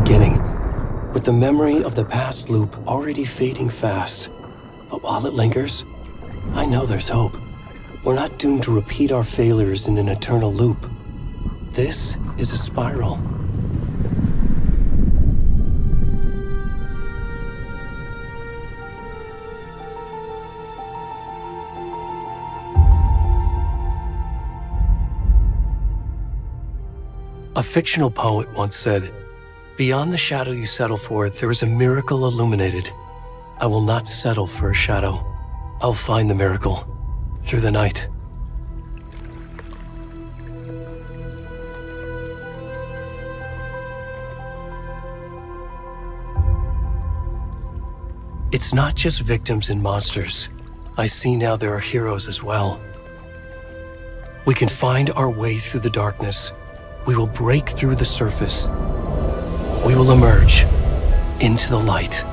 beginning, with the memory of the past loop already fading fast. But while it lingers, I know there's hope. We're not doomed to repeat our failures in an eternal loop. This is a spiral. A fictional poet once said, "Beyond the shadow you settle for, there is a miracle illuminated. I will not settle for a shadow. I'll find the miracle through the night." It's not just victims and monsters. I see now there are heroes as well. We can find our way through the darkness. We will break through the surface. We will emerge into the light.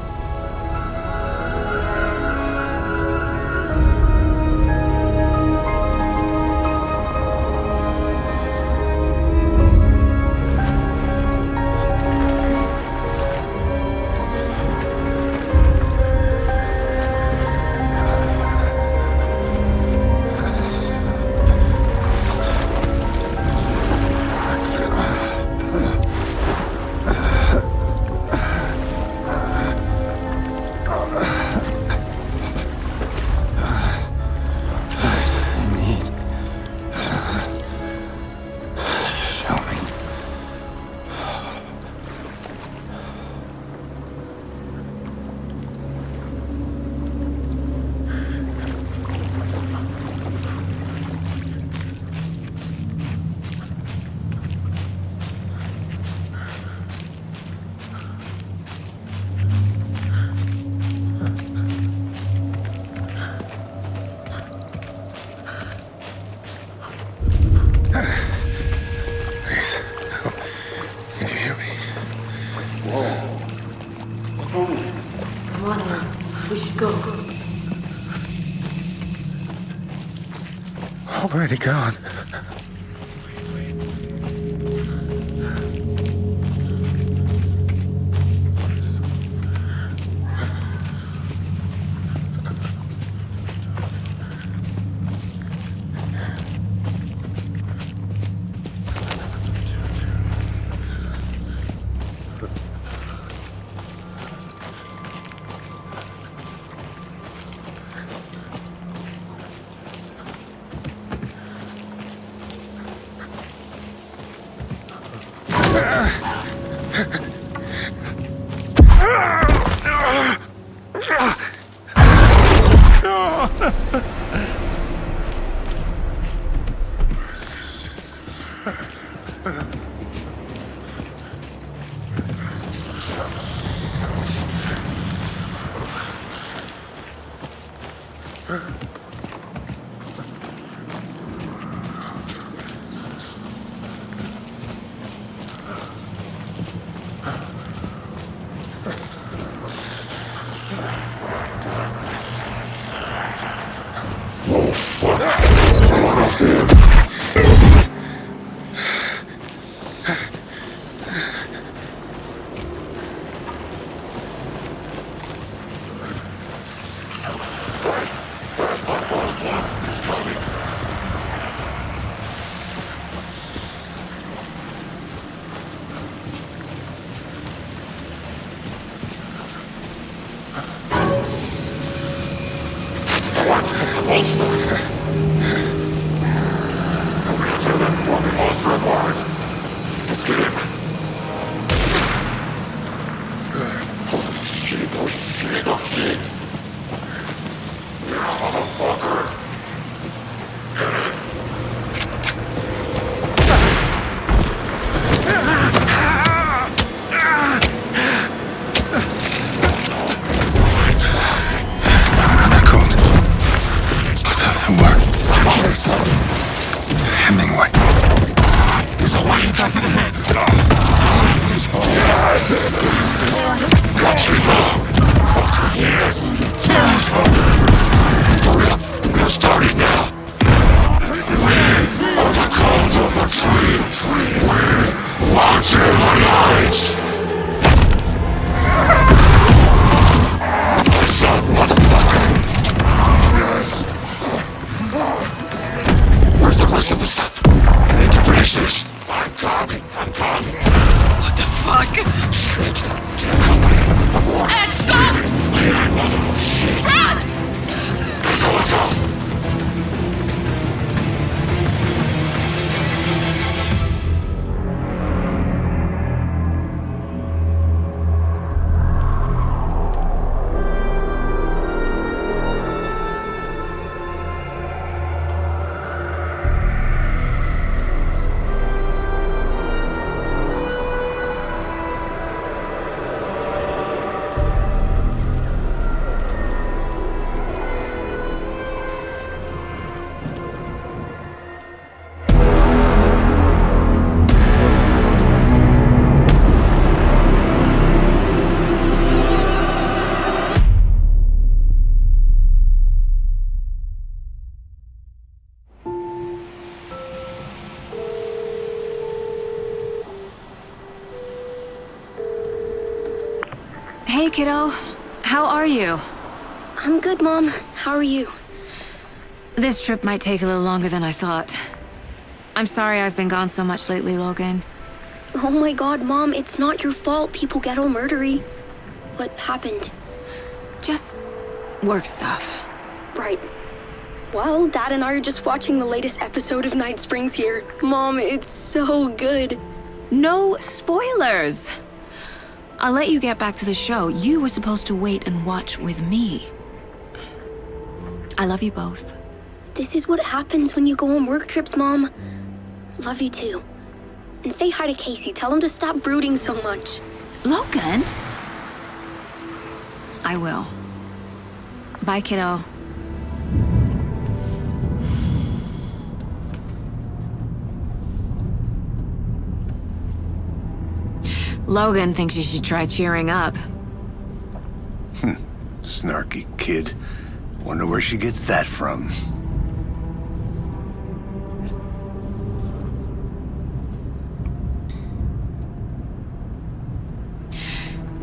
Already gone. Watch in the lights! rest of the stuff. I need to finish this. I'm coming. What the fuck? Shit. To the company. Let's go! Run! Let's go. Hey, kiddo. How are you? I'm good, Mom. How are you? This trip might take a little longer than I thought. I'm sorry I've been gone so much lately, Logan. Oh my god, Mom, it's not your fault people get all murdery. What happened? Just work stuff. Right. Well, Dad and I are just watching the latest episode of Night Springs here. Mom, it's so good. No spoilers! I'll let you get back to the show. You were supposed to wait and watch with me. I love you both. This is what happens when you go on work trips, Mom. Love you too. And say hi to Casey. Tell him to stop brooding so much. Logan? I will. Bye, kiddo. Logan thinks you should try cheering up. Snarky kid. Wonder where she gets that from.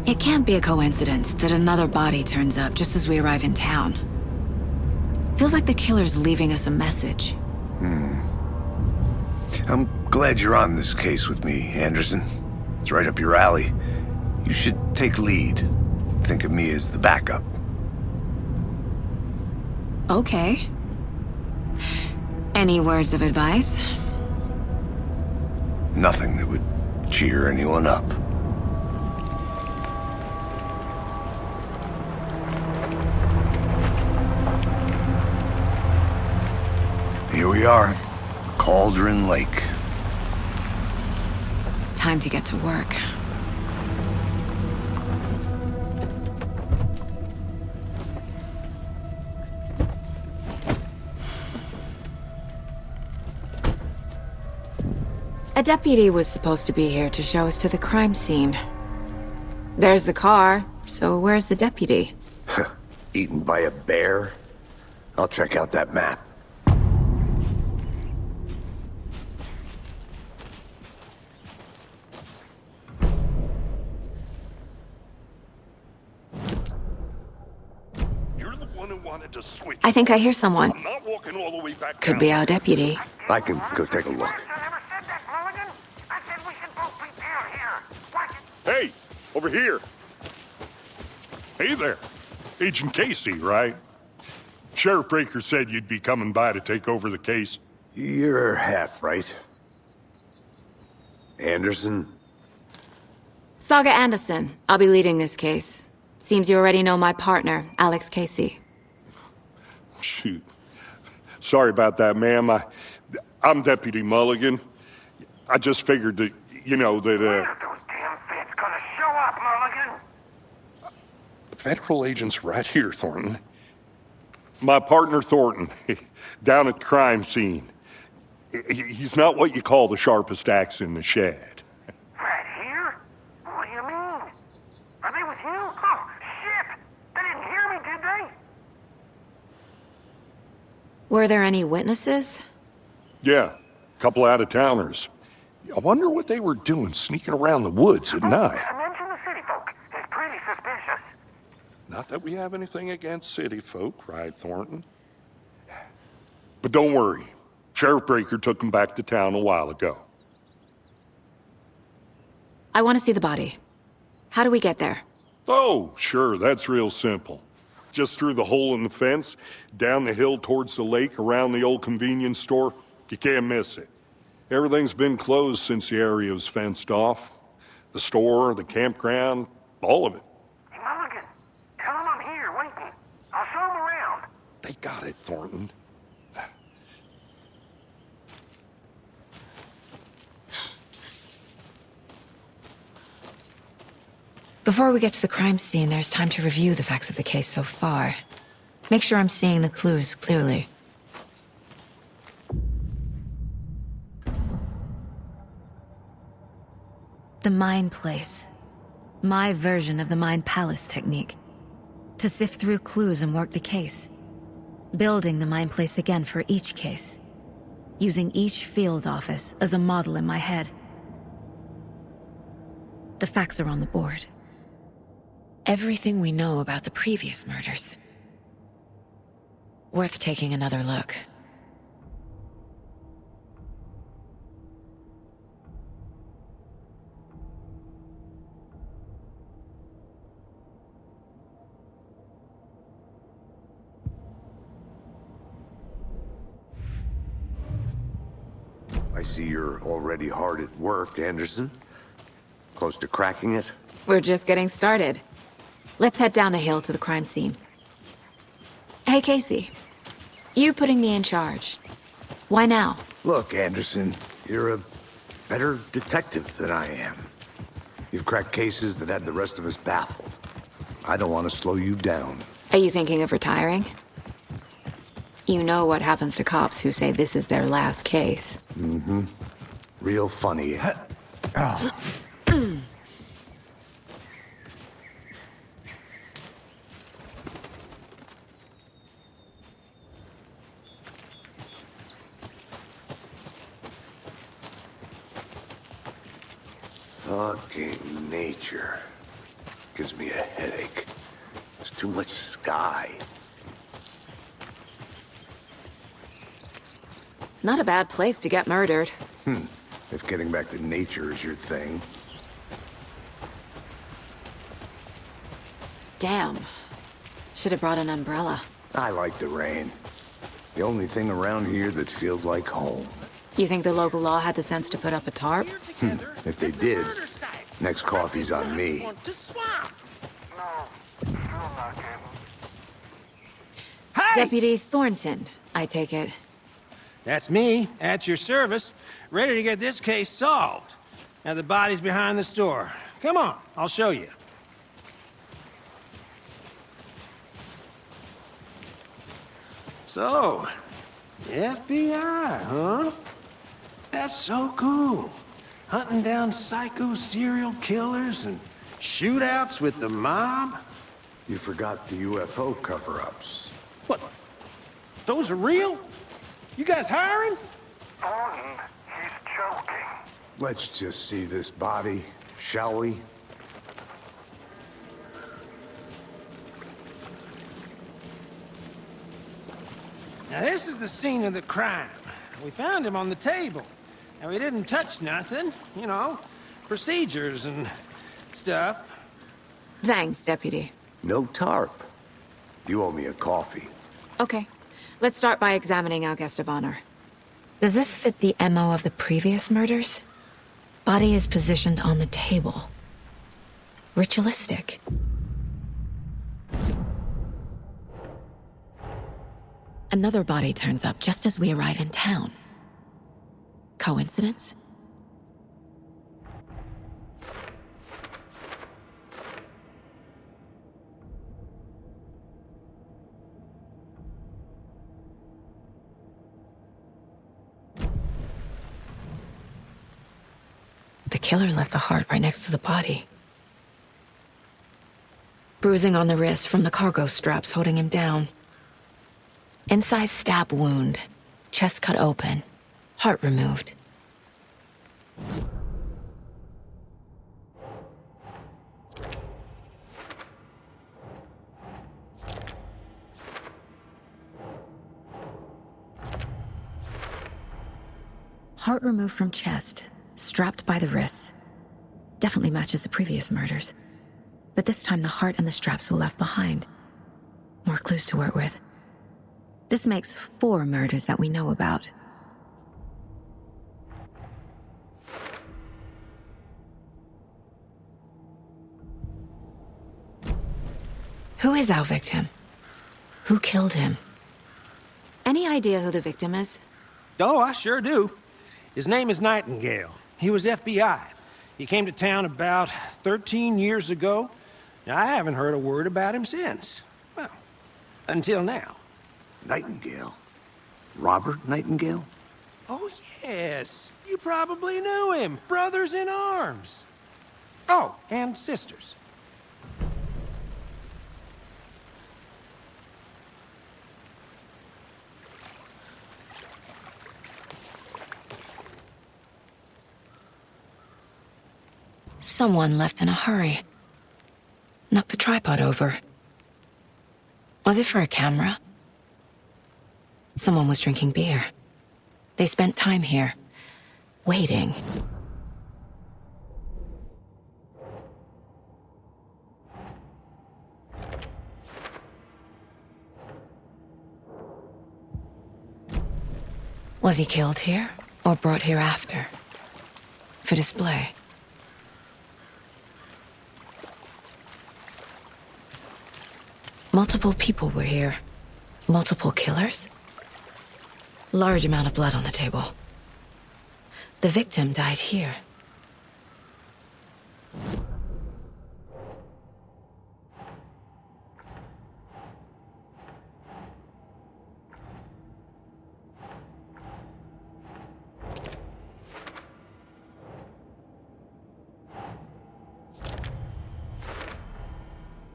It can't be a coincidence that another body turns up just as we arrive in town. Feels like the killer's leaving us a message. I'm glad you're on this case with me, Anderson. It's right up your alley. You should take lead. Think of me as the backup. Okay. Any words of advice? Nothing that would cheer anyone up. Here we are. Cauldron Lake. Time to get to work. A deputy was supposed to be here to show us to the crime scene. There's the car, so where's the deputy? Eaten by a bear? I'll check out that map. To switch. I think I hear someone. I'm not walking all the way back Could down. be our deputy. I can go take a look. Hey, over here. Hey there. Agent Casey, right? Sheriff Breaker said you'd be coming by to take over the case. You're half right. Anderson? Saga Anderson. I'll be leading this case. Seems you already know my partner, Alex Casey. Shoot. Sorry about that, ma'am. I'm Deputy Mulligan. I just figured that, you know, that, Those damn feds gonna show up, Mulligan. Federal agent's right here, Thornton. My partner, Thornton, down at the crime scene. He's not what you call the sharpest axe in the shed. Right here? What do you mean? Are they with you? Oh, shit! They didn't hear me, did they? Were there any witnesses? Yeah, a couple out-of-towners. I wonder what they were doing sneaking around the woods at night. Mention the city folk. It's pretty suspicious. Not that we have anything against city folk, right, Thornton? But don't worry. Sheriff Breaker took him back to town a while ago. I want to see the body. How do we get there? Oh, sure, that's real simple. Just through the hole in the fence, down the hill towards the lake, around the old convenience store. You can't miss it. Everything's been closed since the area was fenced off. The store, the campground, all of it. Hey, Mulligan, tell him I'm here waiting. I'll show him around. They got it, Thornton. Before we get to the crime scene, there's time to review the facts of the case so far. Make sure I'm seeing the clues clearly. The Mind Place. My version of the Mind Palace technique. To sift through clues and work the case. Building the Mind Place again for each case. Using each field office as a model in my head. The facts are on the board. Everything we know about the previous murders. Worth taking another look. I see you're already hard at work, Anderson. Close to cracking it? We're just getting started. Let's head down the hill to the crime scene. Hey, Casey. You putting me in charge. Why now? Look, Anderson, you're a better detective than I am. You've cracked cases that had the rest of us baffled. I don't want to slow you down. Are you thinking of retiring? You know what happens to cops who say this is their last case. Mm-hmm. Real funny. Oh. Fucking nature. Gives me a headache. There's too much sky. Not a bad place to get murdered. If getting back to nature is your thing. Damn. Should have brought an umbrella. I like the rain. The only thing around here that feels like home. You think the local law had the sense to put up a tarp? If they did, next coffee's on me. No, still not getting. Deputy Thornton, I take it. That's me, at your service, ready to get this case solved. Now the body's behind the store. Come on, I'll show you. So, the FBI, huh? That's so cool. Hunting down psycho serial killers and shootouts with the mob. You forgot the UFO cover-ups. What? Those are real? You guys hiring? Thornton, he's joking. Let's just see this body, shall we? Now this is the scene of the crime. We found him on the table. And we didn't touch nothing, you know, procedures and stuff. Thanks, Deputy. No tarp. You owe me a coffee. Okay. Let's start by examining our guest of honor. Does this fit the MO of the previous murders? Body is positioned on the table. Ritualistic. Another body turns up just as we arrive in town. Coincidence? The killer left the heart right next to the body. Bruising on the wrist from the cargo straps holding him down. Incised stab wound, chest cut open, heart removed. Heart removed from chest, strapped by the wrists. Definitely matches the previous murders. But this time the heart and the straps were left behind. More clues to work with. This makes 4 murders that we know about. Who is our victim? Who killed him? Any idea who the victim is? Oh, I sure do. His name is Nightingale. He was FBI. He came to town about 13 years ago. Now, I haven't heard a word about him since. Well, until now. Nightingale? Robert Nightingale? Oh, yes. You probably knew him. Brothers in arms. Oh, and sisters. Someone left in a hurry. Knocked the tripod over. Was it for a camera? Someone was drinking beer. They spent time here, waiting. Was he killed here, or brought here after? For display? Multiple people were here. Multiple killers? Large amount of blood on the table. The victim died here.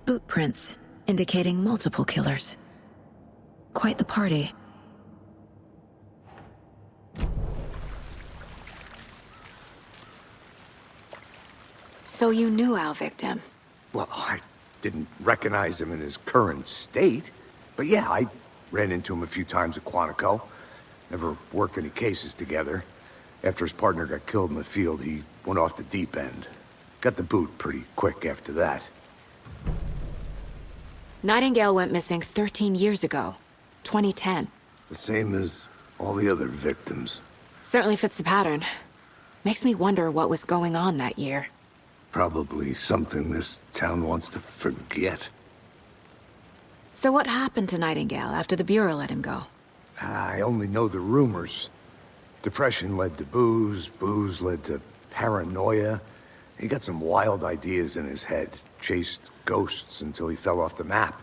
Boot prints, indicating multiple killers. Quite the party. So you knew our victim? Well, I didn't recognize him in his current state. But yeah, I ran into him a few times at Quantico. Never worked any cases together. After his partner got killed in the field, he went off the deep end. Got the boot pretty quick after that. Nightingale went missing 13 years ago. 2010. The same as all the other victims. Certainly fits the pattern. Makes me wonder what was going on that year. Probably something this town wants to forget. So what happened to Nightingale after the Bureau let him go? I only know the rumors. Depression led to booze, booze led to paranoia. He got some wild ideas in his head, chased ghosts until he fell off the map.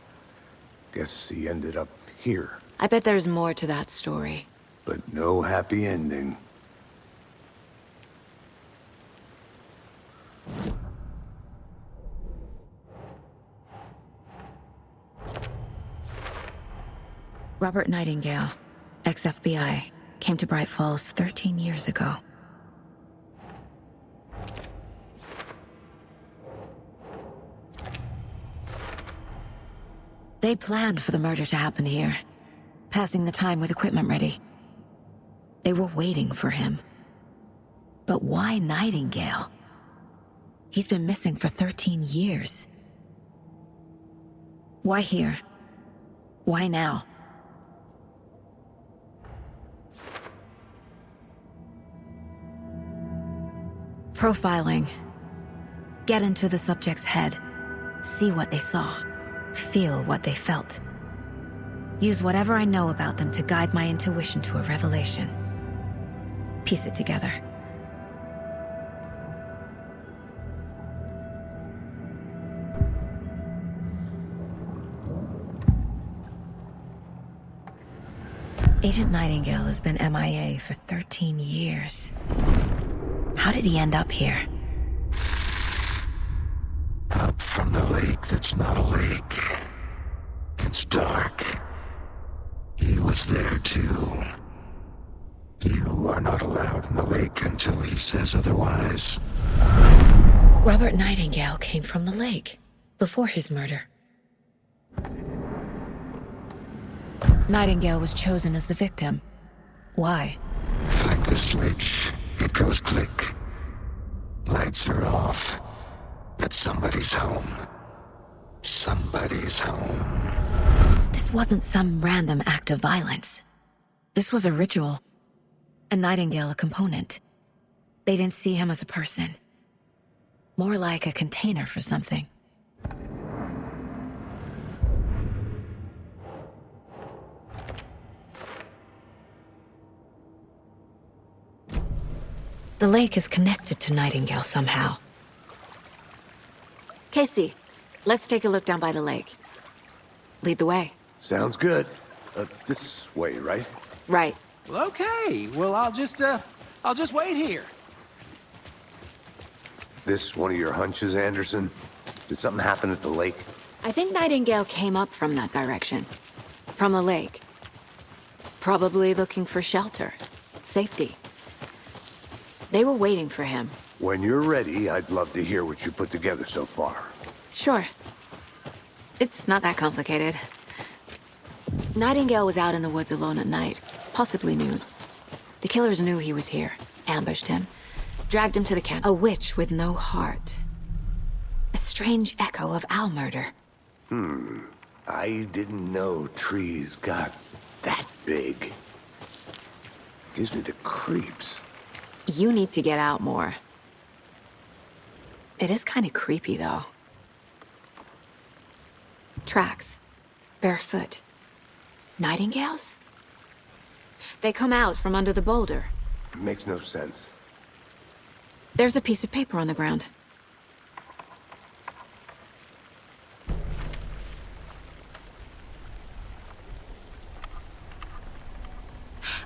Guess he ended up here. I bet there's more to that story. But no happy ending. Robert Nightingale, ex-FBI, came to Bright Falls 13 years ago. They planned for the murder to happen here, passing the time with equipment ready. They were waiting for him. But why Nightingale? He's been missing for 13 years. Why here? Why now? Profiling. Get into the subject's head. See what they saw. Feel what they felt. Use whatever I know about them to guide my intuition to a revelation. Piece it together. Agent Nightingale has been MIA for 13 years. How did he end up here? Up from the lake that's not a lake. It's dark. He was there too. You are not allowed in the lake until he says otherwise. Robert Nightingale came from the lake, before his murder. Nightingale was chosen as the victim. Why? The fact the switch, it goes click. Lights are off. But somebody's home. Somebody's home. This wasn't some random act of violence. This was a ritual. A Nightingale a component. They didn't see him as a person. More like a container for something. The lake is connected to Nightingale somehow. Casey, let's take a look down by the lake. Lead the way. Sounds good. This way, right? Right. Well, okay. Well, I'll just wait here. This one of your hunches, Anderson? Did something happen at the lake? I think Nightingale came up from that direction. From the lake. Probably looking for shelter. Safety. They were waiting for him. When you're ready, I'd love to hear what you put together so far. Sure. It's not that complicated. Nightingale was out in the woods alone at night, possibly nude. The killers knew he was here, ambushed him, dragged him to the camp. A witch with no heart. A strange echo of owl murder. I didn't know trees got that big. Gives me the creeps. You need to get out more. It is kind of creepy, though. Tracks. Barefoot. Nightingales? They come out from under the boulder. Makes no sense. There's a piece of paper on the ground.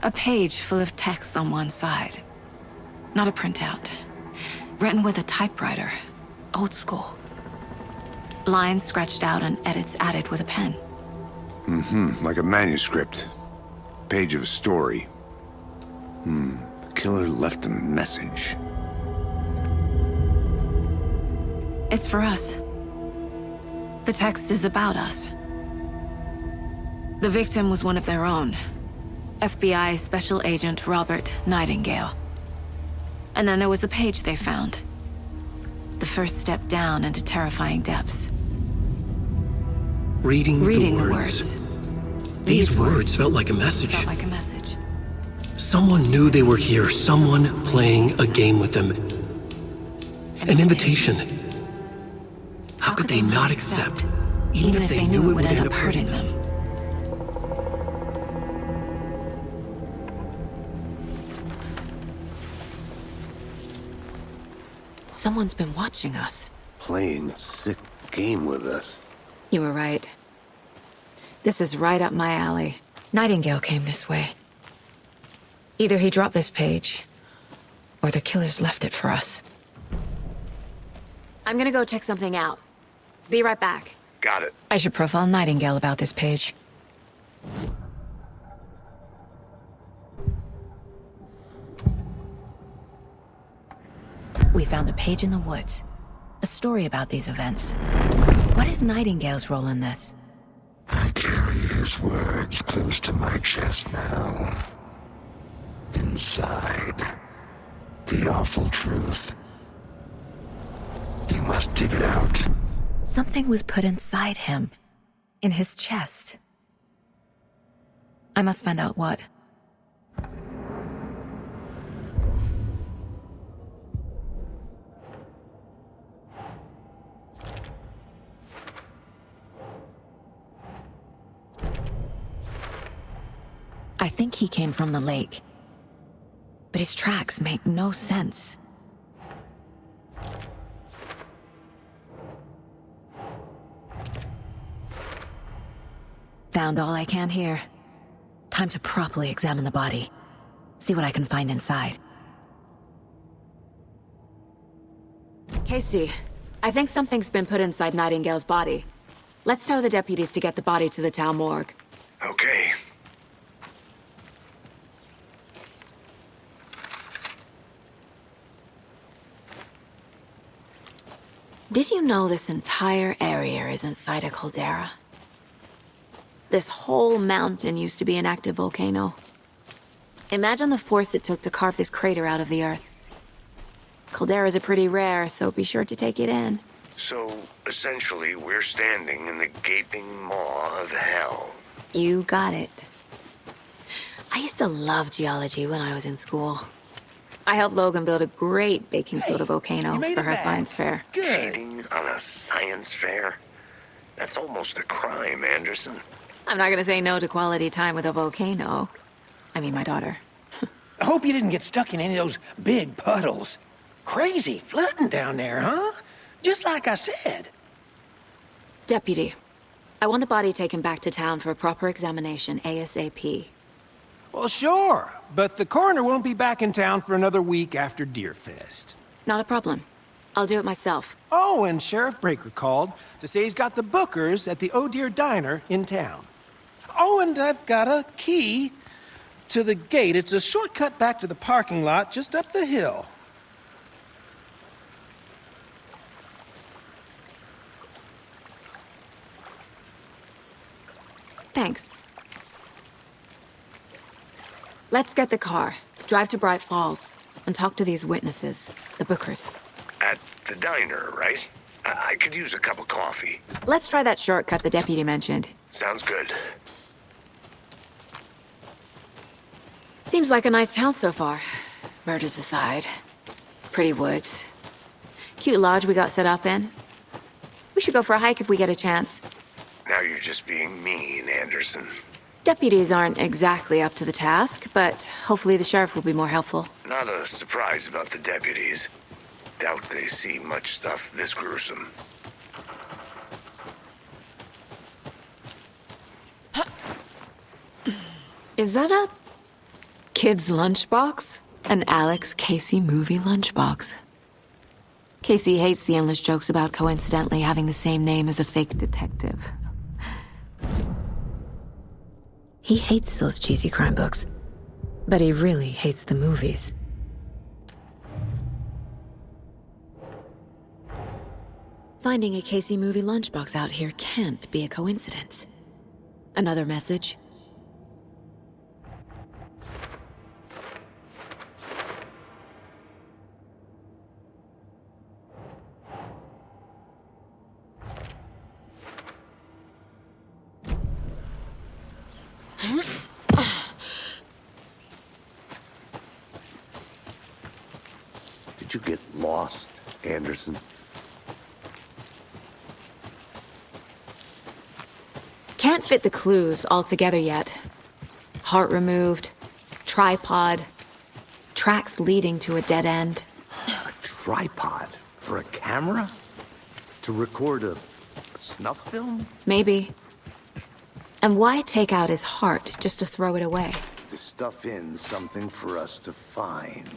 A page full of text on one side. Not a printout. Written with a typewriter. Old school. Lines scratched out and edits added with a pen. Like a manuscript. Page of a story. The killer left a message. It's for us. The text is about us. The victim was one of their own. FBI Special Agent Robert Nightingale. And then there was the page they found. The first step down into terrifying depths. Reading the words. words. These words felt like a message. Felt like a message. Someone knew they were here, someone playing a game with them. An invitation. How could they not accept, even if they knew it would end up hurting them? Someone's been watching us. Playing a sick game with us. You were right. This is right up my alley. Nightingale came this way. Either he dropped this page, or the killers left it for us. I'm gonna go check something out. Be right back. Got it. I should profile Nightingale about this page. We found a page in the woods. A story about these events. What is Nightingale's role in this? I carry his words close to my chest now. Inside, the awful truth. You must dig it out. Something was put inside him. In his chest. I must find out what. I think he came from the lake. But his tracks make no sense. Found all I can here. Time to properly examine the body. See what I can find inside. Casey, I think something's been put inside Nightingale's body. Let's tell the deputies to get the body to the town morgue. Okay. Did you know this entire area is inside a caldera? This whole mountain used to be an active volcano. Imagine the force it took to carve this crater out of the earth. Calderas are pretty rare, so be sure to take it in. So, essentially, we're standing in the gaping maw of hell. You got it. I used to love geology when I was in school. I helped Logan build a great baking soda volcano for her science fair. Cheating on a science fair? That's almost a crime, Anderson. I'm not gonna say no to quality time with a volcano. I mean, my daughter. I hope you didn't get stuck in any of those big puddles. Crazy flooding down there, huh? Just like I said. Deputy, I want the body taken back to town for a proper examination ASAP. Well, sure, but the coroner won't be back in town for another week after Deerfest. Not a problem. I'll do it myself. Oh, and Sheriff Breaker called to say he's got the Bookers at the Oh Dear Diner in town. Oh, and I've got a key to the gate. It's a shortcut back to the parking lot just up the hill. Thanks. Let's get the car, drive to Bright Falls, and talk to these witnesses, the Bookers. At the diner, right? I could use a cup of coffee. Let's try that shortcut the deputy mentioned. Sounds good. Seems like a nice town so far. Murders aside. Pretty woods. Cute lodge we got set up in. We should go for a hike if we get a chance. Now you're just being mean, Anderson. Deputies aren't exactly up to the task, but hopefully the sheriff will be more helpful. Not a surprise about the deputies. Doubt they see much stuff this gruesome. Is that a kid's lunchbox? An Alex Casey movie lunchbox. Casey hates the endless jokes about coincidentally having the same name as a fake detective. He hates those cheesy crime books, but he really hates the movies. Finding a Casey movie lunchbox out here can't be a coincidence. Another message? Did you get lost, Anderson? Can't fit the clues all together yet. Heart removed, tripod, tracks leading to a dead end. A tripod for a camera? To record a snuff film? Maybe. And why take out his heart just to throw it away? To stuff in something for us to find.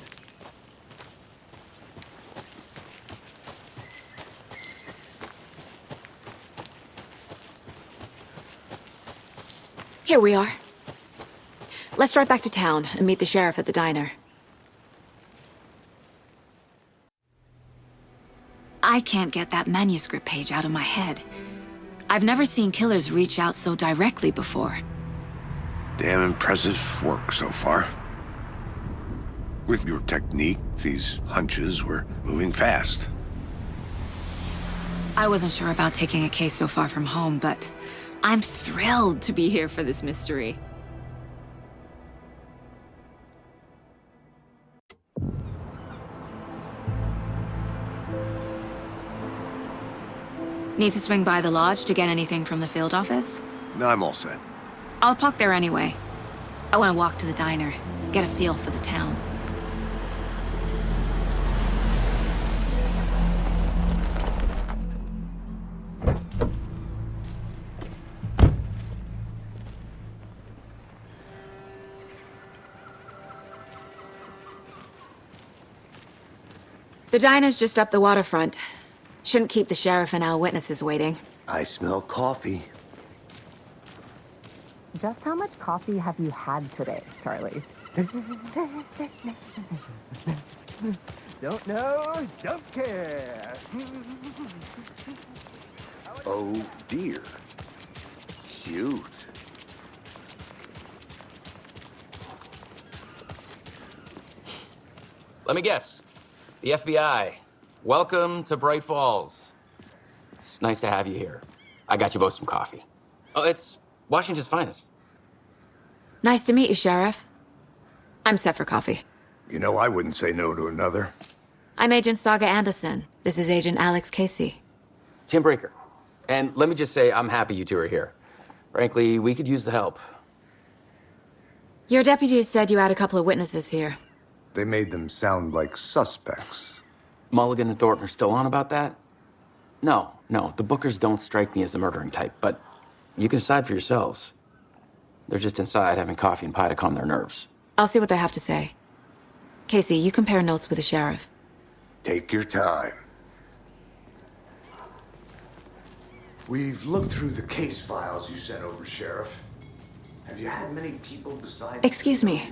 Here we are. Let's drive back to town and meet the sheriff at the diner. I can't get that manuscript page out of my head. I've never seen killers reach out so directly before. Damn impressive work so far. With your technique, these hunches were moving fast. I wasn't sure about taking a case so far from home, but I'm thrilled to be here for this mystery. Need to swing by the lodge to get anything from the field office? No, I'm all set. I'll park there anyway. I want to walk to the diner, get a feel for the town. The diner's just up the waterfront. Shouldn't keep the sheriff and our witnesses waiting. I smell coffee. Just how much coffee have you had today, Charlie? Don't know, don't care. Oh dear. Cute. Let me guess. The FBI. Welcome to Bright Falls. It's nice to have you here. I got you both some coffee. Oh, it's Washington's finest. Nice to meet you, Sheriff. I'm set for coffee. You know, I wouldn't say no to another. I'm Agent Saga Anderson. This is Agent Alex Casey. Tim Breaker. And let me just say, I'm happy you two are here. Frankly, we could use the help. Your deputies said you had a couple of witnesses here. They made them sound like suspects. Mulligan and Thornton are still on about that? No, the Bookers don't strike me as the murdering type, but you can decide for yourselves. They're just inside having coffee and pie to calm their nerves. I'll see what they have to say. Casey, you compare notes with the sheriff. Take your time. We've looked through the case files you sent over, Sheriff. Have you had many people besides... Excuse me.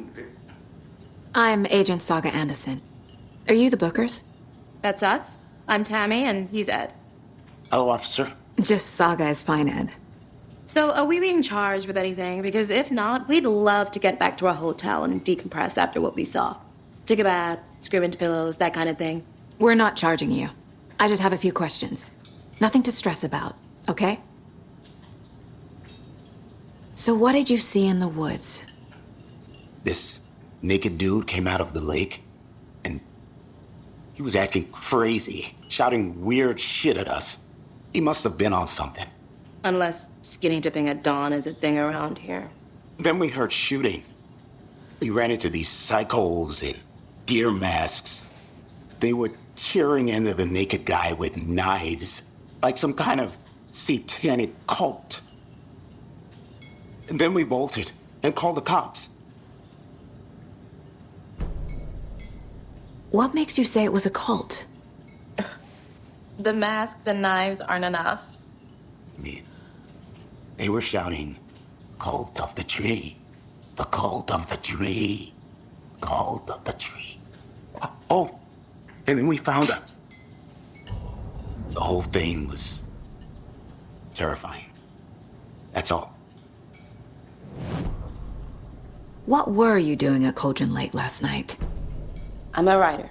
I'm Agent Saga Anderson. Are you the Bookers? That's us. I'm Tammy, and he's Ed. Hello, officer. Just Saga is fine, Ed. So, are we being charged with anything? Because if not, we'd love to get back to our hotel and decompress after what we saw. Take a bath, scream into pillows, that kind of thing. We're not charging you. I just have a few questions. Nothing to stress about, okay? So what did you see in the woods? This naked dude came out of the lake, and he was acting crazy, shouting weird shit at us. He must have been on something. Unless skinny dipping at dawn is a thing around here. Then we heard shooting. We ran into these psychos in deer masks. They were tearing into the naked guy with knives, like some kind of satanic cult. And then we bolted and called the cops. What makes you say it was a cult? The masks and knives aren't enough. They were shouting, "Cult of the tree, the cult of the tree, cult of the tree." Oh, and then we found out. The whole thing was terrifying. That's all. What were you doing at Cauldron Lake last night? I'm a writer.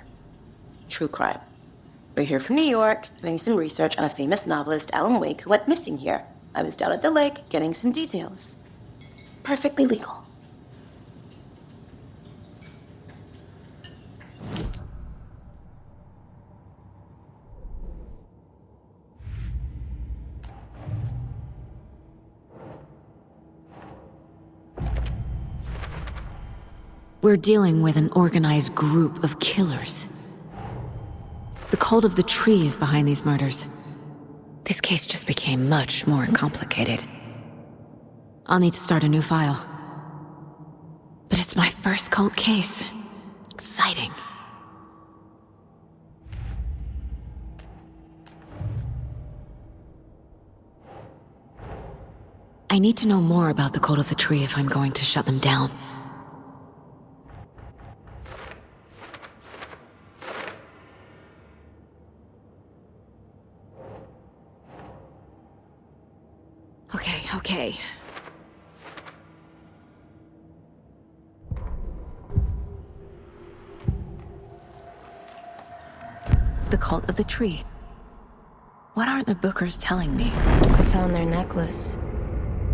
True crime. We're here from New York, doing some research on a famous novelist, Alan Wake, who went missing here. I was down at the lake, getting some details. Perfectly legal. We're dealing with an organized group of killers. The cult of the tree is behind these murders. This case just became much more complicated. I'll need to start a new file. But it's my first cult case. Exciting. I need to know more about the cult of the tree if I'm going to shut them down. Okay. The cult of the tree. What aren't the Bookers telling me? I found their necklace.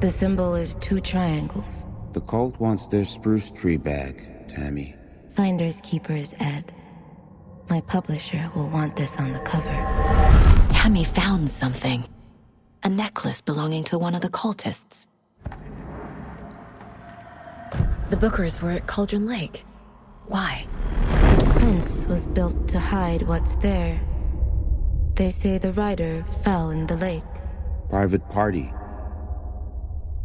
The symbol is 2 triangles. The cult wants their spruce tree back, Tammy. Finders keepers, Ed. My publisher will want this on the cover. Tammy found something. A necklace belonging to one of the cultists. The Bookers were at Cauldron Lake. Why? The fence was built to hide what's there. They say the rider fell in the lake. Private party.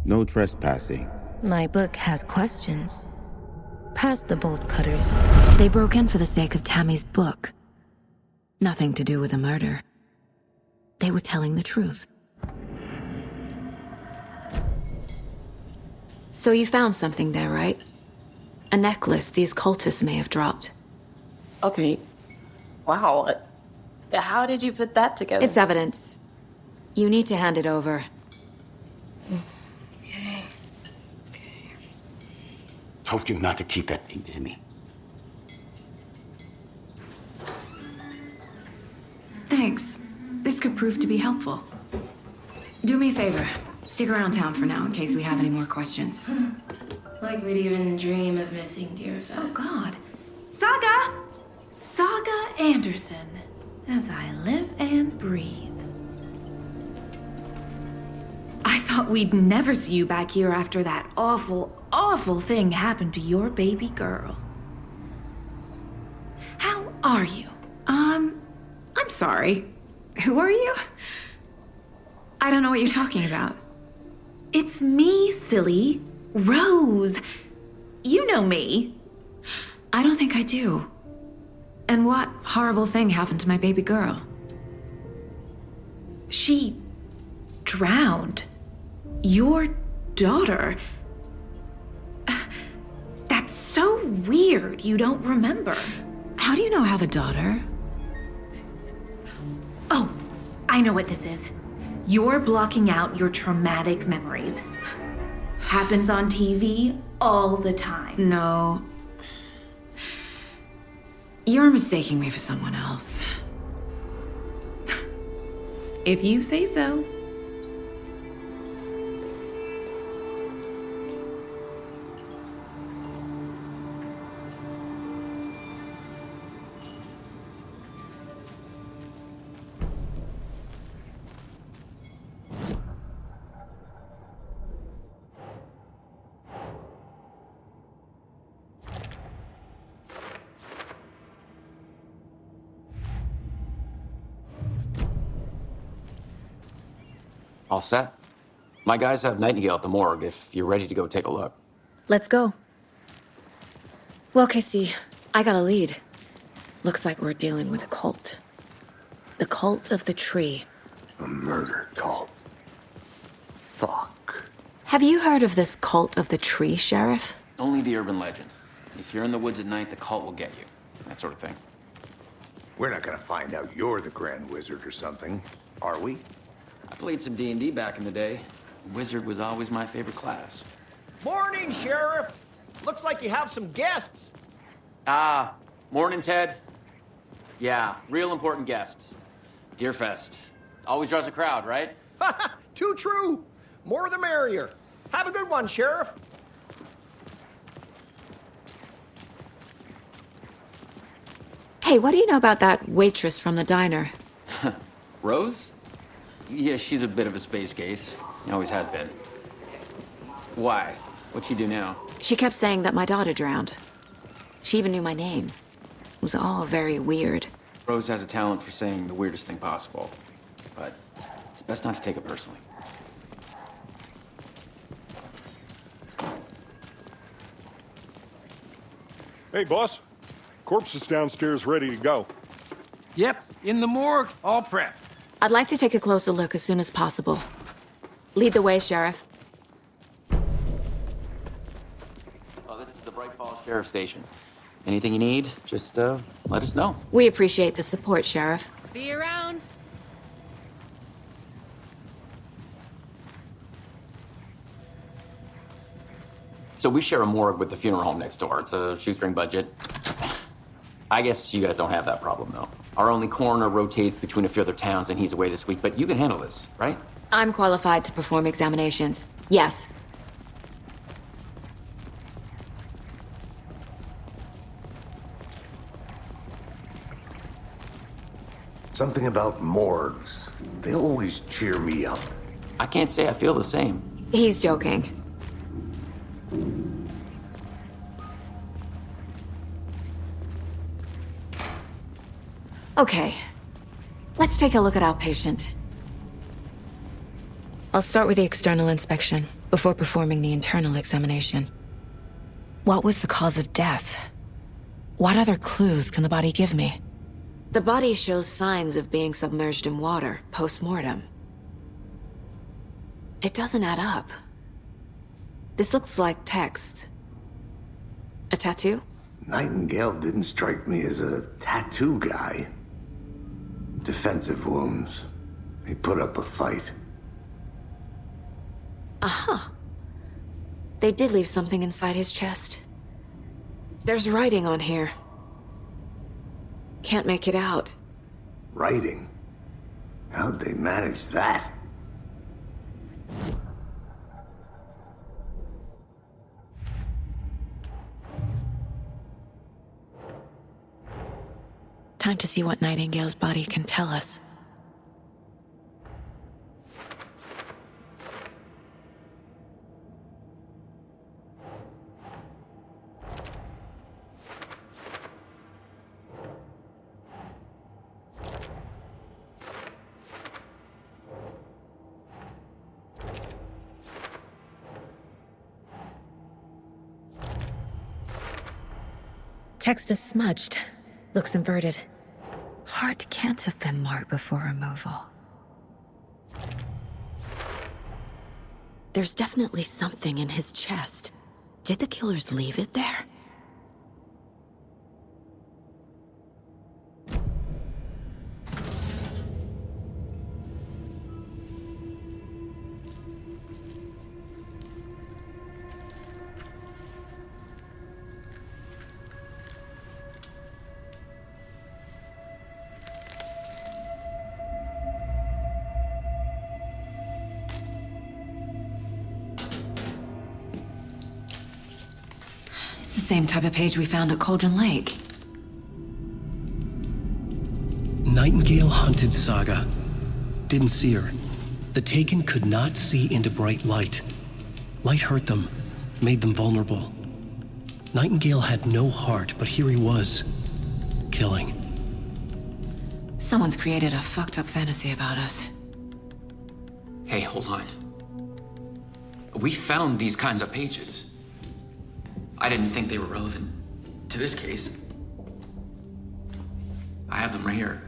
No trespassing. My book has questions. Past the bolt cutters. They broke in for the sake of Tammy's book. Nothing to do with the murder. They were telling the truth. So you found something there, right? A necklace these cultists may have dropped. Okay. Wow. How did you put that together? It's evidence. You need to hand it over. Okay. Told you not to keep that thing to me. Thanks. This could prove to be helpful. Do me a favor. Stick around town for now in case we have any more questions. Like we'd even dream of missing dear Fez. Oh, God. Saga! Saga Anderson. As I live and breathe. I thought we'd never see you back here after that awful, awful thing happened to your baby girl. How are you? I'm sorry. Who are you? I don't know what you're talking about. It's me, silly. Rose. You know me. I don't think I do. And what horrible thing happened to my baby girl? She drowned. Your daughter. That's so weird you don't remember. How do you know I have a daughter? Oh, I know what this is. You're blocking out your traumatic memories. Happens on TV all the time. No. You're mistaking me for someone else. If you say so. All set? My guys have Nightingale at the morgue if you're ready to go take a look. Let's go. Well, Casey, I got a lead. Looks like we're dealing with a cult. The cult of the tree. A murder cult. Fuck. Have you heard of this cult of the tree, Sheriff? Only the urban legend. If you're in the woods at night, the cult will get you. That sort of thing. We're not gonna find out you're the Grand Wizard or something, are we? I played some D&D back in the day. Wizard was always my favorite class. Morning, Sheriff. Looks like you have some guests. Morning, Ted. Yeah, real important guests. Deerfest. Always draws a crowd, right? Too true. More the merrier. Have a good one, Sheriff. Hey, what do you know about that waitress from the diner? Rose? Yeah, she's a bit of a space case. Always has been. Why? What'd she do now? She kept saying that my daughter drowned. She even knew my name. It was all very weird. Rose has a talent for saying the weirdest thing possible. But it's best not to take it personally. Hey, boss. Corpse is downstairs ready to go. Yep, in the morgue, all prepped. I'd like to take a closer look as soon as possible. Lead the way, Sheriff. Oh, this is the Bright Falls Sheriff Station. Anything you need, just let us know. We appreciate the support, Sheriff. See you around. So we share a morgue with the funeral home next door. It's a shoestring budget. I guess you guys don't have that problem, though. Our only coroner rotates between a few other towns, and he's away this week, but you can handle this, right? I'm qualified to perform examinations. Yes. Something about morgues. They always cheer me up. I can't say I feel the same. He's joking. Okay, let's take a look at our patient. I'll start with the external inspection before performing the internal examination. What was the cause of death? What other clues can the body give me? The body shows signs of being submerged in water post-mortem. It doesn't add up. This looks like text. A tattoo? Nightingale didn't strike me as a tattoo guy. Defensive wounds. He put up a fight. Uh-huh. They did leave something inside his chest. There's writing on here. Can't make it out. Writing? How'd they manage that? Time to see what Nightingale's body can tell us. Text is smudged. Looks inverted. Heart can't have been marked before removal. There's definitely something in his chest. Did the killers leave it there? It's the same type of page we found at Cauldron Lake. Nightingale hunted Saga. Didn't see her. The Taken could not see into bright light. Light hurt them, made them vulnerable. Nightingale had no heart, but here he was, killing. Someone's created a fucked up fantasy about us. Hey, hold on. We found these kinds of pages. I didn't think they were relevant to this case. I have them right here.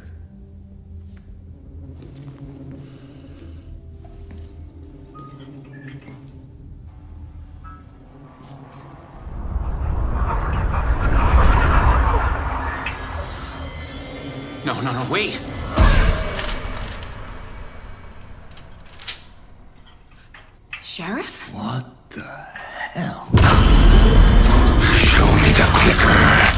No, wait! Sheriff? What the hell? Show me the clicker.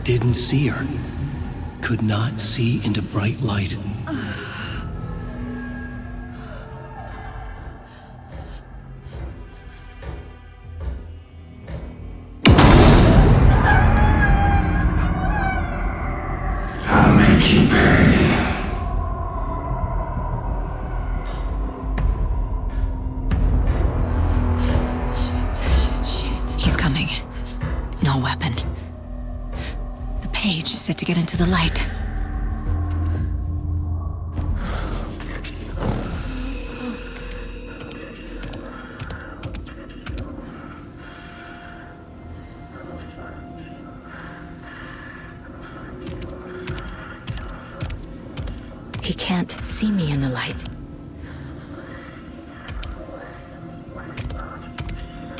Didn't see her. Could not see into bright light. I'll make you pay. Shit. He's coming. No weapon. The page set to get into the light. He can't see me in the light.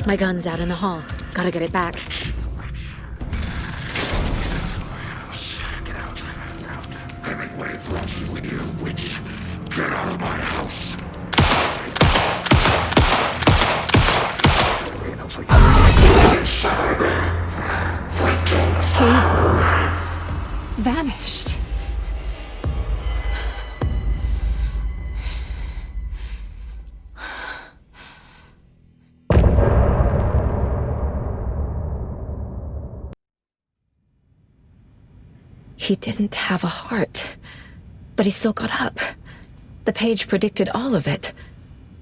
My gun's out in the hall. Gotta get it back. Get out. Hemingway brought you here, witch. Get out of my house. He vanished. He didn't have a heart, but he still got up. The page predicted all of it.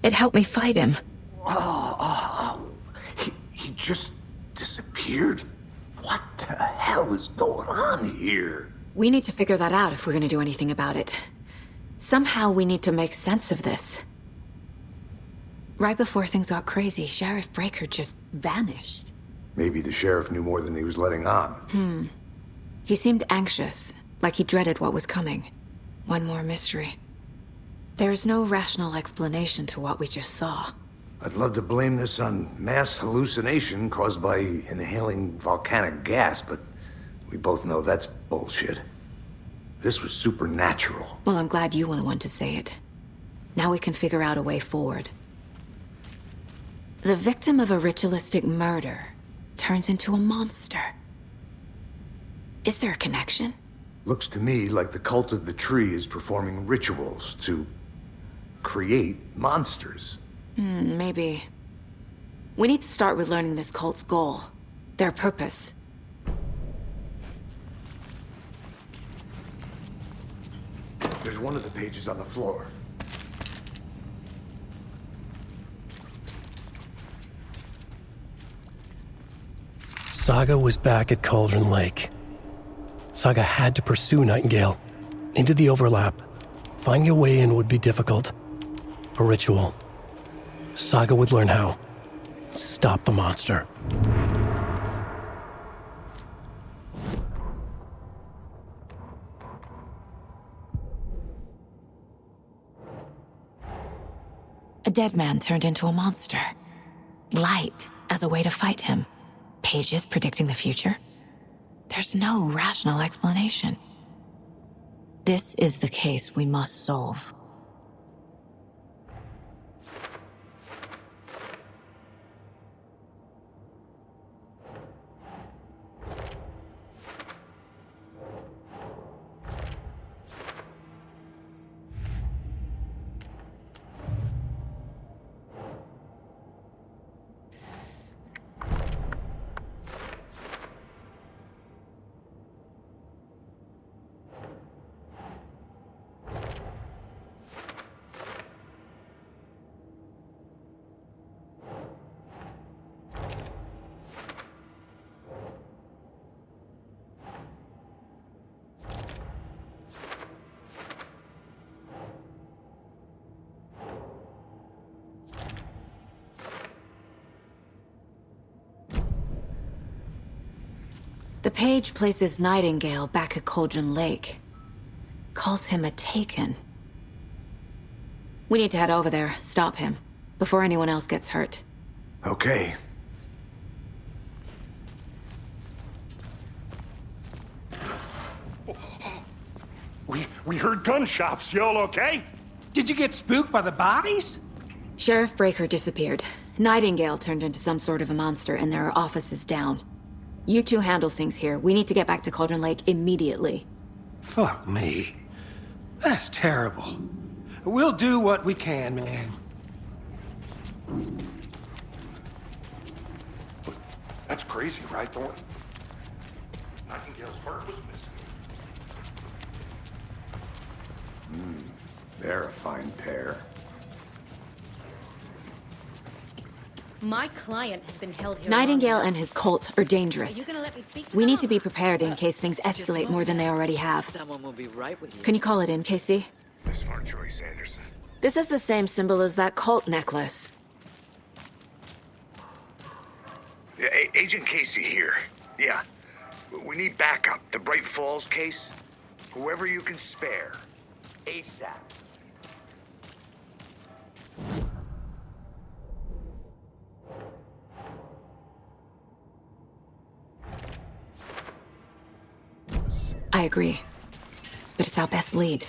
It helped me fight him. He just disappeared? What the hell is going on here? We need to figure that out if we're gonna do anything about it. Somehow we need to make sense of this. Right before things got crazy, Sheriff Breaker just vanished. Maybe the sheriff knew more than he was letting on. He seemed anxious, Like he dreaded what was coming. One more mystery. There's no rational explanation to what we just saw. I'd love to blame this on mass hallucination caused by inhaling volcanic gas, but we both know that's bullshit. This was supernatural. Well, I'm glad you were the one to say it. Now we can figure out a way forward. The victim of a ritualistic murder turns into a monster. Is there a connection? Looks to me like the cult of the tree is performing rituals to create monsters. Maybe. We need to start with learning this cult's goal. Their purpose. There's one of the pages on the floor. Saga was back at Cauldron Lake. Saga had to pursue Nightingale. Into the overlap. Finding a way in would be difficult. A ritual. Saga would learn how. Stop the monster. A dead man turned into a monster. Light as a way to fight him. Pages predicting the future. There's no rational explanation. This is the case we must solve. The page places Nightingale back at Cauldron Lake. Calls him a Taken. We need to head over there, stop him, before anyone else gets hurt. Okay. We heard gunshots. Y'all okay? Did you get spooked by the bodies? Sheriff Breaker disappeared. Nightingale turned into some sort of a monster, and there are offices down. You two handle things here. We need to get back to Cauldron Lake immediately. Fuck me. That's terrible. We'll do what we can, man. That's crazy, right, Thornton? Nightingale's heart was missing. They're a fine pair. My client has been held here. Nightingale and his cult are dangerous. Are you gonna let me speak to We them? need to be prepared in case things escalate more than they already have. Someone will be right with you. Can you call it in, Casey? Smart choice, Anderson. This is the same symbol as that cult necklace. Yeah, Agent Casey here. Yeah. We need backup. The Bright Falls case. Whoever you can spare. ASAP. I agree. But it's our best lead.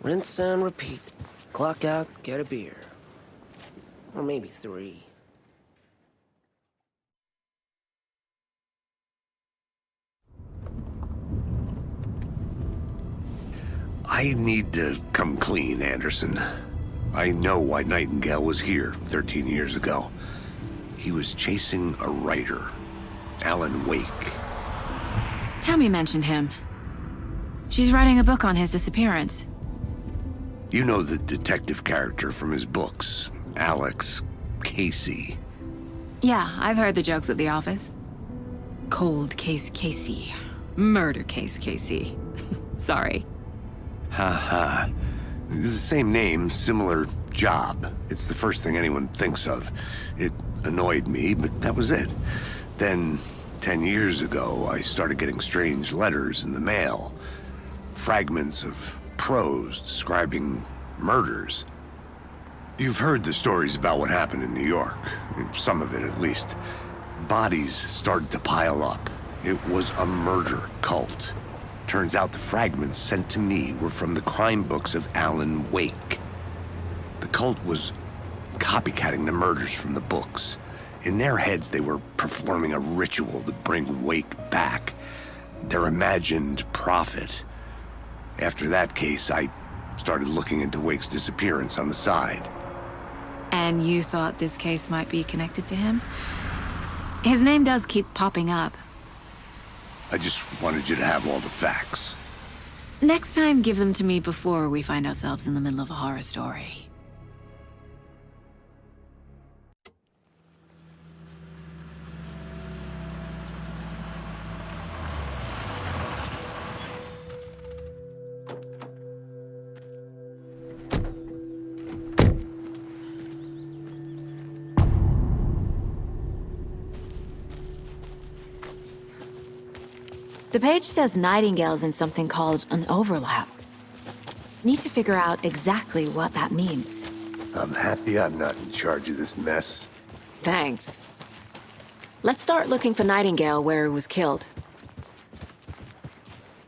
Rinse and repeat. Clock out, get a beer. Or maybe 3. I need to come clean, Anderson. I know why Nightingale was here 13 years ago. He was chasing a writer, Alan Wake. Tammy mentioned him. She's writing a book on his disappearance. You know the detective character from his books, Alex Casey. Yeah, I've heard the jokes at the office. Cold case Casey. Murder case Casey. Sorry. Ha ha. The same name, similar job. It's the first thing anyone thinks of. It annoyed me, but that was it. Then, 10 years ago, I started getting strange letters in the mail. Fragments of prose describing murders. You've heard the stories about what happened in New York. Some of it, at least. Bodies started to pile up. It was a murder cult. Turns out the fragments sent to me were from the crime books of Alan Wake. The cult was copycatting the murders from the books. In their heads, they were performing a ritual to bring Wake back. Their imagined prophet. After that case, I started looking into Wake's disappearance on the side. And you thought this case might be connected to him? His name does keep popping up. I just wanted you to have all the facts. Next time, give them to me before we find ourselves in the middle of a horror story. The page says Nightingale's in something called an overlap. Need to figure out exactly what that means. I'm happy I'm not in charge of this mess. Thanks. Let's start looking for Nightingale where he was killed.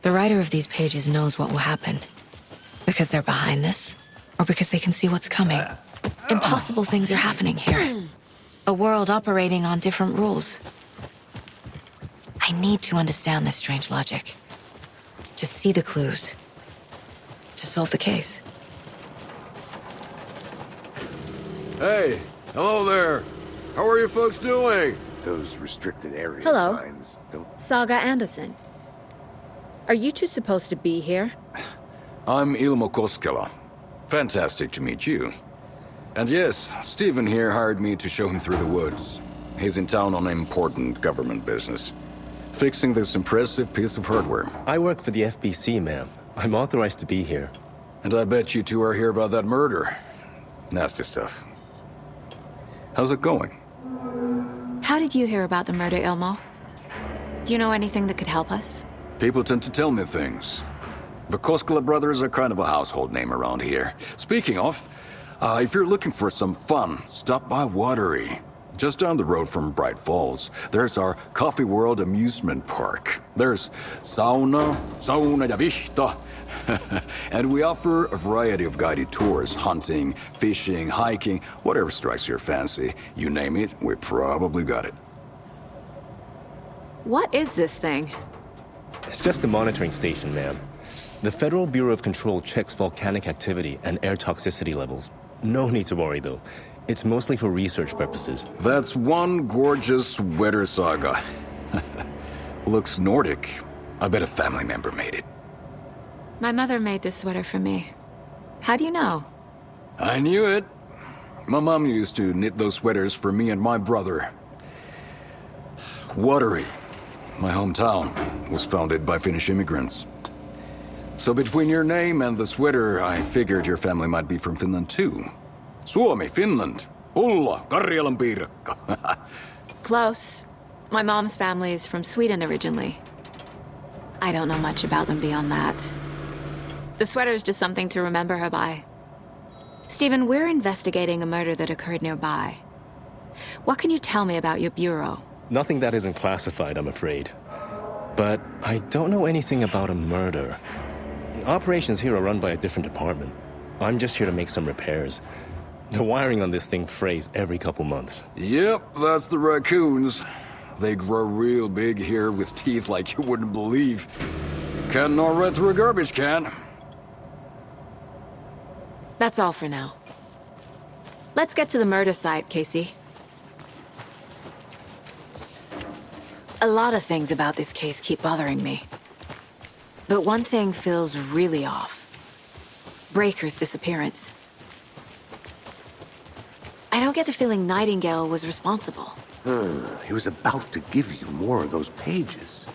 The writer of these pages knows what will happen. Because they're behind this, or because they can see what's coming. Impossible things are happening here. A world operating on different rules. I need to understand this strange logic. To see the clues. To solve the case. Hey, hello there. How are you folks doing? Those restricted area Hello. signs don't... Saga Anderson. Are you two supposed to be here? I'm Ilmo Koskela. Fantastic to meet you. And yes, Stephen here hired me to show him through the woods. He's in town on important government business. Fixing this impressive piece of hardware. I work for the FBC, ma'am. I'm authorized to be here. And I bet you two are here about that murder. Nasty stuff. How's it going? How did you hear about the murder, Ilmo? Do you know anything that could help us? People tend to tell me things. The Koskela brothers are kind of a household name around here. Speaking of, if you're looking for some fun, stop by Watery. Just down the road from Bright Falls, there's our Coffee World amusement park. There's sauna ja vihta. And we offer a variety of guided tours, hunting, fishing, hiking, whatever strikes your fancy. You name it, we probably got it. What is this thing? It's just a monitoring station, ma'am. The Federal Bureau of Control checks volcanic activity and air toxicity levels. No need to worry, though. It's mostly for research purposes. That's one gorgeous sweater, Saga. Looks Nordic. I bet a family member made it. My mother made this sweater for me. How do you know? I knew it. My mom used to knit those sweaters for me and my brother. Watery, my hometown, was founded by Finnish immigrants. So between your name and the sweater, I figured your family might be from Finland too. Suomi, Finland. Pulla, Karjalan piirakka. Close. My mom's family is from Sweden originally. I don't know much about them beyond that. The sweater is just something to remember her by. Stephen, we're investigating a murder that occurred nearby. What can you tell me about your bureau? Nothing that isn't classified, I'm afraid. But I don't know anything about a murder. Operations here are run by a different department. I'm just here to make some repairs. The wiring on this thing frays every couple months. Yep, that's the raccoons. They grow real big here with teeth like you wouldn't believe. Can't gnaw right through a garbage can. That's all for now. Let's get to the murder site, Casey. A lot of things about this case keep bothering me. But one thing feels really off. Breaker's disappearance. I don't get the feeling Nightingale was responsible. He was about to give you more of those pages.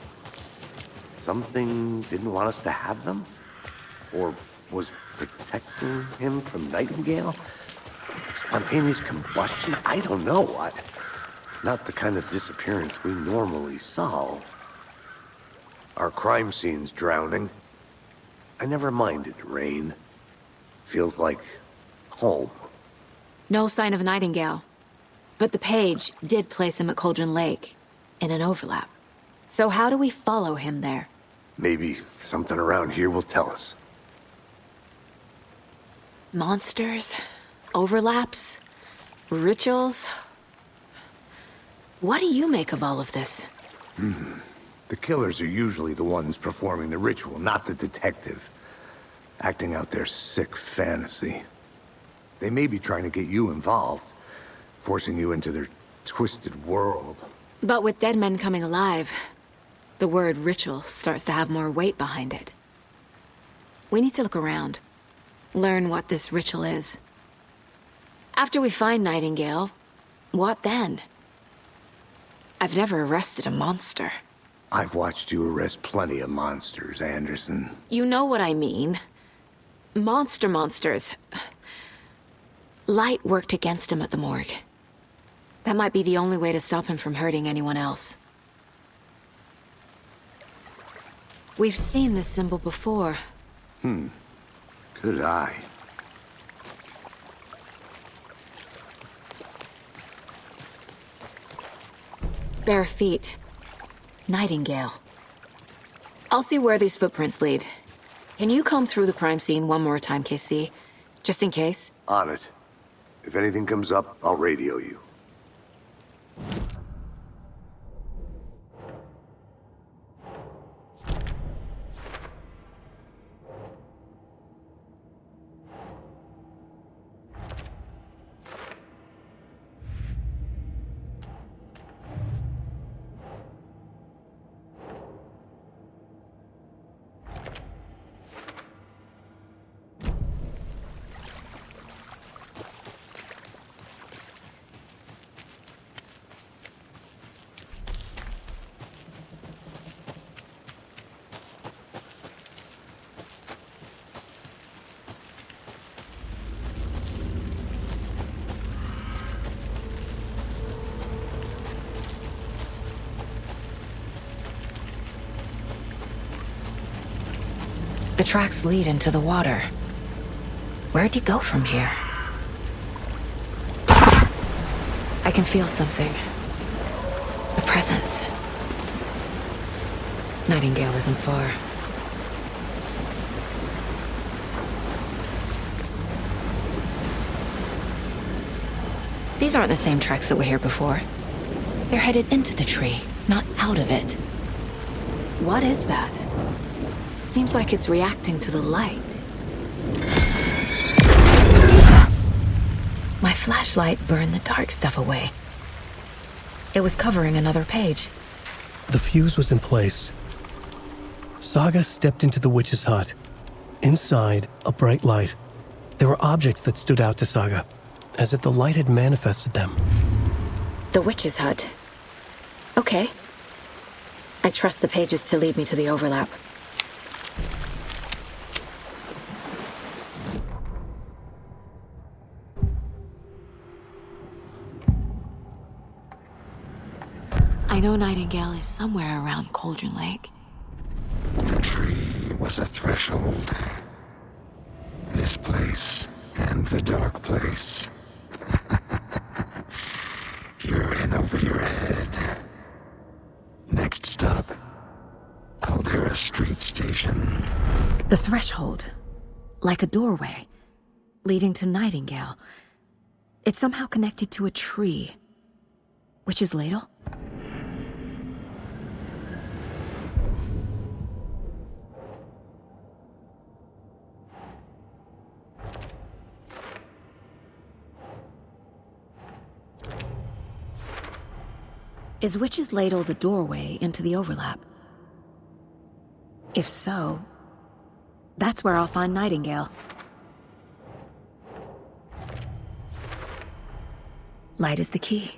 Something didn't want us to have them? Or was protecting him from Nightingale? Spontaneous combustion? I don't know. Not the kind of disappearance we normally solve. Our crime scene's drowning. I never minded rain. Feels like home. No sign of Nightingale. But the page did place him at Cauldron Lake, in an overlap. So how do we follow him there? Maybe something around here will tell us. Monsters? Overlaps? Rituals? What do you make of all of this? The killers are usually the ones performing the ritual, not the detective. Acting out their sick fantasy. They may be trying to get you involved, forcing you into their twisted world. But with dead men coming alive, the word ritual starts to have more weight behind it. We need to look around. Learn what this ritual is. After we find Nightingale, what then? I've never arrested a monster. I've watched you arrest plenty of monsters, Anderson. You know what I mean. Monsters. Light worked against him at the morgue. That might be the only way to stop him from hurting anyone else. We've seen this symbol before. Good eye. Bare feet. Nightingale. I'll see where these footprints lead. Can you comb through the crime scene one more time, KC? Just in case? On it. If anything comes up, I'll radio you. The tracks lead into the water. Where'd he go from here? I can feel something. A presence. Nightingale isn't far. These aren't the same tracks that were here before. They're headed into the tree, not out of it. What is that? Seems like it's reacting to the light. My flashlight burned the dark stuff away. It was covering another page. The fuse was in place. Saga stepped into the witch's hut. Inside, a bright light. There were objects that stood out to Saga, as if the light had manifested them. The witch's hut. Okay. I trust the pages to lead me to the overlap. I know Nightingale is somewhere around Cauldron Lake. The tree was a threshold. This place and the dark place. You're in over your head. Next stop, Caldera Street Station. The threshold. Like a doorway. Leading to Nightingale. It's somehow connected to a tree. Witch's ladle? Is Witch's ladle the doorway into the overlap? If so, that's where I'll find Nightingale. Light is the key.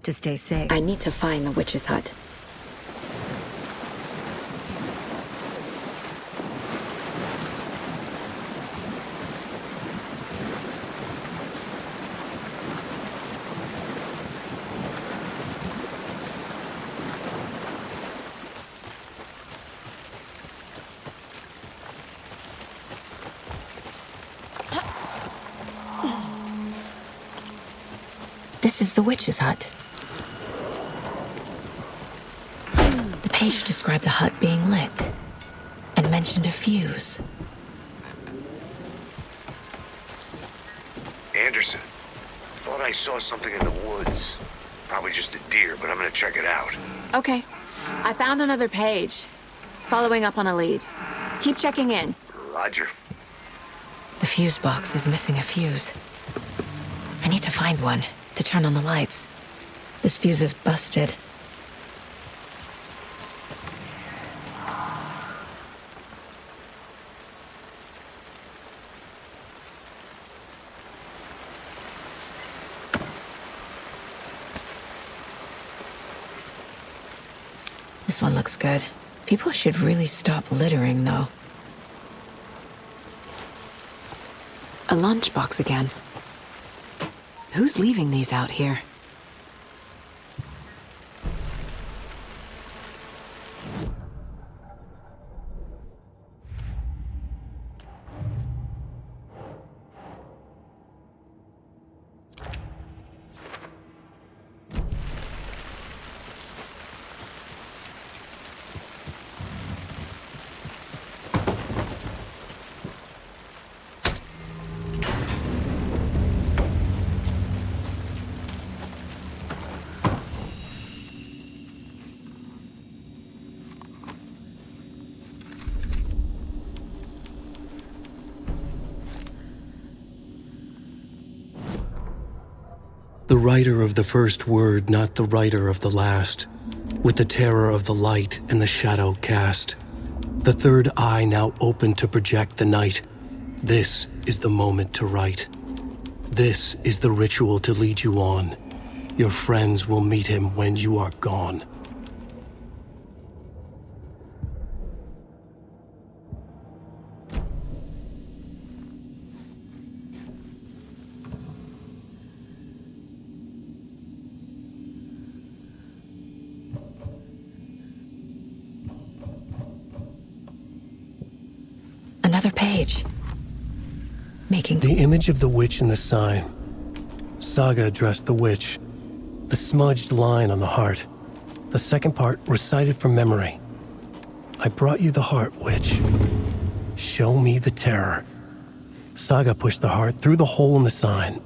To stay safe, I need to find the witch's hut. This is the witch's hut. The page described the hut being lit and mentioned a fuse. Anderson, thought I saw something in the woods. Probably just a deer, but I'm gonna check it out. Okay. I found another page. Following up on a lead. Keep checking in. Roger. The fuse box is missing a fuse. I need to find one to turn on the lights. This fuse is busted. This one looks good. People should really stop littering, though. A lunchbox again. Who's leaving these out here? The writer of the first word, not the writer of the last, with the terror of the light and the shadow cast. The third eye now open to project the night. This is the moment to write. This is the ritual to lead you on. Your friends will meet him when you are gone. Another page. Making the image of the witch in the sign. Saga addressed the witch. The smudged line on the heart. The second part recited from memory. I brought you the heart, witch. Show me the terror. Saga pushed the heart through the hole in the sign.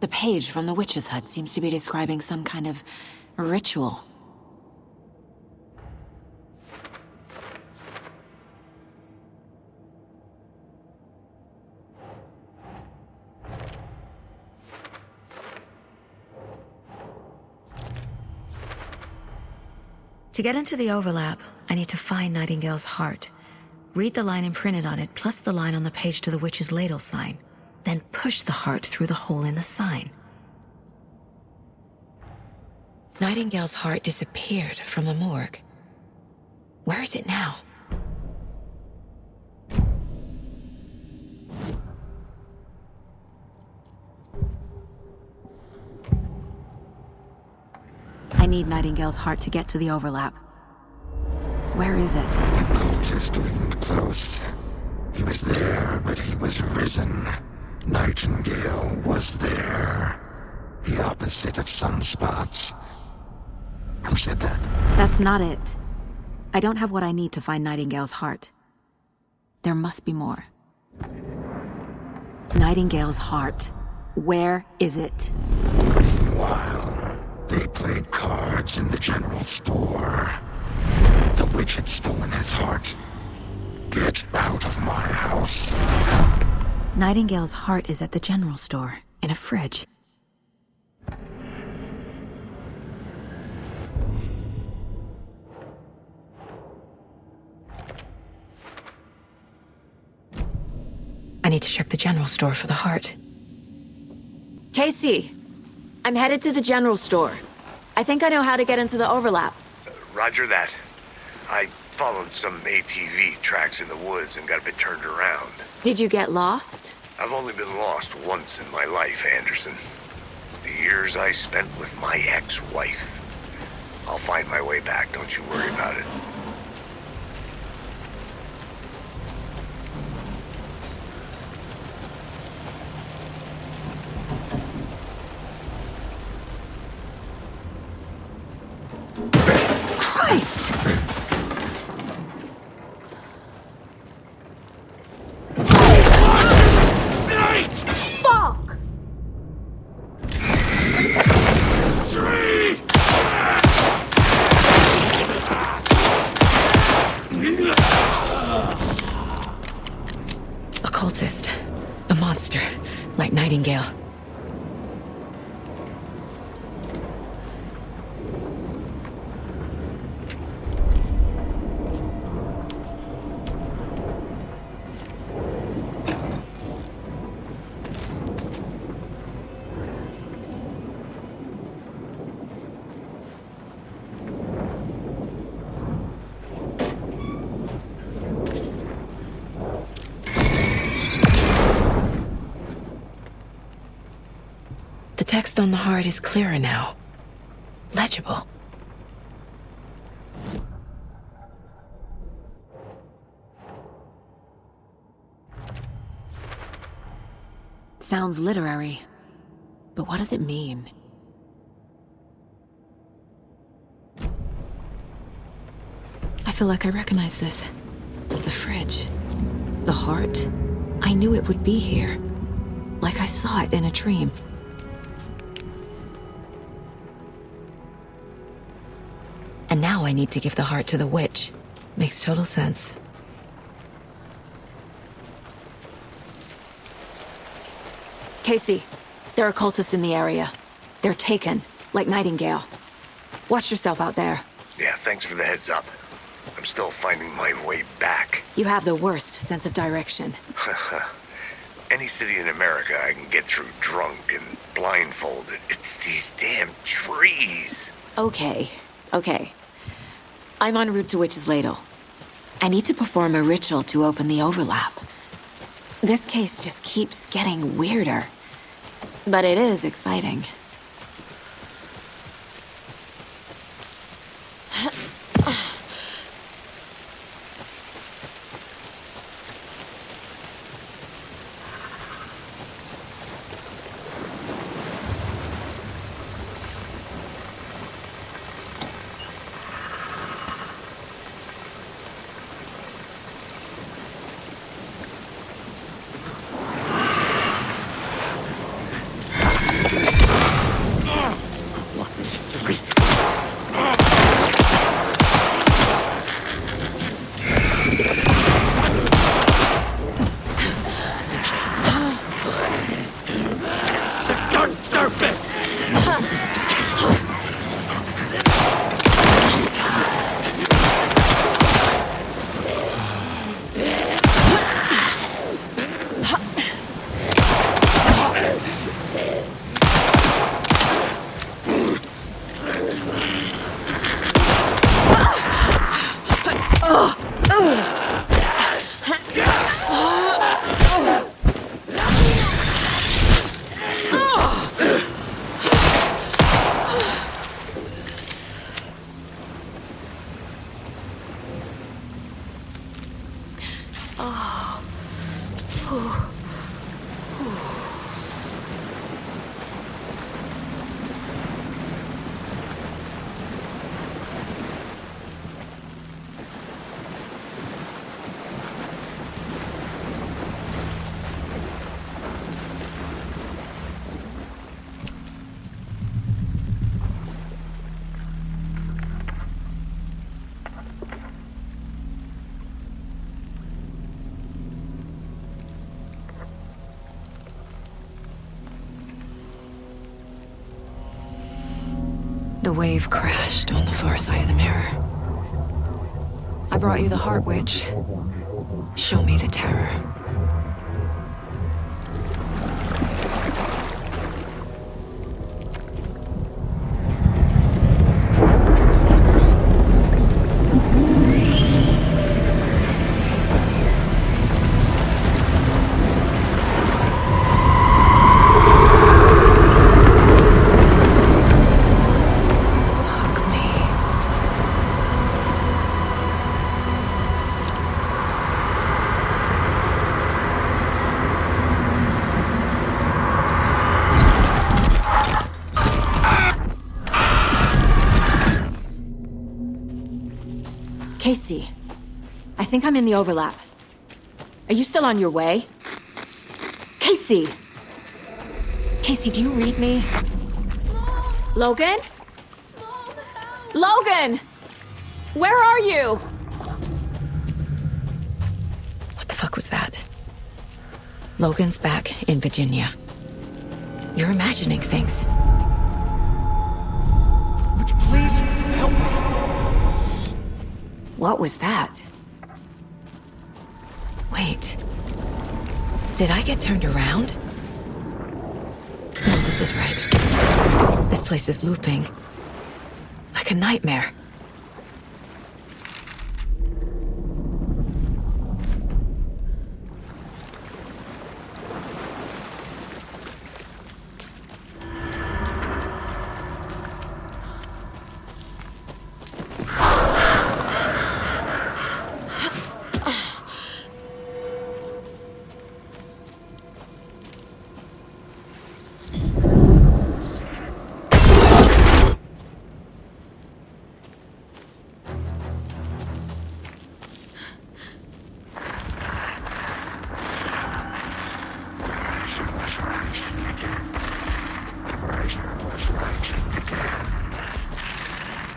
The page from the witch's hut seems to be describing some kind of ritual. To get into the overlap, I need to find Nightingale's heart. Read the line imprinted on it, plus the line on the page to the witch's ladle sign. Then push the heart through the hole in the sign. Nightingale's heart disappeared from the morgue. Where is it now? I need Nightingale's heart to get to the overlap. Where is it? The cultist leaned close. He was there, but he was risen. Nightingale was there. The opposite of sunspots. Who said that? That's not it. I don't have what I need to find Nightingale's heart. There must be more. Nightingale's heart. Where is it? While they played cards in the general store, the witch had stolen his heart. Get out of my house. Nightingale's heart is at the general store, in a fridge. I need to check the general store for the heart. Casey, I'm headed to the general store. I think I know how to get into the overlap. Roger that. I followed some ATV tracks in the woods and got a bit turned around. Did you get lost? I've only been lost once in my life, Anderson. The years I spent with my ex-wife. I'll find my way back, don't you worry about it. Christ! Fuck! A cultist. A monster. Like Nightingale. The text on the heart is clearer now. Legible. Sounds literary. But what does it mean? I feel like I recognize this. The fridge. The heart. I knew it would be here. Like I saw it in a dream. And now I need to give the heart to the witch. Makes total sense. Casey, there are cultists in the area. They're taken, like Nightingale. Watch yourself out there. Yeah, thanks for the heads up. I'm still finding my way back. You have the worst sense of direction. Any city in America I can get through drunk and blindfolded. It's these damn trees. Okay. I'm en route to Witch's Ladle. I need to perform a ritual to open the overlap. This case just keeps getting weirder. But it is exciting. The wave crashed on the far side of the mirror. I brought you the Heart Witch. Show me the terror. Casey, I think I'm in the overlap. Are you still on your way? Casey! Casey, do you read me? Logan? Logan! Where are you? What the fuck was that? Logan's back in Virginia. You're imagining things. Would you please help me? What was that? Wait. Did I get turned around? No, this is right. This place is looping. Like a nightmare.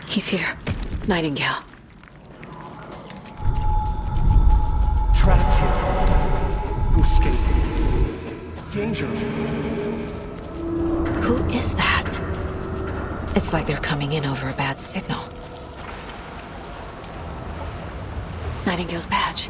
He's here. Nightingale. Trapped here. To escape. Danger. Who is that? It's like they're coming in over a bad signal. Nightingale's badge.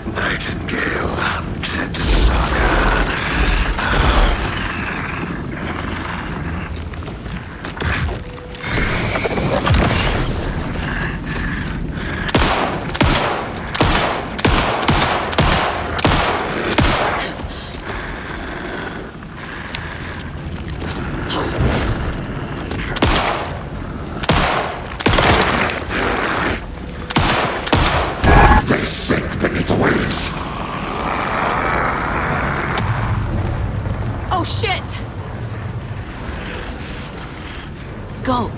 Nightingale hunted Saga. They sink beneath the waves. Oh shit! Go!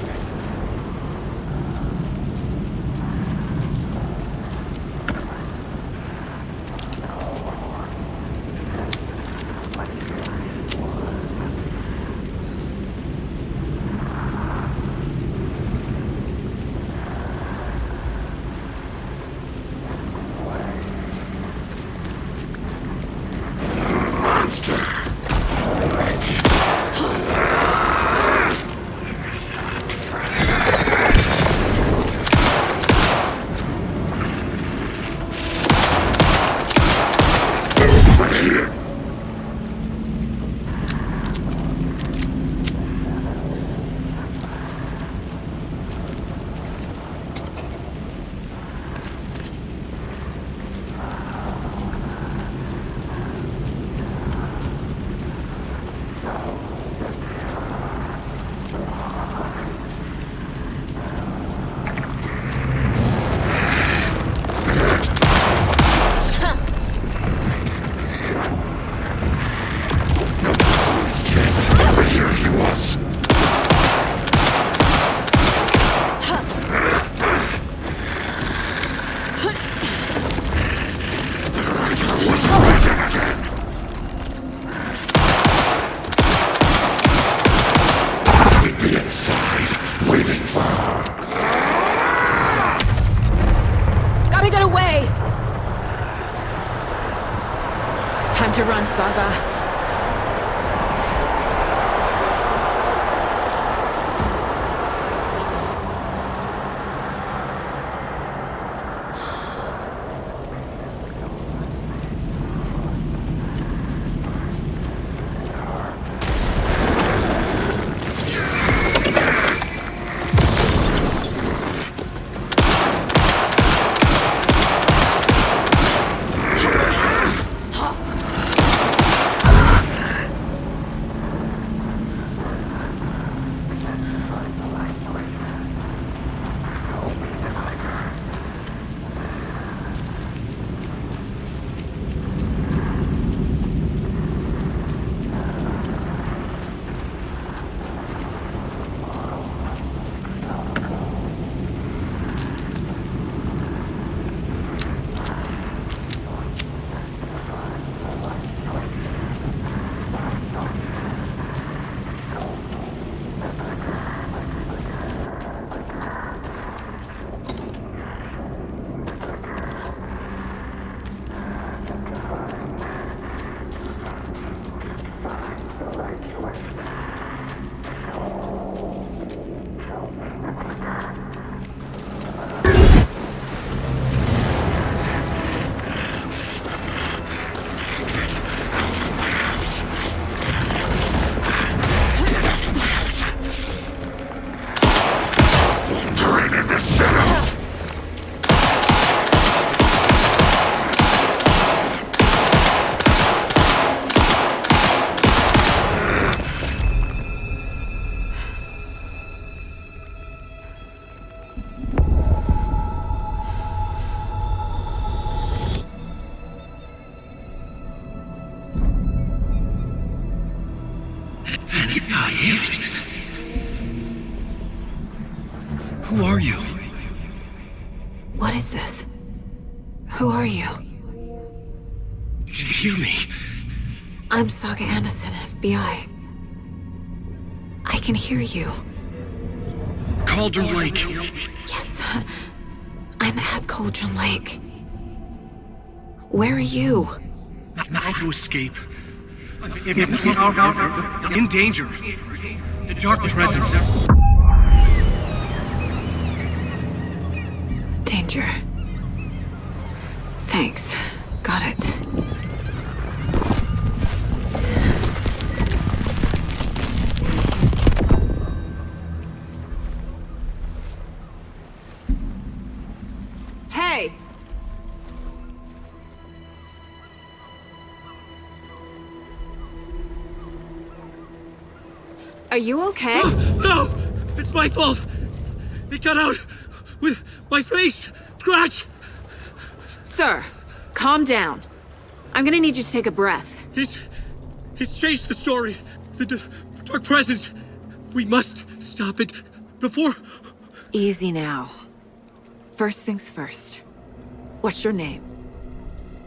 Gotta get away! Time to run, Saga. Who are you? You hear me? I'm Saga Anderson, FBI. I can hear you. Cauldron Lake. Yes, I'm at Cauldron Lake. Where are you? How to escape? In danger. The dark presence. Danger. Thanks. Got it. Hey! Are you okay? No! It's my fault! It got out with my face! Scratch! Sir, calm down. I'm gonna need you to take a breath. He's changed the story. The dark presence. We must stop it before... Easy now. First things first. What's your name?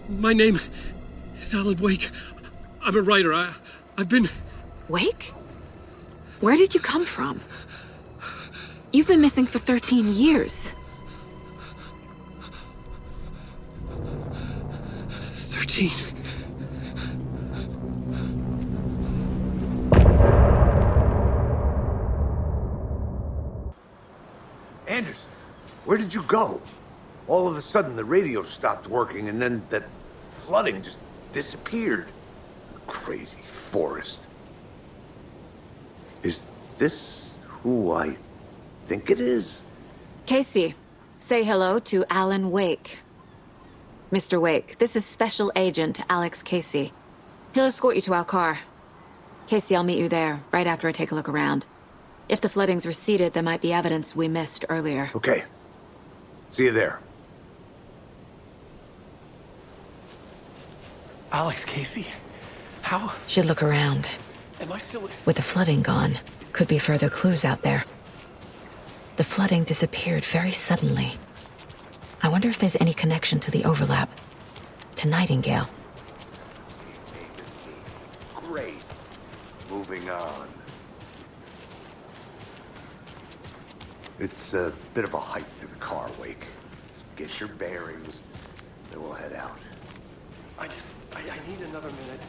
My name is Alan Wake. I'm a writer. I've been... Wake? Where did you come from? You've been missing for 13 years. 13. Anderson, where did you go? All of a sudden, the radio stopped working, and then that flooding just disappeared. Crazy forest. Is this who I think it is? Casey, say hello to Alan Wake. Mr. Wake, this is Special Agent Alex Casey. He'll escort you to our car. Casey, I'll meet you there, right after I take a look around. If the flooding's receded, there might be evidence we missed earlier. Okay. See you there. Alex Casey? How? Should look around. Am I still... With the flooding gone, could be further clues out there. The flooding disappeared very suddenly. I wonder if there's any connection to the overlap. To Nightingale. Great. Moving on. It's a bit of a hike to the car, Wake. Get your bearings, then we'll head out. I need another minute.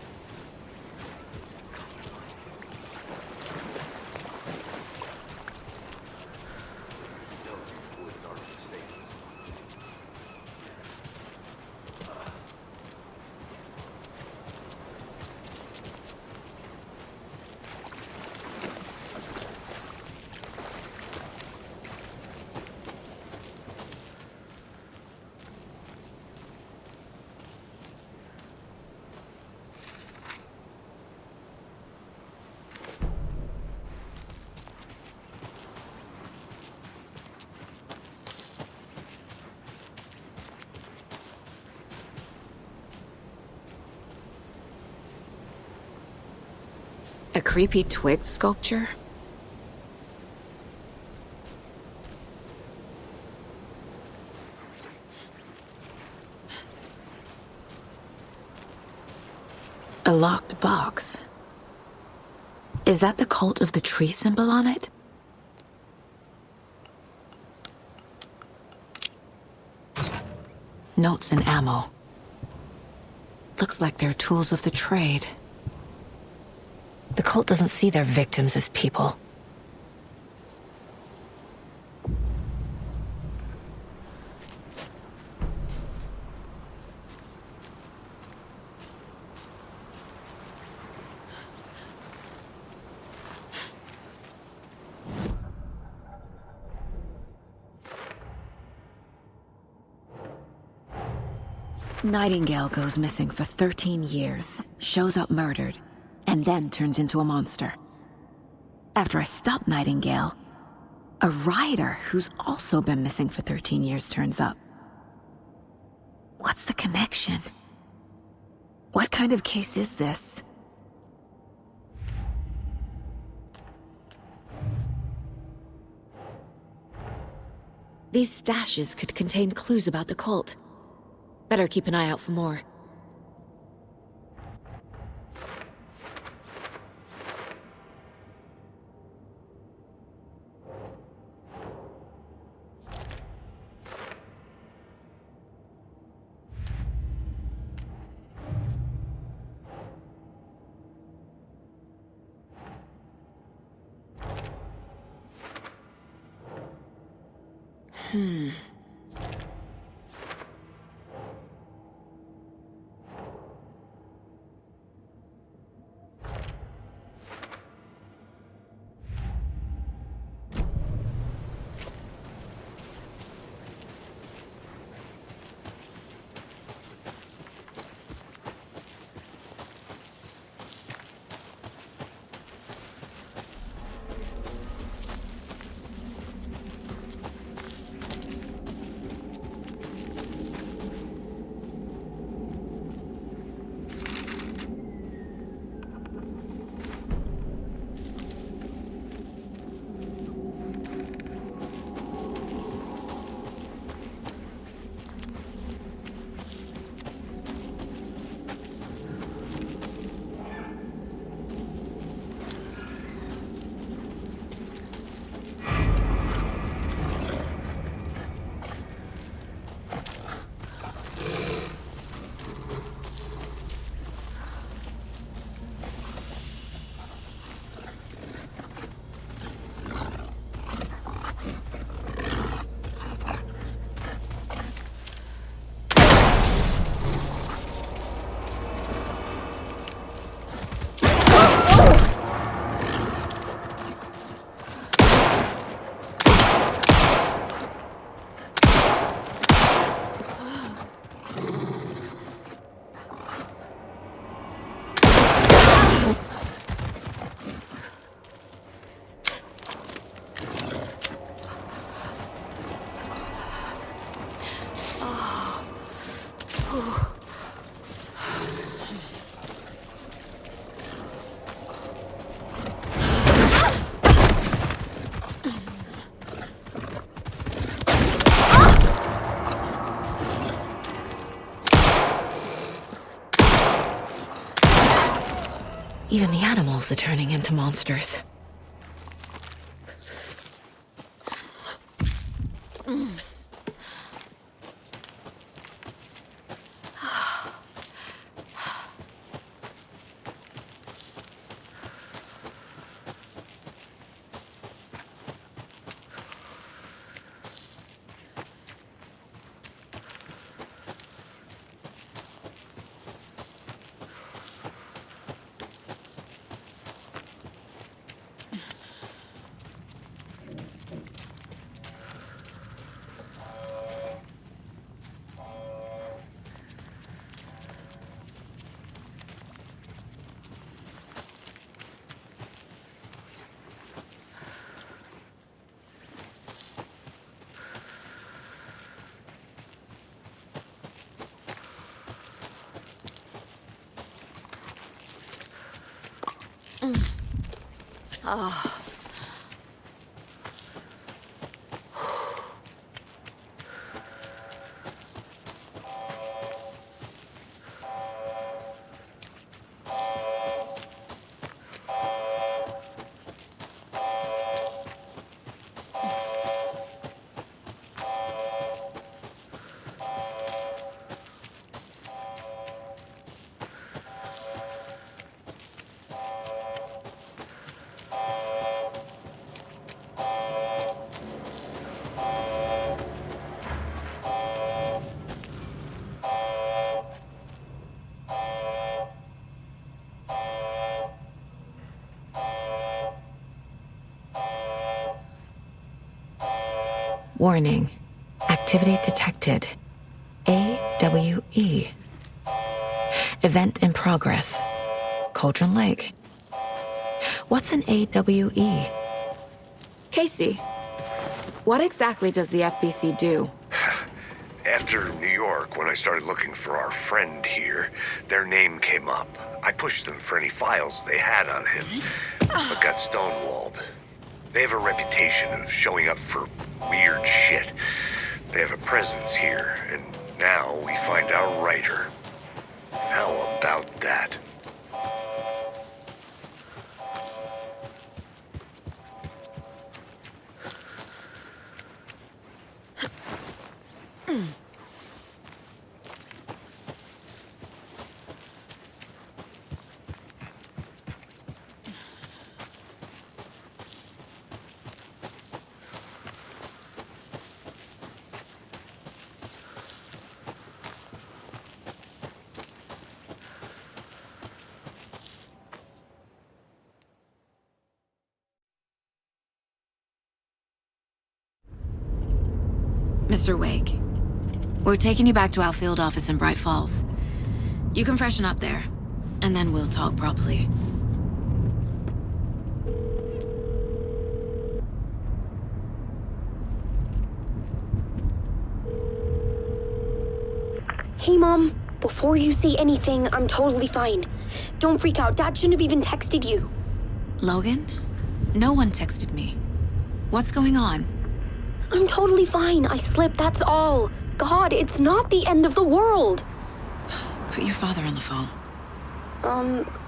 A creepy twig sculpture? A locked box. Is that the cult of the tree symbol on it? Notes and ammo. Looks like they're tools of the trade. The cult doesn't see their victims as people. Nightingale goes missing for 13 years, shows up murdered, and then turns into a monster. After I stop Nightingale, a rider who's also been missing for 13 years turns up. What's the connection? What kind of case is this? These stashes could contain clues about the cult. Better keep an eye out for more. Even the animals are turning into monsters. Oh. Warning. Activity detected. AWE. Event in progress. Cauldron Lake. What's an AWE? Casey, what exactly does the FBC do? After New York, when I started looking for our friend here, their name came up. I pushed them for any files they had on him, but got stonewalled. They have a reputation of showing up for weird shit. They have a presence here, and Now we find our writer. How about that? Mr. Wake, we're taking you back to our field office in Bright Falls. You can freshen up there, and then we'll talk properly. Hey, Mom. Before you say anything, I'm totally fine. Don't freak out. Dad shouldn't have even texted you. Logan? No one texted me. What's going on? I'm totally fine. I slipped, that's all. God, it's not the end of the world. Put your father on the phone.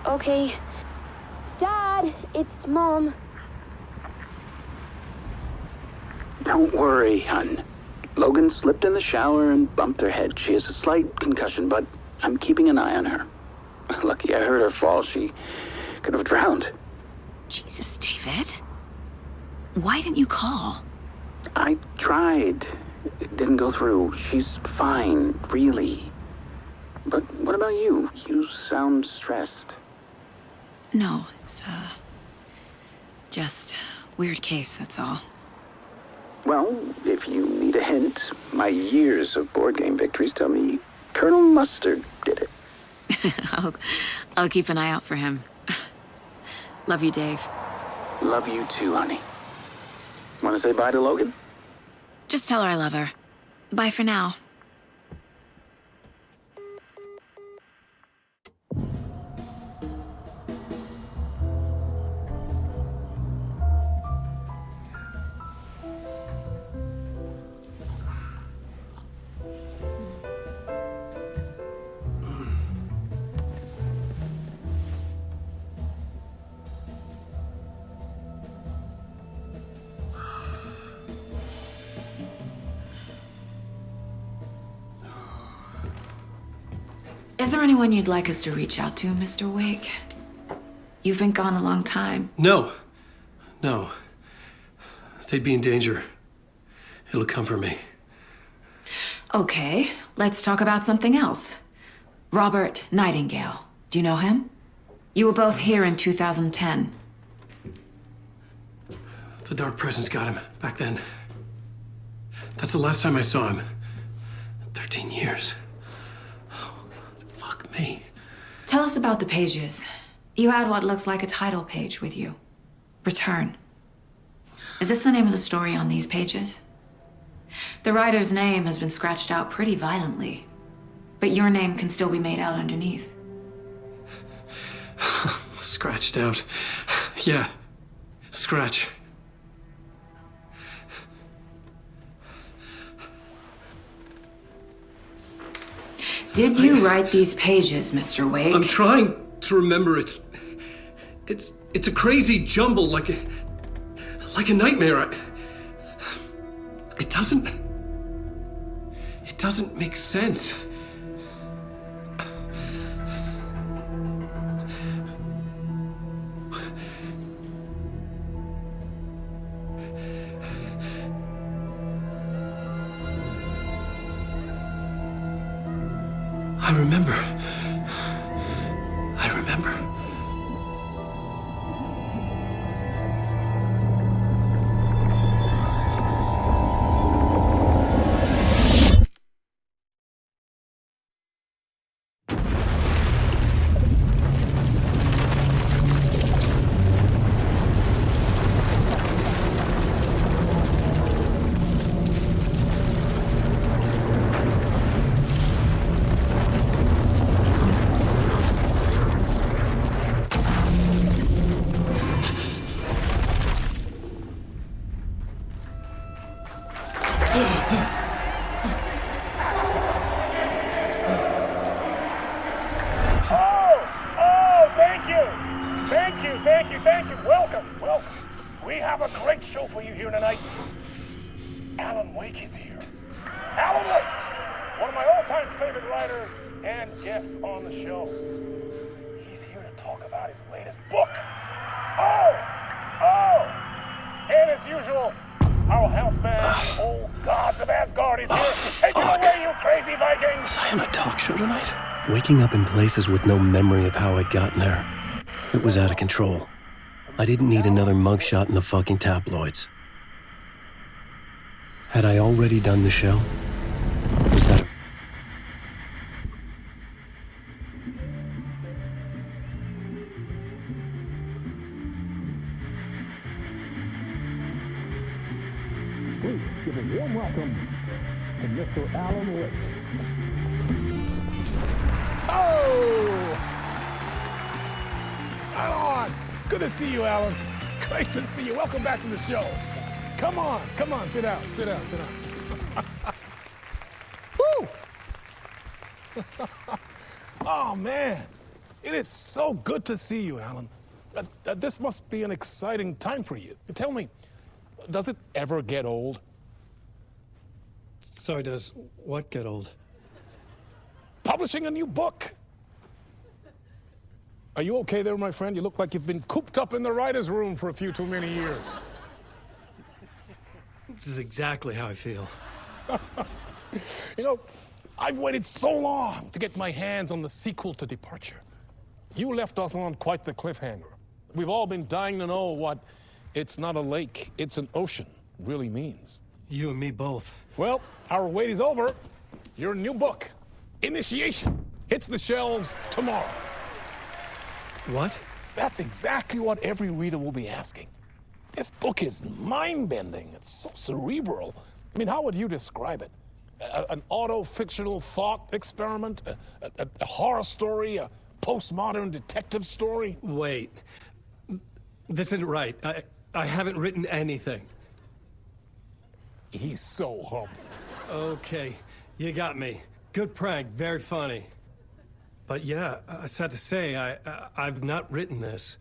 Okay. Dad, it's Mom. Don't worry, hon. Logan slipped in the shower and bumped her head. She has a slight concussion, but I'm keeping an eye on her. Lucky I heard her fall. She could have drowned. Jesus, David. Why didn't you call? I tried. It didn't go through. She's fine, really. But what about you? You sound stressed. No, it's, just weird case, that's all. Well, if you need a hint, my years of board game victories tell me Colonel Mustard did it. I'll keep an eye out for him. Love you, Dave. Love you too, honey. Want to say bye to Logan? Just tell her I love her. Bye for now. Is there anyone you'd like us to reach out to, Mr. Wake? You've been gone a long time. No. They'd be in danger. It'll come for me. Okay, let's talk about something else. Robert Nightingale. Do you know him? You were both here in 2010. The Dark Presence got him back then. That's the last time I saw him. 13 years. Me. Tell us about the pages. You had what looks like a title page with you. Return. Is this the name of the story on these pages? The writer's name has been scratched out pretty violently, but your name can still be made out underneath. Scratched out. Yeah. Scratch. Did you write these pages, Mr. Wake? I'm trying to remember. It's a crazy jumble, like a nightmare. It doesn't make sense. I remember. thank you. Welcome, welcome. We have a great show for you here tonight. Alan Wake is here. Alan Wake, one of my all-time favorite writers and guests on the show. He's here to talk about his latest book. And as usual, our house band, old gods of Asgard, is here. Take it away, you crazy Vikings! Was I on a talk show tonight? Waking up in places with no memory of how I'd gotten there. It was out of control. I didn't need another mugshot in the fucking tabloids. Had I already done the show? Was that Please give a warm welcome to Mr. Alan Wake. Oh! Alan! Good to see you, Alan. Great to see you. Welcome back to the show. Come on, sit down. Woo! Oh, man. It is so good to see you, Alan. This must be an exciting time for you. Tell me, does it ever get old? So does what get old? Publishing a new book. Are you okay there, my friend? You look like you've been cooped up in the writer's room for a few too many years. This is exactly how I feel. You know, I've waited so long to get my hands on the sequel to Departure. You left us on quite the cliffhanger. We've all been dying to know what "it's not a lake, it's an ocean" really means. You and me both. Well, our wait is over. Your new book, Initiation, hits the shelves tomorrow. What? That's exactly what every reader will be asking. This book is mind-bending. It's so cerebral. I mean, how would you describe it? An auto-fictional thought experiment? A horror story? A postmodern detective story? Wait. This isn't right. I haven't written anything. He's so humble. Okay, you got me. Good prank, very funny. But yeah, sad to say, I've not written this.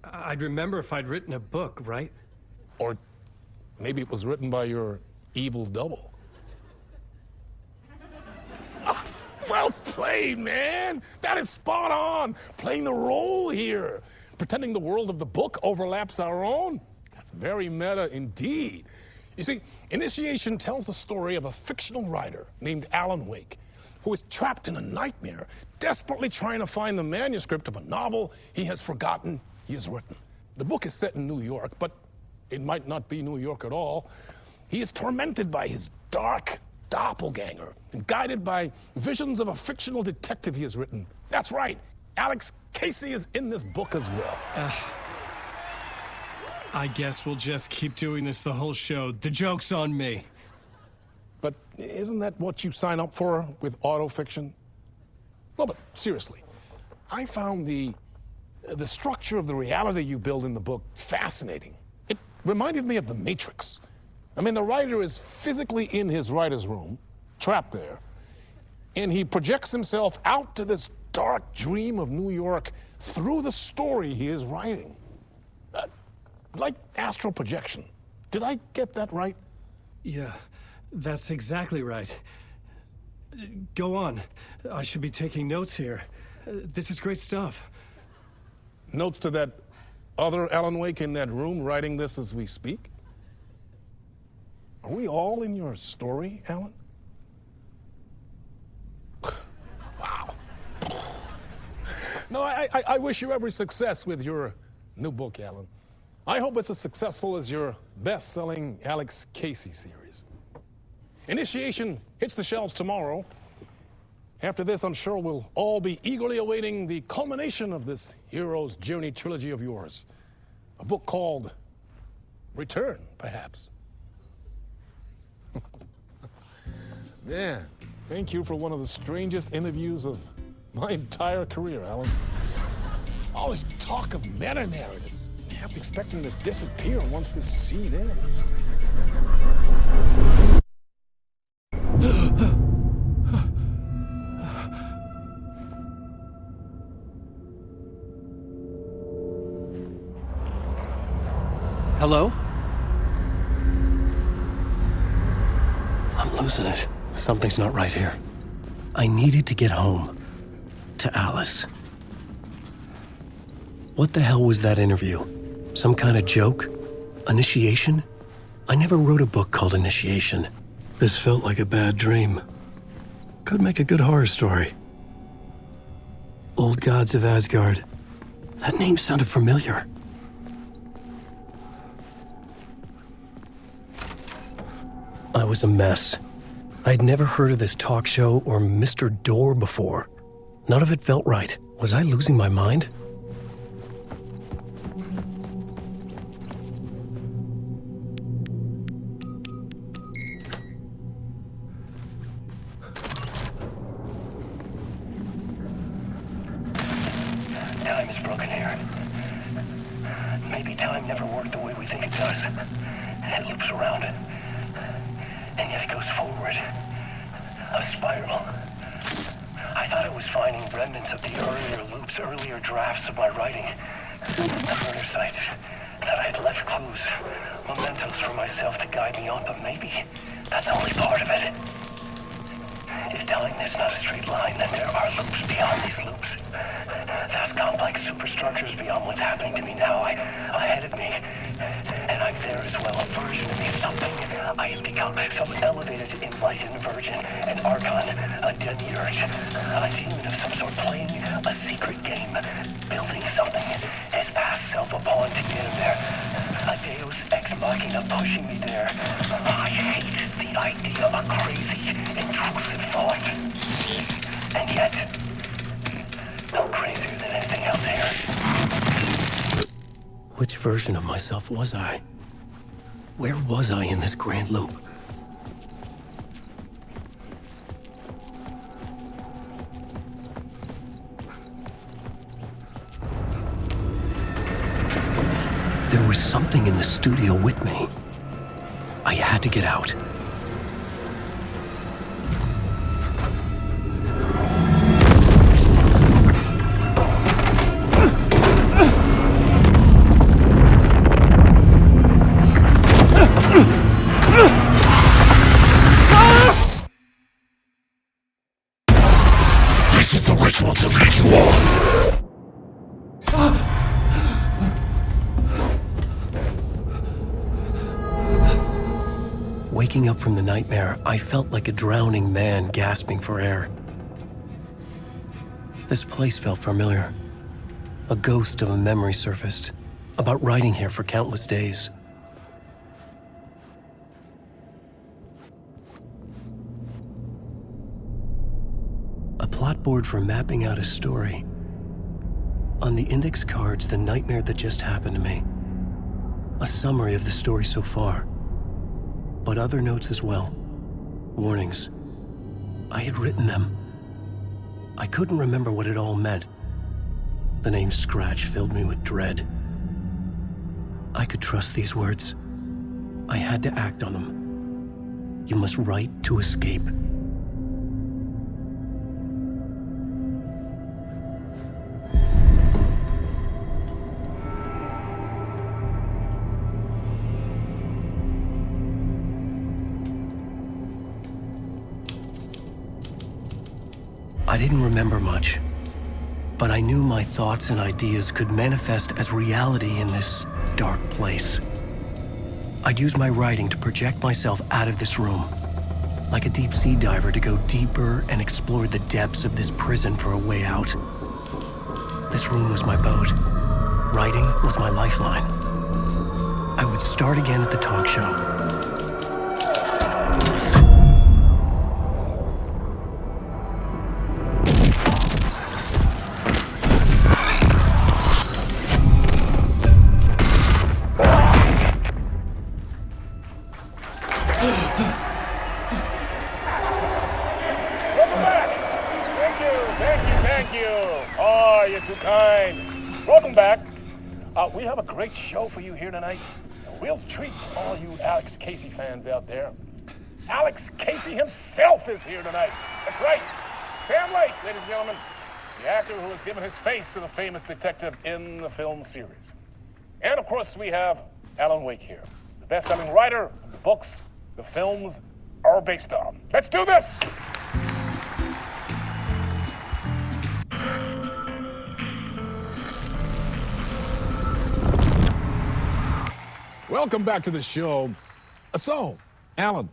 I'd remember if I'd written a book, right? Or maybe it was written by your evil double. Well played, man! That is spot on! Playing the role here. Pretending the world of the book overlaps our own. That's very meta indeed. You see, Initiation tells the story of a fictional writer named Alan Wake, who is trapped in a nightmare, desperately trying to find the manuscript of a novel he has forgotten he has written. The book is set in New York, but it might not be New York at all. He is tormented by his dark doppelganger and guided by visions of a fictional detective he has written. That's right, Alex Casey is in this book as well. I guess we'll just keep doing this the whole show. The joke's on me. But isn't that what you sign up for with autofiction? No, but seriously, I found the structure of the reality you build in the book fascinating. It reminded me of The Matrix. I mean, the writer is physically in his writer's room, trapped there, and he projects himself out to this dark dream of New York through the story he is writing. Like astral projection. Did I get that right? Yeah, that's exactly right. Go on. I should be taking notes here. This is great stuff. Notes to that other Alan Wake in that room writing this as we speak? Are we all in your story, Alan? Wow. No, I wish you every success with your new book, Alan. I hope it's as successful as your best-selling Alex Casey series. Initiation hits the shelves tomorrow. After this, I'm sure we'll all be eagerly awaiting the culmination of this hero's journey trilogy of yours. A book called Return, perhaps. Man, thank you for one of the strangest interviews of my entire career, Alan. All this talk of meta-narratives. I kept expecting to disappear once this scene ends. Hello? I'm losing it. Something's not right here. I needed to get home. To Alice. What the hell was that interview? Some kind of joke? Initiation? I never wrote a book called Initiation. This felt like a bad dream. Could make a good horror story. Old Gods of Asgard. That name sounded familiar. I was a mess. I'd never heard of this talk show or Mr. Door before. None of it felt right. Was I losing my mind? Time is broken here. Maybe time never worked the way we think it does. It loops around it. And yet it goes forward. A spiral. I thought I was finding remnants of the earlier loops, earlier drafts of my writing. The murder sites. That I had left clues, mementos for myself to guide me on, but maybe that's only part of it. If time is not a straight line, then there are loops beyond these loops. Vast complex superstructures beyond what's happening to me now, ahead of me. And I'm there as well, a version of me, something I have become, some elevated, enlightened virgin, an archon, a demiurge, a demon of some sort, playing a secret game, building something, his past self upon to get him there. A deus ex machina pushing me there. I hate the idea of crazy, intrusive thought. And yet, no crazier than anything else here. Which version of myself was I? Where was I in this grand loop? There was something in the studio with me. I had to get out. This is the ritual to lead you on. Waking up from the nightmare, I felt like a drowning man gasping for air. This place felt familiar. A ghost of a memory surfaced, about writing here for countless days. A plot board for mapping out a story. On the index cards, the nightmare that just happened to me. A summary of the story so far. But other notes as well. Warnings. I had written them. I couldn't remember what it all meant. The name Scratch filled me with dread. I could trust these words. I had to act on them. You must write to escape. I didn't remember much, but I knew my thoughts and ideas could manifest as reality in this dark place. I'd use my writing to project myself out of this room, like a deep-sea diver to go deeper and explore the depths of this prison for a way out. This room was my boat. Writing was my lifeline. I would start again at the talk show. We have a great show for you here tonight. A real treat for all you Alex Casey fans out there. Alex Casey himself is here tonight. That's right. Sam Lake, ladies and gentlemen. The actor who has given his face to the famous detective in the film series. And of course, we have Alan Wake here, the best-selling writer of the books the films are based on. Let's do this! Welcome back to the show. So, Alan,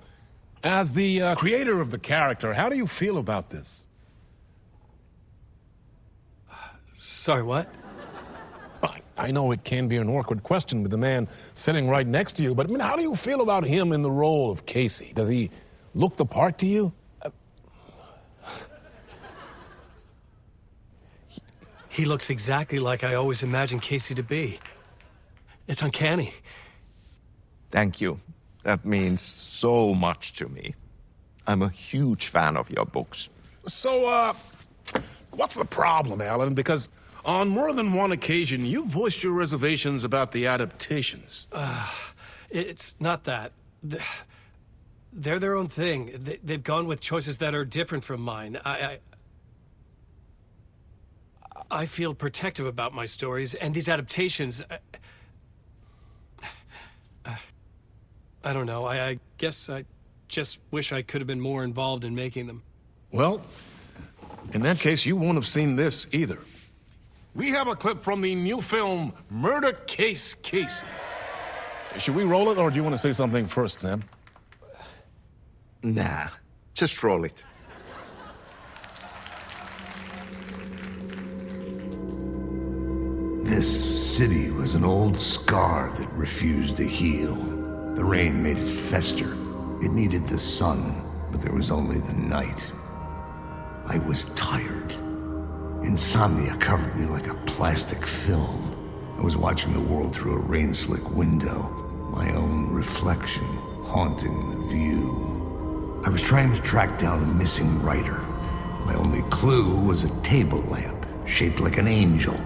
as the creator of the character, how do you feel about this? Sorry, what? I know it can be an awkward question with the man sitting right next to you, but I mean, how do you feel about him in the role of Casey? Does he look the part to you? He looks exactly like I always imagined Casey to be. It's uncanny. Thank you. That means so much to me. I'm a huge fan of your books. So, what's the problem, Alan? Because on more than one occasion, you voiced your reservations about the adaptations. It's not that. They're their own thing. They've gone with choices that are different from mine. I feel protective about my stories, and these adaptations... I don't know. I guess I just wish I could have been more involved in making them. Well, in that case, you won't have seen this either. We have a clip from the new film, Murder Case Casey. Should we roll it, or do you want to say something first, Sam? Nah, just roll it. This city was an old scar that refused to heal. The rain made it fester. It needed the sun, but there was only the night. I was tired. Insomnia covered me like a plastic film. I was watching the world through a rain-slick window, my own reflection haunting the view. I was trying to track down a missing writer. My only clue was a table lamp, shaped like an angel.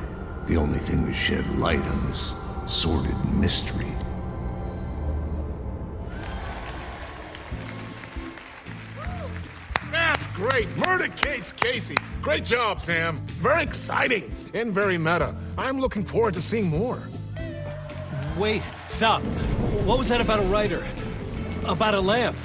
The only thing to shed light on this sordid mystery. That's great! Murder Case Casey. Great job, Sam. Very exciting and very meta. I'm looking forward to seeing more. Wait, stop. What was that about a writer? About a lamp?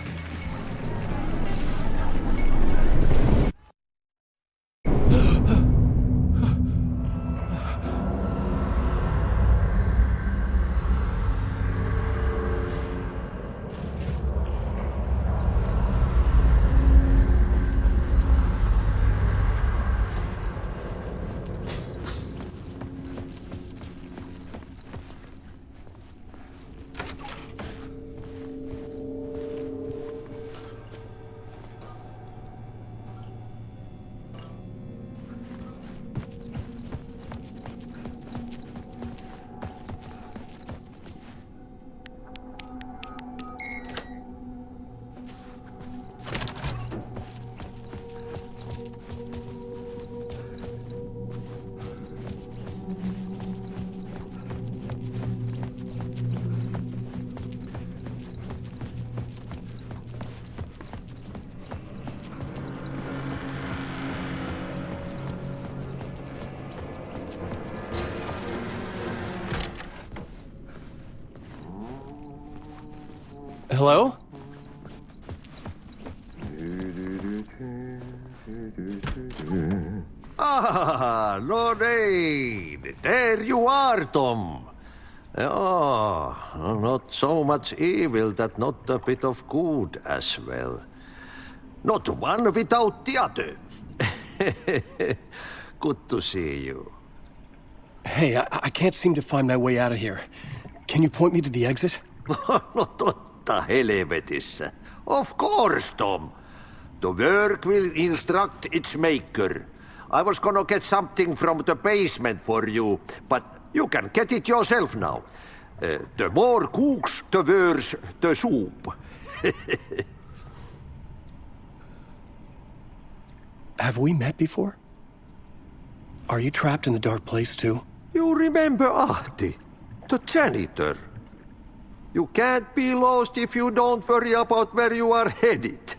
Hello? Ah, Lorraine! There you are, Tom. Oh, not so much evil that not a bit of good as well. Not one without the other. Good to see you. Hey, I can't seem to find my way out of here. Can you point me to the exit? No totta helvetissä. Of course, Tom. The work will instruct its maker. I was gonna get something from the basement for you, but you can get it yourself now. The more cooks, the worse the soup. Have we met before? Are you trapped in the dark place too? You remember Ahti, the janitor. You can't be lost if you don't worry about where you are headed.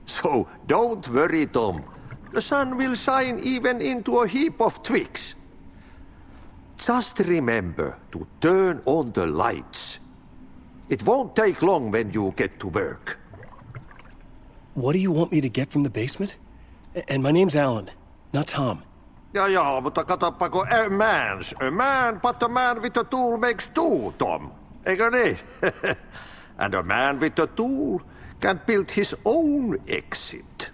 So don't worry, Tom. The sun will shine even into a heap of twigs. Just remember to turn on the lights. It won't take long when you get to work. What do you want me to get from the basement? And my name's Alan, not Tom. Ja, mutta katsoppa, a man, but a man with a tool makes two, Tom. Eikö niin? And a man with a tool can build his own exit.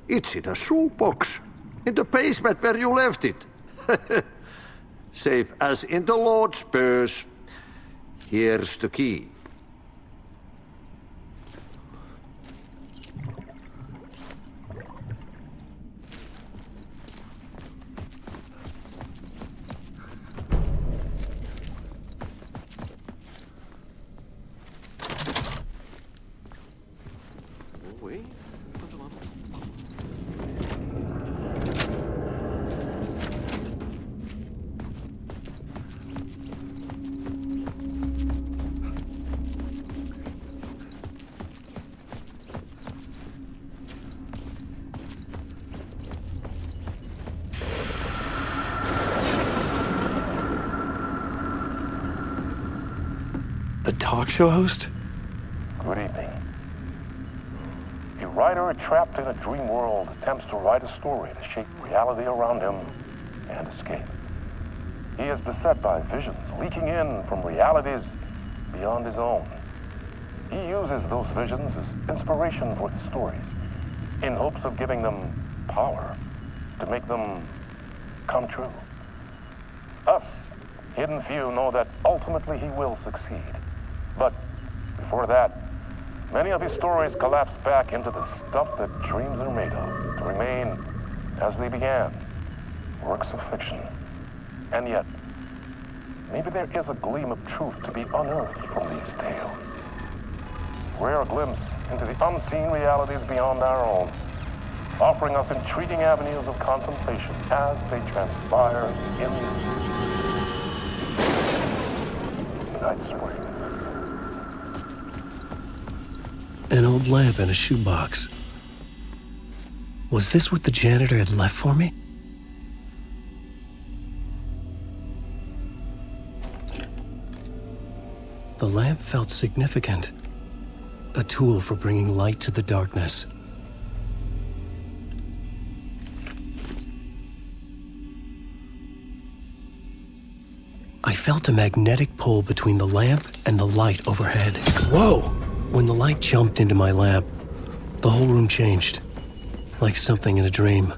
It's in a shoebox, in the basement where you left it. Safe as in the Lord's purse. Here's the key. The talk show host? Good evening. A writer trapped in a dream world attempts to write a story to shape reality around him and escape. He is beset by visions leaking in from realities beyond his own. He uses those visions as inspiration for his stories, in hopes of giving them power to make them come true. Us, hidden few, know that ultimately he will succeed. But before that, many of his stories collapse back into the stuff that dreams are made of, to remain as they began, works of fiction. And yet, maybe there is a gleam of truth to be unearthed from these tales. Rare glimpse into the unseen realities beyond our own, offering us intriguing avenues of contemplation as they transpire in the night spring. An old lamp in a shoebox. Was this what the janitor had left for me? The lamp felt significant. A tool for bringing light to the darkness. I felt a magnetic pull between the lamp and the light overhead. Whoa! When the light jumped into my lamp, the whole room changed, like something in a dream.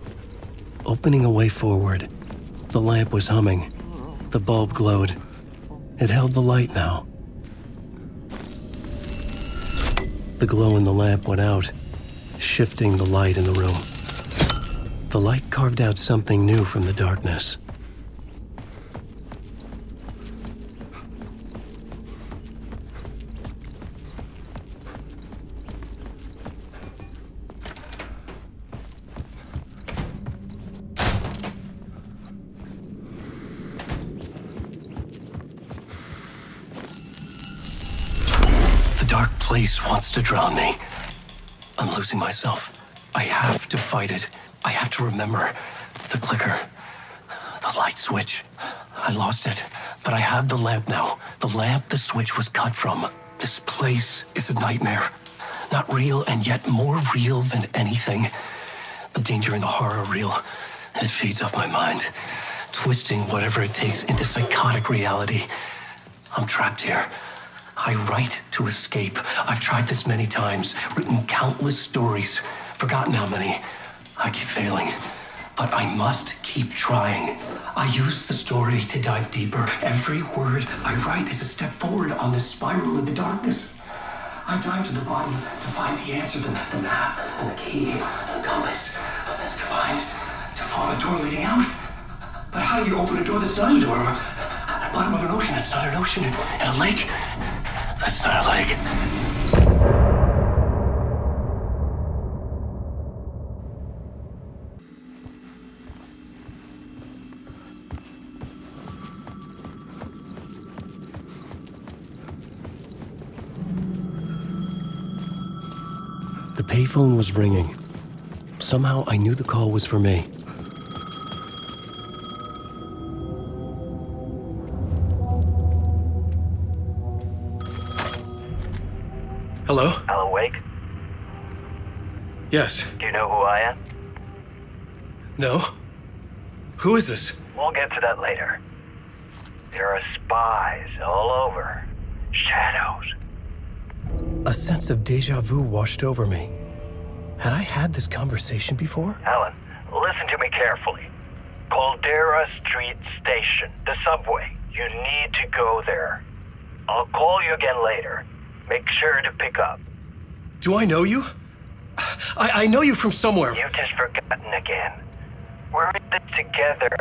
Opening a way forward, the lamp was humming. The bulb glowed. It held the light now. The glow in the lamp went out, shifting the light in the room. The light carved out something new from the darkness. Place wants to drown me. I'm losing myself. I have to fight it. I have to remember. The clicker. The light switch. I lost it. But I have the lamp now. The lamp the switch was cut from. This place is a nightmare. Not real, and yet more real than anything. The danger and the horror are real. It feeds off my mind, twisting whatever it takes into psychotic reality. I'm trapped here. I write to escape. I've tried this many times, written countless stories, forgotten how many. I keep failing, but I must keep trying. I use the story to dive deeper. Every word I write is a step forward on this spiral in the darkness. I dive to the bottom to find the answer, the map, and the key, the compass. It's combined to form a door leading out. But how do you open a door that's not a door? At the bottom of an ocean that's not an ocean, and a lake that's not a lake. The payphone was ringing. Somehow I knew the call was for me. Hello? Alan Wake? Yes. Do you know who I am? No? Who is this? We'll get to that later. There are spies all over. Shadows. A sense of deja vu washed over me. Had I had this conversation before? Alan, listen to me carefully. Caldera Street Station, the subway. You need to go there. I'll call you again later. Make sure to pick up. Do I know you? I know you from somewhere. You've just forgotten again. We're in this together.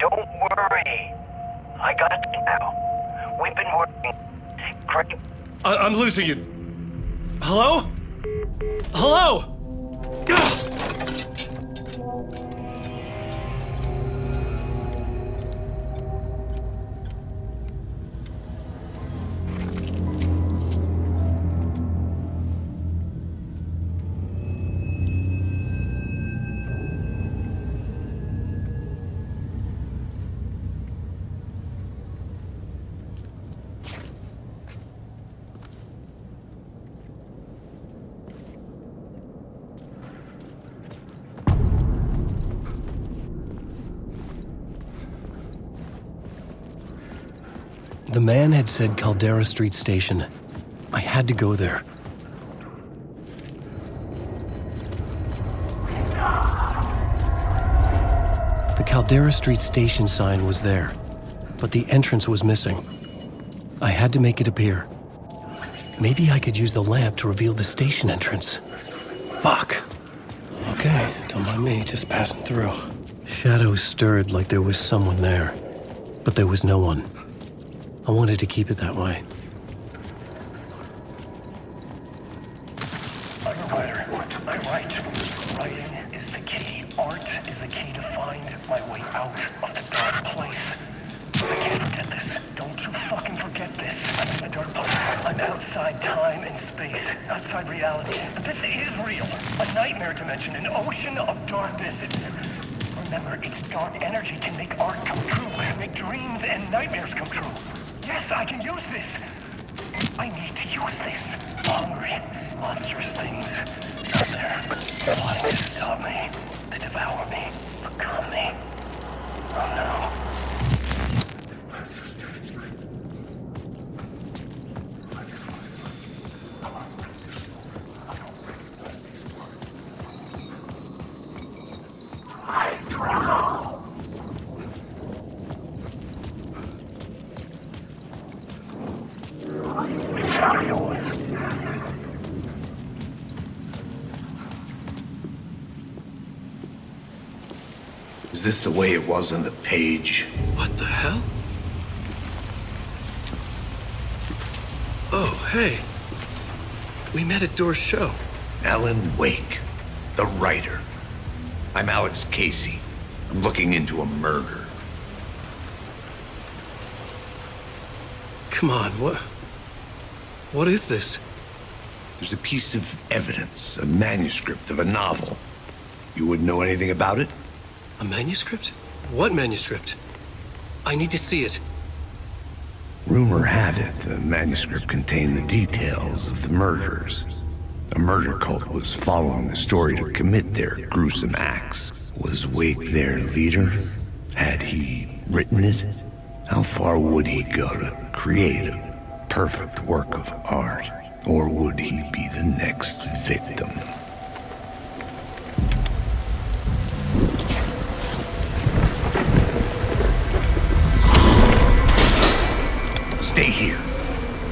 Don't worry. I got you now. We've been working great. I'm losing you. Hello? Hello? The man had said Caldera Street Station. I had to go there. The Caldera Street Station sign was there, but the entrance was missing. I had to make it appear. Maybe I could use the lamp to reveal the station entrance. Fuck. Okay, don't mind me, just passing through. Shadows stirred like there was someone there, but there was no one. I wanted to keep it that way. I'm a writer. I write. Writing is the key. Art is the key to find my way out of the dark place. I can't forget this. Don't you fucking forget this. I'm in a dark place. I'm outside time and space. Outside reality. But this is real. A nightmare dimension. An ocean of darkness. Remember, its dark energy can make art come true. Make dreams and nightmares come true. Yes, I can use this. I need to use this. Hungry, monstrous things out there, plotting to stop me, to devour me, become me. Oh no. Is this the way it was on the page? What the hell? Oh, hey. We met at Door's show. Alan Wake, the writer. I'm Alex Casey. I'm looking into a murder. Come on, what is this? There's a piece of evidence, a manuscript of a novel. You wouldn't know anything about it? A manuscript? What manuscript? I need to see it. Rumor had it the manuscript contained the details of the murders. A murder cult was following the story to commit their gruesome acts. Was Wake their leader? Had he written it? How far would he go to create a perfect work of art? Or would he be the next victim? Stay here.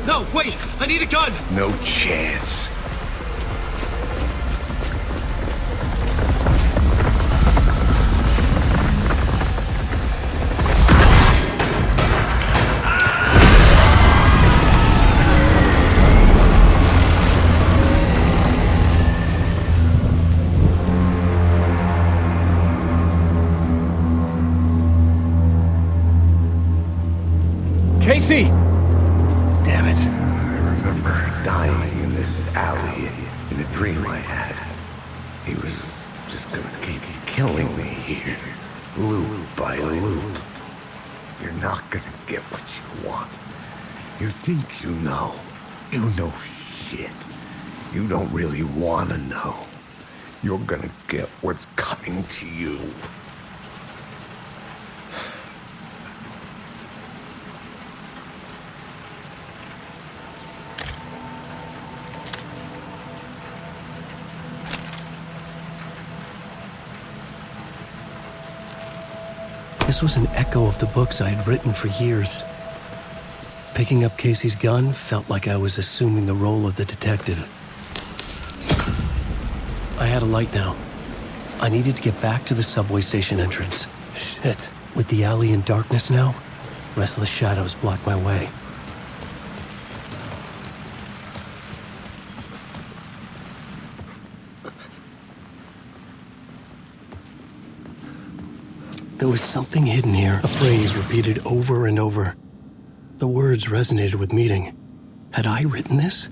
No, wait! I need a gun! No chance. Casey! Damn it. I remember dying in this alley in a dream I had. He was just gonna keep killing me here, loop by loop. You're not gonna get what you want. You think you know. You know shit. You don't really want to know. You're gonna get what's coming to you. This was an echo of the books I had written for years. Picking up Casey's gun felt like I was assuming the role of the detective. I had a light now. I needed to get back to the subway station entrance. Shit. With the alley in darkness now, restless shadows blocked my way. There was something hidden here, a phrase repeated over and over. The words resonated with meaning. Had I written this?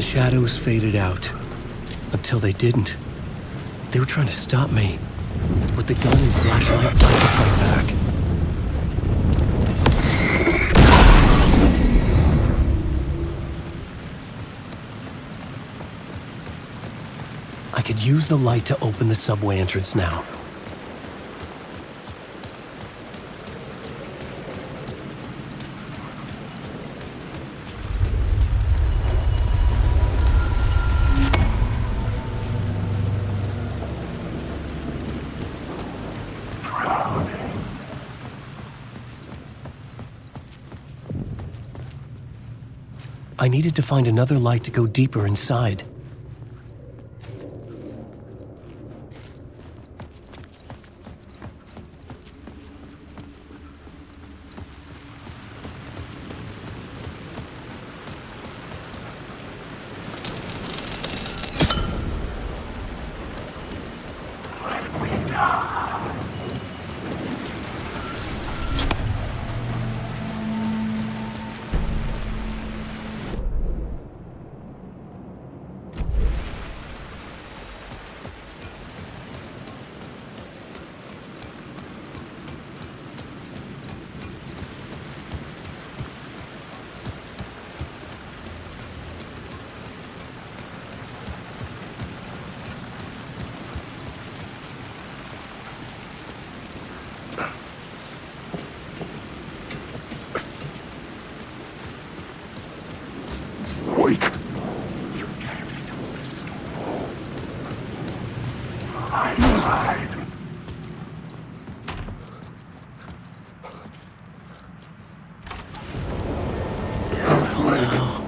Shadows faded out, until they didn't. They were trying to stop me. With the gun and flashlight, I could fight back. I could use the light to open the subway entrance now. I needed to find another light to go deeper inside. Wait. You can't stop this storm. I tried. Careful now.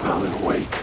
Alan Wake.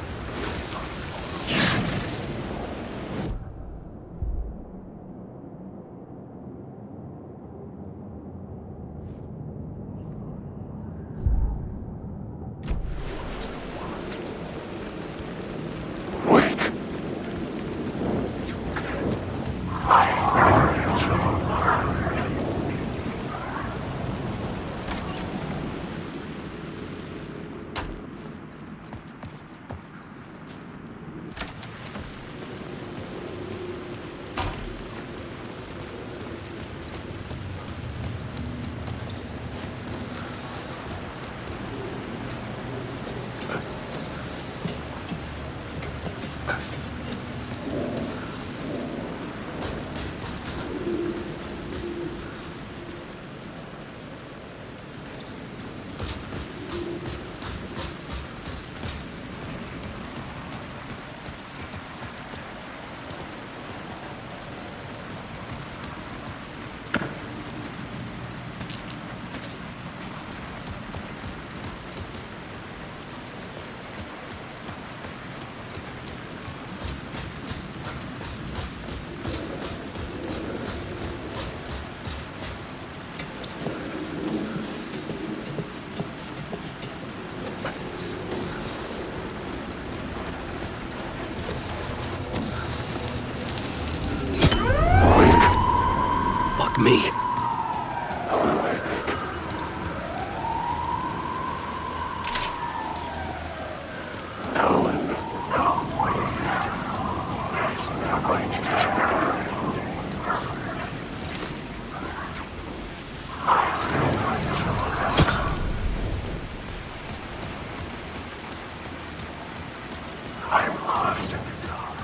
I'm lost in the dark.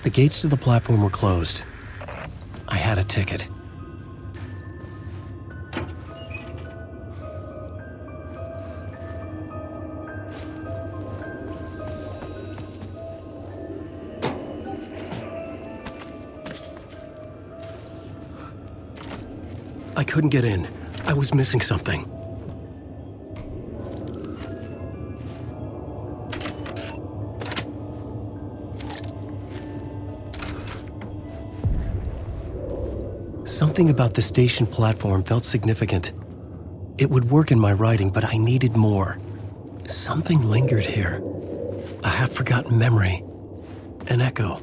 The gates to the platform were closed. I had a ticket. I couldn't get in. I was missing something. Something about the station platform felt significant. It would work in my writing, but I needed more. Something lingered here. A half-forgotten memory. An echo.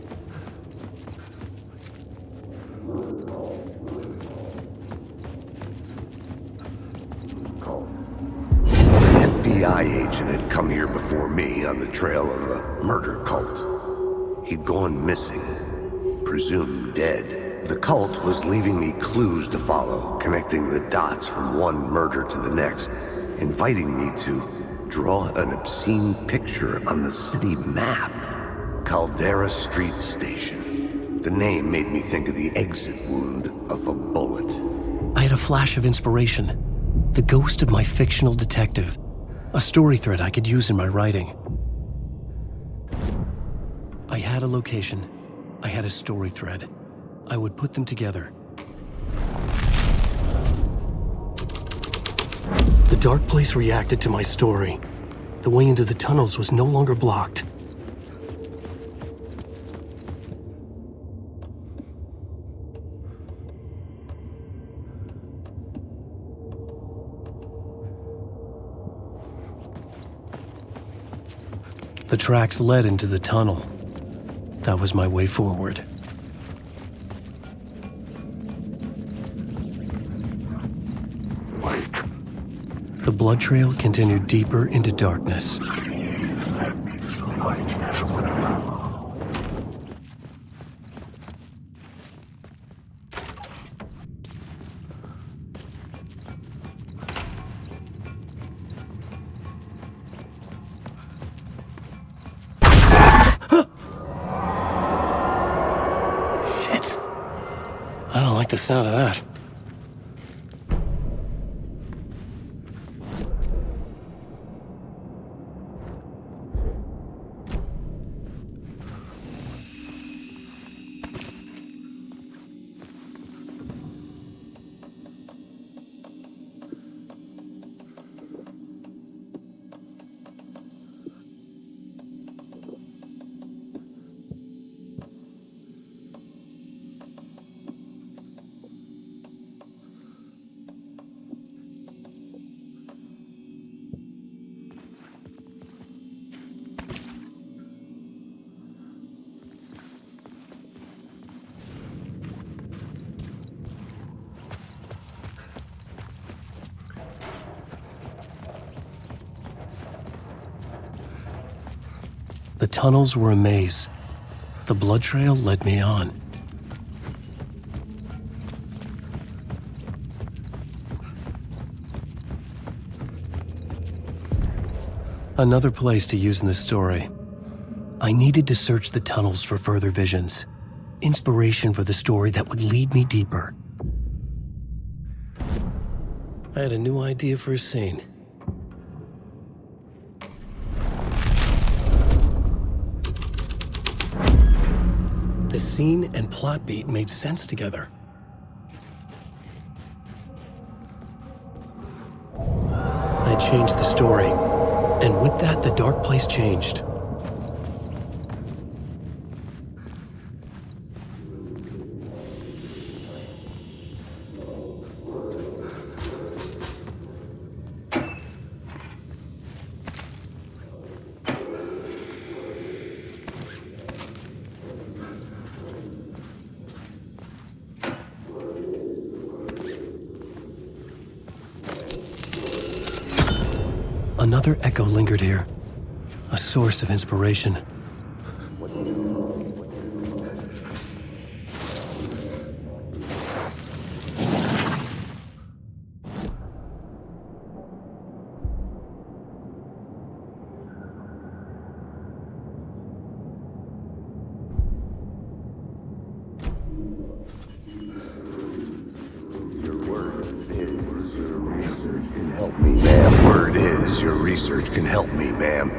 An FBI agent had come here before me on the trail of a murder cult. He'd gone missing, presumed dead. The cult was leaving me clues to follow, connecting the dots from one murder to the next, inviting me to draw an obscene picture on the city map. Caldera Street Station. The name made me think of the exit wound of a bullet. I had a flash of inspiration. The ghost of my fictional detective. A story thread I could use in my writing. I had a location. I had a story thread. I would put them together. The dark place reacted to my story. The way into the tunnels was no longer blocked. The tracks led into the tunnel. That was my way forward. The blood trail continued deeper into darkness. Shit. I don't like the sound of that. The tunnels were a maze. The blood trail led me on. Another place to use in the story. I needed to search the tunnels for further visions. Inspiration for the story that would lead me deeper. I had a new idea for a scene. The scene and plot beat made sense together. I changed the story, and with that, the dark place changed. Another echo lingered here. a source of inspiration. Word is your research can help me, ma'am.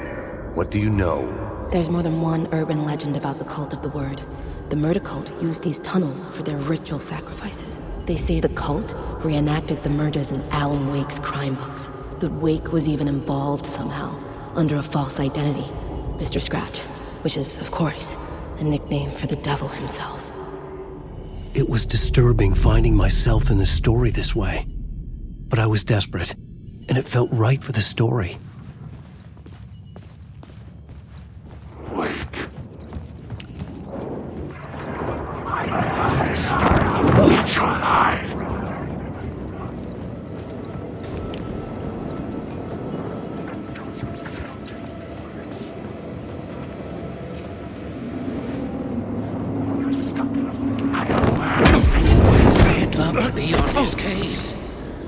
What do you know? There's more than one urban legend about the cult of the Word. The murder cult used these tunnels for their ritual sacrifices. They say the cult reenacted the murders in Alan Wake's crime books. That Wake was even involved somehow, under a false identity, Mr. Scratch, which is, of course, a nickname for the devil himself. It was disturbing finding myself in the story this way. But I was desperate, and it felt right for the story. Bad luck to be on this case.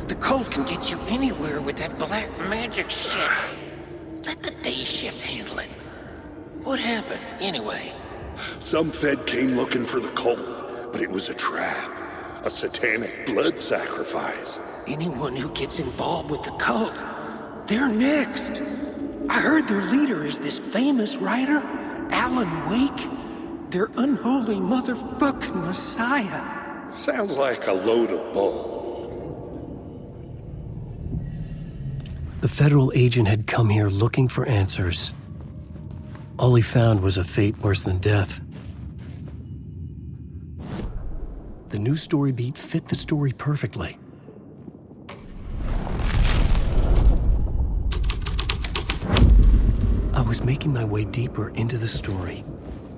The cult can get you anywhere with that black magic shit. Let the day shift handle it. What happened, anyway? Some Fed came looking for the cult, but it was a trap. A satanic blood sacrifice. Anyone who gets involved with the cult, they're next. I heard their leader is this famous writer, Alan Wake. Their unholy motherfucking messiah. Sounds like a load of bull. The federal agent had come here looking for answers. All he found was a fate worse than death. The new story beat fit the story perfectly. I was making my way deeper into the story.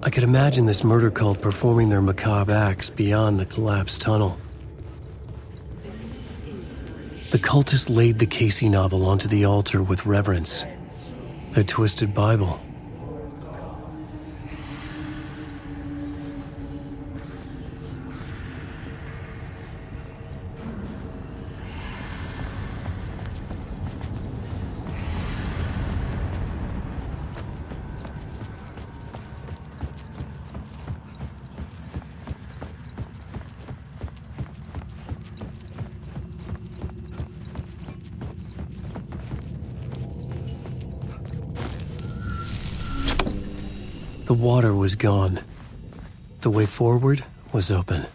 I could imagine this murder cult performing their macabre acts beyond the collapsed tunnel. The cultists laid the Casey novel onto the altar with reverence. Their twisted Bible. The water was gone. The way forward was open.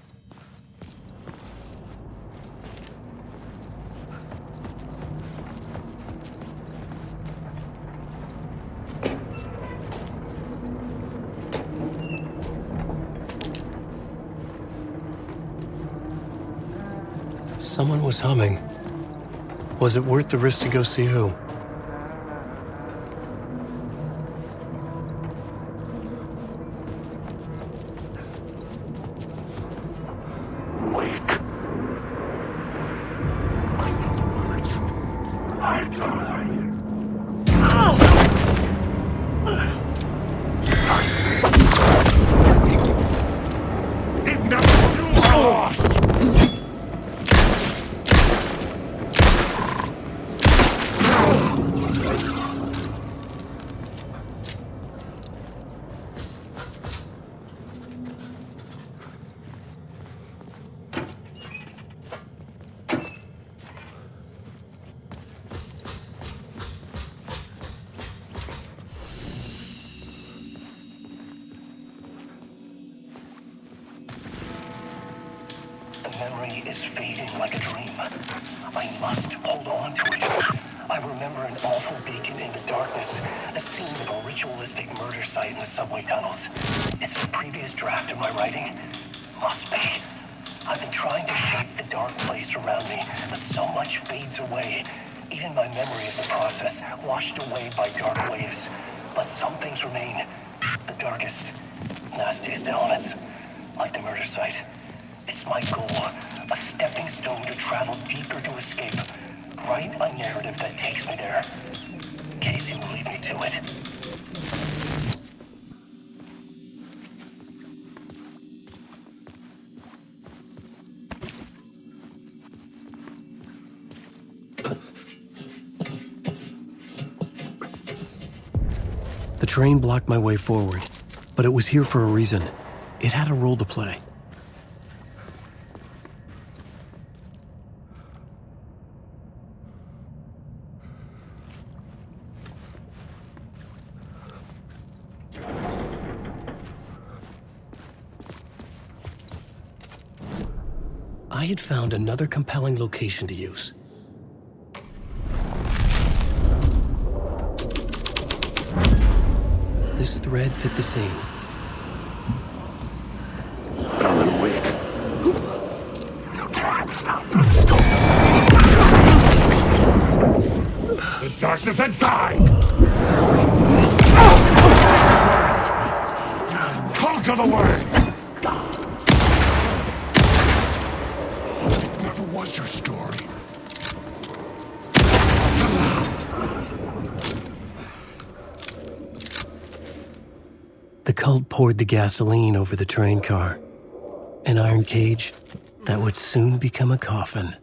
Someone was humming. Was it worth the risk to go see who? Memory is fading like a dream. I must hold on to it. I remember an awful beacon in the darkness, the scene of a ritualistic murder site in the subway tunnels. Is it a previous draft of my writing? Must be. I've been trying to shape the dark place around me, but so much fades away. Even my memory of the process, washed away by dark waves. But some things remain. The darkest, nastiest elements, like the murder site. It's my goal, a stepping stone to travel deeper to escape. Write a narrative that takes me there. Casey will lead me to it. The train blocked my way forward, but it was here for a reason. It had a role to play. I had found another compelling location to use. This thread fit the scene. Alan Wake. You can't stop us. The darkness inside! Come to the word! Whatever was your story? The cult poured the gasoline over the train car. An iron cage that would soon become a coffin.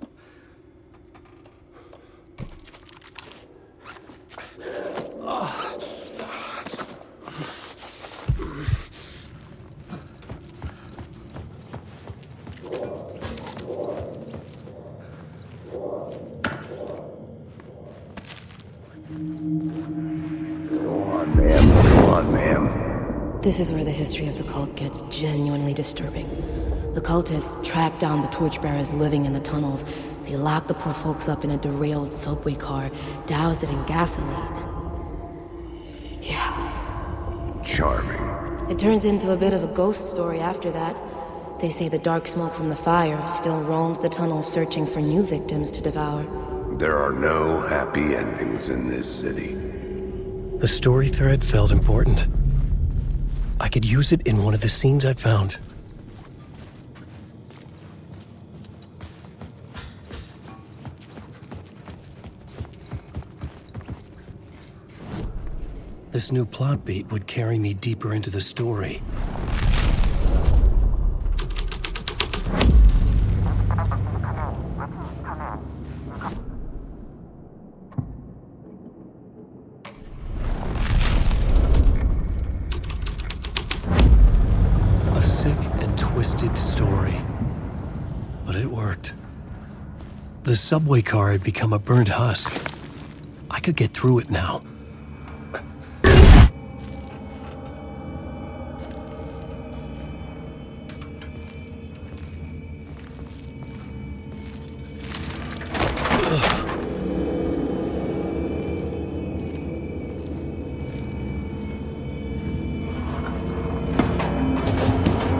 This is where the history of the cult gets genuinely disturbing. The cultists tracked down the torchbearers living in the tunnels. They locked the poor folks up in a derailed subway car, doused it in gasoline. Yeah. Charming. It turns into a bit of a ghost story after that. They say the dark smoke from the fire still roams the tunnels searching for new victims to devour. There are no happy endings in this city. The story thread felt important. I could use it in one of the scenes I'd found. This new plot beat would carry me deeper into the story. A sick and twisted story. But it worked. The subway car had become a burnt husk. I could get through it now.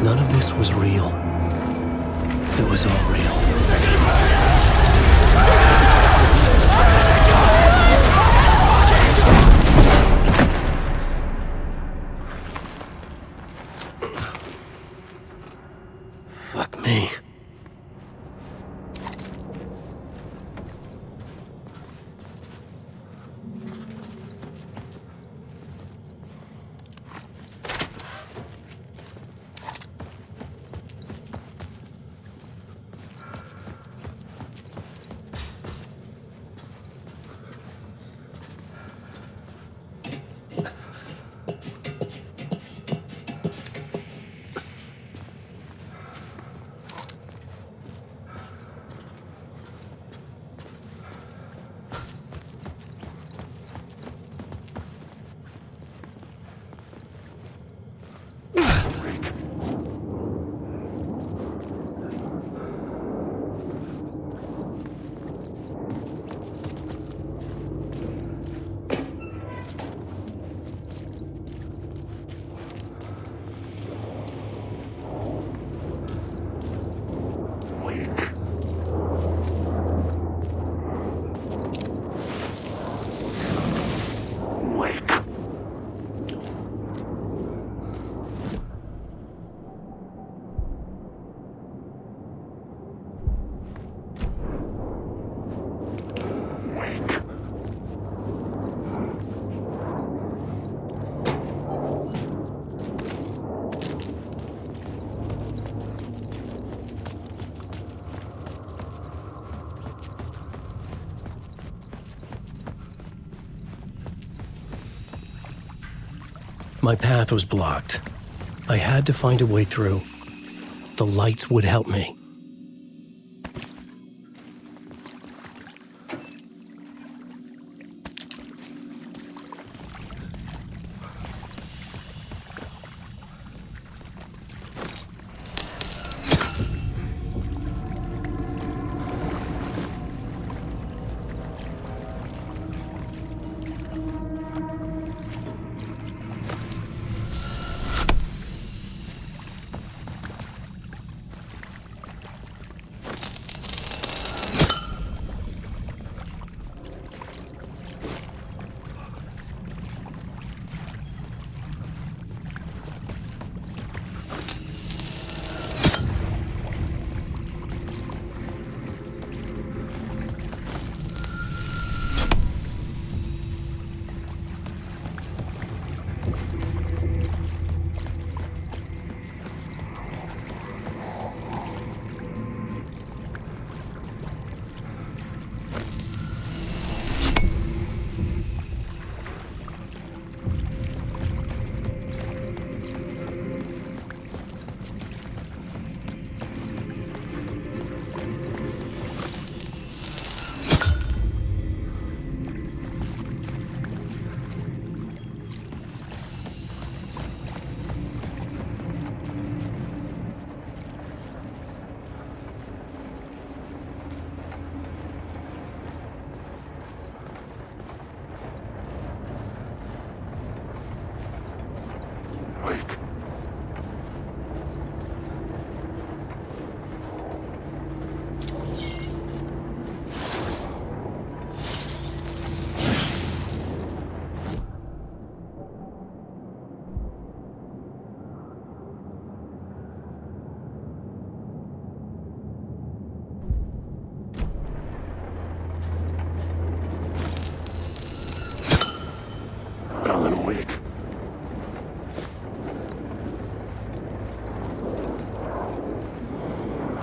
None of this was real. It was all real. Fuck me. My path was blocked. I had to find a way through. The lights would help me. Alan Wake.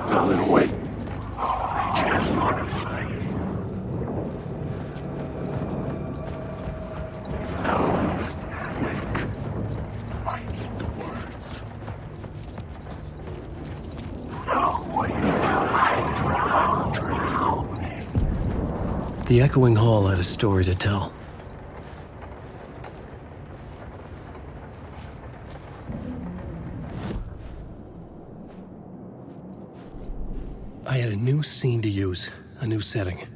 Alan Wake. Just mortified. Alan Wake. I need the words. The echoing hall had a story to tell. I had a new scene to use, a new setting.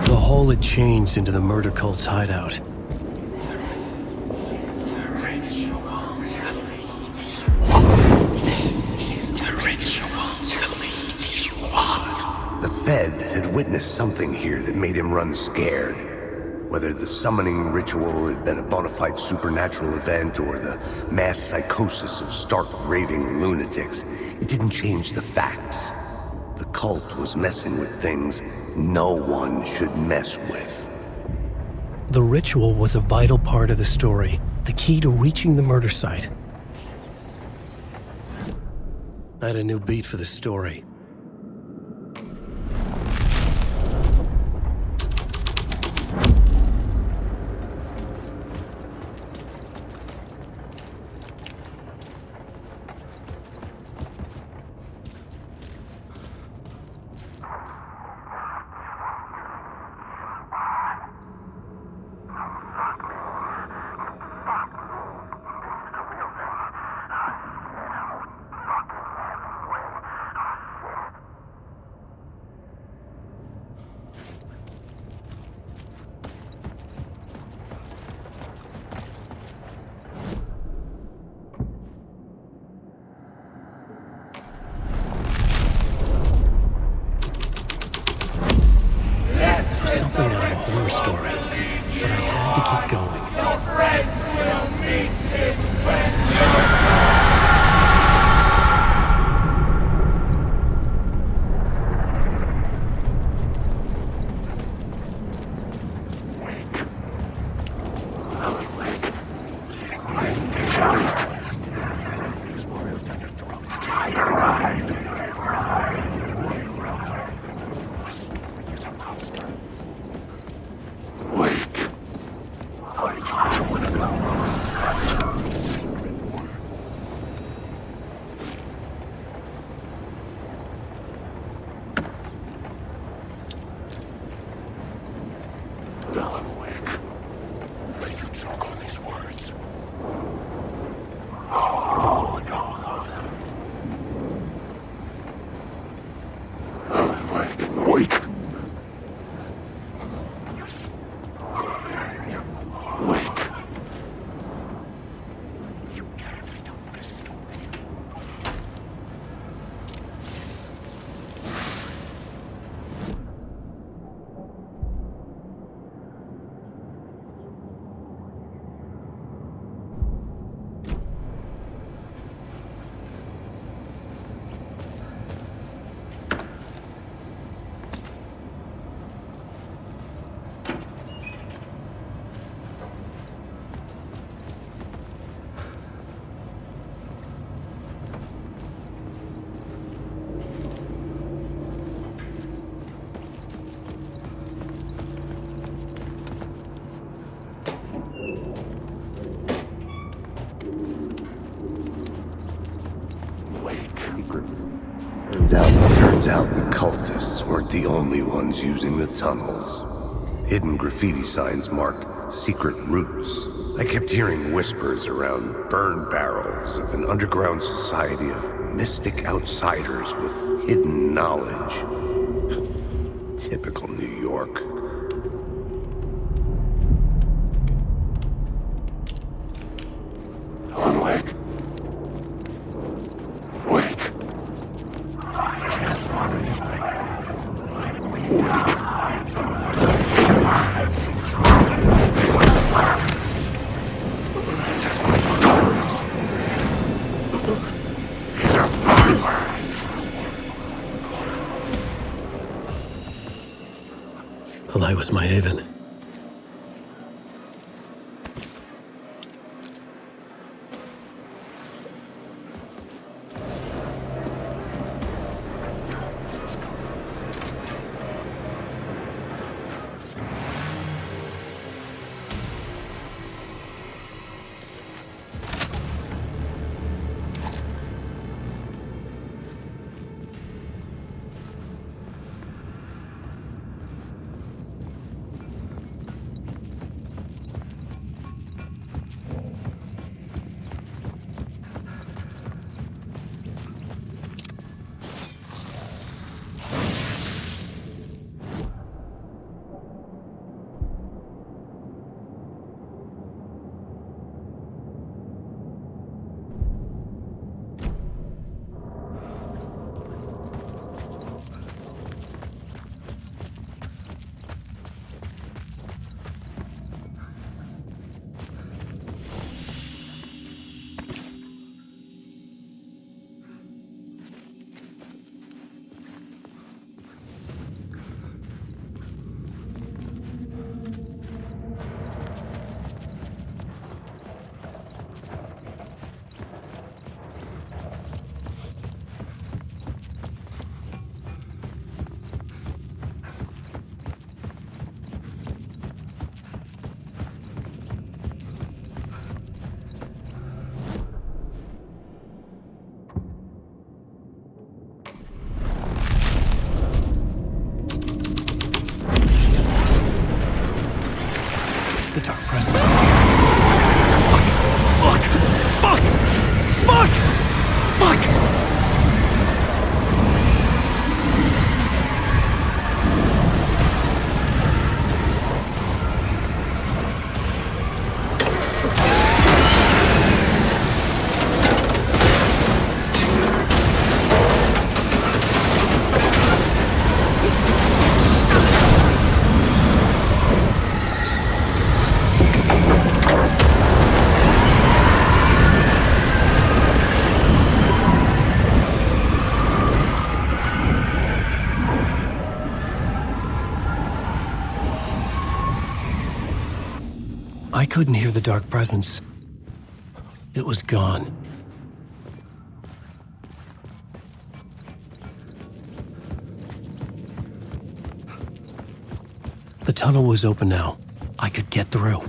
The hall had changed into the murder cult's hideout. The Fed had witnessed something here that made him run scared. Whether the summoning ritual had been a bona fide supernatural event or the mass psychosis of stark raving lunatics, it didn't change the facts. The cult was messing with things no one should mess with. The ritual was a vital part of the story, the key to reaching the murder site. I had a new beat for the story. Wake. Wake. You can't stop this story. Turns out the cultists weren't the only ones using the tunnels. Hidden graffiti signs marked secret routes. I kept hearing whispers around burn barrels of an underground society of mystic outsiders with hidden knowledge. Typical New York. Wake. Wake. The light was my haven. The dark presence. Fuck! Fuck! Fuck! Fuck! Fuck! I couldn't hear the dark presence. It was gone. The tunnel was open now. I could get through.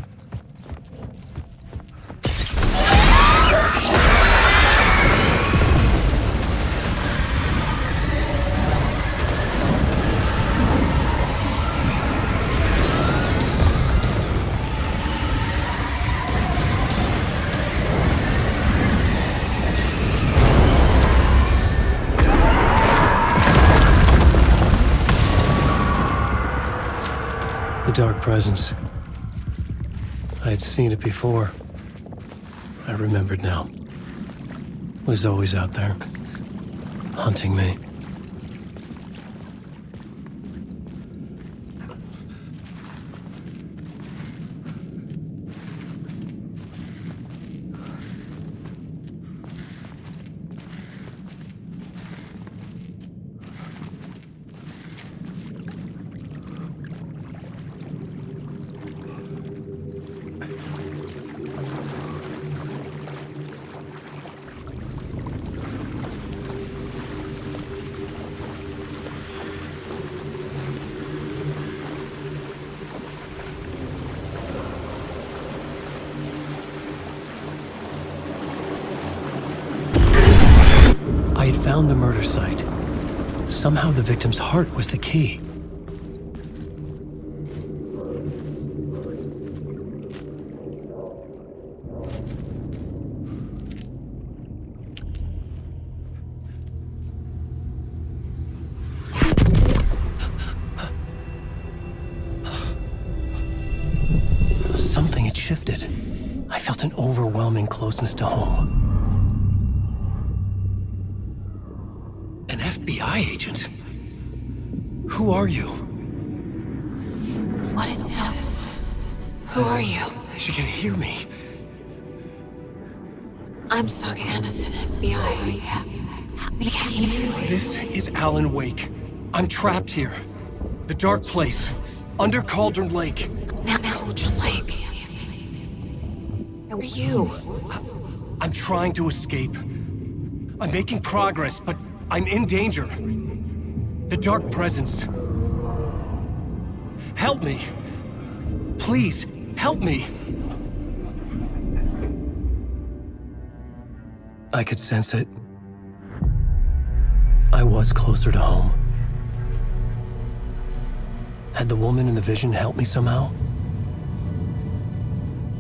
The dark presence. I had seen it before. I remembered now. It was always out there, hunting me. I had found the murder site. Somehow the victim's heart was the key. Something had shifted. I felt an overwhelming closeness to home. An FBI agent? Who are you? What is this? Who are you? She can hear me. I'm Saga Anderson, FBI. This is Alan Wake. I'm trapped here. The dark place. Under Cauldron Lake. Cauldron Lake. Where are you? I'm trying to escape. I'm making progress, but I'm in danger. The dark presence. Help me. Please, help me. I could sense it. I was closer to home. Had the woman in the vision helped me somehow?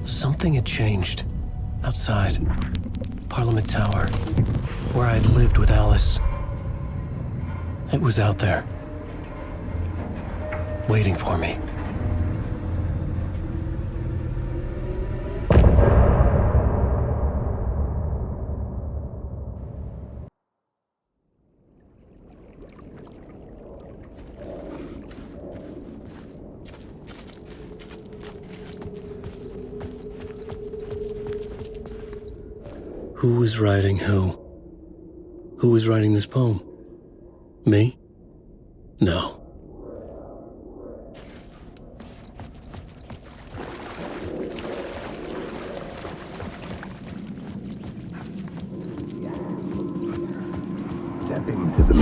Something had changed. Outside. Parliament Tower. Where I'd lived with Alice. It was out there. Waiting for me. Who was writing who? Who was writing this poem? Me? No. Stepping to the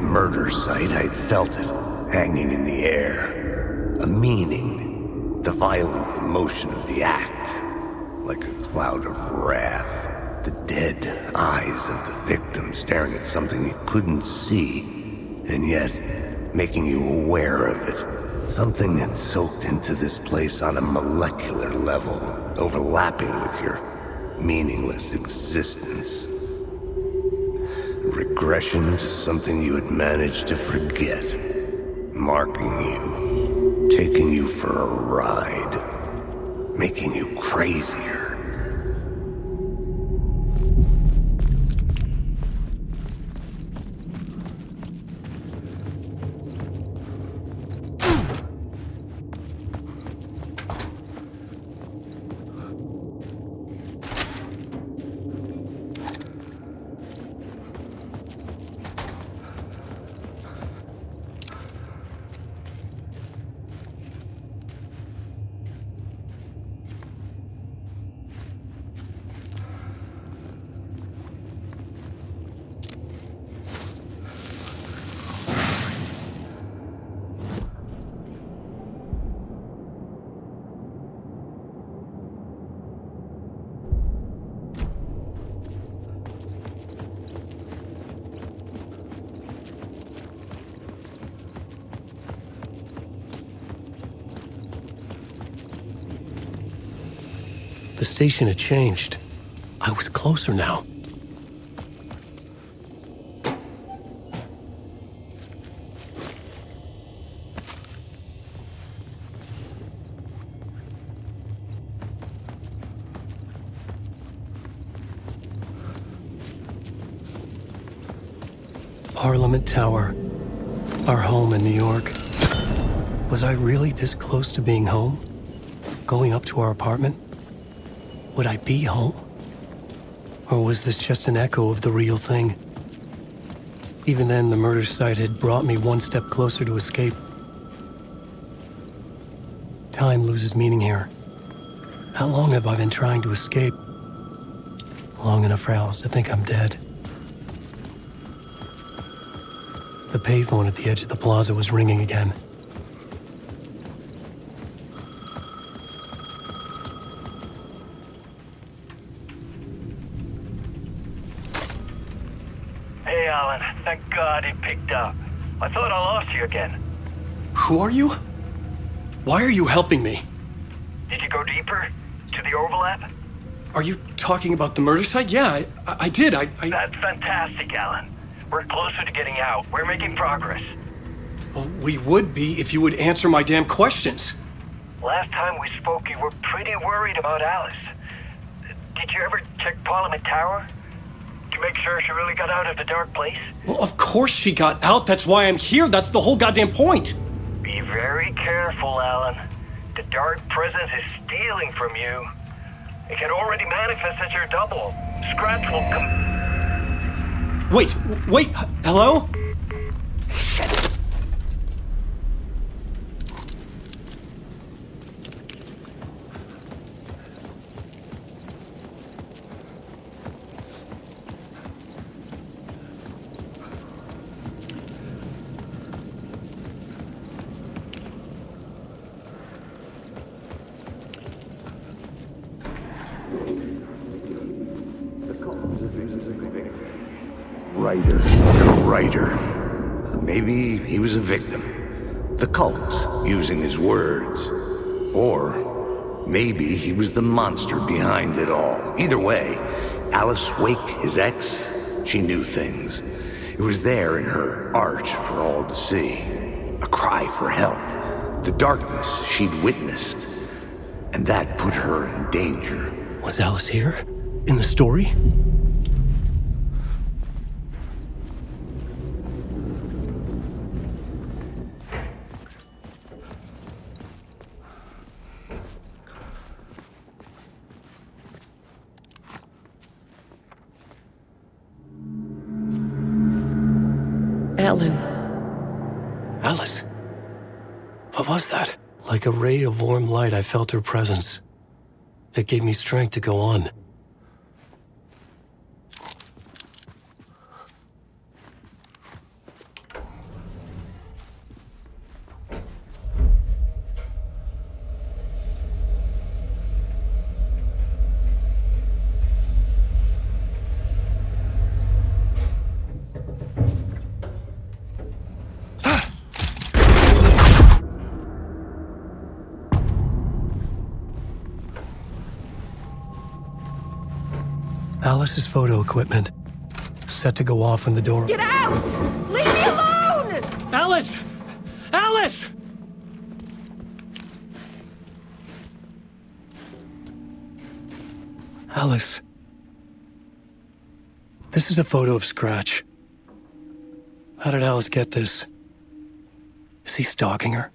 murder site, I'd felt it, hanging in the air. A meaning. The violent emotion of the act. Like a cloud of wrath. The dead eyes of the victim staring at something you couldn't see, and yet making you aware of it. Something had soaked into this place on a molecular level, overlapping with your meaningless existence. Regression to something you had managed to forget. Marking you, taking you for a ride, making you crazier. The station had changed. I was closer now. Parliament Tower. Our home in New York. Was I really this close to being home? Going up to our apartment? Would I be home? Or was this just an echo of the real thing? Even then, the murder site had brought me one step closer to escape. Time loses meaning here. How long have I been trying to escape? Long enough for Alice to think I'm dead. The payphone at the edge of the plaza was ringing again. Hey, Alan. Thank God it picked up. I thought I lost you again. Who are you? Why are you helping me? Did you go deeper? To the overlap? Are you talking about the murder site? Yeah, I did. That's fantastic, Alan. We're closer to getting out. We're making progress. Well, we would be if you would answer my damn questions. Last time we spoke, you were pretty worried about Alice. Did you ever check Parliament Tower? To make sure she really got out of the dark place? Well, of course she got out. That's why I'm here. That's the whole goddamn point. Be very careful, Alan. The dark presence is stealing from you. It can already manifest as your double. Scratch will come... Wait, hello? The writer. Maybe he was a victim. The cult, using his words. Or maybe he was the monster behind it all. Either way, Alice Wake, his ex, she knew things. It was there in her art for all to see. A cry for help. The darkness she'd witnessed. And that put her in danger. Was Alice here? In the story? Alan. Alice? What was that? Like a ray of warm light, I felt her presence. It gave me strength to go on. Alice's photo equipment. Set to go off when the door... Get out! Leave me alone! Alice! Alice! Alice. This is a photo of Scratch. How did Alice get this? Is he stalking her?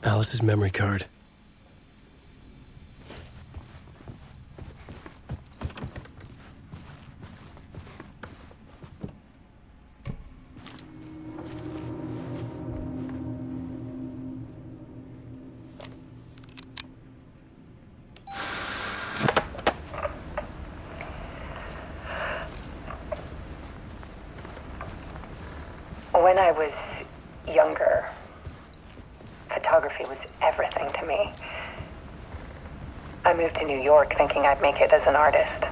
Alice's memory card. When I was younger, photography was everything to me. I moved to New York thinking I'd make it as an artist.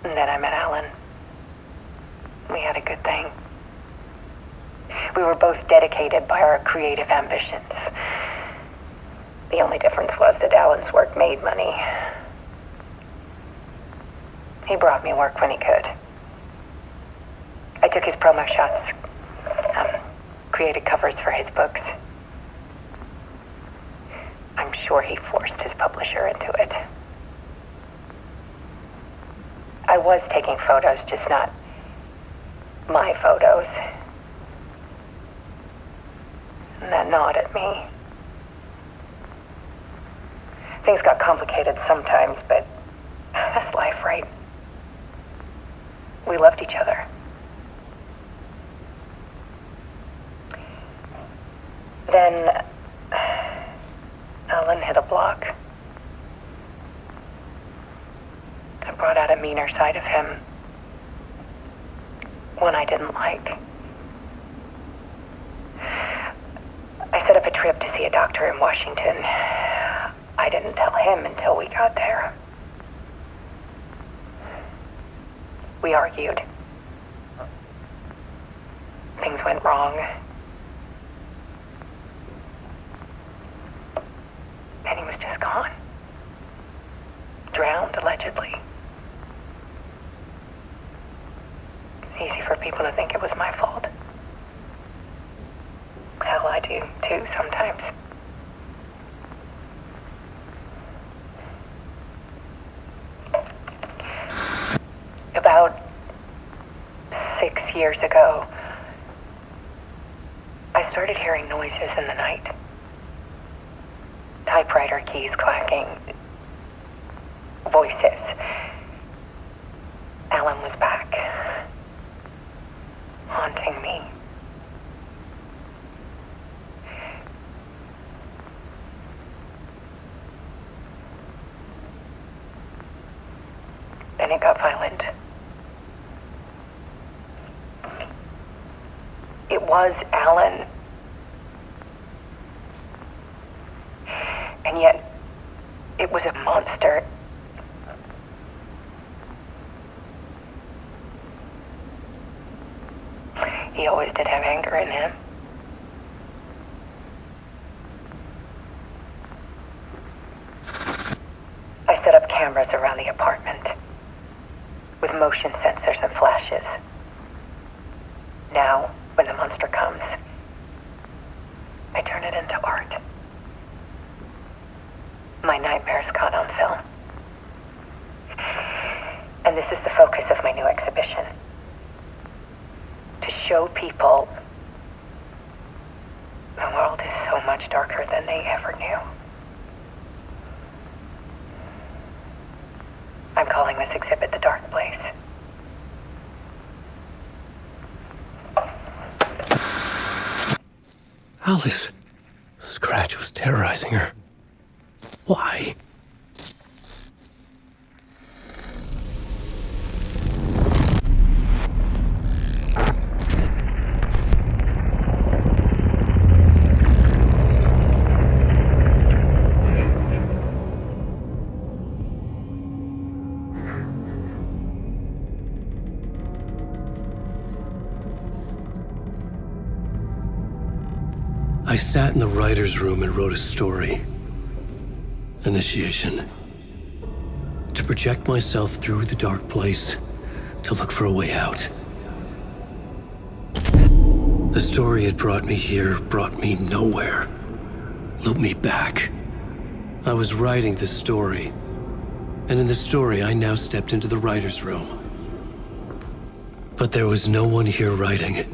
And then I met Alan. We had a good thing. We were both dedicated by our creative ambitions. The only difference was that Alan's work made money. He brought me work when he could. I took his promo shots, created covers for his books. I'm sure he forced his publisher into it. I was taking photos, just not my photos. And that gnawed at me. Things got complicated sometimes, but that's life, right? We loved each other. Then Alan hit a block. I brought out a meaner side of him. One I didn't like. I set up a trip to see a doctor in Washington. I didn't tell him until we got there. We argued. Things went wrong. And he was just gone. Drowned, allegedly. It's easy for people to think it was my fault. Hell, I do, too, sometimes. About 6 years ago, I started hearing noises in the night. Typewriter keys clacking. Voices. Alan was back. Haunting me. Then it got violent. It was Alan. And yet, it was a monster. He always did have anger in him. I set up cameras around the apartment with motion sensors and flashes. Now, when the monster comes, I turn it into art. My nightmares caught on film. And this is the focus of my new exhibition. To show people the world is so much darker than they ever knew. I'm calling this exhibit The Dark Place. Alice. Scratch was terrorizing her. Why? I sat in the writer's room and wrote a story. Initiation. To project myself through the dark place, to look for a way out. The story had brought me here, brought me nowhere. Looped me back. I was writing the story. And in the story, I now stepped into the writer's room. But there was no one here writing it.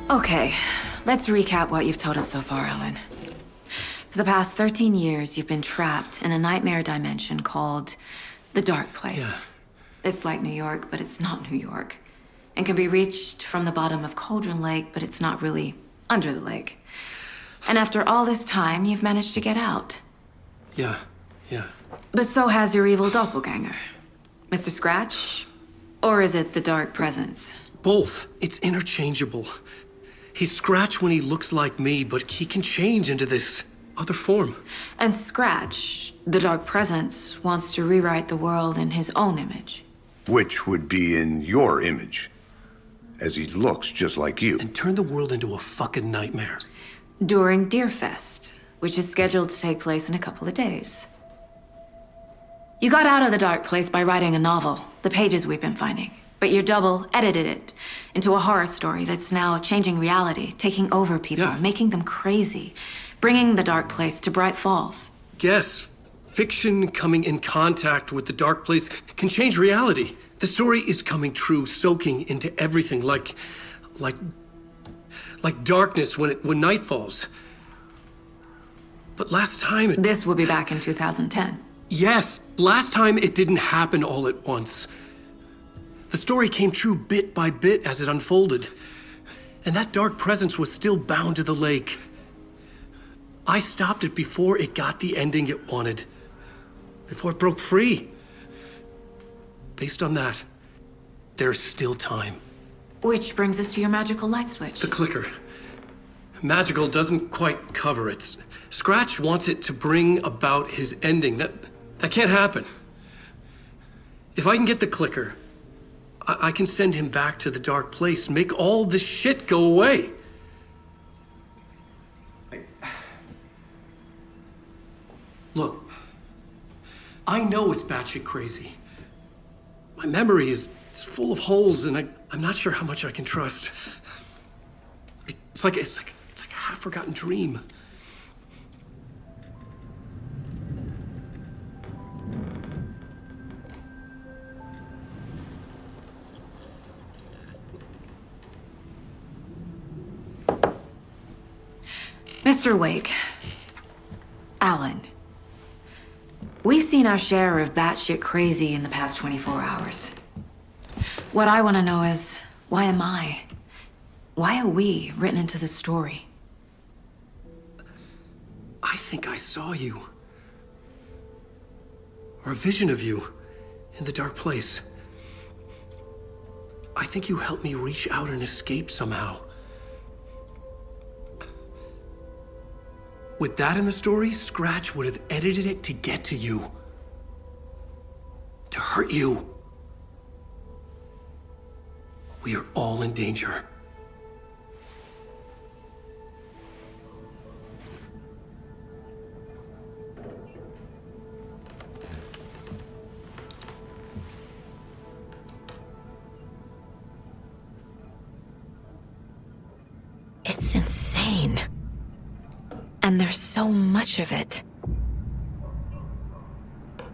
Okay, let's recap what you've told us so far, Alan. For the past 13 years, you've been trapped in a nightmare dimension called the Dark Place. Yeah. It's like New York, but it's not New York. And can be reached from the bottom of Cauldron Lake, but it's not really under the lake. And after all this time, you've managed to get out. Yeah. But so has your evil doppelganger. Mr. Scratch? Or is it the Dark Presence? Both. It's interchangeable. He's Scratch when he looks like me, but he can change into this other form. And Scratch, the Dark Presence, wants to rewrite the world in his own image. Which would be in your image, as he looks just like you. And turn the world into a fucking nightmare. During Deerfest, which is scheduled to take place in a couple of days. You got out of the Dark Place by writing a novel, the pages we've been finding. But your double edited it into a horror story that's now changing reality, taking over people, making them crazy, bringing the Dark Place to Bright Falls. Yes, fiction coming in contact with the Dark Place can change reality. The story is coming true, soaking into everything like darkness when night falls. But last time This will be back in 2010. Yes, last time it didn't happen all at once. The story came true bit by bit as it unfolded. And that dark presence was still bound to the lake. I stopped it before it got the ending it wanted. Before it broke free. Based on that, there's still time. Which brings us to your magical light switch. The clicker. Magical doesn't quite cover it. Scratch wants it to bring about his ending. That can't happen. If I can get the clicker, I can send him back to the Dark Place, make all this shit go away. Look, I know it's batshit crazy. My memory is full of holes, and I'm not sure how much I can trust. It's like a half-forgotten dream. Mr. Wake, Alan, we've seen our share of batshit crazy in the past 24 hours. What I want to know is, why am I? Why are we written into the story? I think I saw you. Or a vision of you in the Dark Place. I think you helped me reach out and escape somehow. With that in the story, Scratch would have edited it to get to you. To hurt you. We are all in danger. It's insane. And there's so much of it.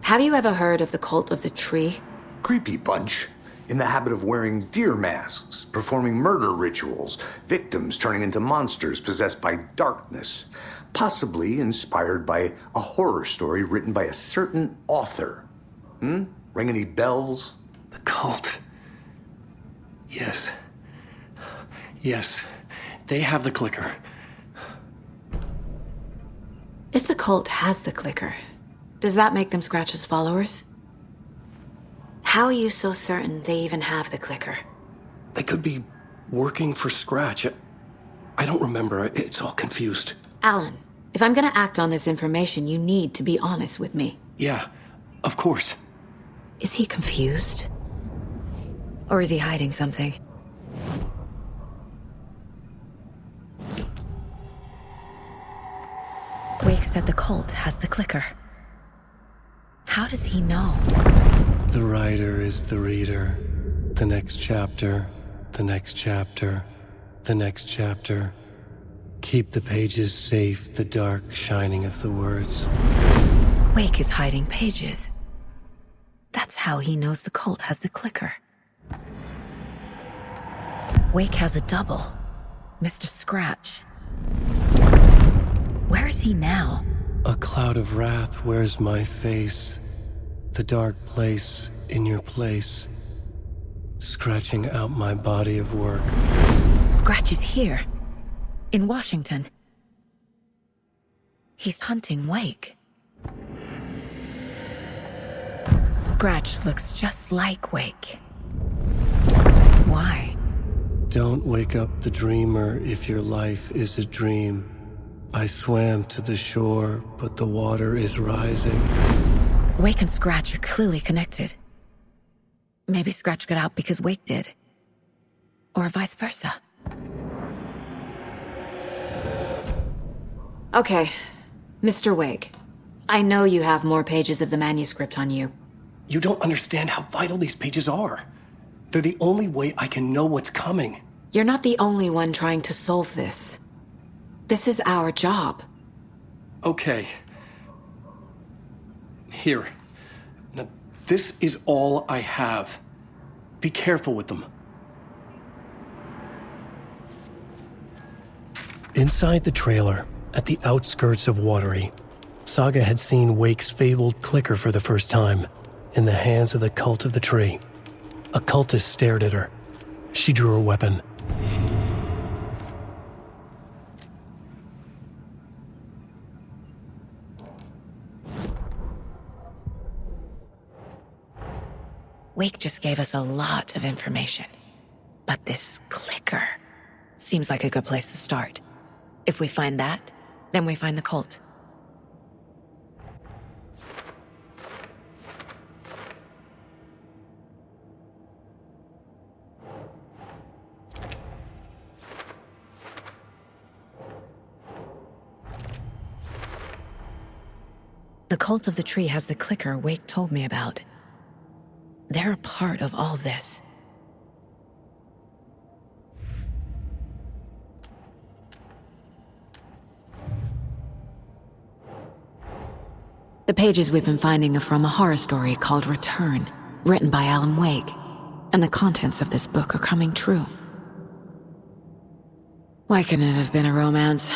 Have you ever heard of the Cult of the Tree? Creepy bunch. In the habit of wearing deer masks, performing murder rituals, victims turning into monsters possessed by darkness, possibly inspired by a horror story written by a certain author. Ring any bells? The cult. Yes. Yes. They have the clicker. If the cult has the clicker, does that make them Scratch's followers? How are you so certain they even have the clicker? They could be working for Scratch. I don't remember. It's all confused. Alan, if I'm gonna act on this information, you need to be honest with me. Yeah, of course. Is he confused? Or is he hiding something? Wake said the cult has the clicker. How does he know? The writer is the reader. The next chapter, the next chapter, the next chapter. Keep the pages safe, the dark shining of the words. Wake is hiding pages. That's how he knows the cult has the clicker. Wake has a double. Mr. Scratch. Where is he now? A cloud of wrath wears my face. The dark place in your place. Scratching out my body of work. Scratch is here. In Washington. He's hunting Wake. Scratch looks just like Wake. Why? Don't wake up the dreamer if your life is a dream. I swam to the shore, but the water is rising. Wake and Scratch are clearly connected. Maybe Scratch got out because Wake did. Or vice versa. Okay, Mr. Wake. I know you have more pages of the manuscript on you. You don't understand how vital these pages are. They're the only way I can know what's coming. You're not the only one trying to solve this. This is our job. Okay. Here. Now, this is all I have. Be careful with them. Inside the trailer, at the outskirts of Watery, Saga had seen Wake's fabled clicker for the first time, in the hands of the Cult of the Tree. A cultist stared at her. She drew her weapon. Wake just gave us a lot of information. But this clicker seems like a good place to start. If we find that, then we find the cult. The Cult of the Tree has the clicker Wake told me about. They're a part of all this. The pages we've been finding are from a horror story called Return, written by Alan Wake, and the contents of this book are coming true. Why couldn't it have been a romance?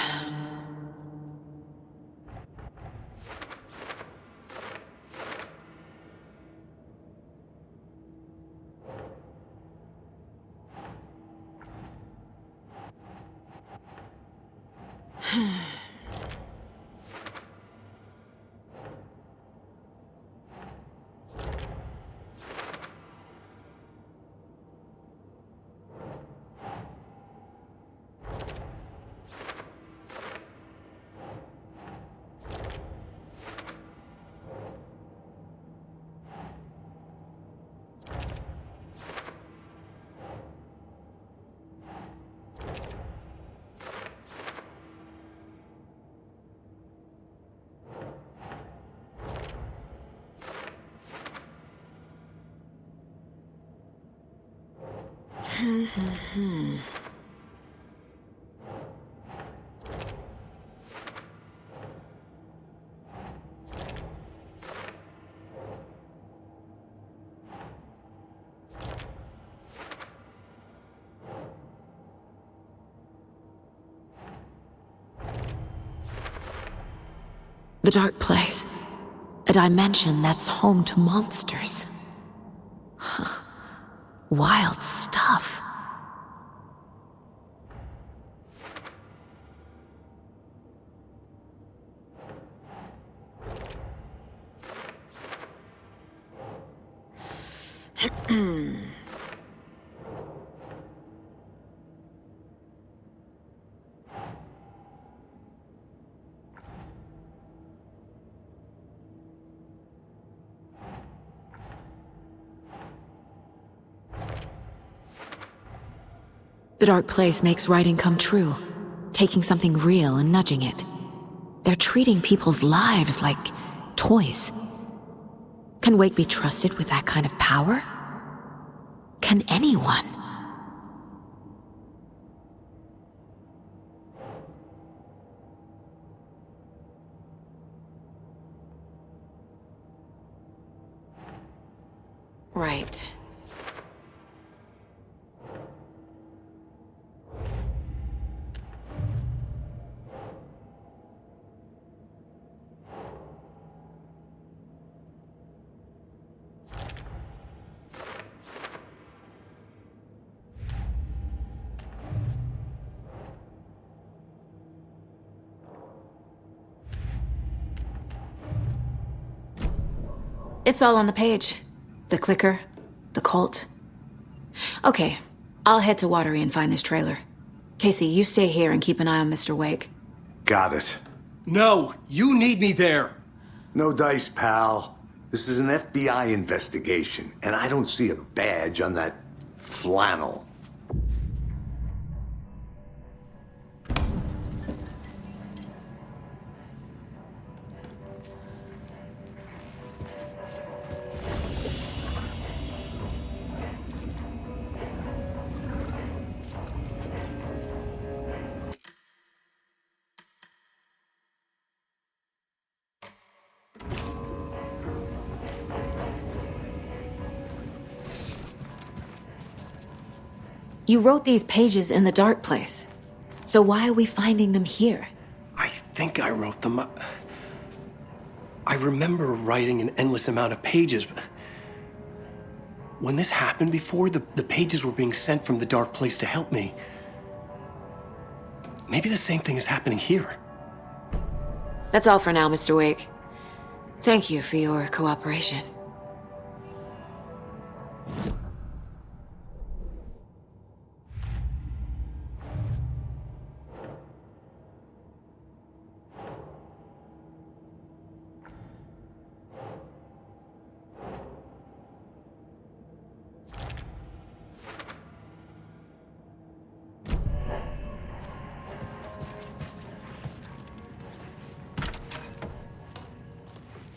The dark place. A dimension that's home to monsters. Huh. Wild stuff. The dark place makes writing come true, taking something real and nudging it. They're treating people's lives like toys. Can Wake be trusted with that kind of power? Can anyone? Right. It's all on the page. The clicker, the cult. Okay, I'll head to Watery and find this trailer. Casey, you stay here and keep an eye on Mr. Wake. Got it. No, you need me there. No dice, pal. This is an FBI investigation, and I don't see a badge on that flannel. You wrote these pages in the dark place. So why are we finding them here? I think I wrote them up. I remember writing an endless amount of pages, but when this happened before, the pages were being sent from the dark place to help me. Maybe the same thing is happening here. That's all for now, Mr. Wake. Thank you for your cooperation.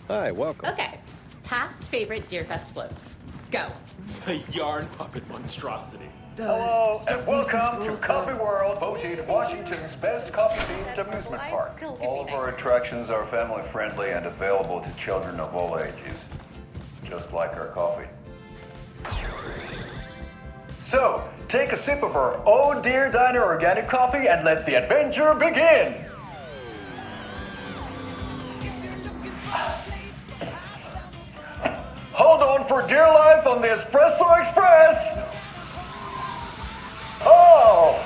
Hi, welcome. Okay. Past favorite Deerfest floats. Go. The yarn puppet monstrosity. Hello, and welcome to Coffee World, voted Washington's best coffee-themed amusement park. All of our attractions are family-friendly and available to children of all ages, just like our coffee. So, take a sip of our Oh Dear Diner organic coffee and let the adventure begin! Hold on for dear life on the Espresso Express! Oh!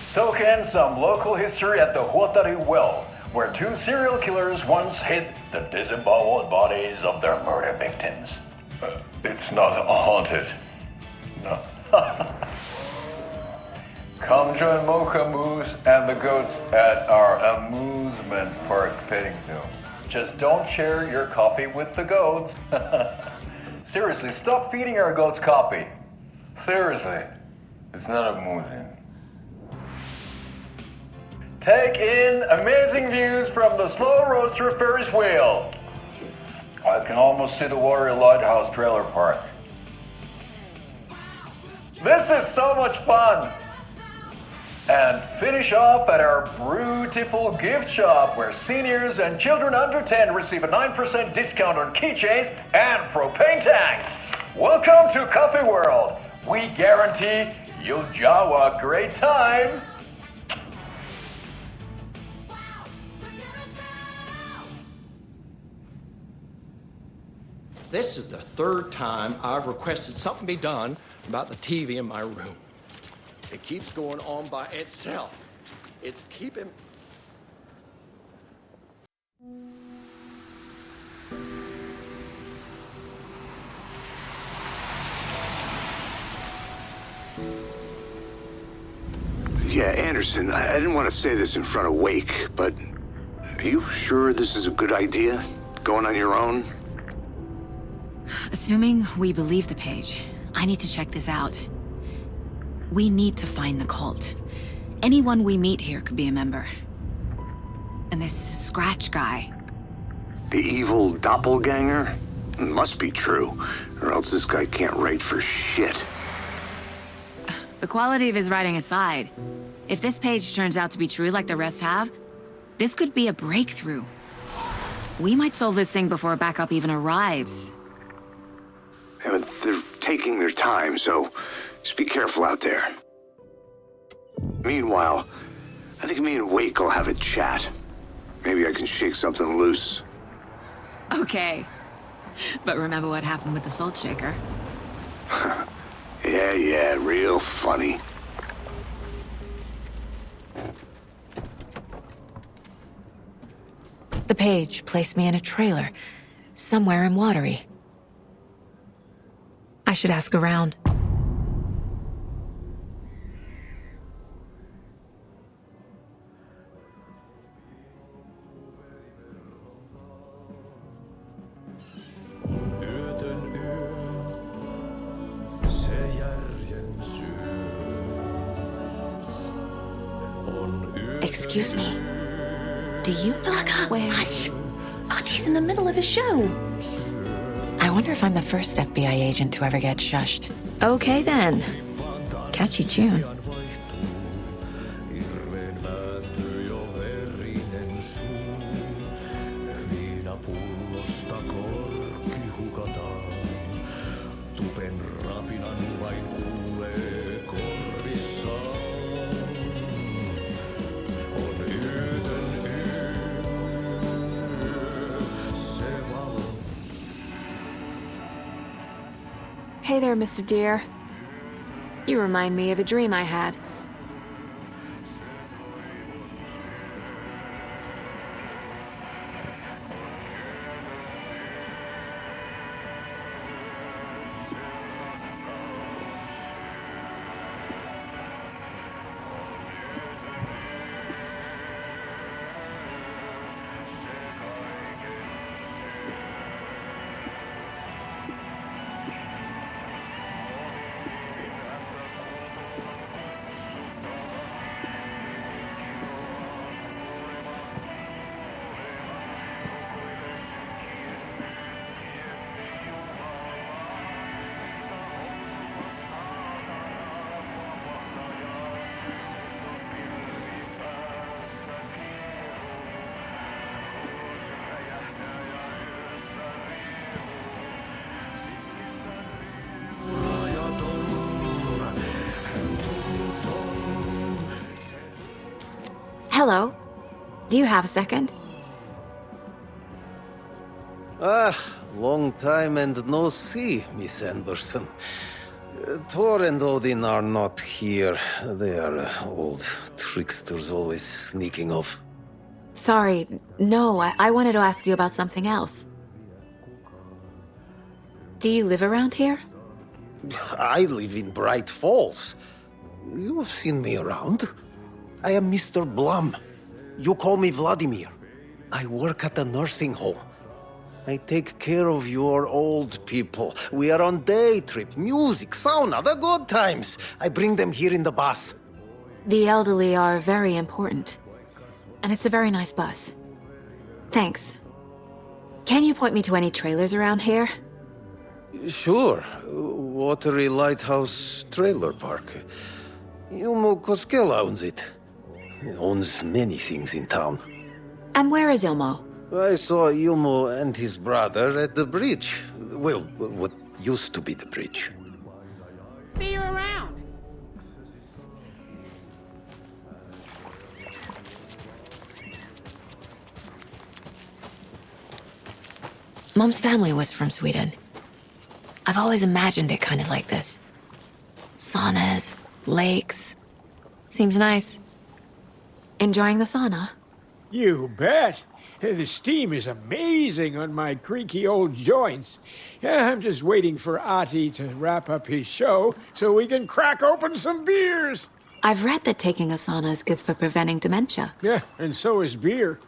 Soak in some local history at the Huatari Well, where two serial killers once hid the disemboweled bodies of their murder victims. It's not haunted. No. Come join Mocha Moose and the goats at our amusement park petting zoo. Just don't share your coffee with the goats. Seriously, stop feeding our goats coffee. Seriously, it's not amusing. Take in amazing views from the Slow Roaster Ferris wheel. I can almost see the Watery Lighthouse trailer park. This is so much fun! And finish off at our beautiful gift shop where seniors and children under 10 receive a 9% discount on keychains and propane tanks. Welcome to Coffee World. We guarantee you'll jaw a great time. This is the third time I've requested something be done about the TV in my room. It keeps going on by itself. It's keeping... Yeah, Anderson, I didn't want to say this in front of Wake, but are you sure this is a good idea? Going on your own? Assuming we believe the page, I need to check this out. We need to find the cult. Anyone we meet here could be a member. And this Scratch guy. The evil doppelganger? Must be true, or else this guy can't write for shit. The quality of his writing aside, if this page turns out to be true like the rest have, this could be a breakthrough. We might solve this thing before backup even arrives. Yeah, but they're taking their time, so just be careful out there. Meanwhile, I think me and Wake will have a chat. Maybe I can shake something loose. Okay. But remember what happened with the salt shaker? Yeah, real funny. The page placed me in a trailer. Somewhere in Watery. I should ask around. Excuse me. Do you know where? Hush! Archie's in the middle of his show. I wonder if I'm the first FBI agent to ever get shushed. Okay then. Catchy tune. Hey there, Mr. Deer. You remind me of a dream I had. Hello. Do you have a second? Long time and no see, Miss Anderson. Thor and Odin are not here. They are old tricksters always sneaking off. Sorry. No, I wanted to ask you about something else. Do you live around here? I live in Bright Falls. You have seen me around. I am Mr. Blum. You call me Vladimir. I work at a nursing home. I take care of your old people. We are on day trip, music, sauna, the good times. I bring them here in the bus. The elderly are very important. And it's a very nice bus. Thanks. Can you point me to any trailers around here? Sure. Watery Lighthouse Trailer Park. Ilmo Koskela owns it. He owns many things in town. And where is Ilmo? I saw Ilmo and his brother at the bridge. Well, what used to be the bridge. See you around. Mom's family was from Sweden. I've always imagined it kind of like this. Saunas, lakes. Seems nice. Enjoying the sauna? You bet. The steam is amazing on my creaky old joints. Yeah, I'm just waiting for Ati to wrap up his show so we can crack open some beers. I've read that taking a sauna is good for preventing dementia. Yeah, and so is beer.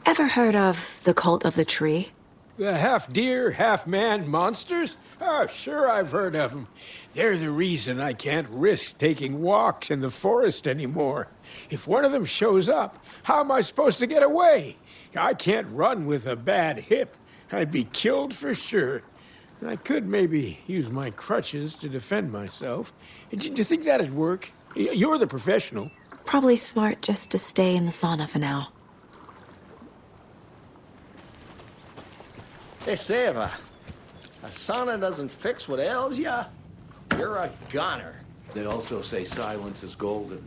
Ever heard of the cult of the tree? The half-deer, half-man monsters? Oh, sure I've heard of them. They're the reason I can't risk taking walks in the forest anymore. If one of them shows up, how am I supposed to get away? I can't run with a bad hip. I'd be killed for sure. I could maybe use my crutches to defend myself. Do you think that'd work? You're the professional. Probably smart just to stay in the sauna for now. Hey, Seva. A sauna doesn't fix what ails ya? You're a goner. They also say silence is golden.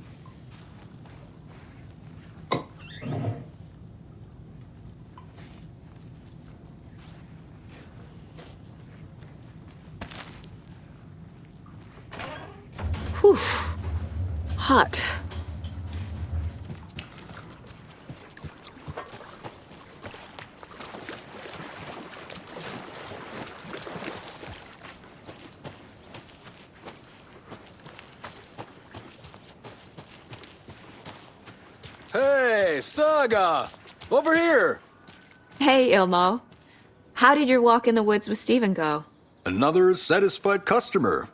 Whew. Hot. Hey, Saga! Over here! Hey, Ilmo. How did your walk in the woods with Steven go? Another satisfied customer.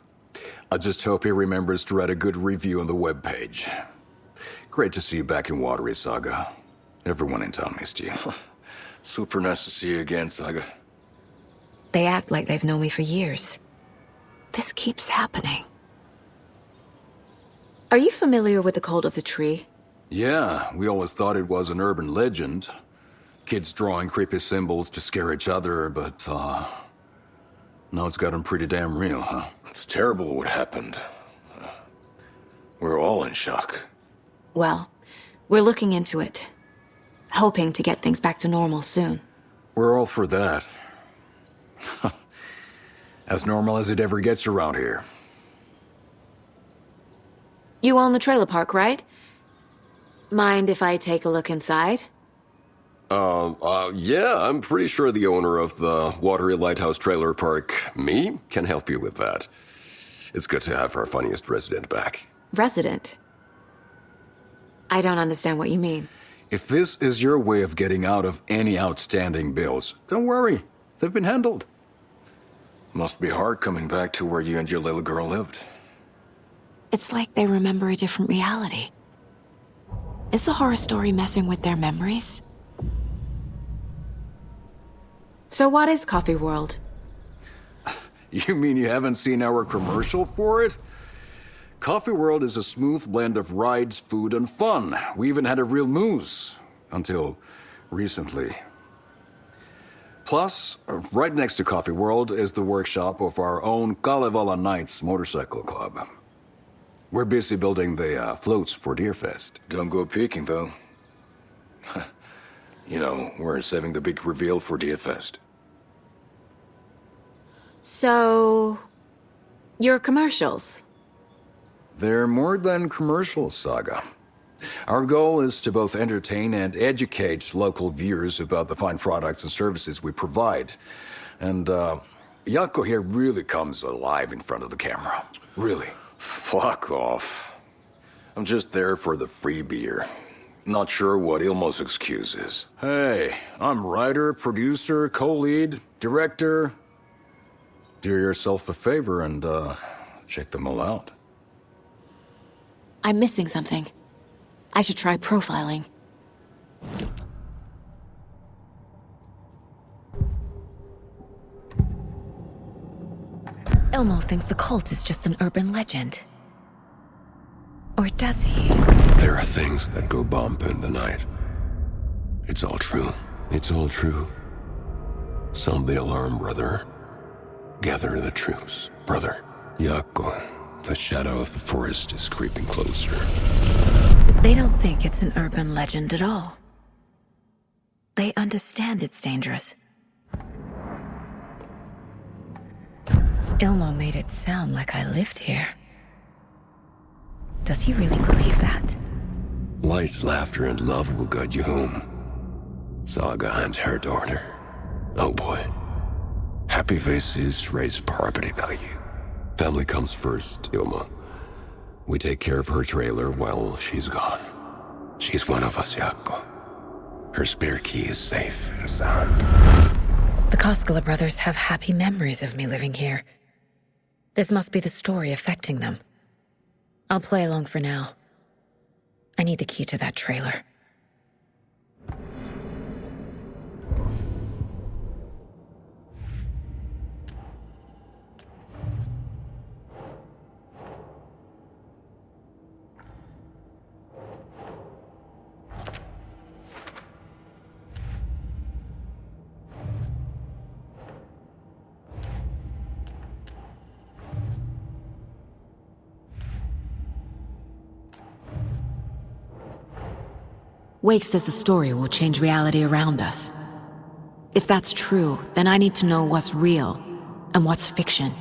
I just hope he remembers to write a good review on the webpage. Great to see you back in Watery, Saga. Everyone in town missed you. Super nice to see you again, Saga. They act like they've known me for years. This keeps happening. Are you familiar with the Cult of the Tree? Yeah, we always thought it was an urban legend. Kids drawing creepy symbols to scare each other, but, now it's gotten pretty damn real, huh? It's terrible what happened. We're all in shock. Well, we're looking into it. Hoping to get things back to normal soon. We're all for that. As normal as it ever gets around here. You own the trailer park, right? Mind if I take a look inside? Yeah, I'm pretty sure the owner of the Watery Lighthouse Trailer Park, me, can help you with that. It's good to have our funniest resident back. Resident? I don't understand what you mean. If this is your way of getting out of any outstanding bills, don't worry. They've been handled. Must be hard coming back to where you and your little girl lived. It's like they remember a different reality. Is the horror story messing with their memories? So what is Coffee World? You mean you haven't seen our commercial for it? Coffee World is a smooth blend of rides, food, and fun. We even had a real moose. Until recently. Plus, right next to Coffee World is the workshop of our own Kalevala Knights Motorcycle Club. We're busy building the floats for Deerfest. Don't go peeking, though. You know, we're saving the big reveal for Deerfest. So... your commercials? They're more than commercials, Saga. Our goal is to both entertain and educate local viewers about the fine products and services we provide. And, Jaakko here really comes alive in front of the camera. Really. Fuck off. I'm just there for the free beer. Not sure what Ilmo's excuse is. Hey, I'm writer, producer, co-lead, director. Do yourself a favor and, check them all out. I'm missing something. I should try profiling. Ilmo thinks the cult is just an urban legend. Or does he? There are things that go bump in the night. It's all true. It's all true. Sound the alarm, brother. Gather the troops, brother. Jaakko, the shadow of the forest is creeping closer. They don't think it's an urban legend at all. They understand it's dangerous. Ilmo made it sound like I lived here. Does he really believe that? Light, laughter, and love will guide you home. Saga and her daughter. Oh boy. Happy faces raise property value. Family comes first, Ilmo. We take care of her trailer while she's gone. She's one of us, Jaakko. Her spare key is safe and sound. The Koskela brothers have happy memories of me living here. This must be the story affecting them. I'll play along for now. I need the key to that trailer. Wake says the story will change reality around us. If that's true, then I need to know what's real and what's fiction.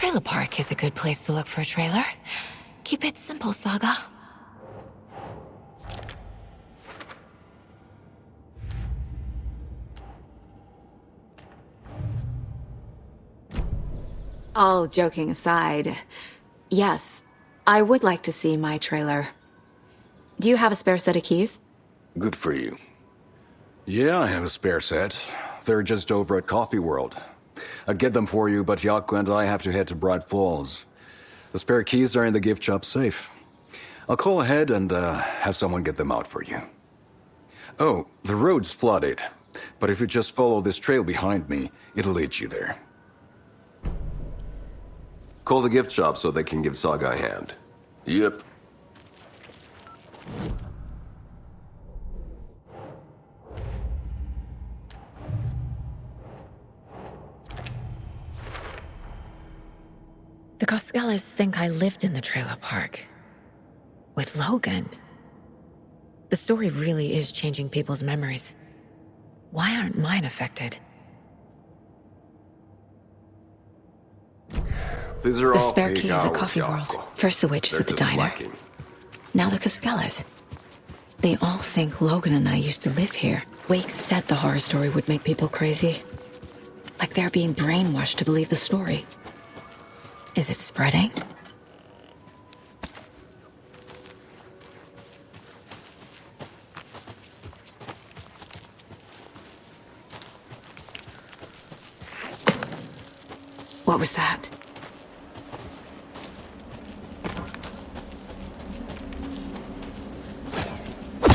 trailer park is a good place to look for a trailer. Keep it simple, Saga. All joking aside, yes, I would like to see my trailer. Do you have a spare set of keys? Good for you. Yeah, I have a spare set. They're just over at Coffee World. I'd get them for you, but Yaku and I have to head to Bright Falls. The spare keys are in the gift shop safe. I'll call ahead and have someone get them out for you. Oh, the road's flooded, but if you just follow this trail behind me, it'll lead you there. Call the gift shop so they can give Saga a hand. Yep. The Coskellas think I lived in the trailer park. With Logan. The story really is changing people's memories. Why aren't mine affected? These are The all spare peak key is at hours, Coffee Yaku. World. First the waitress They're at the just diner. slacking. Now the Coskellas. They all think Logan and I used to live here. Wake said the horror story would make people crazy. Like they're being brainwashed to believe the story. Is it spreading? What was that?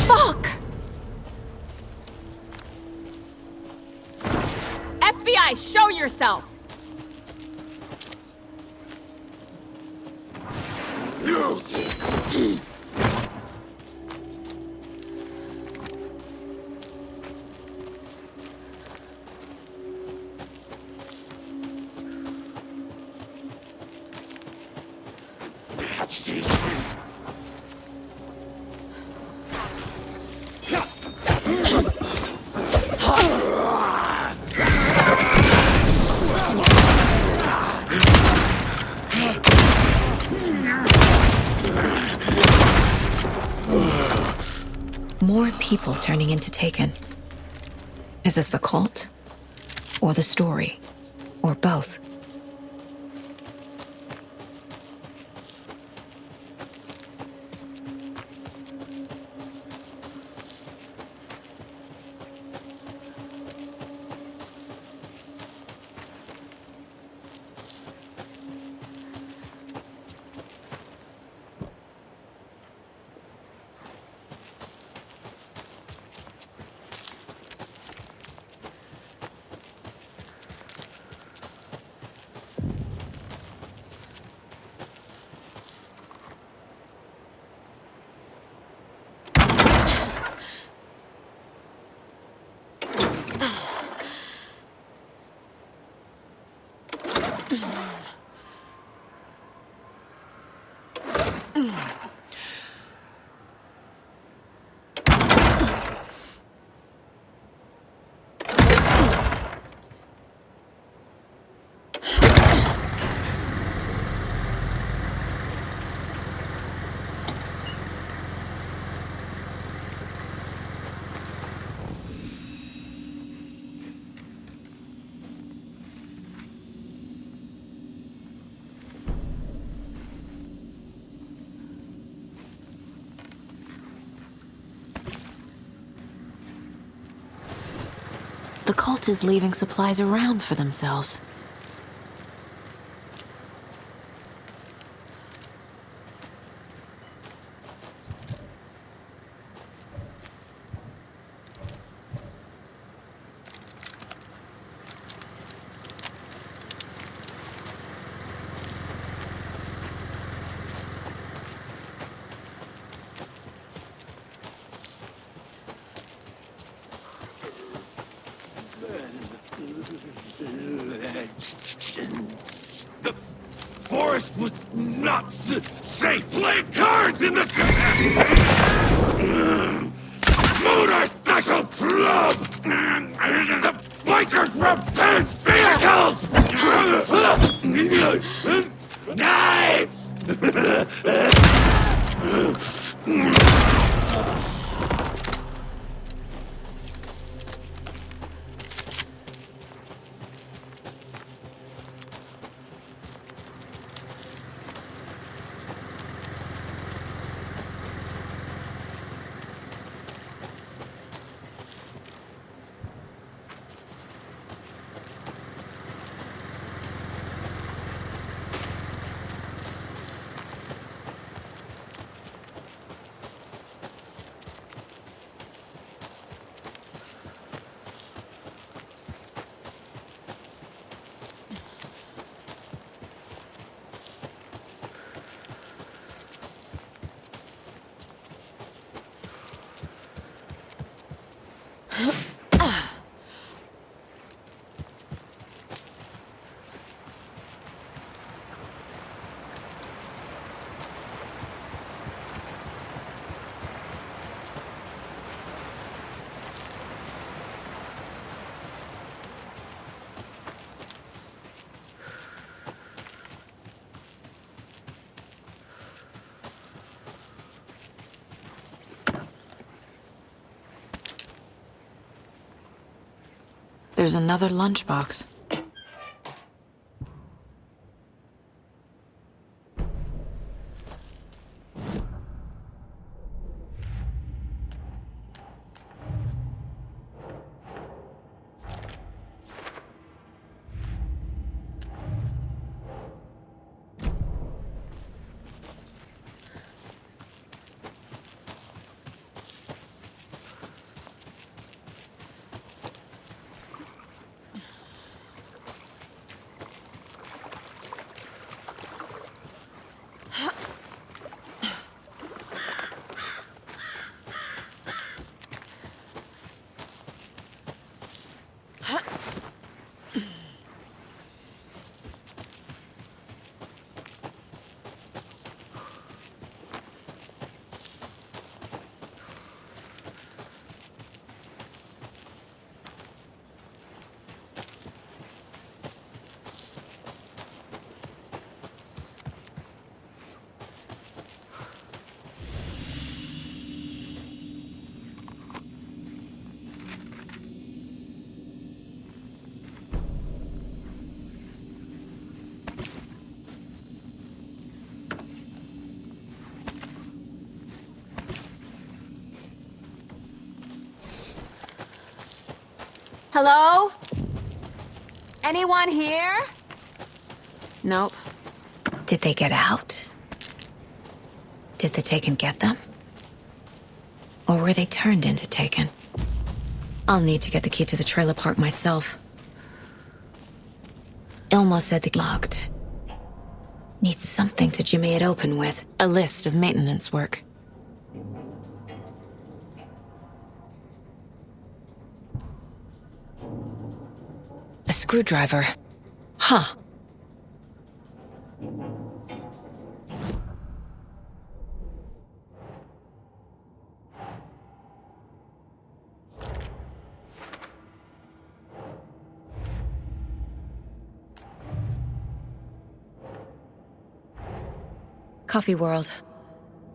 Fuck! FBI, show yourself! More people turning into Taken. Is this the cult? Or the story? Or both? The cult is leaving supplies around for themselves. The forest was not safe. Play cards in the motorcycle club. The bikers repaired vehicles. Knives! There's another lunchbox. Hello? Anyone here? Nope. Did they get out? Did the Taken get them? Or were they turned into Taken? I'll need to get the key to the trailer park myself. Ilmo said the locked. Needs something to jimmy it open with. A list of maintenance work. A screwdriver. Huh. Coffee World.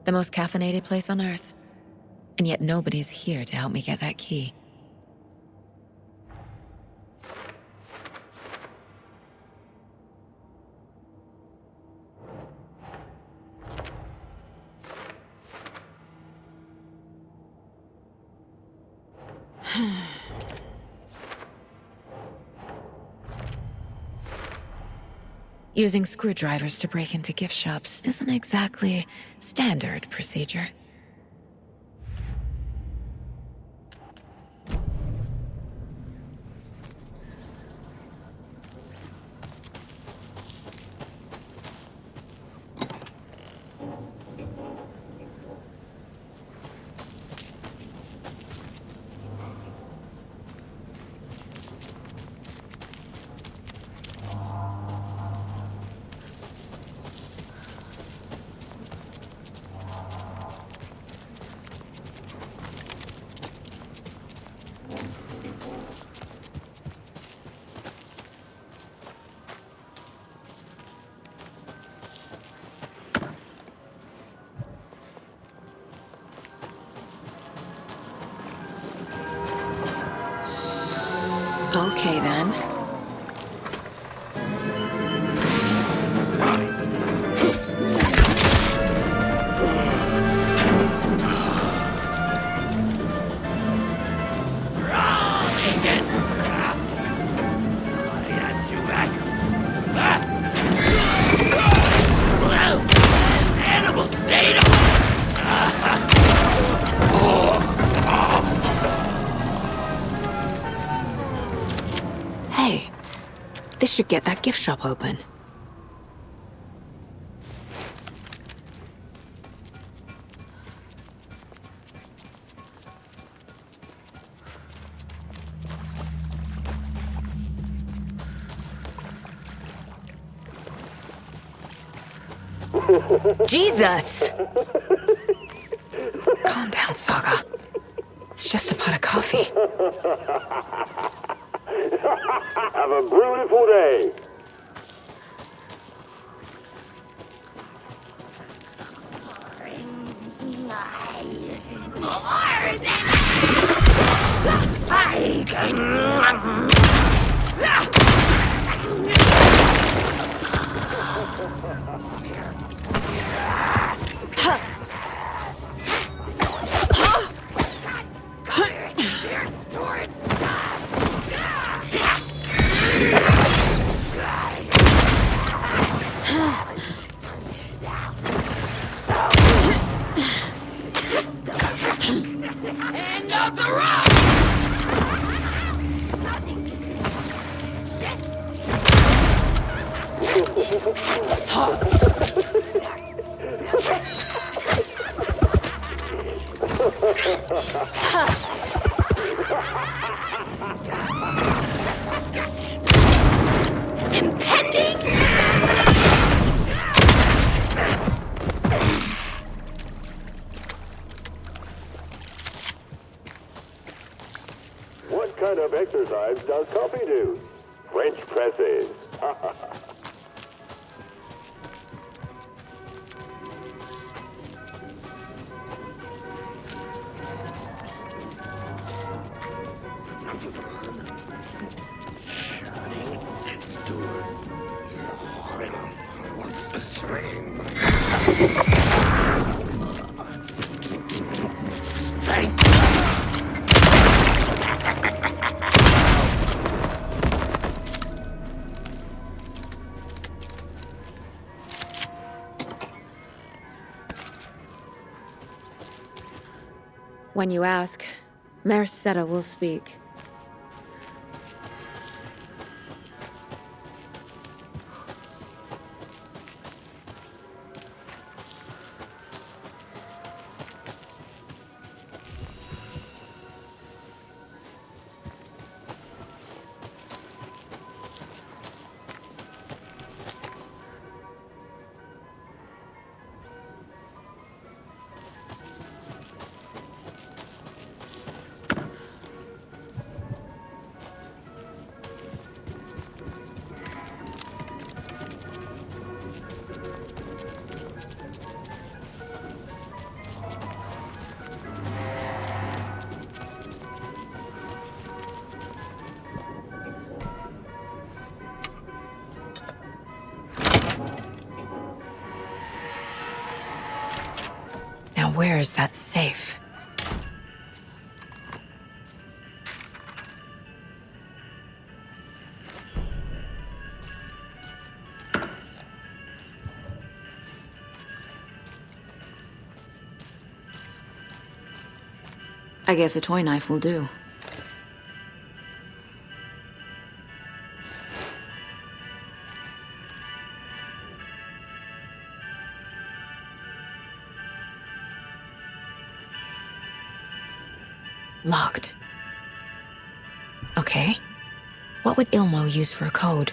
The most caffeinated place on Earth. And yet nobody's here to help me get that key. Using screwdrivers to break into gift shops isn't exactly standard procedure. Okay, then. Animal state! Hey, this should get that gift shop open. Jesus! Calm down, Saga. It's just a pot of coffee. Have a beautiful day. End of the road! Impending! What kind of exercise does coffee do? French presses. When you ask, Merceda will speak. Now where is that safe? I guess a toy knife will do. Locked. Okay. What would Ilmo use for a code?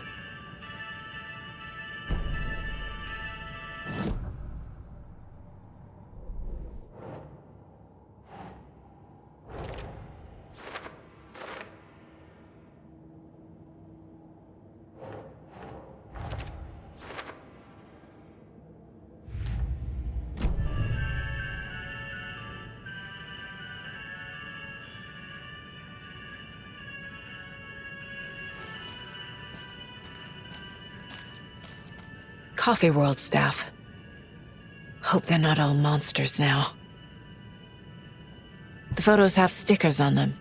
Coffee World staff. Hope they're not all monsters now. The photos have stickers on them.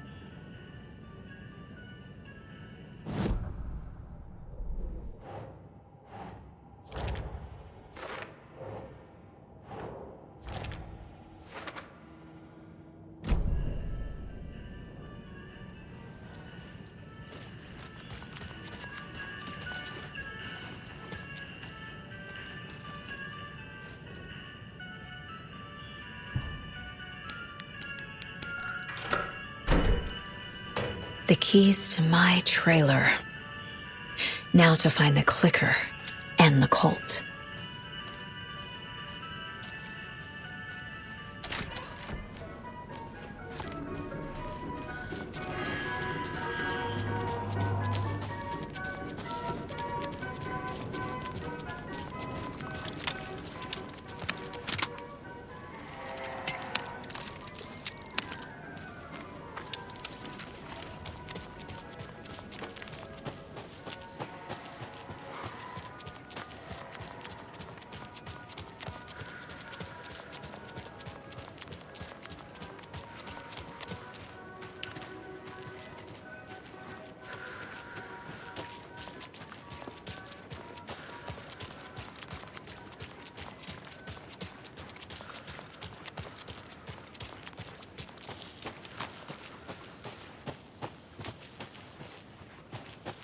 The keys to my trailer. Now to find the clicker and the Colt.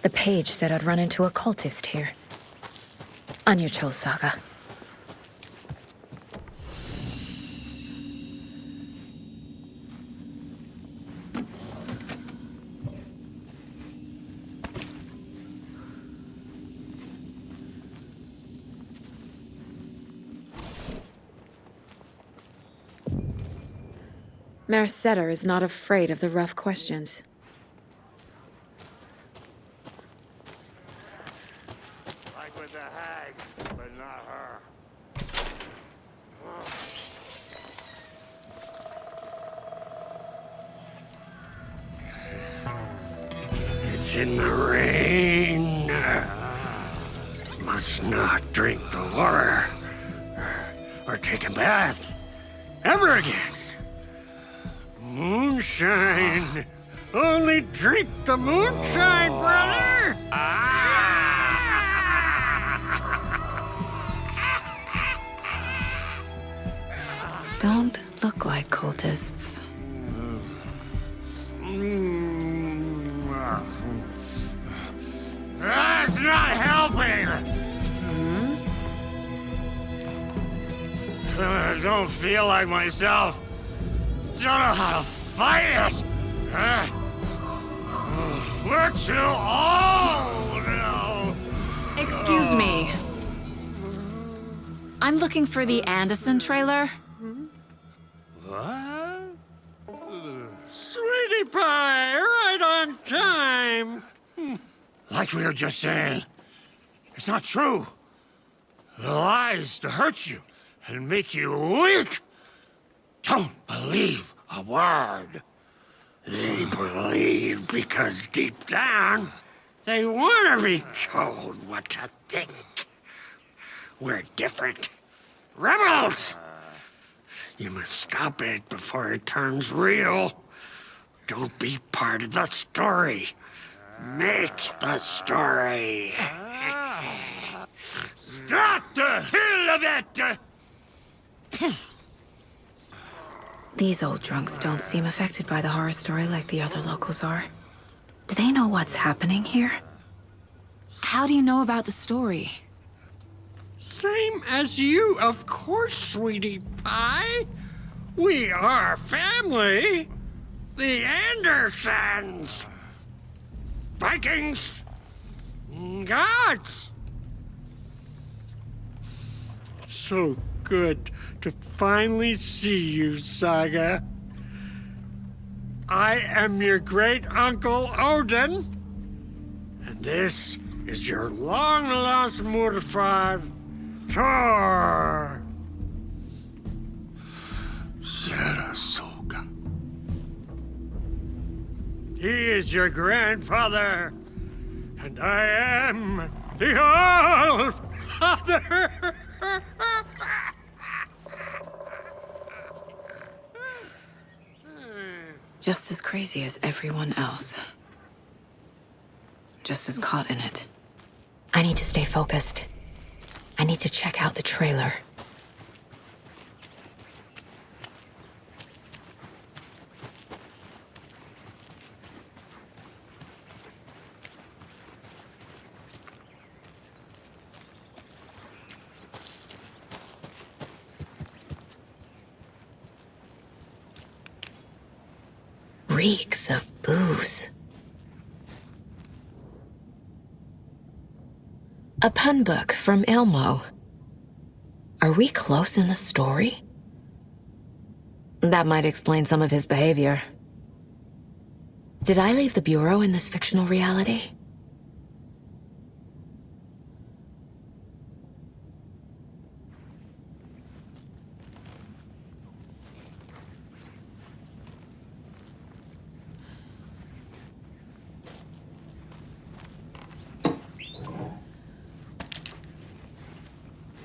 The page said I'd run into a cultist here. On your toes, Saga. Merceder is not afraid of the rough questions. It's in the rain. Must not drink the water or take a bath ever again. Moonshine. Only drink the moonshine, brother. Don't look like cultists. That's not helping! I don't feel like myself. Don't know how to fight it! We're too old now! Excuse me. I'm looking for the Anderson trailer. What? Sweetie pie, right on time! Like we were just saying, it's not true. The lies to hurt you and make you weak. Don't believe a word. They believe because deep down, they want to be told what to think. We're different. Rebels! You must stop it before it turns real. Don't be part of the story. Make the story. Start the hell of it! These old drunks don't seem affected by the horror story like the other locals are. Do they know what's happening here? How do you know about the story? Same as you, of course, sweetie pie. We are family. The Andersons. Vikings. Gods. It's so good to finally see you, Saga. I am your great-uncle Odin. And this is your long-lost mortified Thor. Sarasota. He is your grandfather. And I am the All-Father! Just as crazy as everyone else. Just as caught in it. I need to stay focused. I need to check out the trailer. Reeks of booze. A pun book from Ilmo. Are we close in the story? That might explain some of his behavior. Did I leave the Bureau in this fictional reality?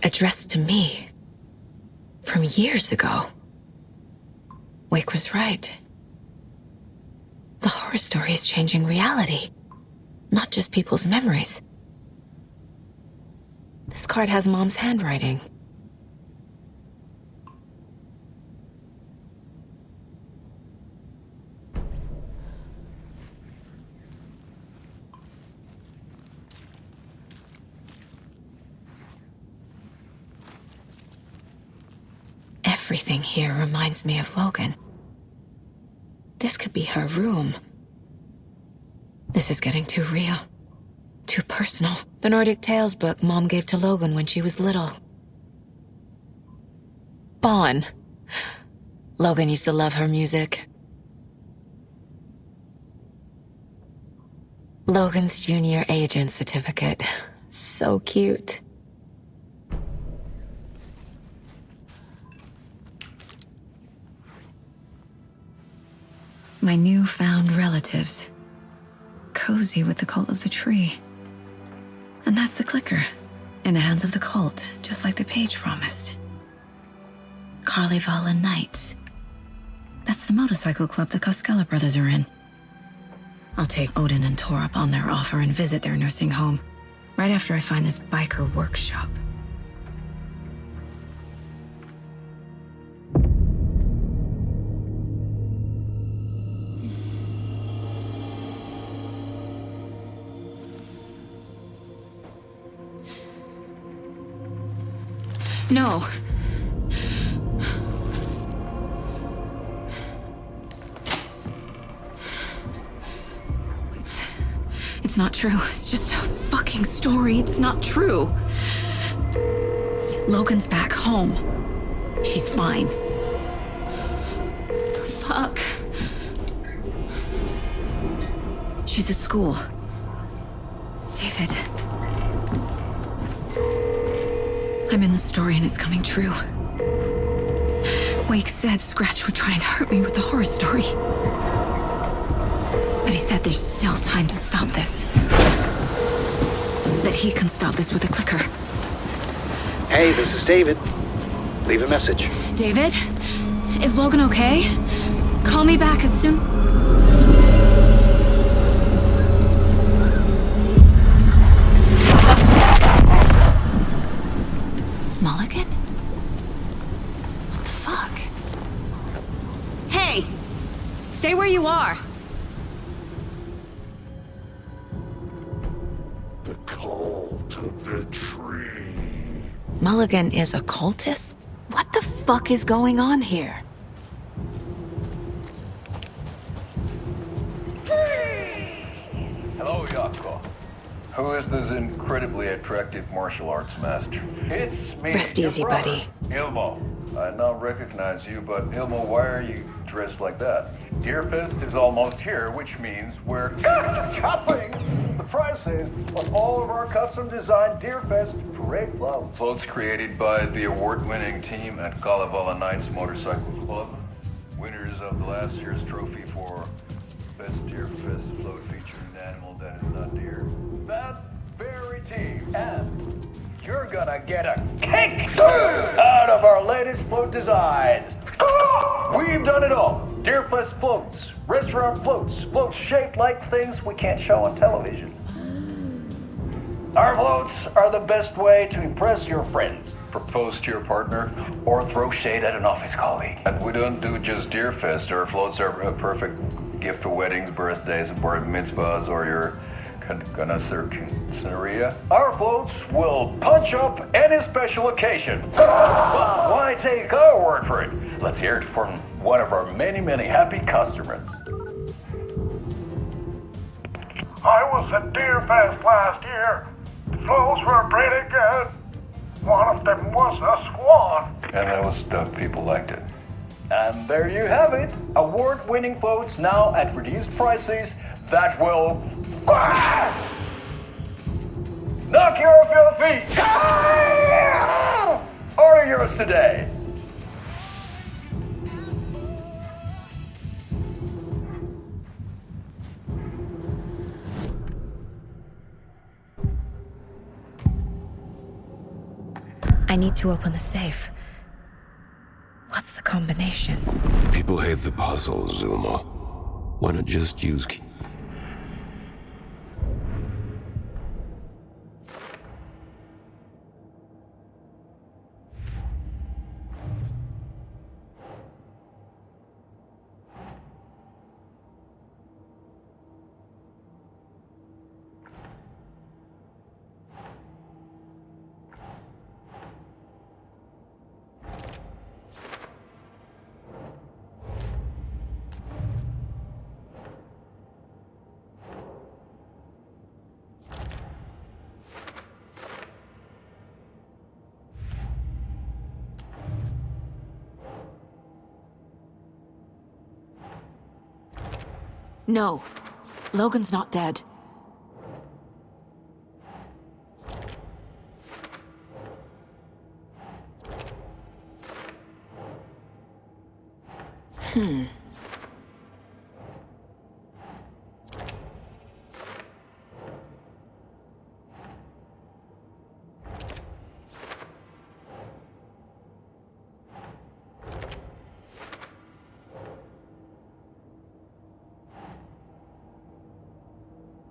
Addressed to me. From years ago. Wake was right. The horror story is changing reality. Not just people's memories. This card has Mom's handwriting. Everything here reminds me of Logan. This could be her room. This is getting too real. Too personal. The Nordic Tales book Mom gave to Logan when she was little. Bon. Logan used to love her music. Logan's junior agent certificate. So cute. My newfound relatives. Cozy with the cult of the tree. And that's the clicker. In the hands of the cult, just like the page promised. Carnival Knights. That's the motorcycle club the Koskela brothers are in. I'll take Odin and Tor up on their offer and visit their nursing home. Right after I find this biker workshop. No. It's not true. It's just a fucking story. It's not true. Logan's back home. She's fine. Fuck. She's at school. David. I'm in the story and it's coming true. Wake said Scratch would try and hurt me with the horror story. But he said there's still time to stop this. That he can stop this with a clicker. Hey, this is David. Leave a message. David? Is Logan okay? Call me back as soon... Mulligan? What the fuck? Hey! Stay where you are! The cult of the tree. Mulligan is a cultist? What the fuck is going on here? Hello, Yako. Who is this incredibly attractive martial arts master? It's me. Rest your easy, brother, buddy. Ilmo. I now recognize you, but Ilmo, why are you dressed like that? Deerfest is almost here, which means we're chopping the prices on all of our custom-designed Deerfest parade floats. Floats created by the award-winning team at Kalevala Knights Motorcycle Club. Winners of the last year's trophy for Best Deerfest float featuring an animal that is not deer. that very team, and you're gonna get a kick out of our latest float designs. We've done it all. Deerfest floats, restaurant floats, floats shaped like things we can't show on television. Our floats are the best way to impress your friends, propose to your partner, or throw shade at an office colleague. And we don't do just Deerfest. Our floats are a perfect gift for weddings, birthdays, bar mitzvahs, or your quinceañera. Our floats will punch up any special occasion. But why take our word for it? Let's hear it from one of our many, many happy customers. I was at Deerfest last year. The floats were pretty good. One of them was a swan. And that was the people liked it. And there you have it. Award-winning floats now at reduced prices that will knock you off your feet. Order yours today. I need to open the safe. What's the combination? People hate the puzzle, Zulma. Why not just use... No. Logan's not dead.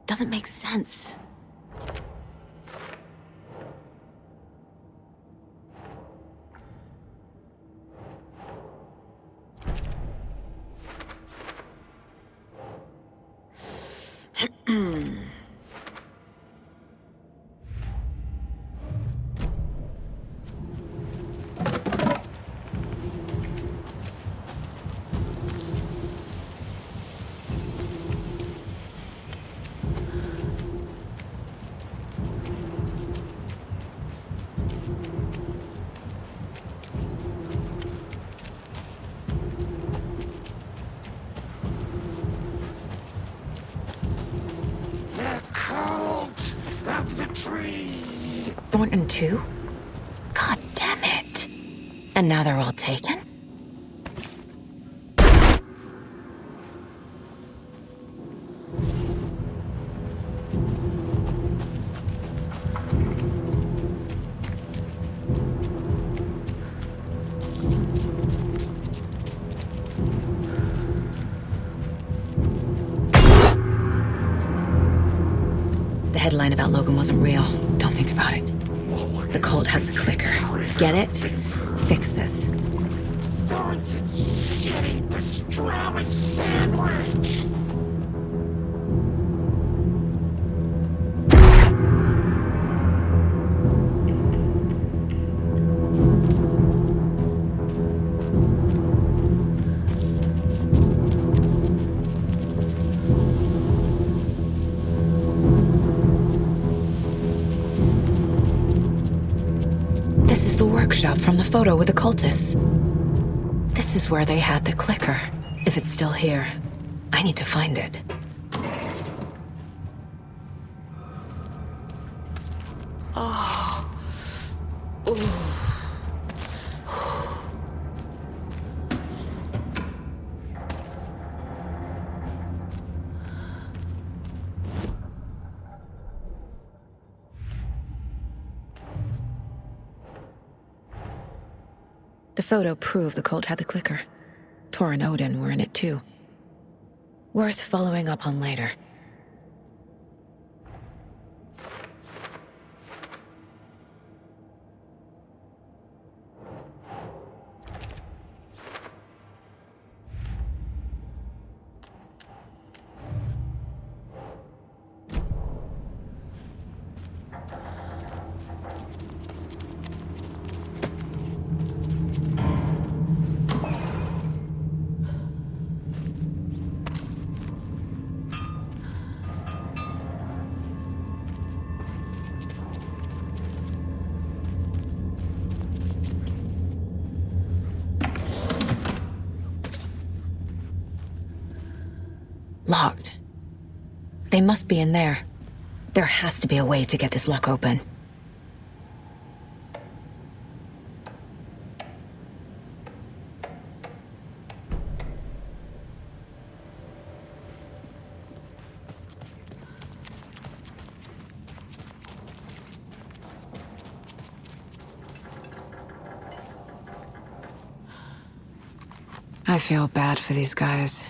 Doesn't make sense. Thornton too? God damn it. And now they're all taken? The headline about Logan wasn't real. Don't think about it. The cult has the clicker. Get it? Fix this. Thornton's shitty pastrami sandwich. Workshop from the photo with the cultists. This is where they had the clicker. If it's still here, I need to find it. Oh. Ooh. The photo proved the cult had the clicker. Tor and Odin were in it too. Worth following up on later. Locked. They must be in there. There has to be a way to get this lock open. I feel bad for these guys.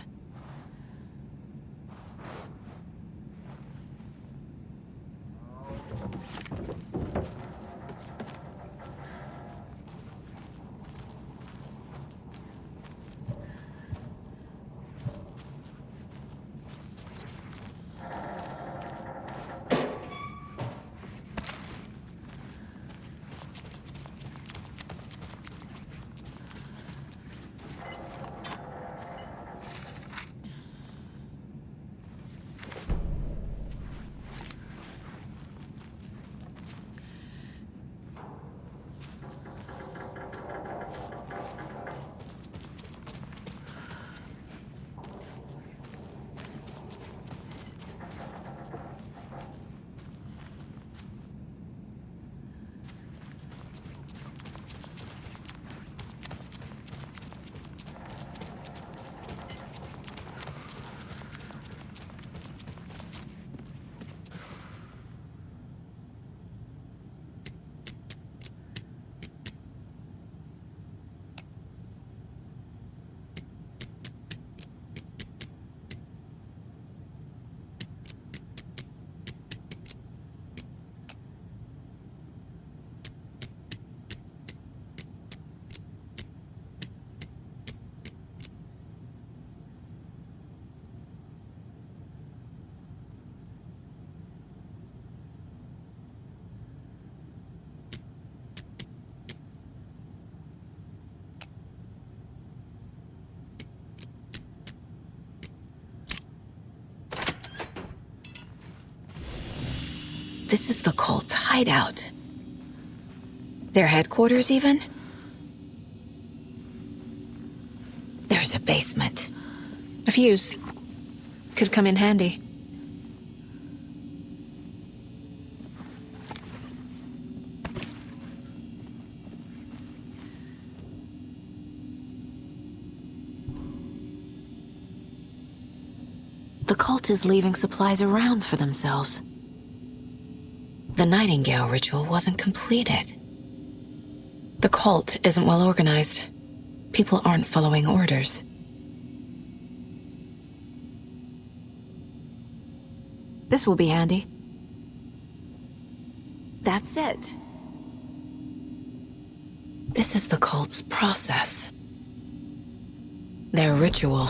This is the cult's hideout. Their headquarters, even? There's a basement. A fuse. Could come in handy. The cult is leaving supplies around for themselves. The Nightingale ritual wasn't completed. The cult isn't well organized. People aren't following orders. This will be handy. That's it. This is the cult's process. Their ritual.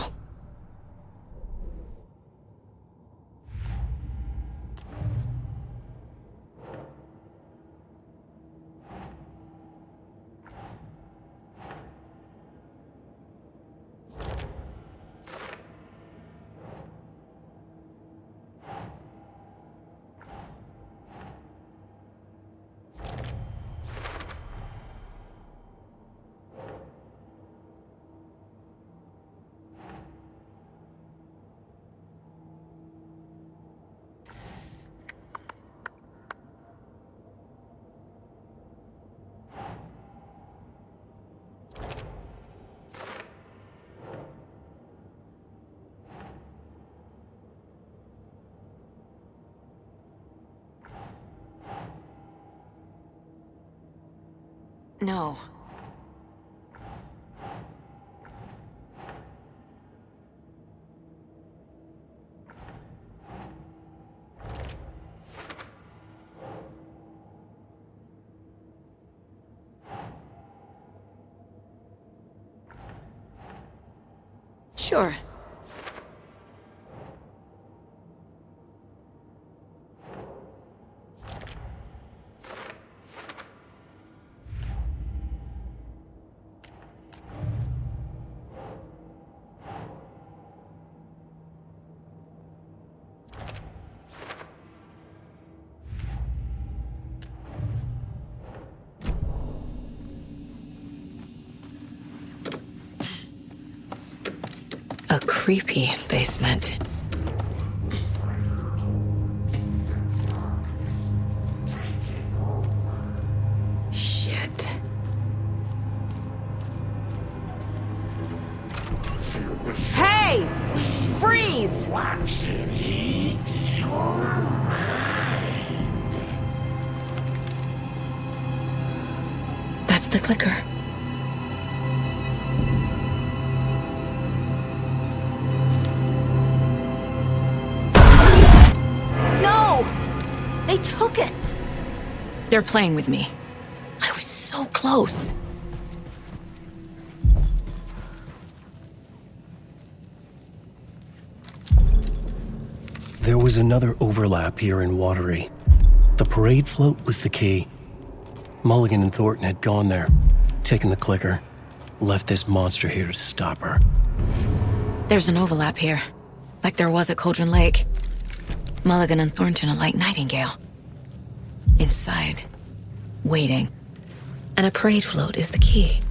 No. Sure. A creepy basement. Shit. Hey! Freeze! Watch it eat your mind. That's the clicker. No! They took it! They're playing with me. I was so close. There was another overlap here in Watery. The parade float was the key. Mulligan and Thornton had gone there, taken the clicker, left this monster here to stop her. There's an overlap here, like there was at Cauldron Lake. Mulligan and Thornton are like Nightingale. Inside, waiting. And a parade float is the key.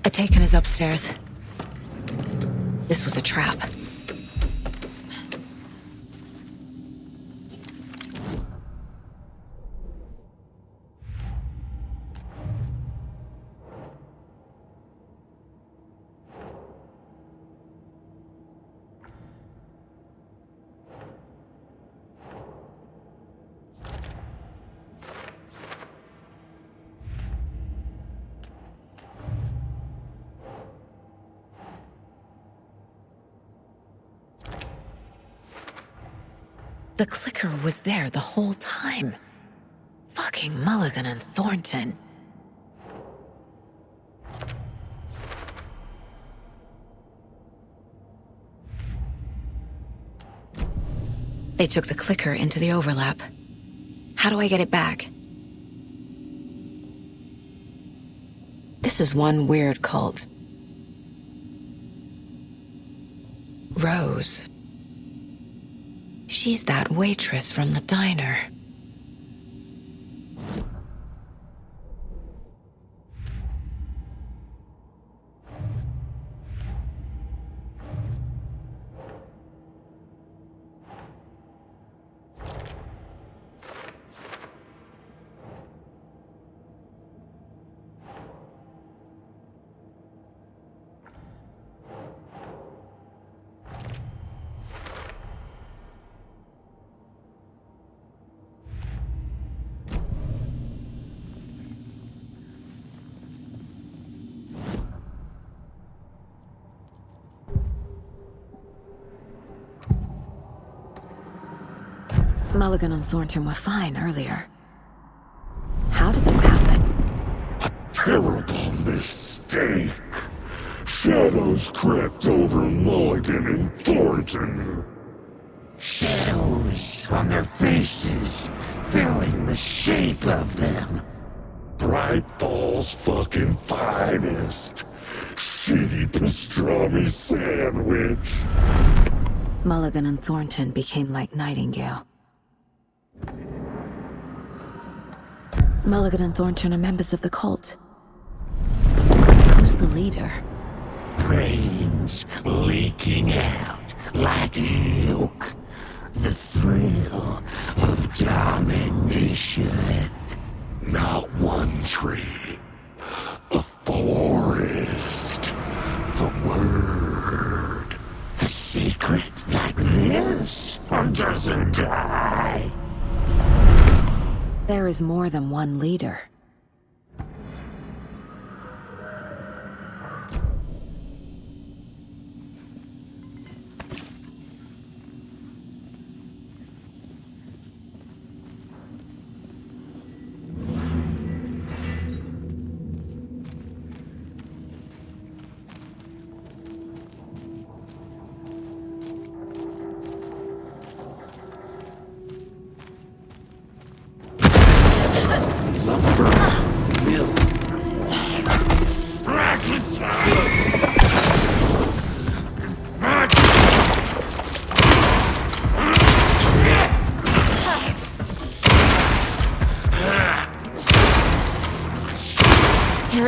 Atakan is upstairs. This was a trap. The clicker was there the whole time. Fucking Mulligan and Thornton. They took the clicker into the overlap. How do I get it back? This is one weird cult. Rose. She's that waitress from the diner. Mulligan and Thornton were fine earlier. How did this happen? A terrible mistake. Shadows crept over Mulligan and Thornton. Shadows on their faces, filling the shape of them. Bright Falls fucking finest. Shitty pastrami sandwich. Mulligan and Thornton became like Nightingale. Mulligan and Thornton are members of the cult. Who's the leader? Brains leaking out like milk. The thrill of domination. Not one tree. A forest. The word. A secret like this doesn't die. There is more than one leader.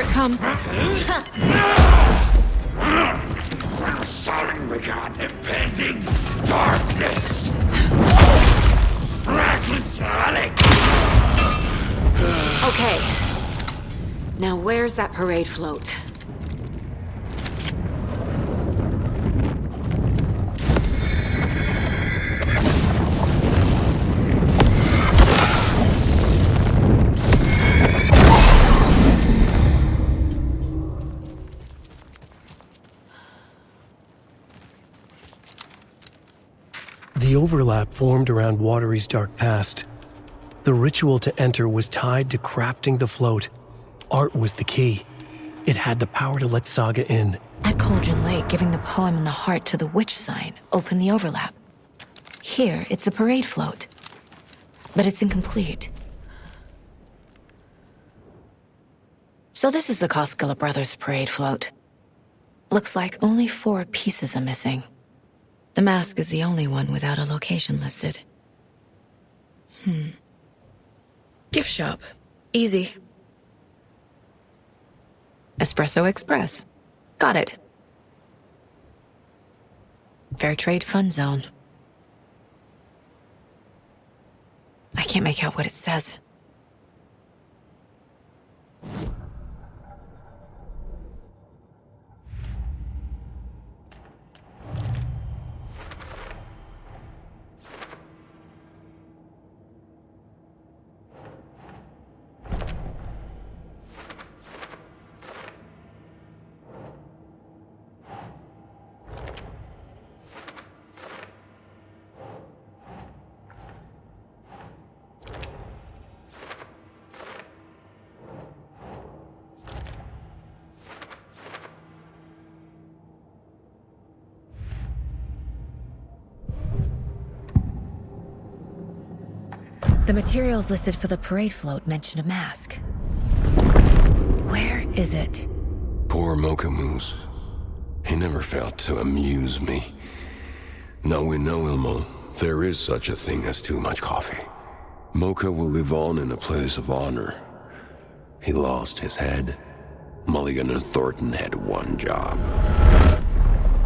comes. Son, we got impending darkness. Reckless Alec. Okay. Now where's that parade float? The overlap formed around Watery's dark past. The ritual to enter was tied to crafting the float. Art was the key. It had the power to let Saga in. At Cauldron Lake, giving the poem and the heart to the witch sign opened the overlap. Here, it's the parade float. But it's incomplete. So this is the Koskela Brothers parade float. Looks like only 4 pieces are missing. The mask is the only one without a location listed. Gift shop. Easy. Espresso Express. Got it. Fair Trade Fun Zone. I can't make out what it says. The materials listed for the parade float mention a mask. Where is it? Poor Mocha Moose. He never failed to amuse me. Now we know, Ilmo, there is such a thing as too much coffee. Mocha will live on in a place of honor. He lost his head. Mulligan and Thornton had one job.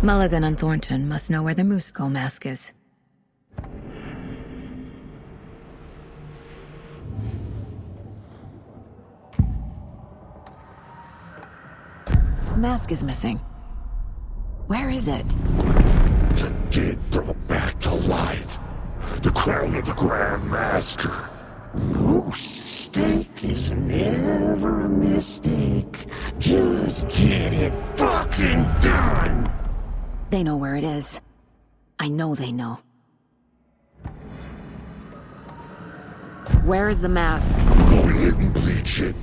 Mulligan and Thornton must know where the Moose Skull mask is. The mask is missing. Where is it? The dead brought back to life. The crown of the Grand Master. Moose steak is never a mistake. Just get it fucking done. They know where it is. I know they know. Where is the mask? Go ahead and bleach it.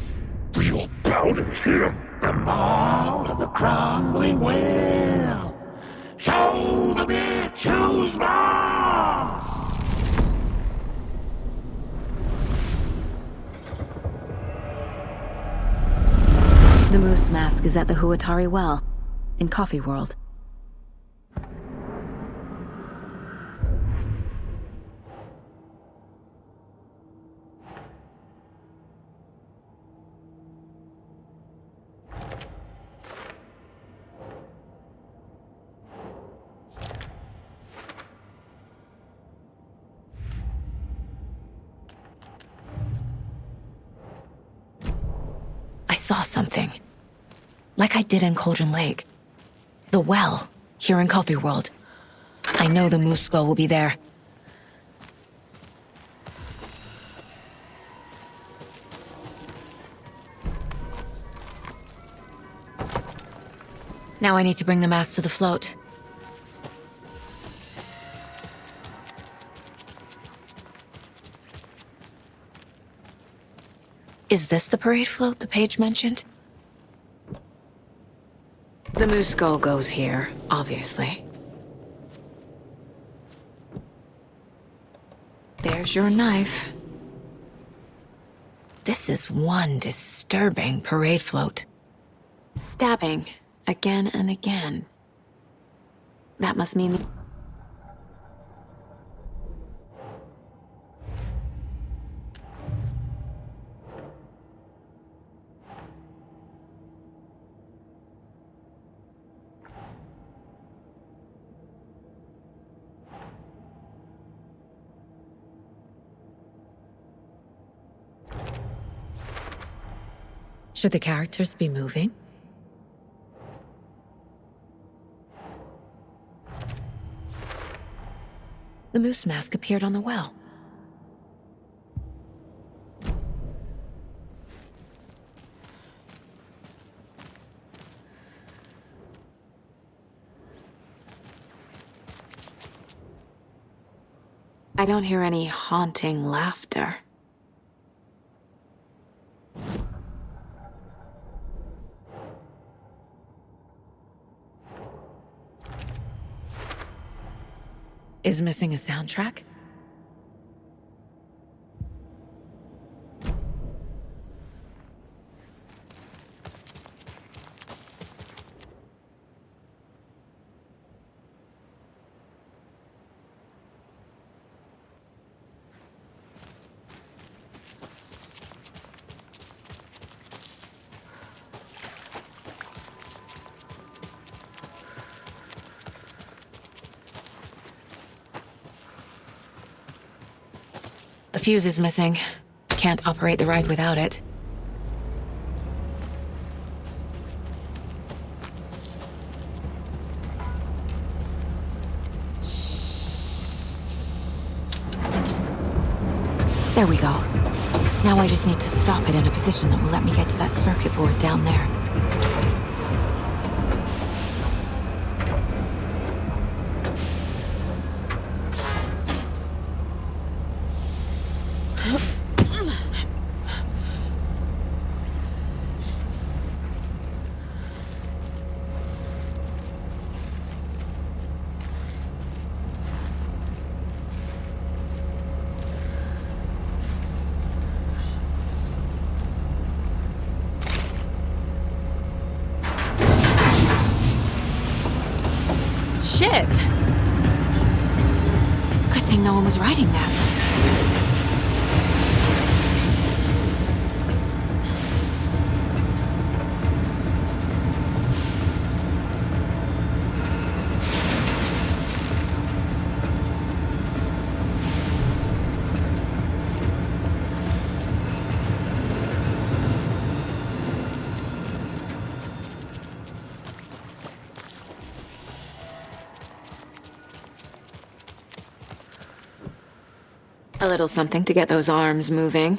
Real powder him. The maw of the crumbling well. Show the bitch who's boss. The Moose mask is at the Huatari Well, in Coffee World. I saw something. Like I did in Cauldron Lake. The well, here in Coffee World. I know the Moose Skull will be there. Now I need to bring the mask to the float. Is this the parade float the page mentioned? The Moose Skull goes here, obviously. There's your knife. This is one disturbing parade float. Stabbing again and again. That must mean the... Should the characters be moving? The moose mask appeared on the well. I don't hear any haunting laughter. Is missing a soundtrack? A fuse is missing. Can't operate the ride without it. There we go. Now I just need to stop it in a position that will let me get to that circuit board down there. Shit! Good thing no one was riding that. A little something to get those arms moving.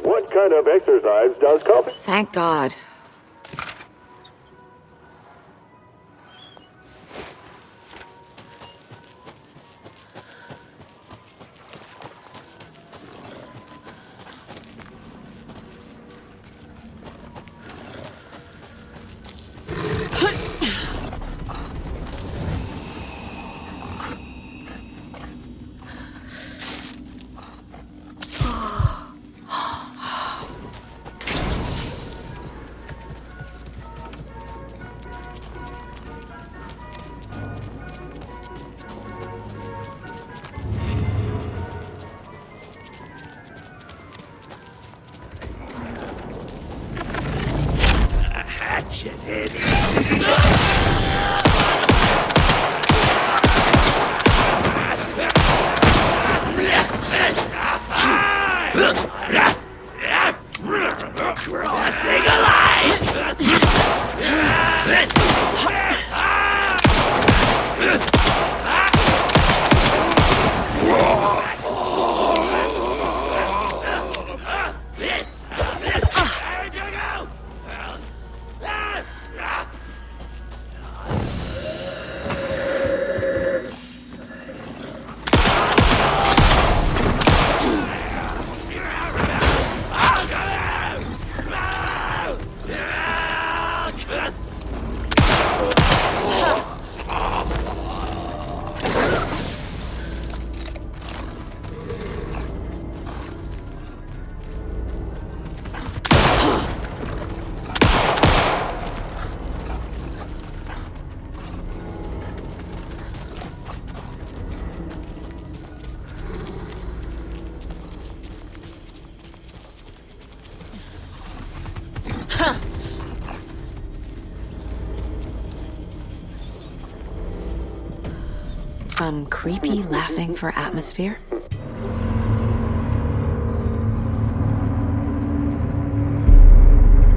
What kind of exercise does coffee? Thank God. ratchet idiot! Crossing a line! Some creepy laughing for atmosphere?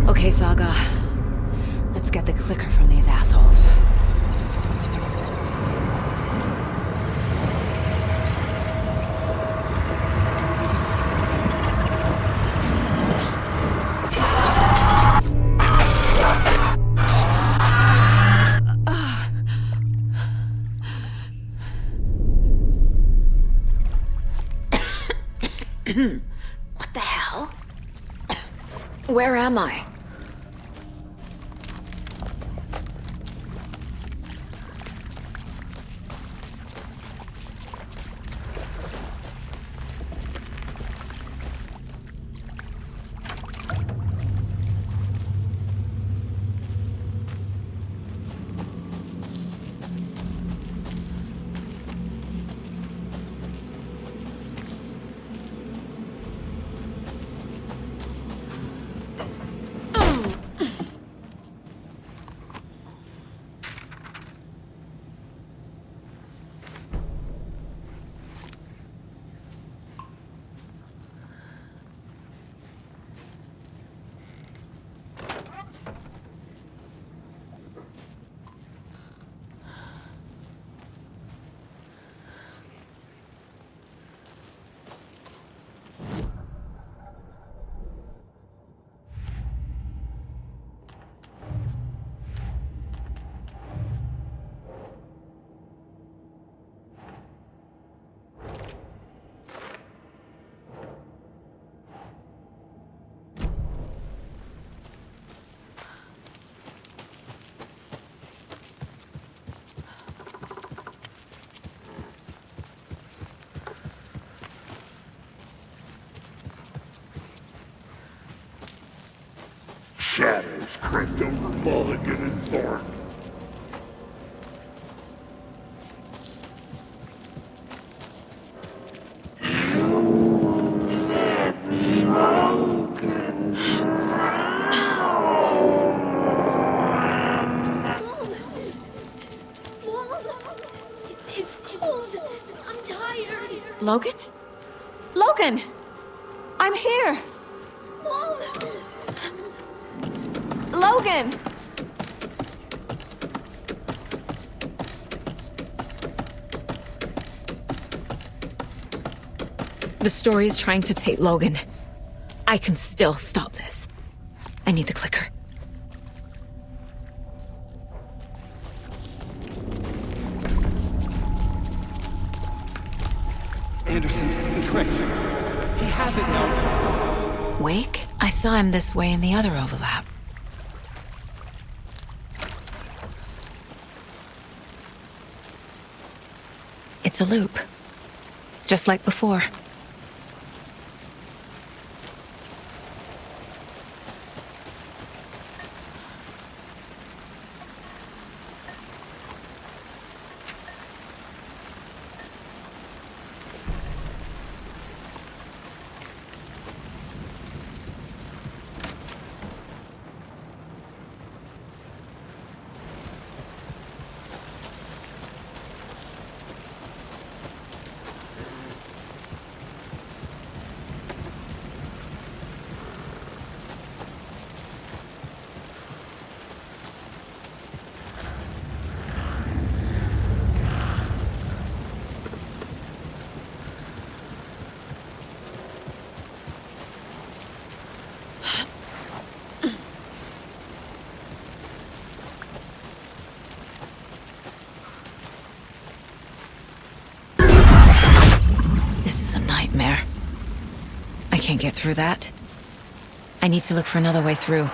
Okay, Saga. Let's get the clicker from these assholes. What the hell? Where am I? Shadows crept over Mulligan and Thornton. It's cold. I'm tired. Logan? Logan! I'm here! Mom! Logan! The story is trying to take Logan. I can still stop this. I need the clicker. Anderson's been tricked. He has it now. Wake? I saw him this way in the other overlap. It's a loop. Just like before. get through that. I need to look for another way through.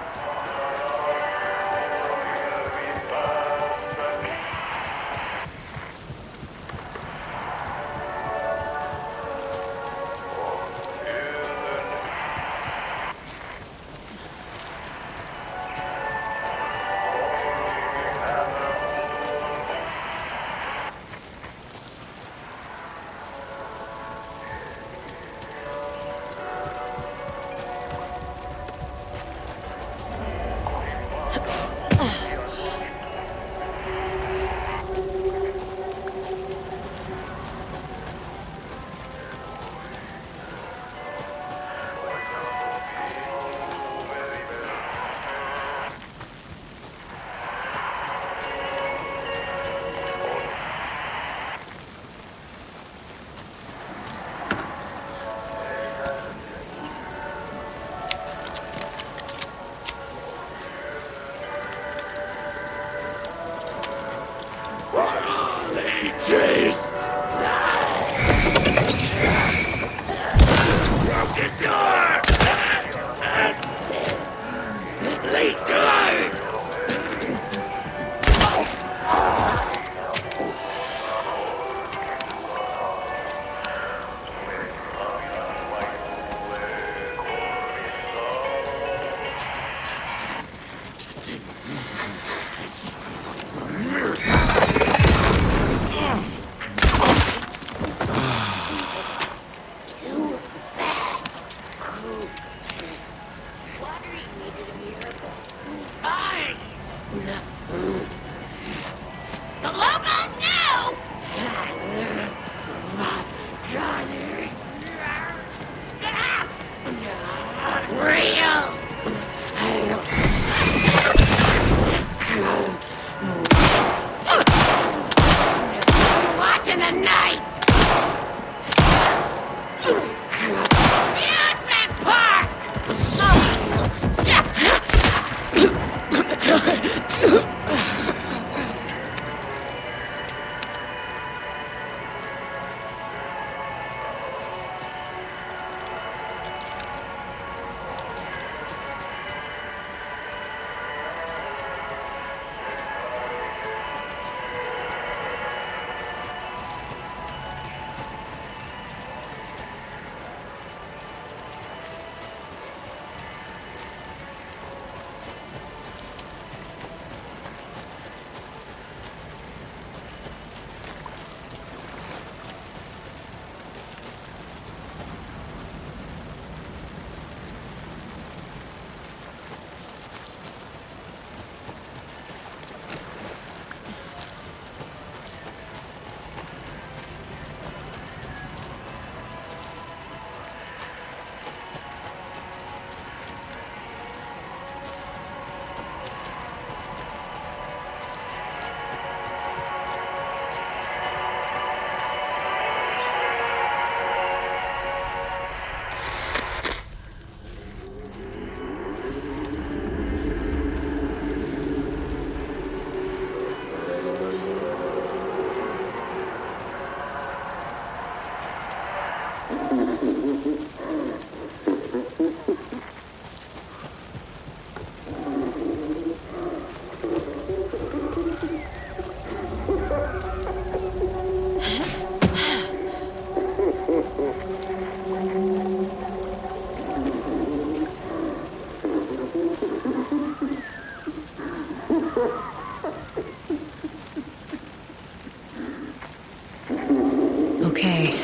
Okay.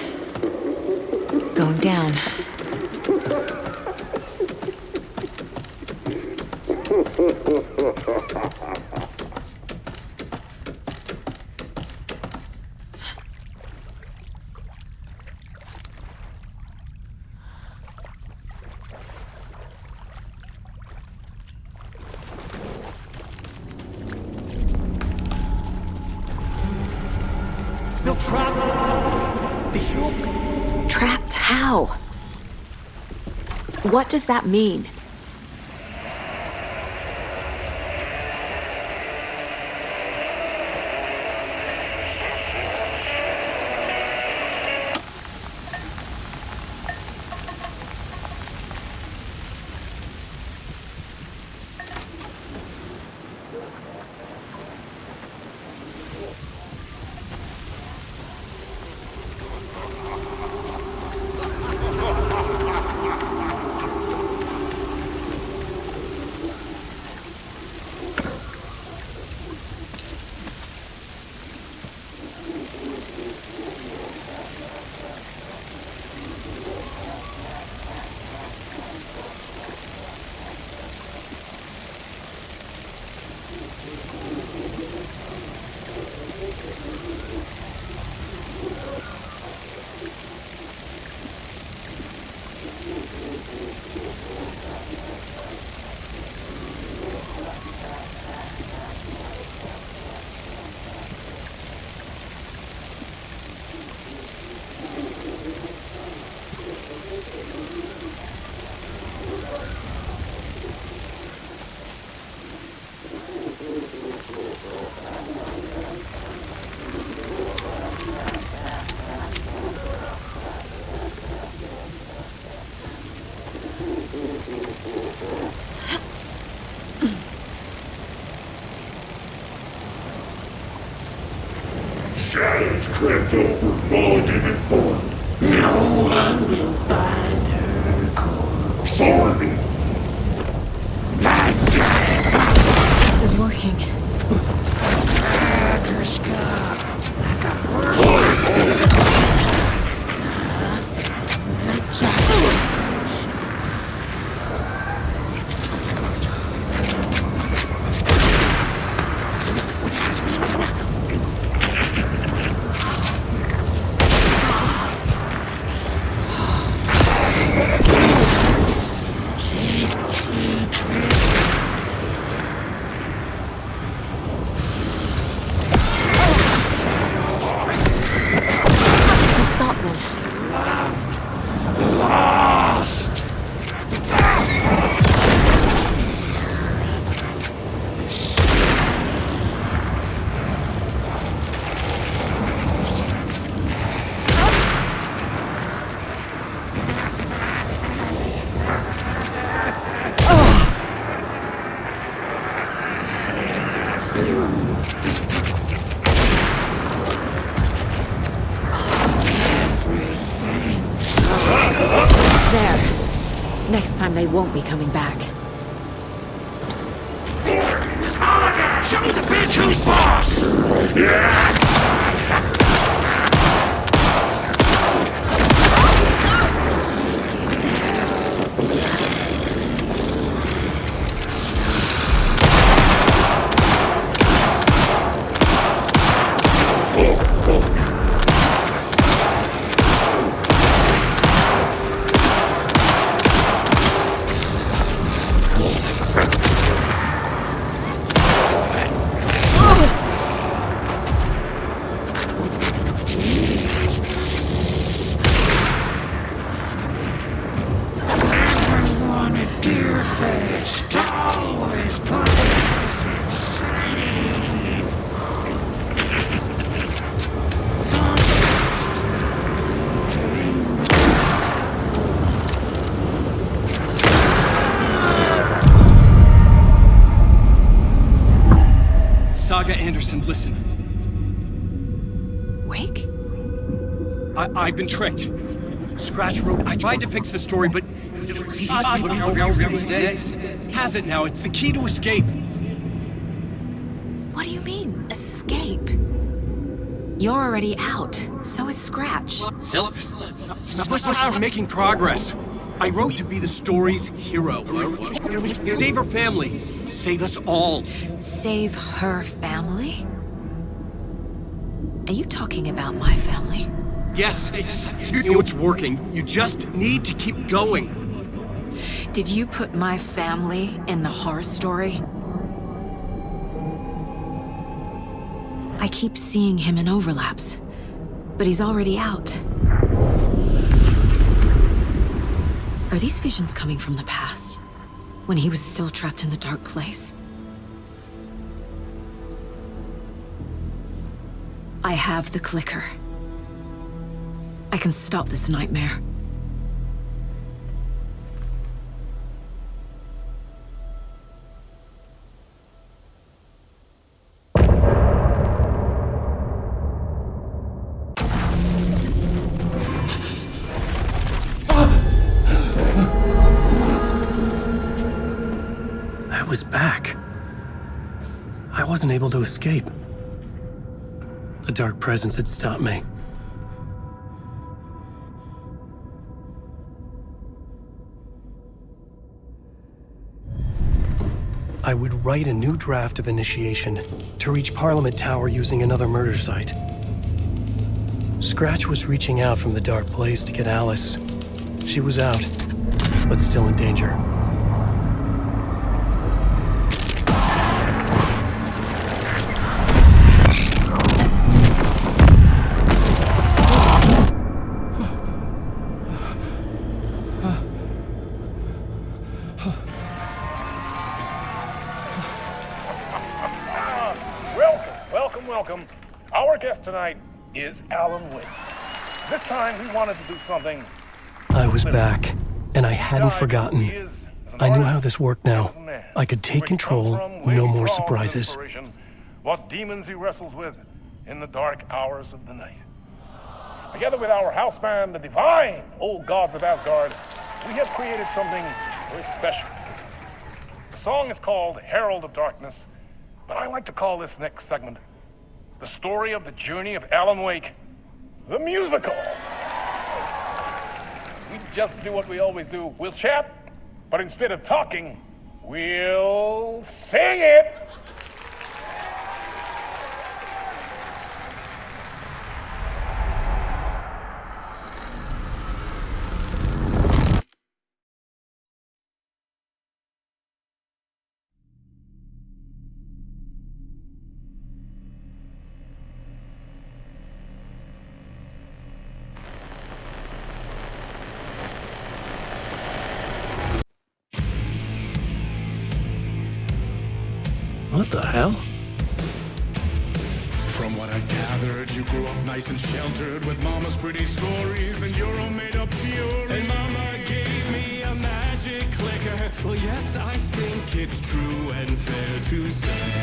Going down. Still trapped. The human. Trapped how? What does that mean? Giant crept over Mulligan and Thornton. No one will find her corpse. Thornton! That giant... This is working. Next time they won't be coming back. Show the bitch who's boss! Yeah! Saga Anderson, listen. Wake? I've been tricked. Scratch wrote. I tried to fix the story, but has it now. It's the key to escape. What do you mean, escape? You're already out. So is Scratch. We're making progress. I wrote to be the story's hero. Save her family. Save us all. Save her family? Are you talking about my family? Yes, you know it's working. You just need to keep going. Did you put my family in the horror story? I keep seeing him in overlaps, but he's already out. Are these visions coming from the past? When he was still trapped in the dark place? I have the clicker. I can stop this nightmare. I was back. I wasn't able to escape. The dark presence had stopped me. I would write a new draft of initiation to reach Parliament Tower using another murder site. Scratch was reaching out from the dark place to get Alice. She was out, but still in danger. Welcome. Our guest tonight is Alan Wake. This time he wanted to do something. I was back, and I hadn't forgotten. I knew how this worked now. I could take control, no more surprises. What demons he wrestles with, in the dark hours of the night. Together with our house band, the divine old gods of Asgard, we have created something very special. The song is called Herald of Darkness, but I like to call this next segment the story of the journey of Alan Wake, the musical. We just do what we always do. We'll chat, but instead of talking, we'll sing it. What the hell? From what I've gathered, you grew up nice and sheltered with mama's pretty stories and your own made-up fury. And mama gave me a magic clicker. Well, yes, I think it's true and fair to say.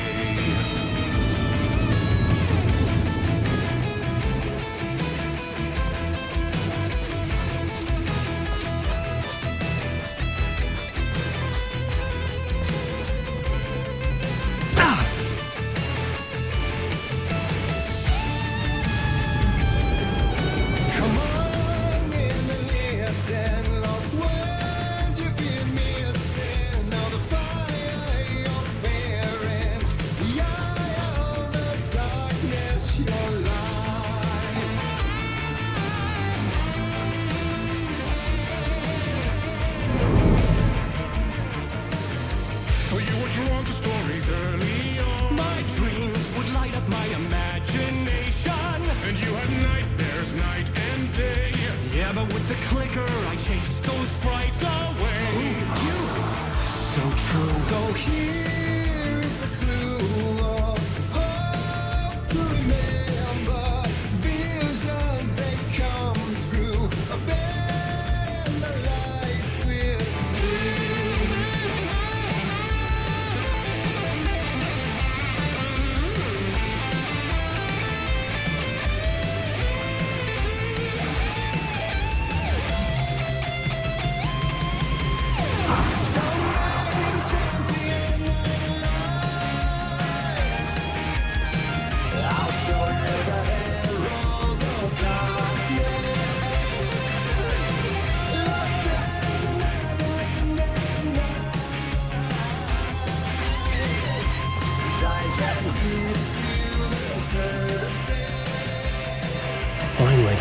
Finally.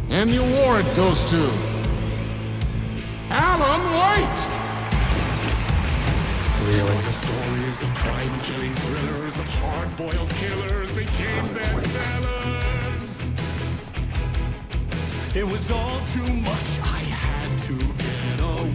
And the award goes to Alan Wake! Really? The stories of crime and killing thrillers of hard-boiled killers became bestsellers. It was all too much, I had to get away.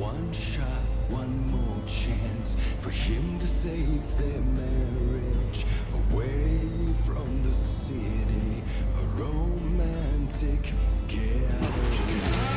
One shot, one more chance for him to save their marriage. Away from the city, a romantic getaway.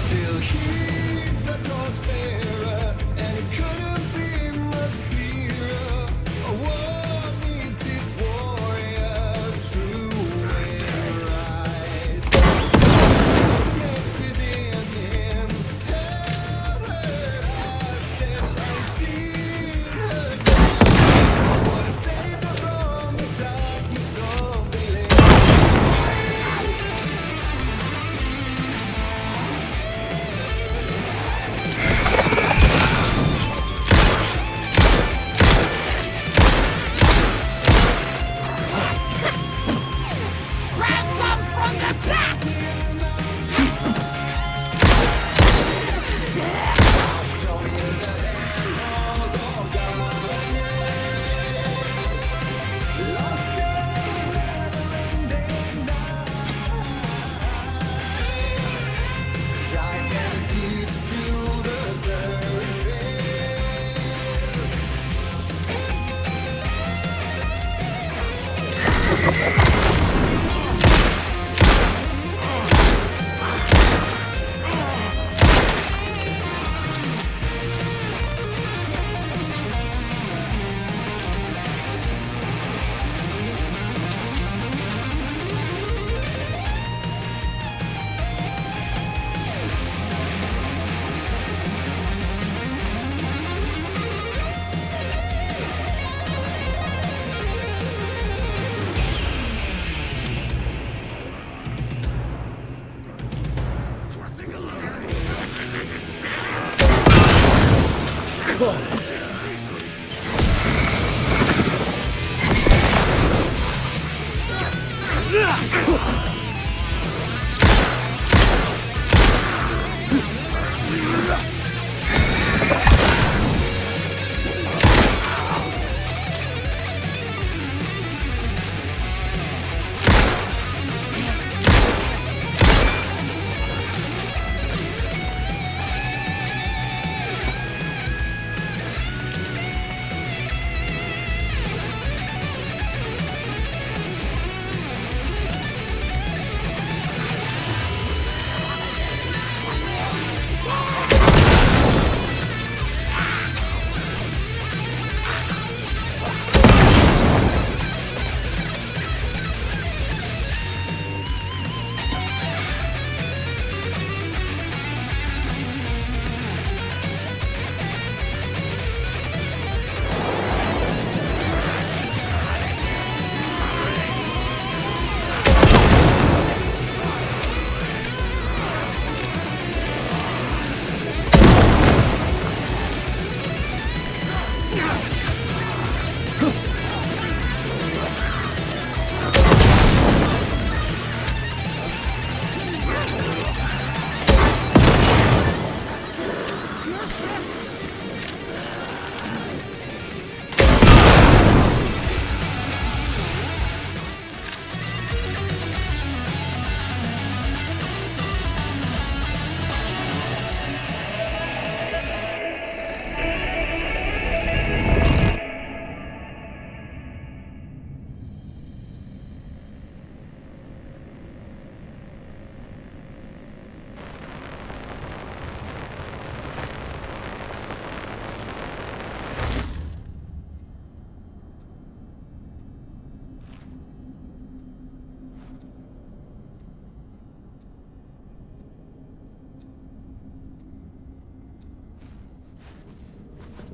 Still he's a torchbearer, and it couldn't be much clearer. A war needs its warrior, true and right. Darkness within him, held hostage. I seen her die. Wanna save her from the darkness of the lake.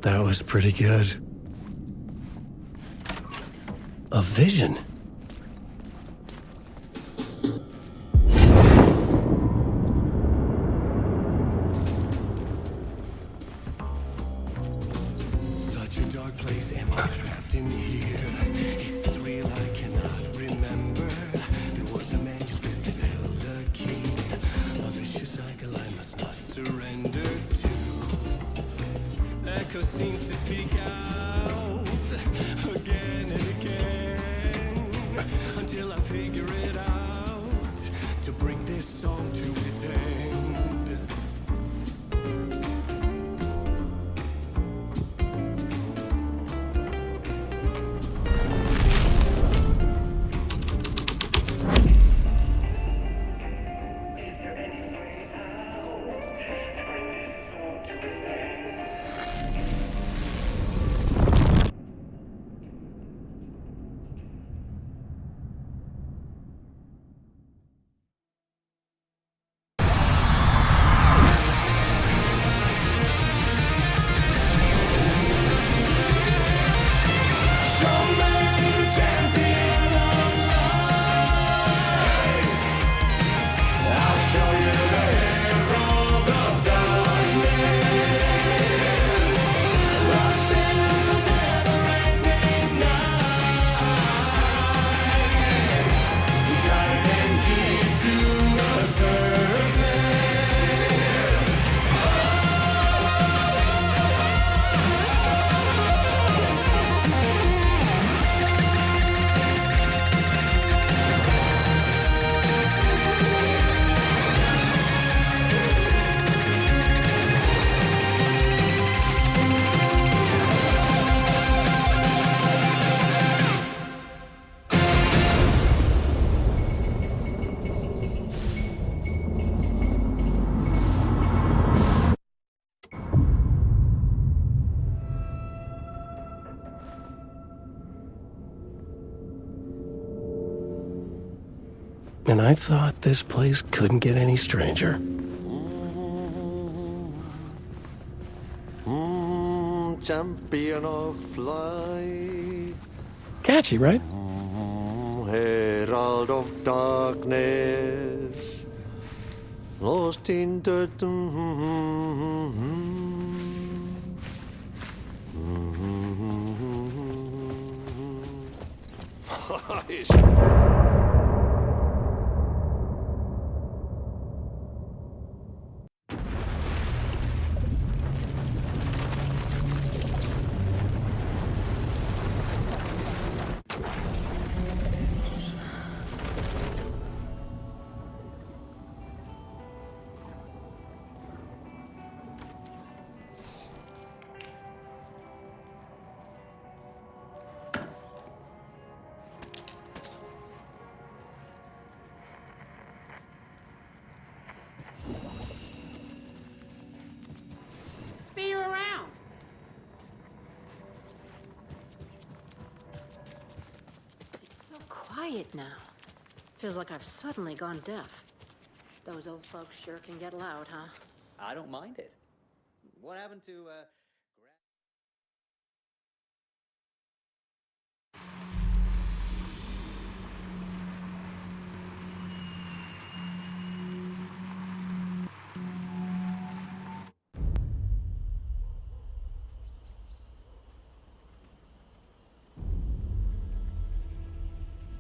That was pretty good. A vision. Such a dark place am I trapped in here? Is this real? I cannot remember. There was a manuscript held a key. A vicious cycle I must not surrender to. Echo seems to seek out again and again until I figure it out to bring this song to its end. And I thought this place couldn't get any stranger. Champion of light. Catchy, right? Herald of darkness. Lost in the... See you around. It's so quiet now. Feels like I've suddenly gone deaf. Those old folks sure can get loud, huh? I don't mind it. What happened to,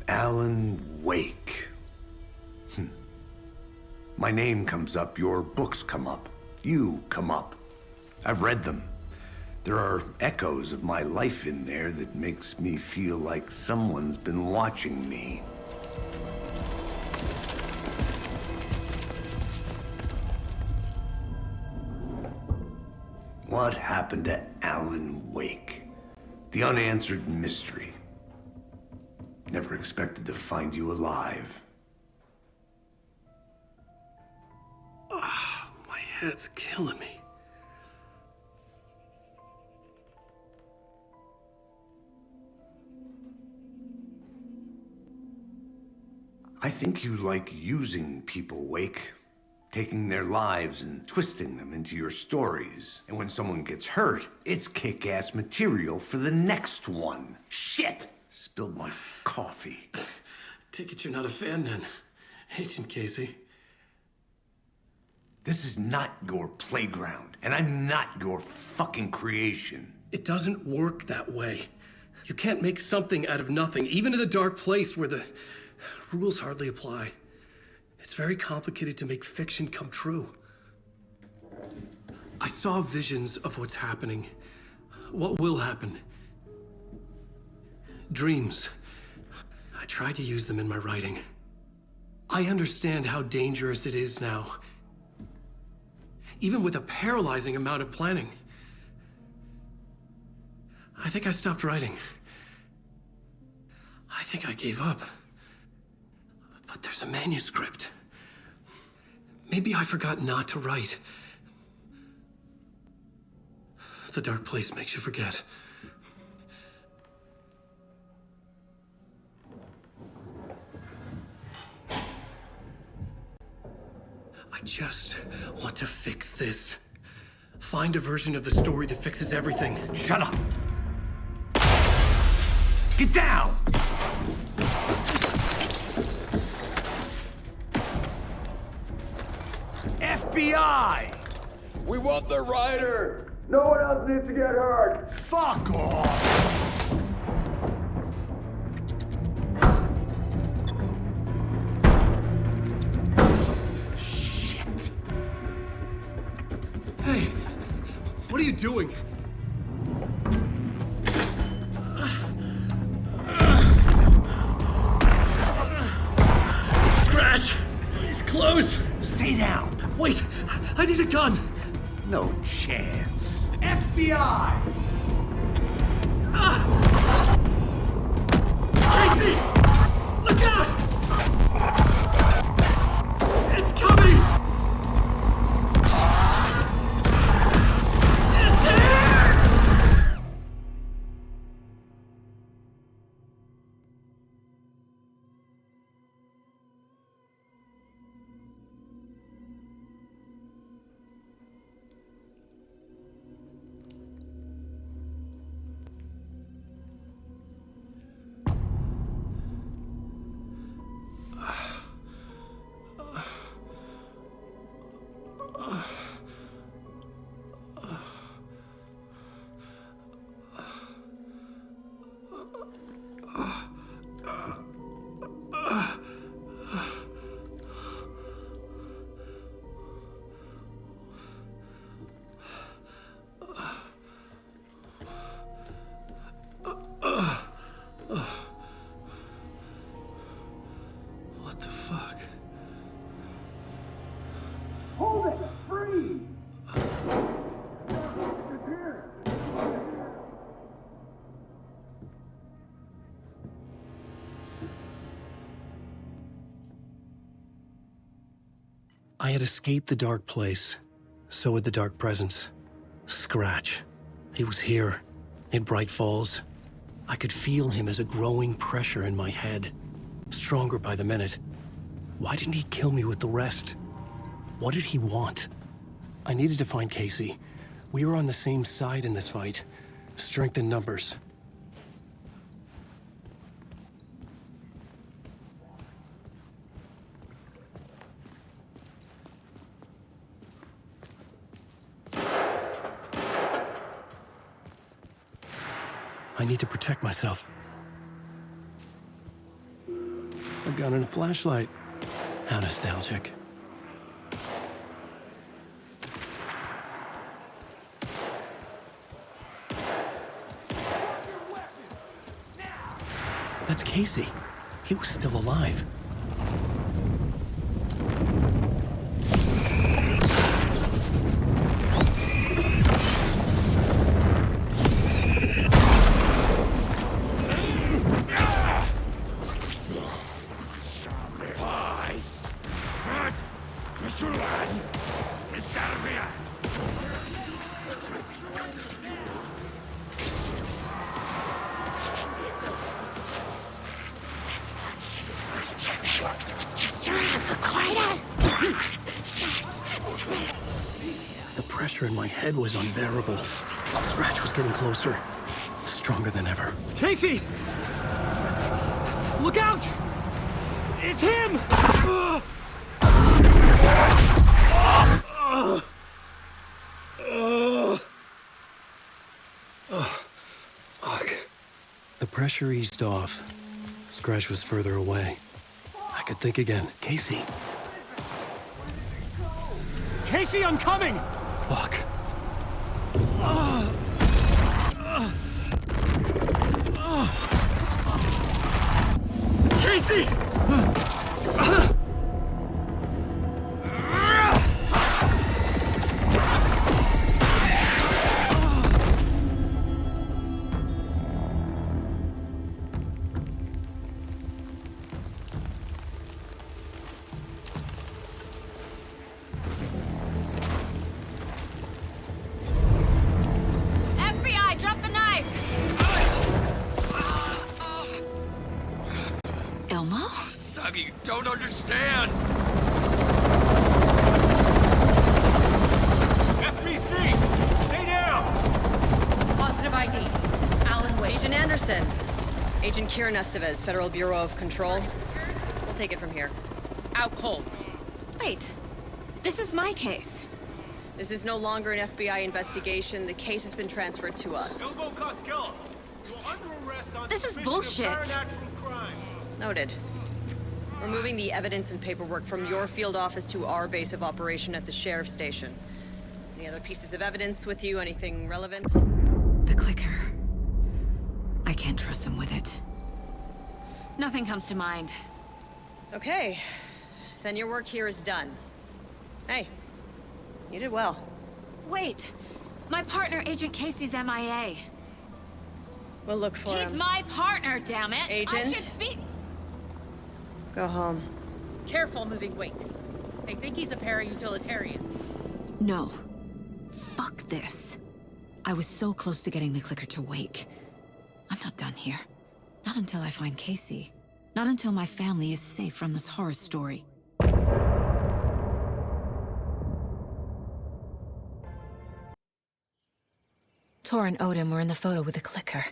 Alan Wake. My name comes up, your books come up, you come up. I've read them. There are echoes of my life in there that makes me feel like someone's been watching me. What happened to Alan Wake? The unanswered mystery. Never expected to find you alive. Ah, my head's killing me. I think you like using people, Wake. Taking their lives and twisting them into your stories. And when someone gets hurt, it's kick-ass material for the next one. Shit! Spilled my coffee. Take it you're not a fan then, Agent Casey. This is not your playground, and I'm not your fucking creation. It doesn't work that way. You can't make something out of nothing, even in the dark place where the rules hardly apply. It's very complicated to make fiction come true. I saw visions of what's happening, what will happen. Dreams. I tried to use them in my writing. I understand how dangerous it is now. Even with a paralyzing amount of planning. I think I stopped writing. I think I gave up. But there's a manuscript. Maybe I forgot not to write. The dark place makes you forget. I just want to fix this. Find a version of the story that fixes everything. Shut up! Get down! FBI! We want the rider! No one else needs to get hurt! Fuck off! Shit! Hey, what are you doing? Scratch! He's close! Stay down! Wait, I need a gun! No chance. FBI! Casey! Look out! It's coming! It's here! What the fuck? Hold it! Freeze! I had escaped the dark place. So had the dark presence. Scratch. He was here, in Bright Falls. I could feel him as a growing pressure in my head. Stronger by the minute. Why didn't he kill me with the rest? What did he want? I needed to find Casey. We were on the same side in this fight. Strength in numbers. I need to protect myself. A gun and a flashlight. How nostalgic. That's Casey. He was still alive. The pressure in my head was unbearable. Scratch was getting closer. Stronger than ever. Casey! Look out! It's him! Oh, fuck. The pressure eased off. Scratch was further away. I could think again. Casey. Casey, I'm coming! Fuck. Casey! FBI, drop the knife! Elmo? Saga, you don't understand! FBC! Stay down! Positive ID. Alan Wake. Agent Anderson. Agent Kieran Estevez, Federal Bureau of Control. We'll take it from here. Out cold. Wait. This is my case. This is no longer an FBI investigation. The case has been transferred to us. Elmo Costello, you're under arrest on This is suspicion bullshit. of paranatural crime. Noted. We're moving the evidence and paperwork from your field office to our base of operation at the sheriff's station. Any other pieces of evidence with you? Anything relevant? The clicker. I can't trust them with it. Nothing comes to mind. Okay. Then your work here is done. Hey, you did well. Wait! My partner, Agent Casey's MIA. We'll look for him. He's my partner, damn it! Agent? I should be... Go home. Careful moving Wake. They think he's a para-utilitarian. No. Fuck this. I was so close to getting the clicker to Wake. I'm not done here. Not until I find Casey. Not until my family is safe from this horror story. Tor and Odin were in the photo with the clicker.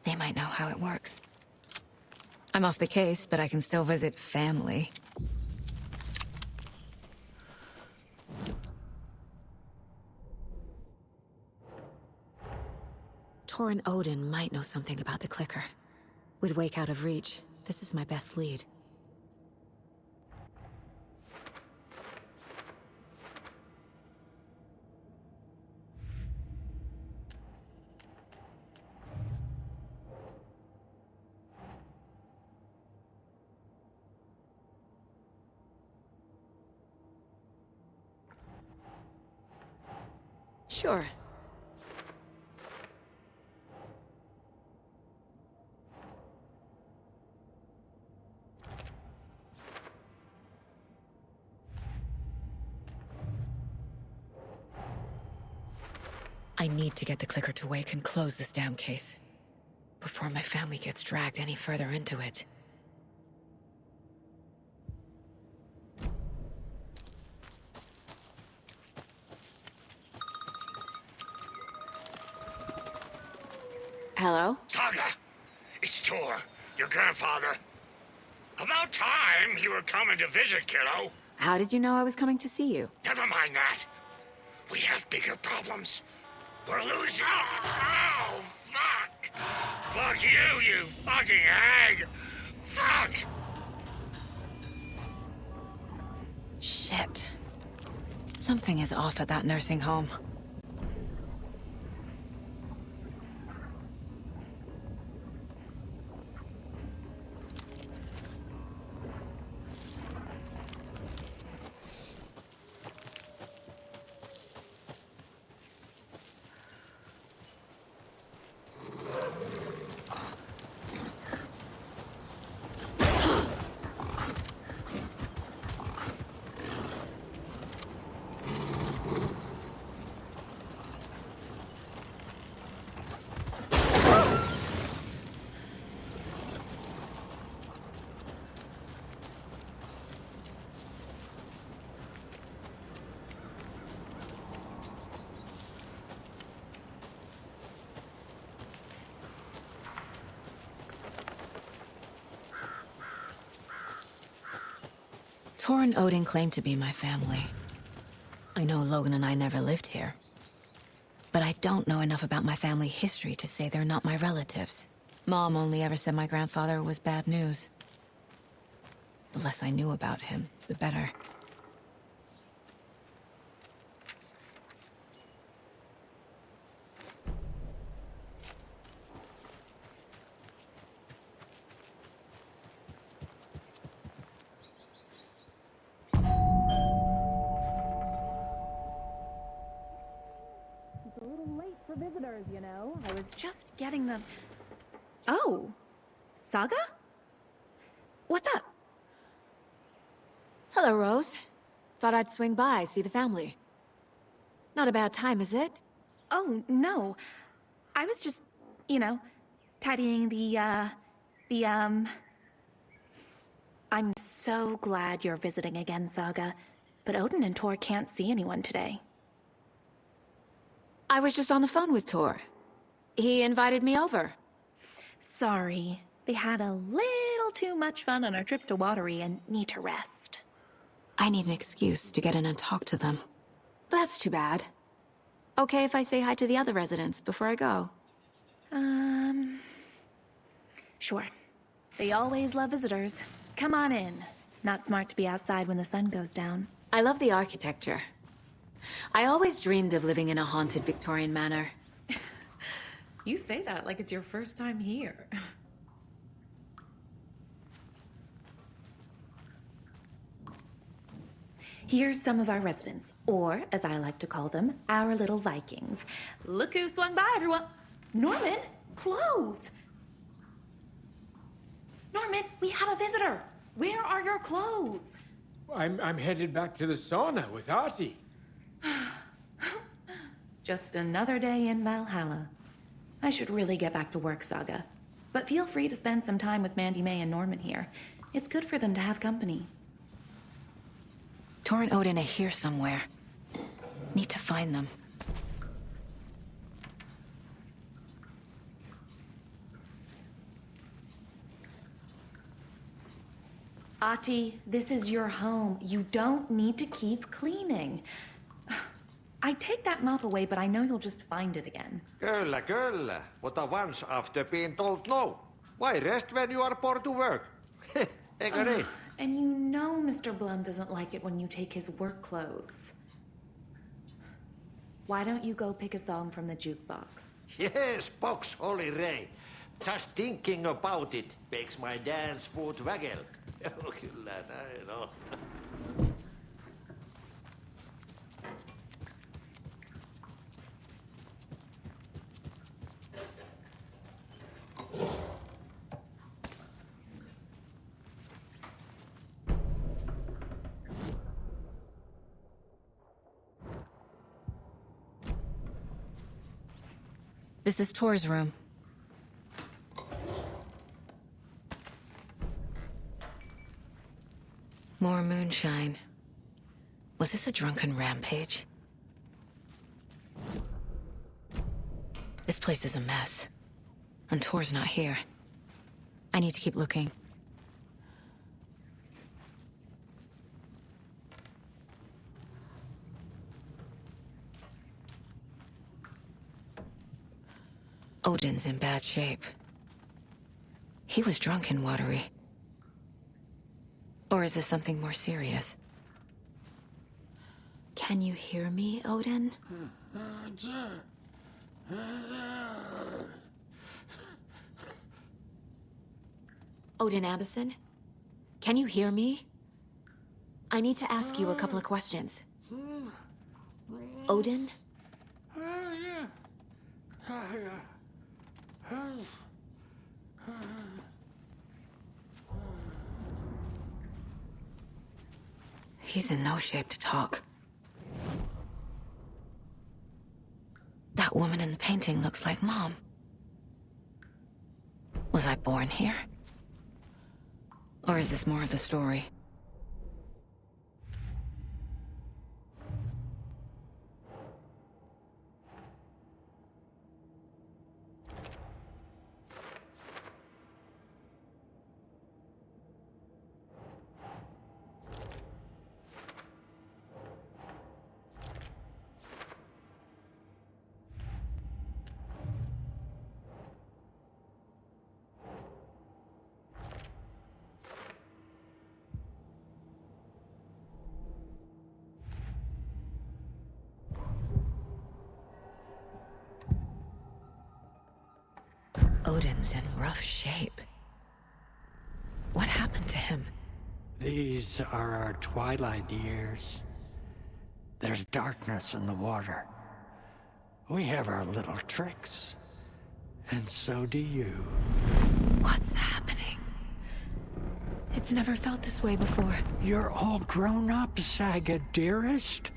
They might know how it works. I'm off the case, but I can still visit family. Tor and Odin might know something about the clicker. With Wake out of reach, this is my best lead. Sure. I need to get the clicker to Wake and close this damn case. Before my family gets dragged any further into it. Hello? Saga, it's Tor, your grandfather. About time you were coming to visit, kiddo. How did you know I was coming to see you? Never mind that. We have bigger problems. We're losing. Oh, fuck. Fuck you, you fucking hag. Fuck. Shit. Something is off at that nursing home. Tor and Odin claim to be my family. I know Logan and I never lived here. But I don't know enough about my family history to say they're not my relatives. Mom only ever said my grandfather was bad news. The less I knew about him, the better. It's a little late for visitors, you know. I was just getting the... Oh! Saga? What's up? Hello, Rose. Thought I'd swing by, see the family. Not a bad time, is it? Oh, no. I was just, you know, tidying I'm so glad you're visiting again, Saga. But Odin and Tor can't see anyone today. I was just on the phone with Tor. He invited me over. Sorry. They had a little too much fun on our trip to Watery and need to rest. I need an excuse to get in and talk to them. That's too bad. Okay if I say hi to the other residents before I go? Sure. They always love visitors. Come on in. Not smart to be outside when the sun goes down. I love the architecture. I always dreamed of living in a haunted Victorian manor. You say that like it's your first time here. Here's some of our residents, or, as I like to call them, our little Vikings. Look who swung by, everyone! Norman, clothes! Norman, we have a visitor! Where are your clothes? I'm headed back to the sauna with Artie. Just another day in Valhalla. I should really get back to work, Saga. But feel free to spend some time with Mandy May and Norman here. It's good for them to have company. Tor and Odin are here somewhere. Need to find them. Ahti, this is your home. You don't need to keep cleaning. I'd take that mop away, but I know you'll just find it again. Kyllä, kyllä. Mutta once after being told no. Why rest when you are bored to work? Eikö niin? And you know Mr. Blum doesn't like it when you take his work clothes. Why don't you go pick a song from the jukebox? Yes, box Holy Ray. Just thinking about it makes my dance foot waggle. Kyllä näin on. This is Tor's room. More moonshine. Was this a drunken rampage? This place is a mess. And Tor's not here. I need to keep looking. Odin's in bad shape. He was drunk in Watery. Or is this something more serious? Can you hear me, Odin? Odin Anderson? Can you hear me? I need to ask you a couple of questions. Odin? He's in no shape to talk. That woman in the painting looks like Mom. Was I born here? Or is this more of the story? Odin's in rough shape. What happened to him? These are our twilight years. There's darkness in the water. We have our little tricks. And so do you. What's happening? It's never felt this way before. You're all grown up, Saga, dearest.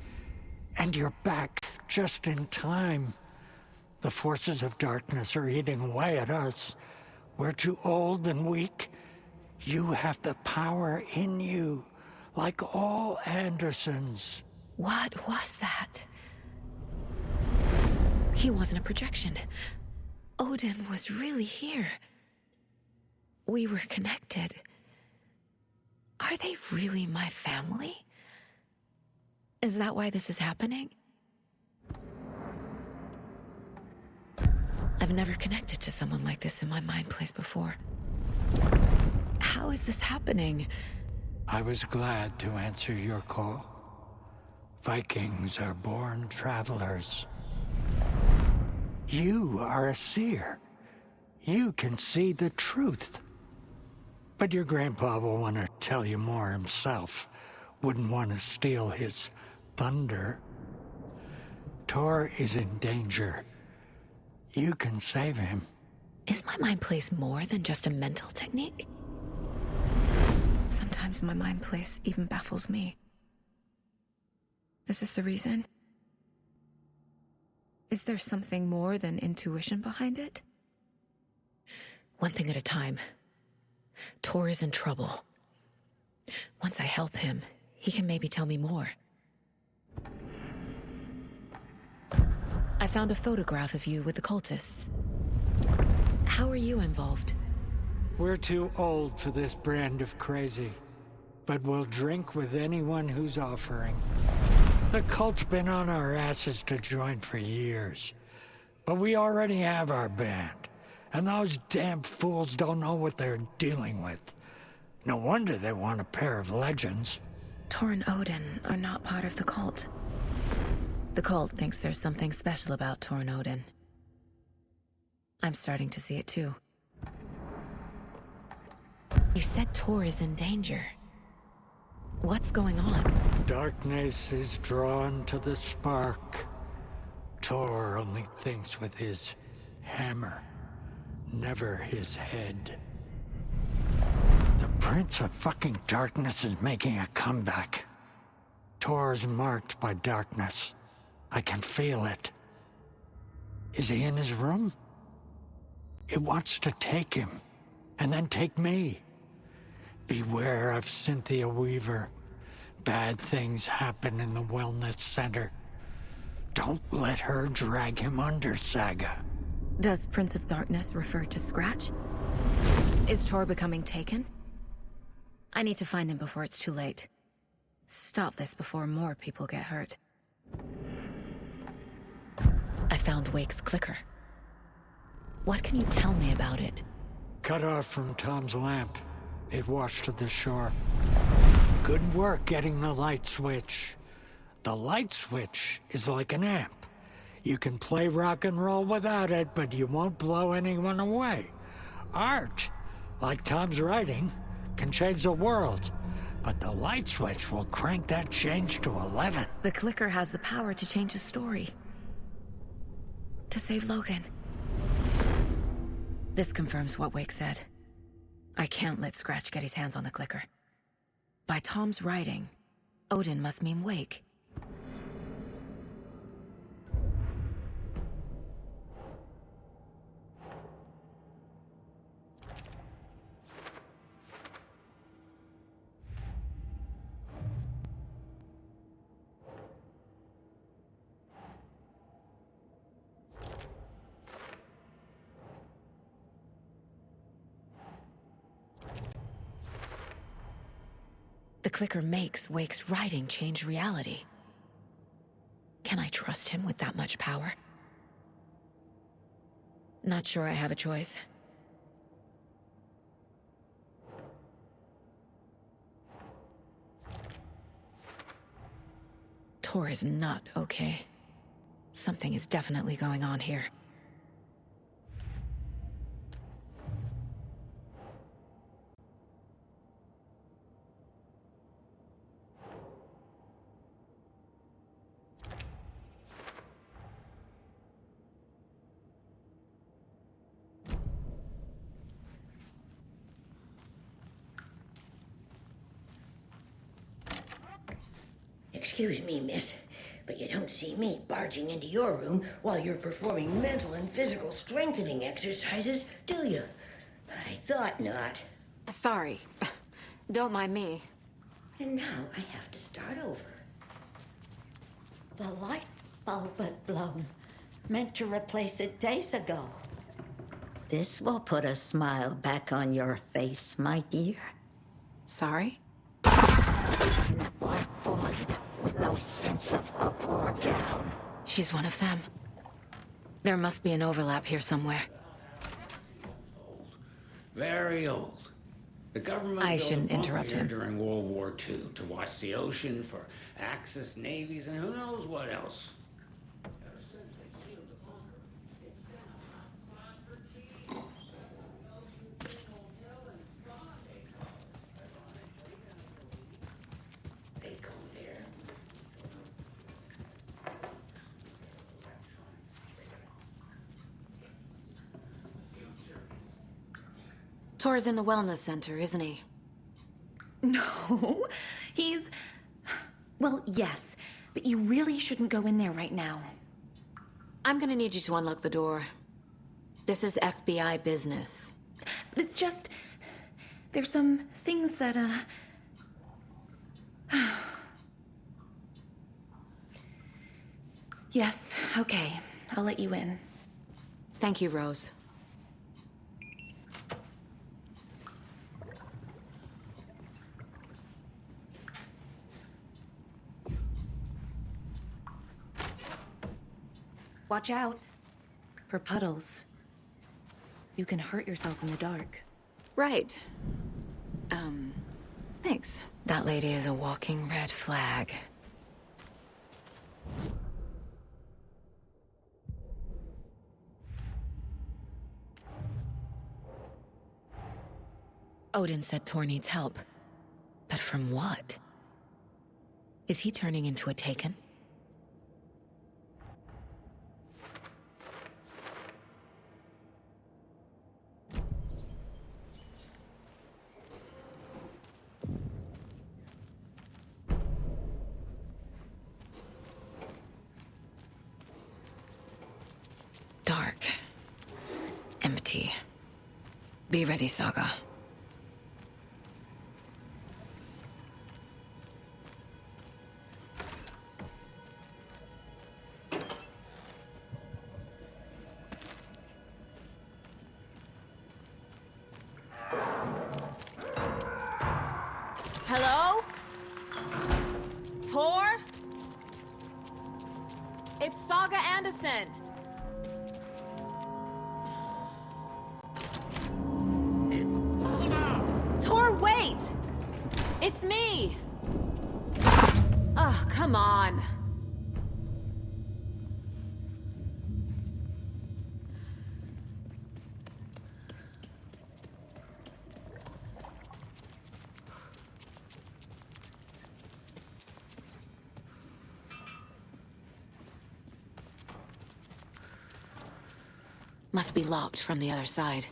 And you're back just in time. The forces of darkness are eating away at us. We're too old and weak. You have the power in you, like all Andersons. What was that? He wasn't a projection. Odin was really here. We were connected. Are they really my family? Is that why this is happening? I've never connected to someone like this in my mind place before. How is this happening? I was glad to answer your call. Vikings are born travelers. You are a seer. You can see the truth. But your grandpa will want to tell you more himself. Wouldn't want to steal his thunder. Tor is in danger. You can save him. Is my mind place more than just a mental technique? Sometimes my mind place even baffles me. Is this the reason? Is there something more than intuition behind it? One thing at a time. Tor is in trouble. Once I help him, he can maybe tell me more. I found a photograph of you with the cultists. How are you involved? We're too old for this brand of crazy, but we'll drink with anyone who's offering. The cult's been on our asses to join for years, but we already have our band, and those damn fools don't know what they're dealing with. No wonder they want a pair of legends. Tor and Odin are not part of the cult. The cult thinks there's something special about Tor and Odin. I'm starting to see it too. You said Tor is in danger. What's going on? Darkness is drawn to the spark. Tor only thinks with his hammer, never his head. The Prince of fucking Darkness is making a comeback. Tor's marked by darkness. I can feel it. Is he in his room? It wants to take him, and then take me. Beware of Cynthia Weaver. Bad things happen in the wellness center. Don't let her drag him under, Saga. Does Prince of Darkness refer to Scratch? Is Tor becoming taken? I need to find him before it's too late. Stop this before more people get hurt. I found Wake's clicker. What can you tell me about it? Cut off from Tom's lamp. It washed to the shore. Good work getting the light switch. The light switch is like an amp. You can play rock and roll without it, but you won't blow anyone away. Art, like Tom's writing, can change the world. But the light switch will crank that change to 11. The clicker has the power to change the story. To save Logan. This confirms what Wake said. I can't let Scratch get his hands on the clicker. By Tom's writing, Odin must mean Wake. The clicker makes Wake's writing change reality. Can I trust him with that much power? Not sure I have a choice. Tor is not okay. Something is definitely going on here. Excuse me, miss, but you don't see me barging into your room while you're performing mental and physical strengthening exercises, do you? I thought not. Sorry. Don't mind me. And now I have to start over. The light bulb had blown. Meant to replace it days ago. This will put a smile back on your face, my dear. Sorry? And a black void with no sense of up or down. She's one of them. There must be an overlap here somewhere. Very old. The government I built shouldn't a bunker interrupt here him. during World War II to watch the ocean for Axis navies and who knows what else. Ever since they sealed the bunker, it's been a hot spot for tea. Ocean Hotel and Spa, they call it. Ironically, they go there. Tor's in the wellness center, isn't he? No, he's... Well, yes, but you really shouldn't go in there right now. I'm gonna need you to unlock the door. This is FBI business. But it's just... There's some things that, Yes, okay. I'll let you in. Thank you, Rose. Watch out for puddles. You can hurt yourself in the dark. Right. Thanks. That lady is a walking red flag. Odin said Tor needs help. But from what? Is he turning into a Taken? Dark. Empty. Be ready, Saga. Hello? Tor? It's Saga Anderson. Tor, wait! It's me! Oh, come on. Must be locked from the other side.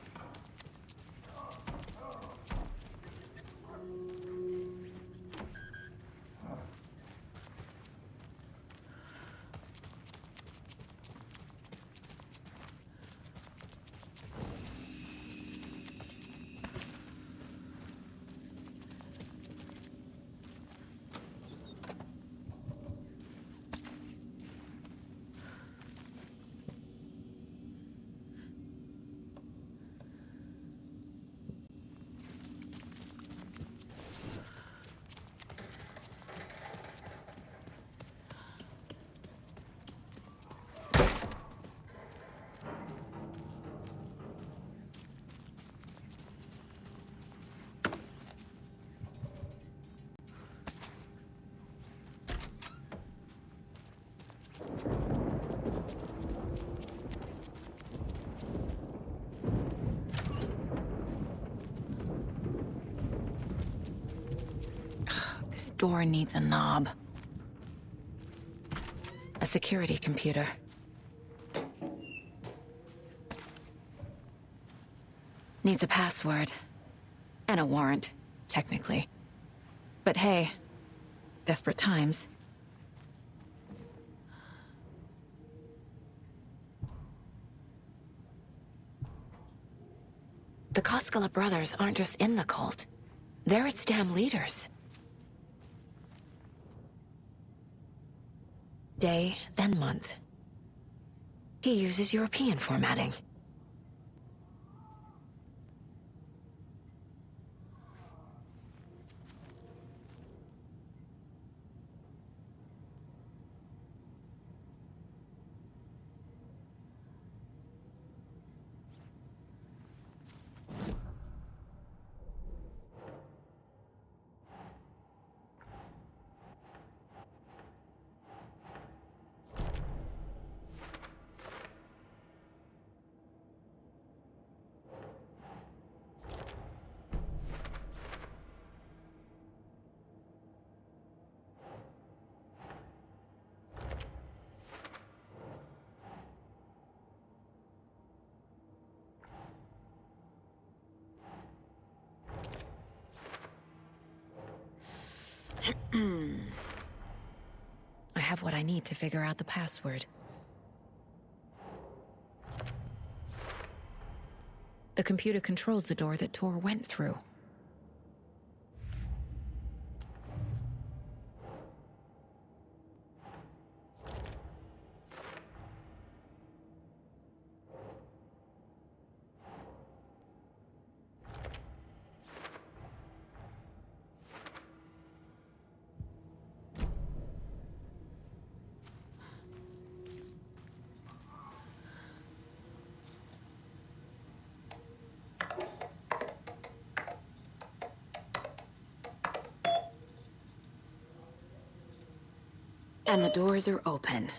This door needs a knob. A security computer. Needs a password. And a warrant, technically. But hey, desperate times. The Koskela brothers aren't just in the cult. They're its damn leaders. Day, then month. He uses European formatting. I have what I need to figure out the password. The computer controls the door that Tor went through. And the doors are open.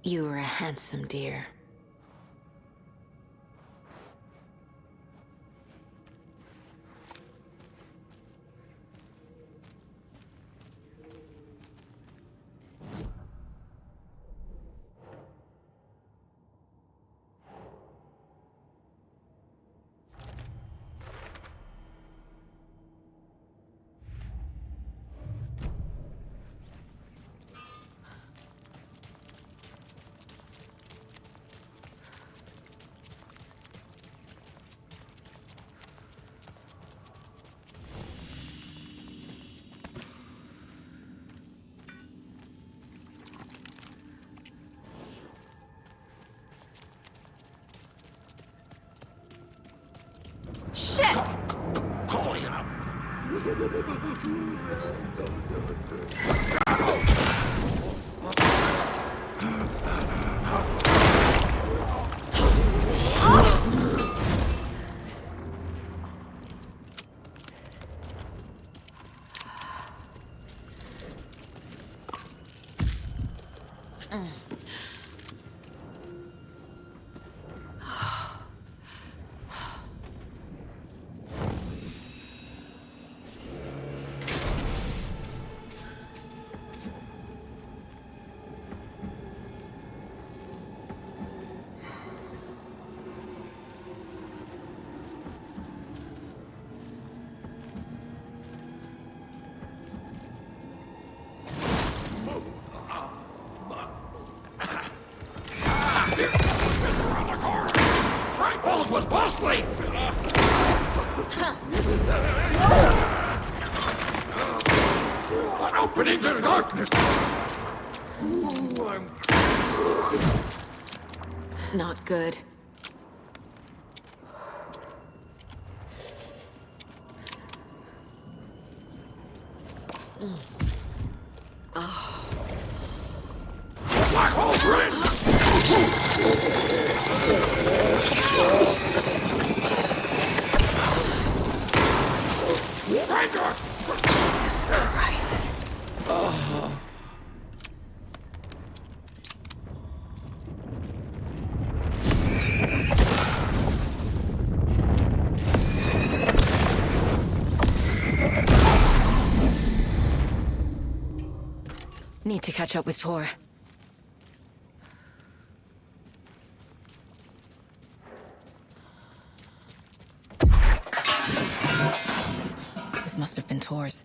You are a handsome dear. Shit! Call you out. Was Bosley! An opening to the darkness! Not good. Oh. black hole grid! Jesus Christ. Need to catch up with Tor. This must have been Tor's.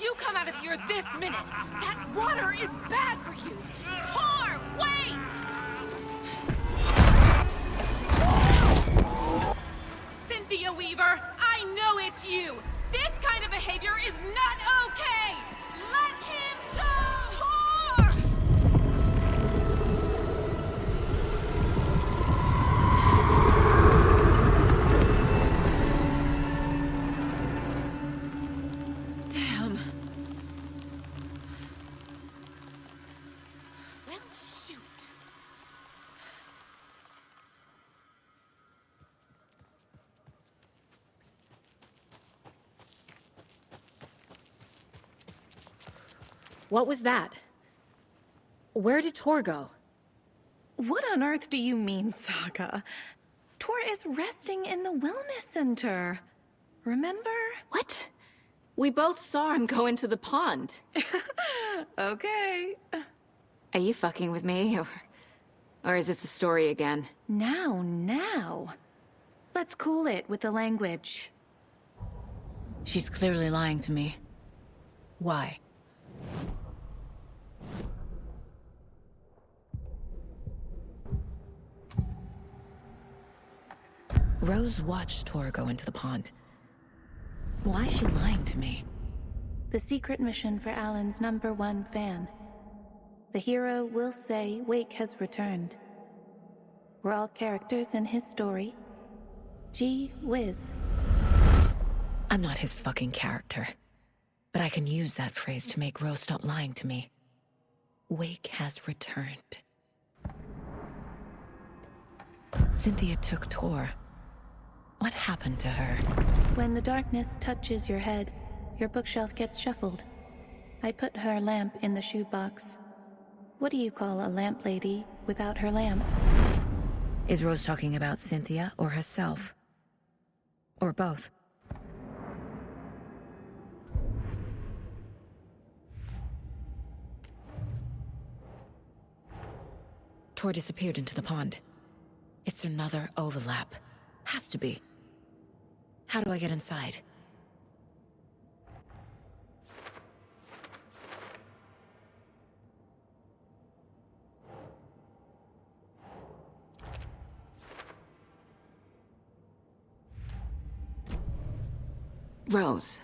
You come out of here this minute! That water is bad for you! Tor, wait! Cynthia Weaver, I know it's you! This kind of behavior is not okay! Let him go! Tor! Damn. Well, shoot. What was that? Where did Tor go? What on earth do you mean, Saga? Tor is resting in the wellness center. Remember? What? We both saw him go into the pond. Okay. Are you fucking with me, or is this a story again? Now. Let's cool it with the language. She's clearly lying to me. Why? Rose watched Tor go into the pond. Why is she lying to me? The secret mission for Alan's #1 fan. The hero will say Wake has returned. We're all characters in his story. Gee whiz. I'm not his fucking character. But I can use that phrase to make Rose stop lying to me. Wake has returned. Cynthia took Tor. What happened to her? When the darkness touches your head, your bookshelf gets shuffled. I put her lamp in the shoebox. What do you call a lamp lady without her lamp? Is Rose talking about Cynthia or herself? Or both? Tor disappeared into the pond. It's another overlap. Has to be. How do I get inside? Rose.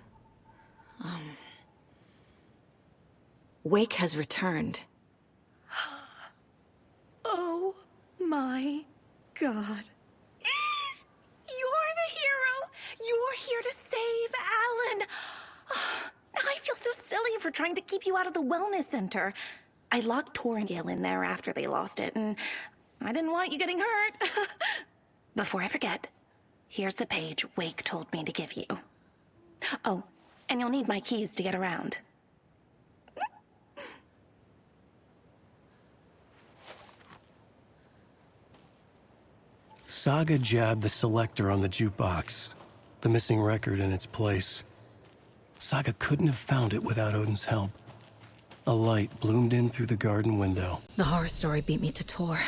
Wake has returned. Oh my God. You're the hero! You're here to save Alan! I feel so silly for trying to keep you out of the wellness center. I locked Tor and Gale in there after they lost it, and I didn't want you getting hurt. Before I forget, here's the page Wake told me to give you. Oh, and you'll need my keys to get around. Saga jabbed the selector on the jukebox, the missing record in its place. Saga couldn't have found it without Odin's help. A light bloomed in through the garden window. The horror story beat me to Tor.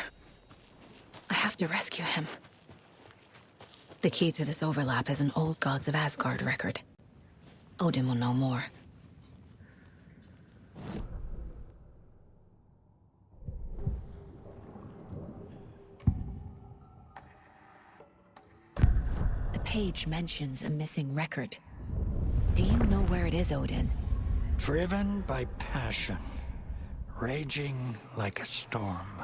I have to rescue him. The key to this overlap is an old Gods of Asgard record. Odin will know more. The page mentions a missing record. Do you know where it is, Odin? Driven by passion, raging like a storm.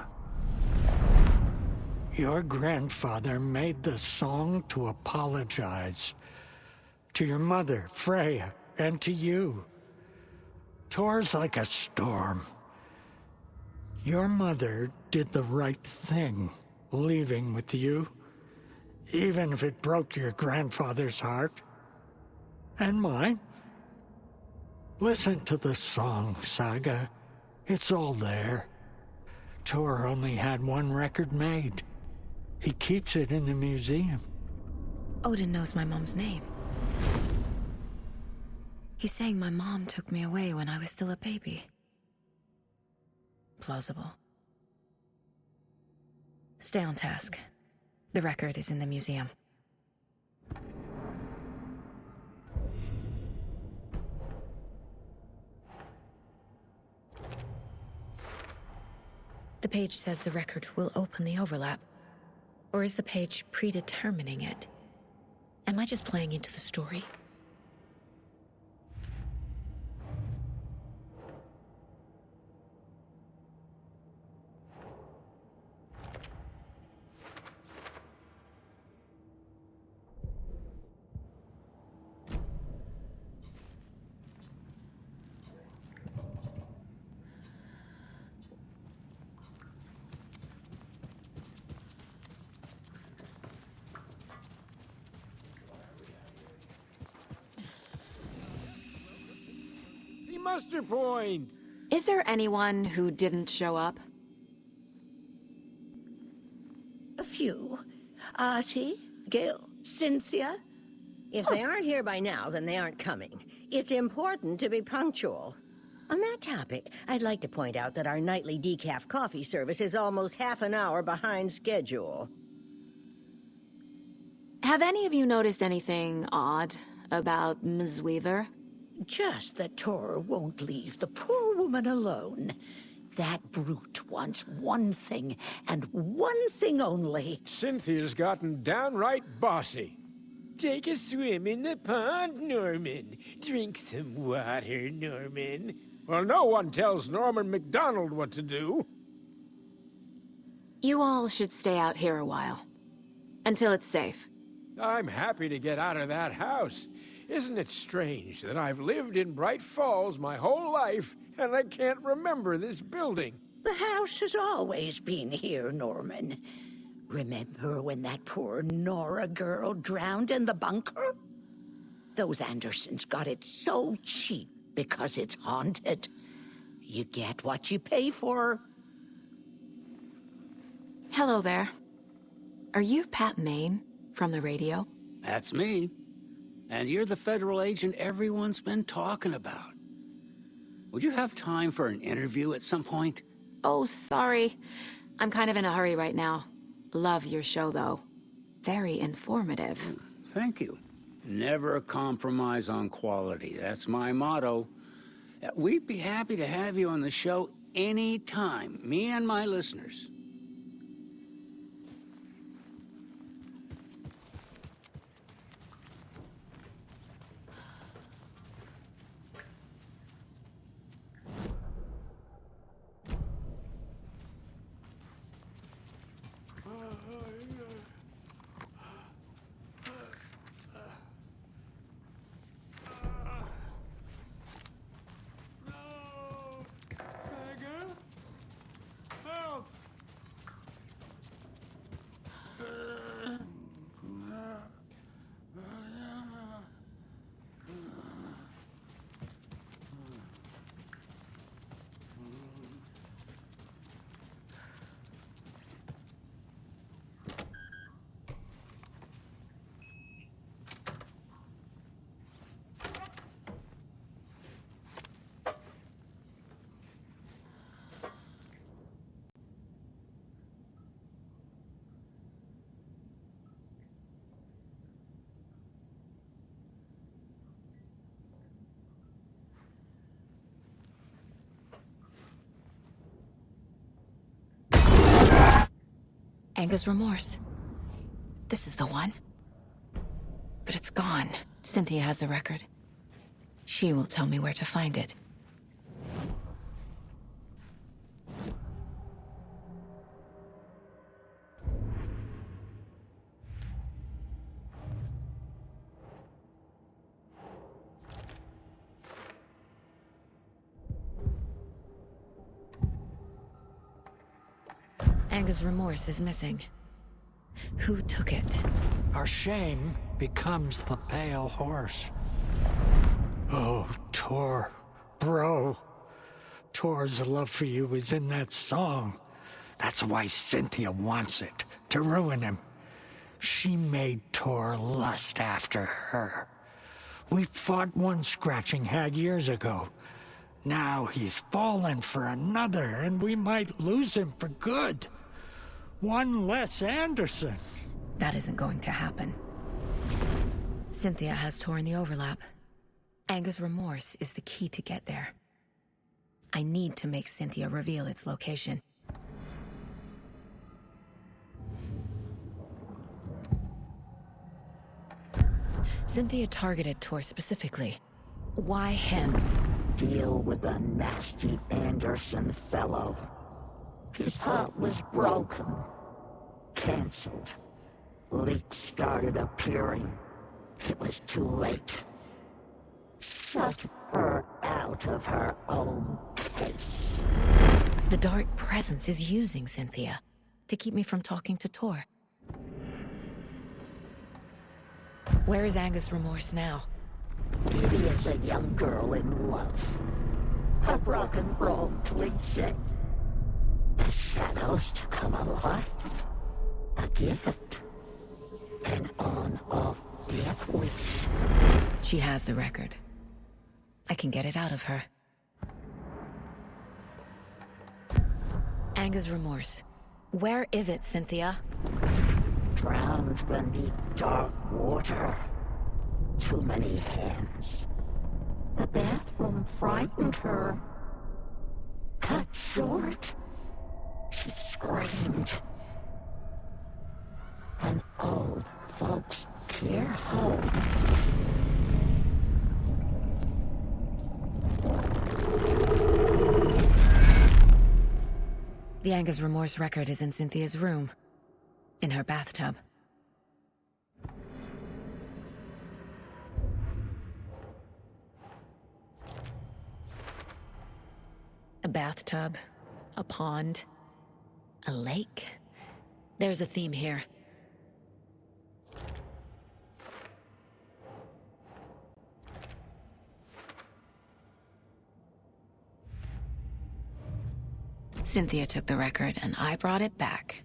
Your grandfather made the song to apologize. To your mother, Freya, and to you. Tor's like a storm. Your mother did the right thing, leaving with you. Even if it broke your grandfather's heart. And mine. Listen to the song, Saga. It's all there. Tor only had one record made. He keeps it in the museum. Odin knows my mom's name. He's saying my mom took me away when I was still a baby. Plausible. Stay on task. The record is in the museum. The page says the record will open the overlap. Or is the page predetermining it? Am I just playing into the story? Muster point! Is there anyone who didn't show up? A few. Artie, Gil, Cynthia. If they aren't here by now, then they aren't coming. It's important to be punctual. On that topic, I'd like to point out that our nightly decaf coffee service is almost half an hour behind schedule. Have any of you noticed anything odd about Ms. Weaver? Just that Tor won't leave the poor woman alone. That brute wants one thing, and one thing only. Cynthia's gotten downright bossy. Take a swim in the pond, Norman. Drink some water, Norman. Well, no one tells Norman MacDonald what to do. You all should stay out here a while. Until it's safe. I'm happy to get out of that house. Isn't it strange that I've lived in Bright Falls my whole life, and I can't remember this building? The house has always been here, Norman. Remember when that poor Nora girl drowned in the bunker? Those Andersons got it so cheap because it's haunted. You get what you pay for. Hello there. Are you Pat Maine from the radio? That's me. And you're the federal agent everyone's been talking about. Would you have time for an interview at some point? Oh, sorry. I'm kind of in a hurry right now. Love your show, though. Very informative. Thank you. Never compromise on quality. That's my motto. We'd be happy to have you on the show anytime, me and my listeners. Anger's remorse. This is the one. But it's gone. Cynthia has the record. She will tell me where to find it. Anger's remorse is missing. Who took it? Our shame becomes the pale horse. Oh, Tor. Bro. Tor's love for you is in that song. That's why Cynthia wants it, to ruin him. She made Tor lust after her. We fought one scratching hag years ago. Now he's fallen for another, and we might lose him for good. One less Anderson. That isn't going to happen. Cynthia has Tor in the overlap. Anger's remorse is the key to get there. I need to make Cynthia reveal its location. Cynthia targeted Tor specifically. Why him? Deal with the nasty Anderson fellow. His heart was broken. Cancelled. Leaks started appearing. It was too late. Shut her out of her own case. The dark presence is using Cynthia to keep me from talking to Tor. Where is Anger's remorse now? Diddy is a young girl in love. A rock and roll cliche. The shadows to come alive. A gift. An on-off death wish. She has the record. I can get it out of her. Anger's remorse. Where is it, Cynthia? Drowned beneath dark water. Too many hands. The bathroom frightened her. Cut short. She screamed. An old folks' care home. The Anger's remorse record is in Cynthia's room. In her bathtub. A bathtub, a pond, a lake. There's a theme here. Cynthia took the record, and I brought it back.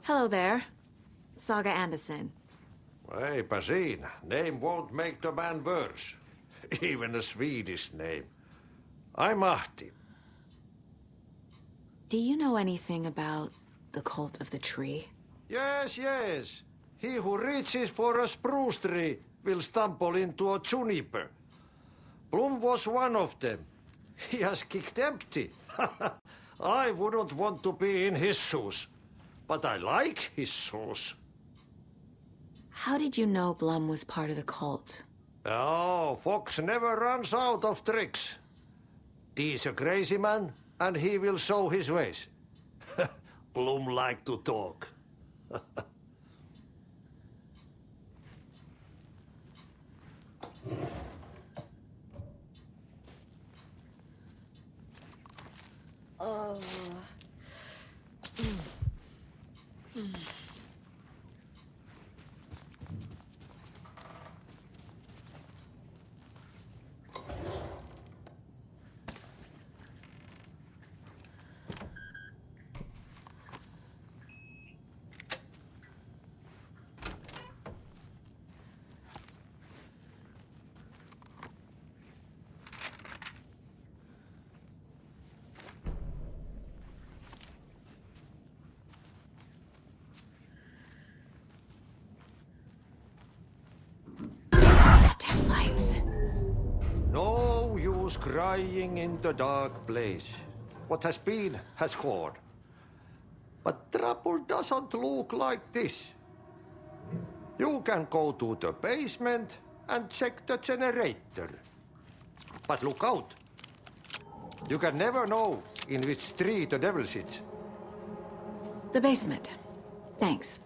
Hello there. Saga Anderson. Eipä siinä. Name won't make the man worse. Even a Swedish name. I'm Ahti. Do you know anything about the cult of the tree? Yes, yes. He who reaches for a spruce tree will stumble into a juniper. Blum was one of them. He has kicked empty. I wouldn't want to be in his shoes. But I like his shoes. How did you know Blum was part of the cult? Oh, Fox never runs out of tricks. He's a crazy man, and he will show his ways. Blum like to talk. Oh. crying in the dark place. What has been has gone. But trouble doesn't look like this. You can go to the basement and check the generator. But look out. You can never know in which tree the devil sits. The basement. Thanks.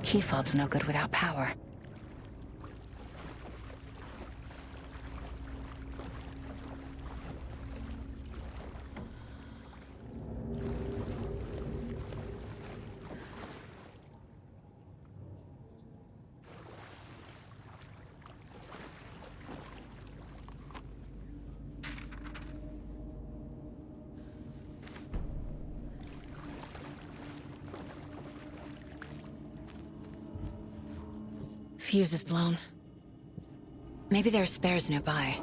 Key fob's no good without power. Fuse is blown. Maybe there are spares nearby.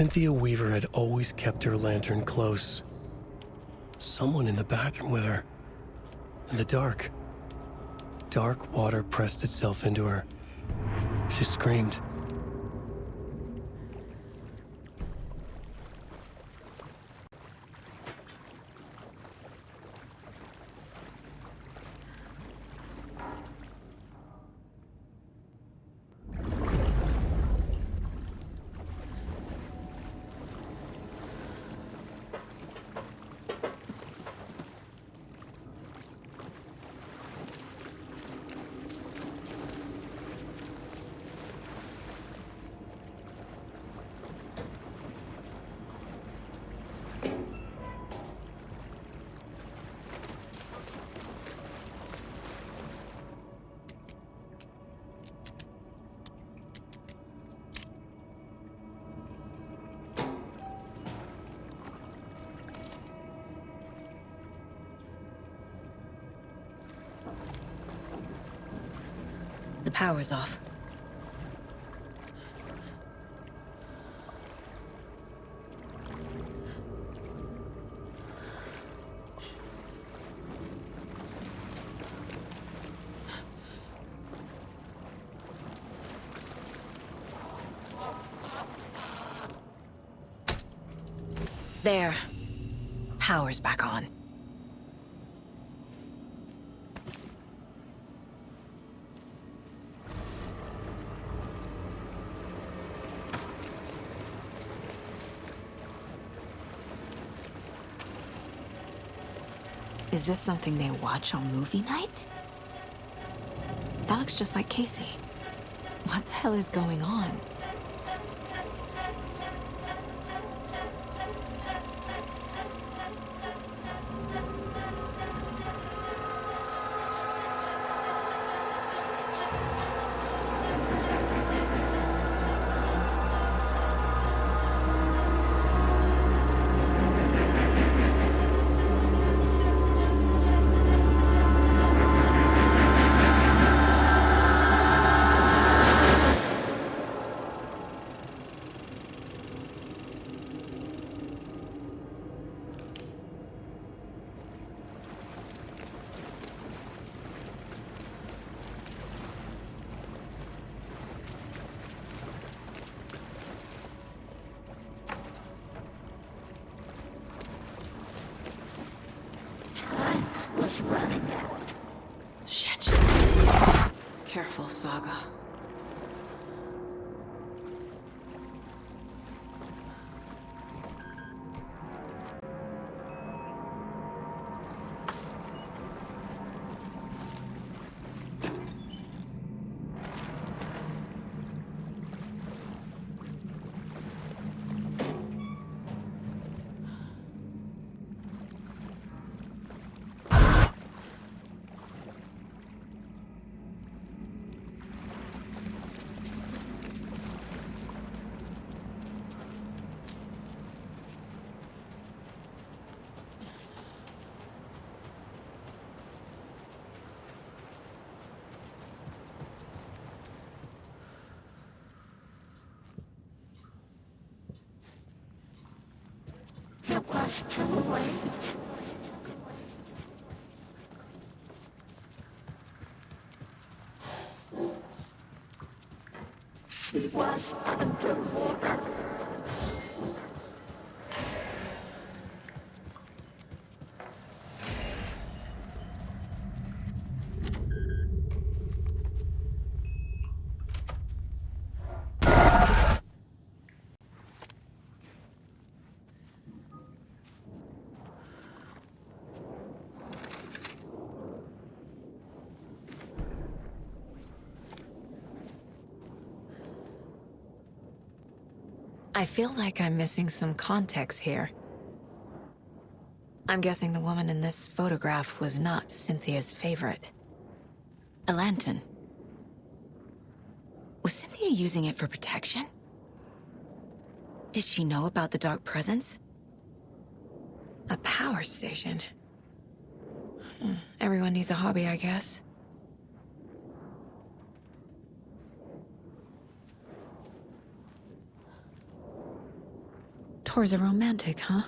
Cynthia Weaver had always kept her lantern close. Someone in the bathroom with her. In the dark. Dark water pressed itself into her. She screamed. The power's off. There. Power's back on. Is this something they watch on movie night? That looks just like Casey. What the hell is going on? Shit. Careful, Saga. It was too late. She was underwater. I feel like I'm missing some context here. I'm guessing the woman in this photograph was not Cynthia's favorite. A lantern. Was Cynthia using it for protection? Did she know about the dark presence? A power station. Everyone needs a hobby, I guess. Tor's a romantic, huh?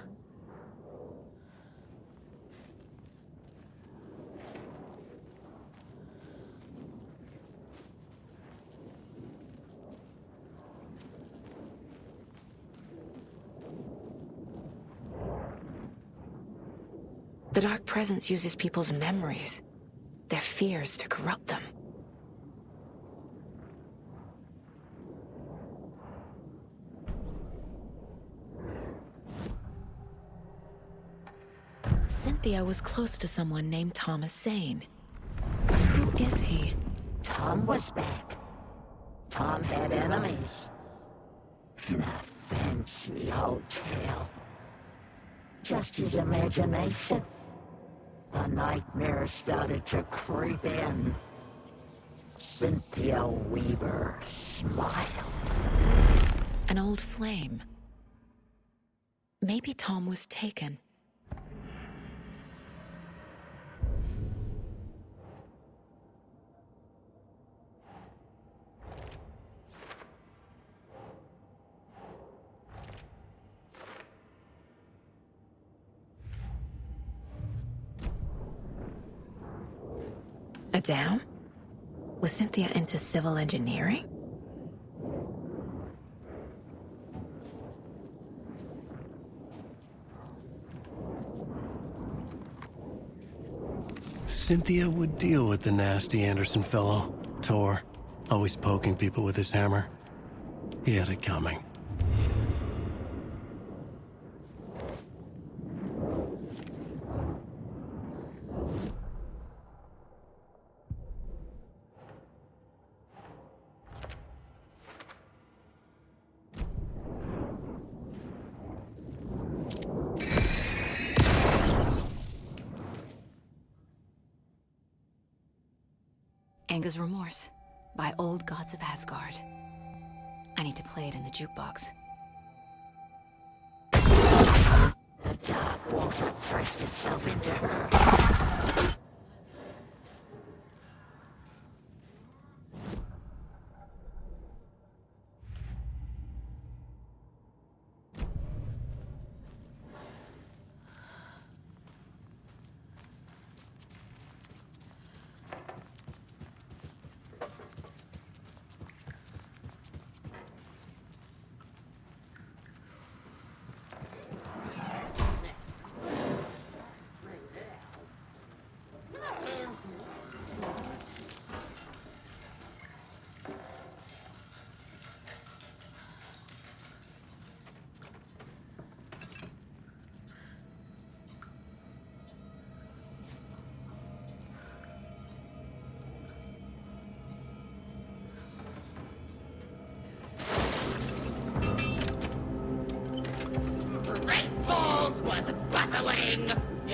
The dark presence uses people's memories, their fears to corrupt them. Cynthia was close to someone named Thomas Zane. Who is he? Tom was back. Tom had enemies. In a fancy hotel. Just his imagination. The nightmare started to creep in. Cynthia Weaver smiled. An old flame. Maybe Tom was taken. A dam? Was Cynthia into civil engineering? Cynthia would deal with the nasty Anderson fellow, Tor, always poking people with his hammer. He had it coming. Anger's Remorse by Old Gods of Asgard. I need to play it in the jukebox. The dark water pressed itself into her.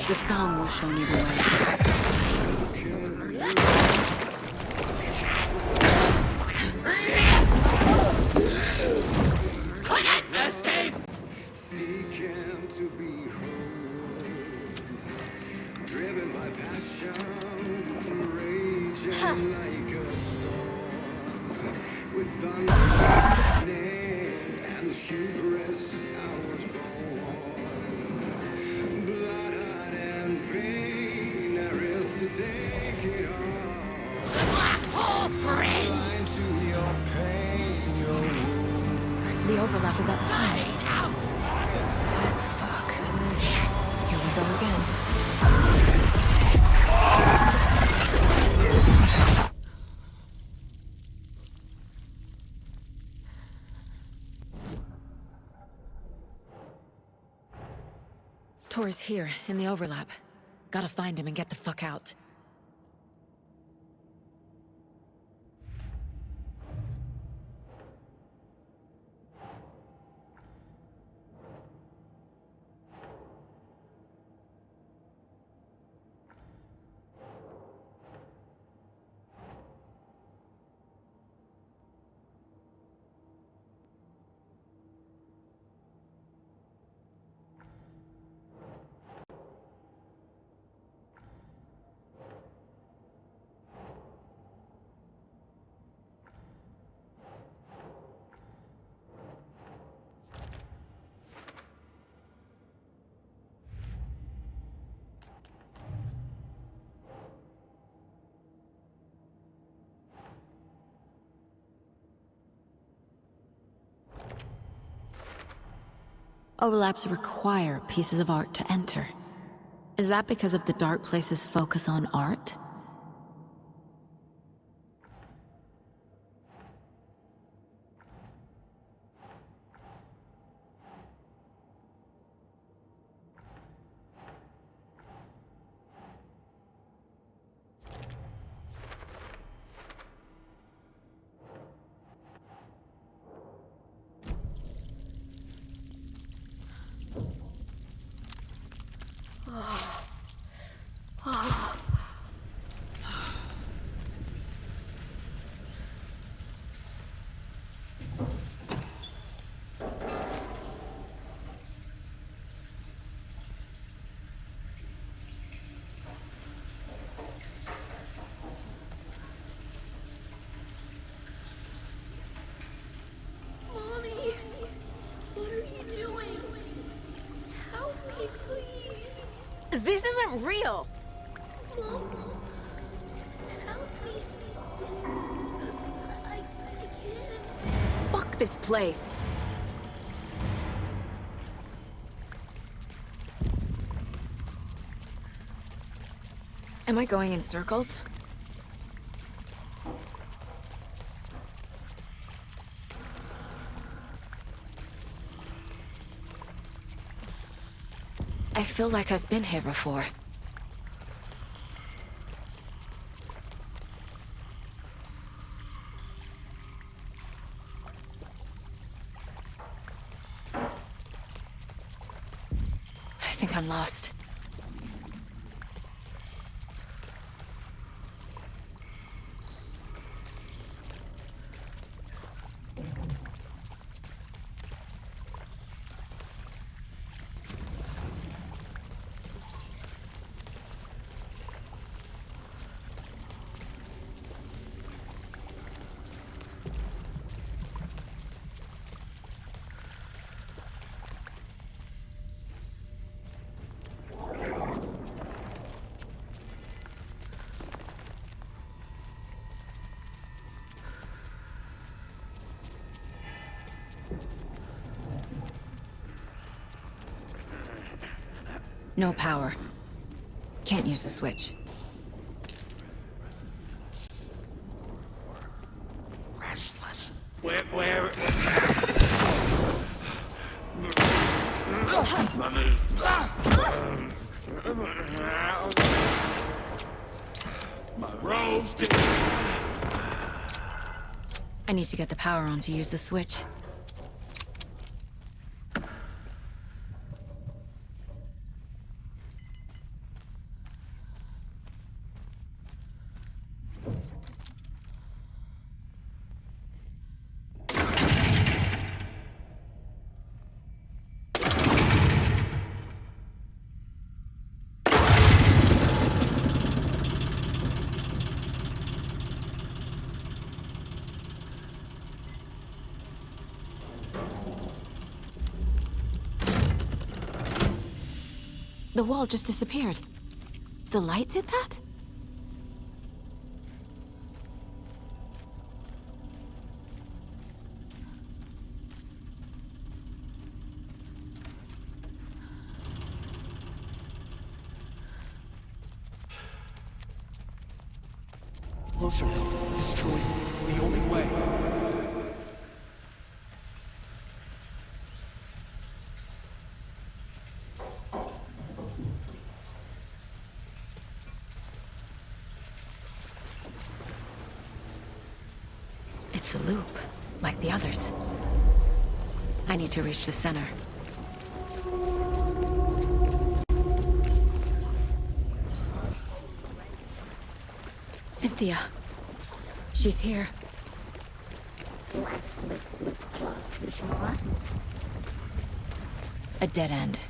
The song will show me the way. Couldn't escape! Driven by passion, raging like a storm. With thunder and hubris, I was born. Blood and pain, there is to take it all. The black hole Blind to your pain, your wound. The overlap is up high. Fuck. Here we go again. Tor is here, in the overlap. Gotta find him and get the fuck out. Overlaps require pieces of art to enter. Is that because of the Dark Place's focus on art? Mommy, what are you doing? Help me, please. This isn't real! Mom, help this place. Am I going in circles? I feel like I've been here before. I think I'm lost. No power. Can't use the switch. Restless. Where? Rose. I need to get the power on to use the switch. The wall just disappeared. The light did that? Closer. Destroy the only way. It's a loop, like the others. I need to reach the center. Cynthia. She's here. A dead end.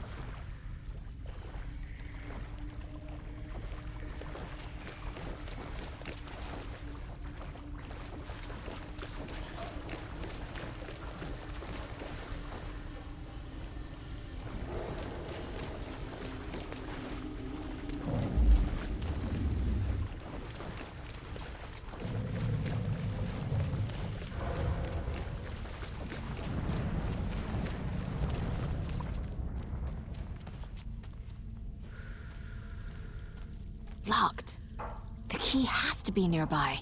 Locked. The key has to be nearby.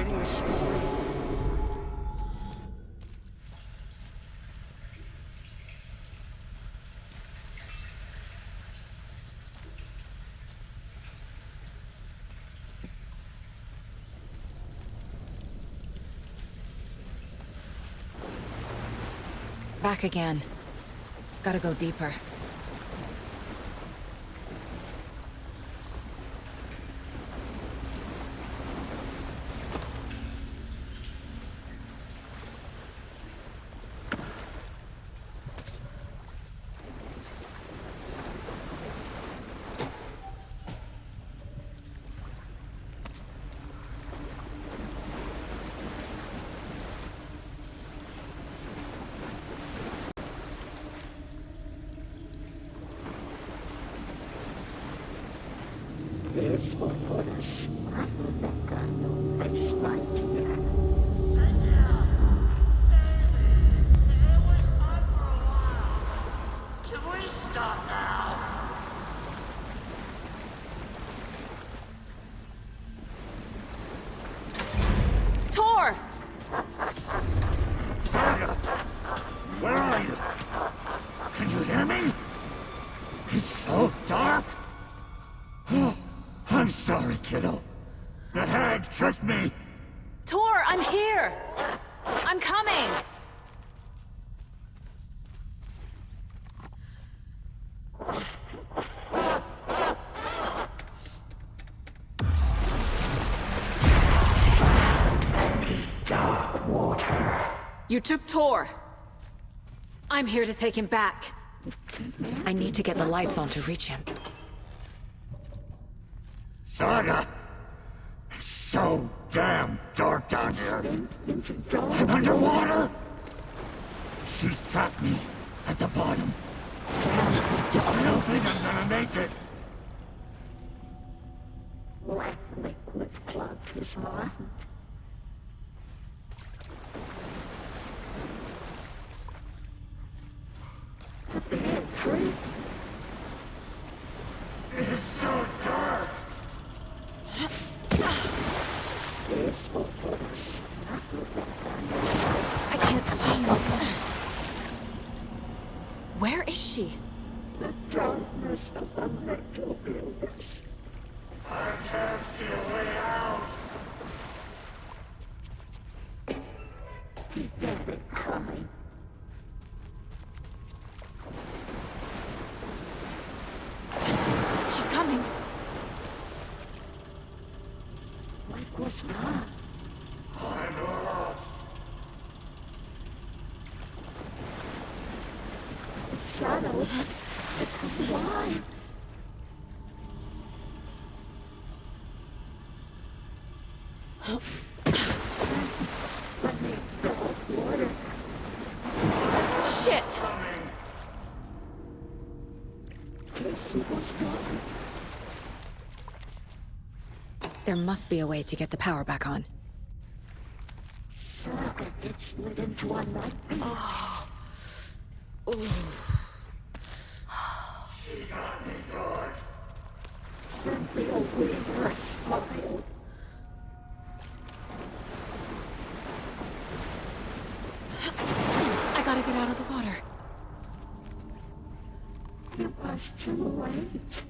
writing a story. Back again. Gotta go deeper. This will put a smack in the gun face right here. Can we stop now? Tor! Where are you? Can you hear me? It's so dark. Oh, I'm sorry, kiddo. The hag tricked me. Tor, I'm here! I'm coming! Dark water. You took Tor. I'm here to take him back. I need to get the lights on to reach him. Saga! It's so damn dark down here. I'm underwater! She's trapped me at the bottom. I don't think I'm gonna make it. Black liquid clogged his mind. The bad tree. It's so dark. This will put a smack in the gun. I can't stand it. Where is she? The darkness of the mental illness. I can't see a way out. He had it coming. She's coming. What was that? I'm lost. The shadows become wide. Let me fill up water. Shit! Casey was gone. There must be a way to get the power back on. Saga gets lit into a nightmare. Ooh. She got me good. Cynthia Weaver smiled. I gotta get out of the water. It was too late.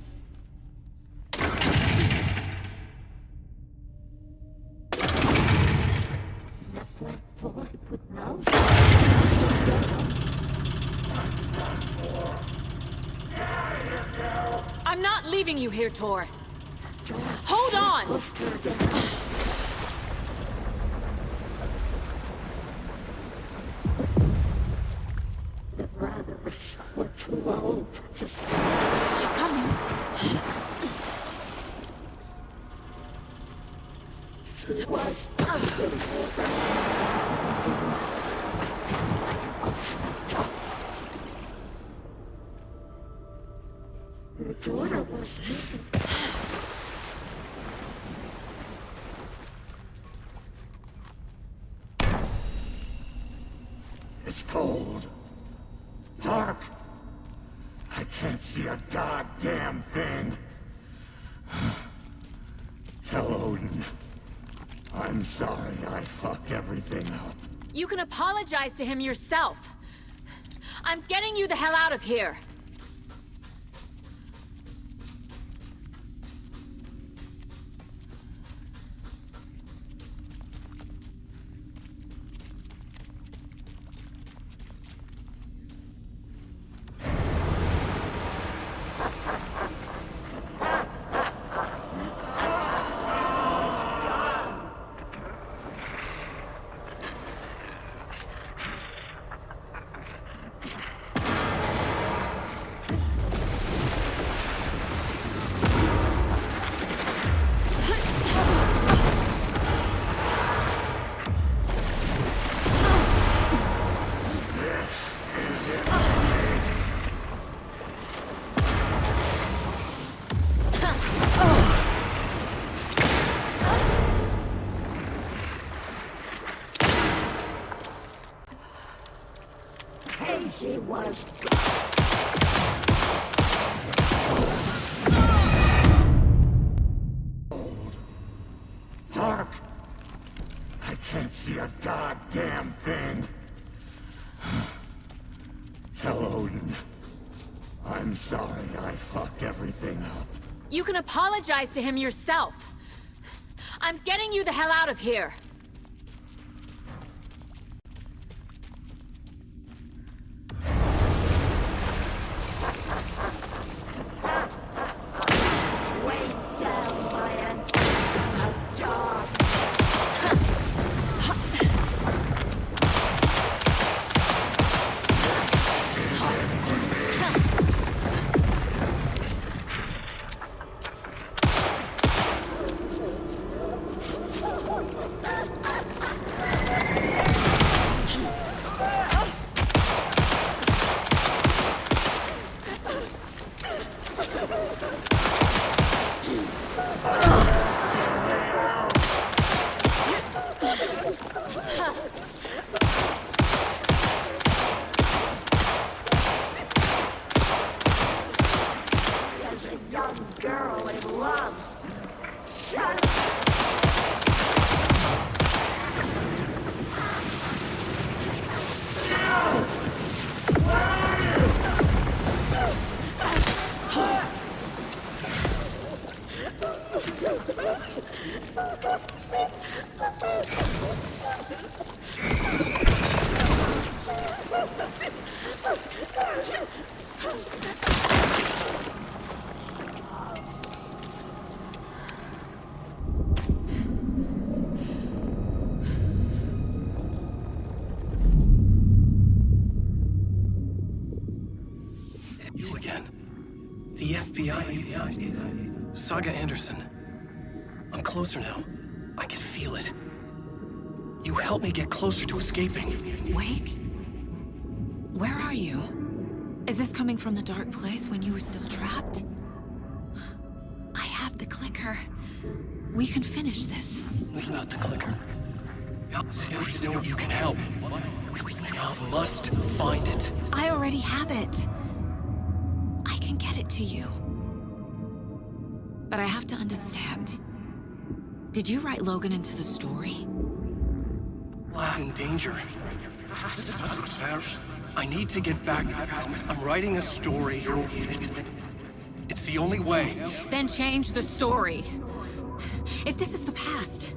The black void would know. I'm not leaving you here, Tor. Hold on! The brothers were too old to stop. She's coming. She was her daughter was taken. It's cold. Dark. I can't see a goddamn thing. Tell Odin. I'm sorry I fucked everything up. You can apologize to him yourself. I'm getting you the hell out of here. Casey was dark. I can't see a goddamn thing. Tell Odin. I'm sorry I fucked everything up. You can apologize to him yourself. I'm getting you the hell out of here. You again. The FBI. Saga Anderson. I'm closer now. I can feel it. You helped me get closer to escaping. Wake? Where are you? Is this coming from the dark place when you were still trapped? I have the clicker. We can finish this. Without the clicker. You can help. We must find it. I already have it. I can get it to you. But I have to understand. Did you write Logan into the story? Lad's in danger. I need to get back. I'm writing a story. It's the only way. Then change the story. If this is the past,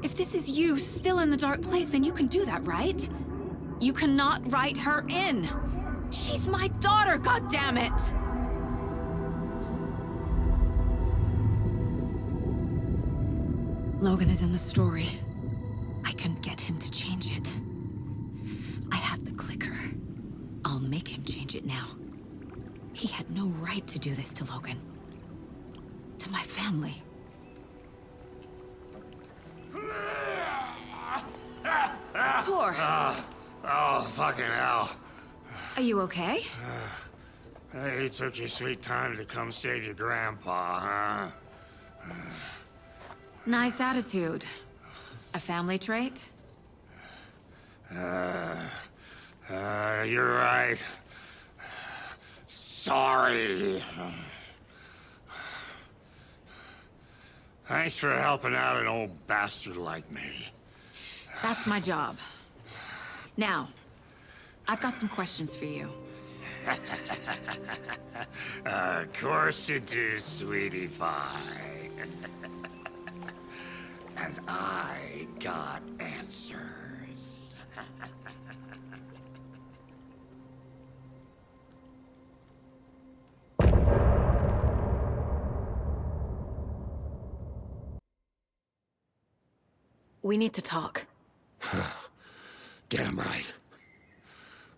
if this is you still in the dark place, then you can do that, right? You cannot write her in. She's my daughter, goddammit! Logan is in the story. I can get him to change it. I have the clicker. I'll make him change it now. He had no right to do this to Logan. To my family. Tor! Oh, fucking hell. Are you okay? You took your sweet time to come save your grandpa, huh? Nice attitude. A family trait? You're right. Sorry. Thanks for helping out an old bastard like me. That's my job. Now, I've got some questions for you. Of course you do, sweetie pie. And I got answers. We need to talk. Damn right.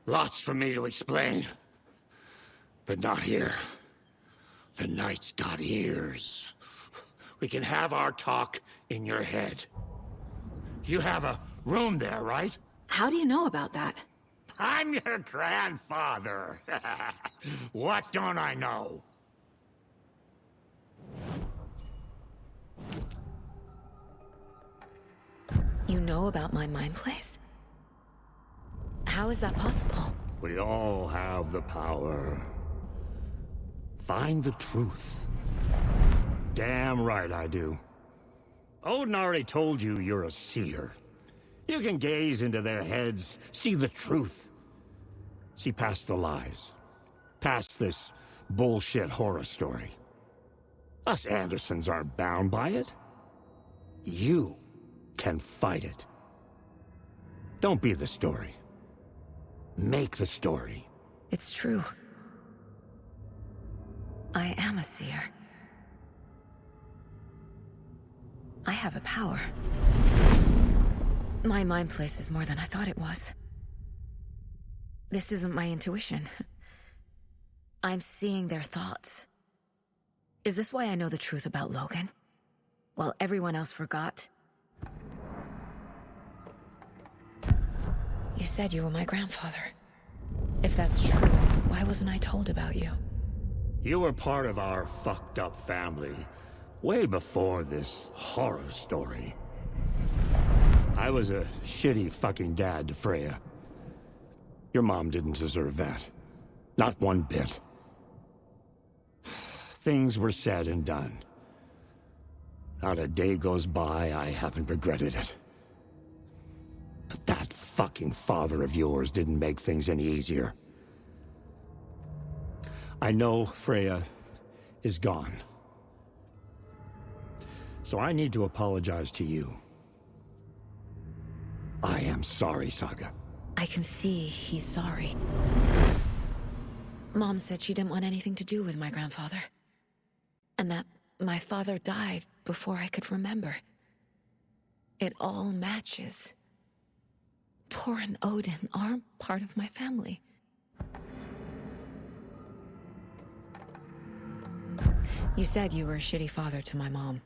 Lots for me to explain. But not here. The night's got ears. We can have our talk in your head. You have a room there, right? How do you know about that? I'm your grandfather. What don't I know? You know about my mind place? How is that possible? We all have the power. Find the truth. Damn right I do. Odin already told you you're a seer. You can gaze into their heads, see the truth. See past the lies. Past this bullshit horror story. Us Andersons aren't bound by it. You can fight it. Don't be the story. Make the story. It's true. I am a seer. I have a power. My mind place is more than I thought it was. This isn't my intuition. I'm seeing their thoughts. Is this why I know the truth about Logan? While everyone else forgot? You said you were my grandfather. If that's true, why wasn't I told about you? You were part of our fucked up family way before this horror story. I was a shitty fucking dad to Freya. Your mom didn't deserve that. Not one bit. Things were said and done. Not a day goes by I haven't regretted it. But that fucking father of yours didn't make things any easier. I know Freya is gone. So I need to apologize to you. I am sorry, Saga. I can see he's sorry. Mom said she didn't want anything to do with my grandfather. And that my father died before I could remember. It all matches. Tor and Odin aren't part of my family. You said you were a shitty father to my mom.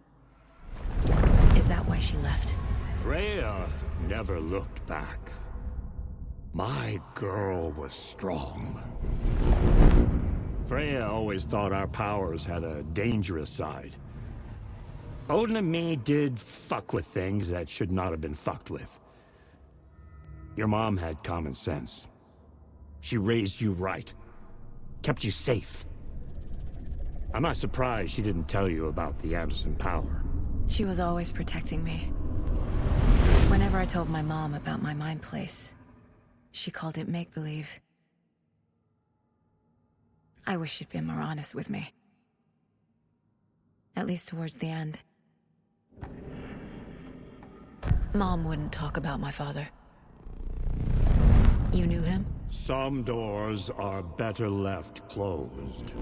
Is that why she left? Freya never looked back. My girl was strong. Freya always thought our powers had a dangerous side. Odin and me did fuck with things that should not have been fucked with. Your mom had common sense. She raised you right. Kept you safe. I'm not surprised she didn't tell you about the Anderson power. She was always protecting me. Whenever I told my mom about my mind place, she called it make-believe. I wish she'd been more honest with me. At least towards the end. Mom wouldn't talk about my father. You knew him? Some doors are better left closed.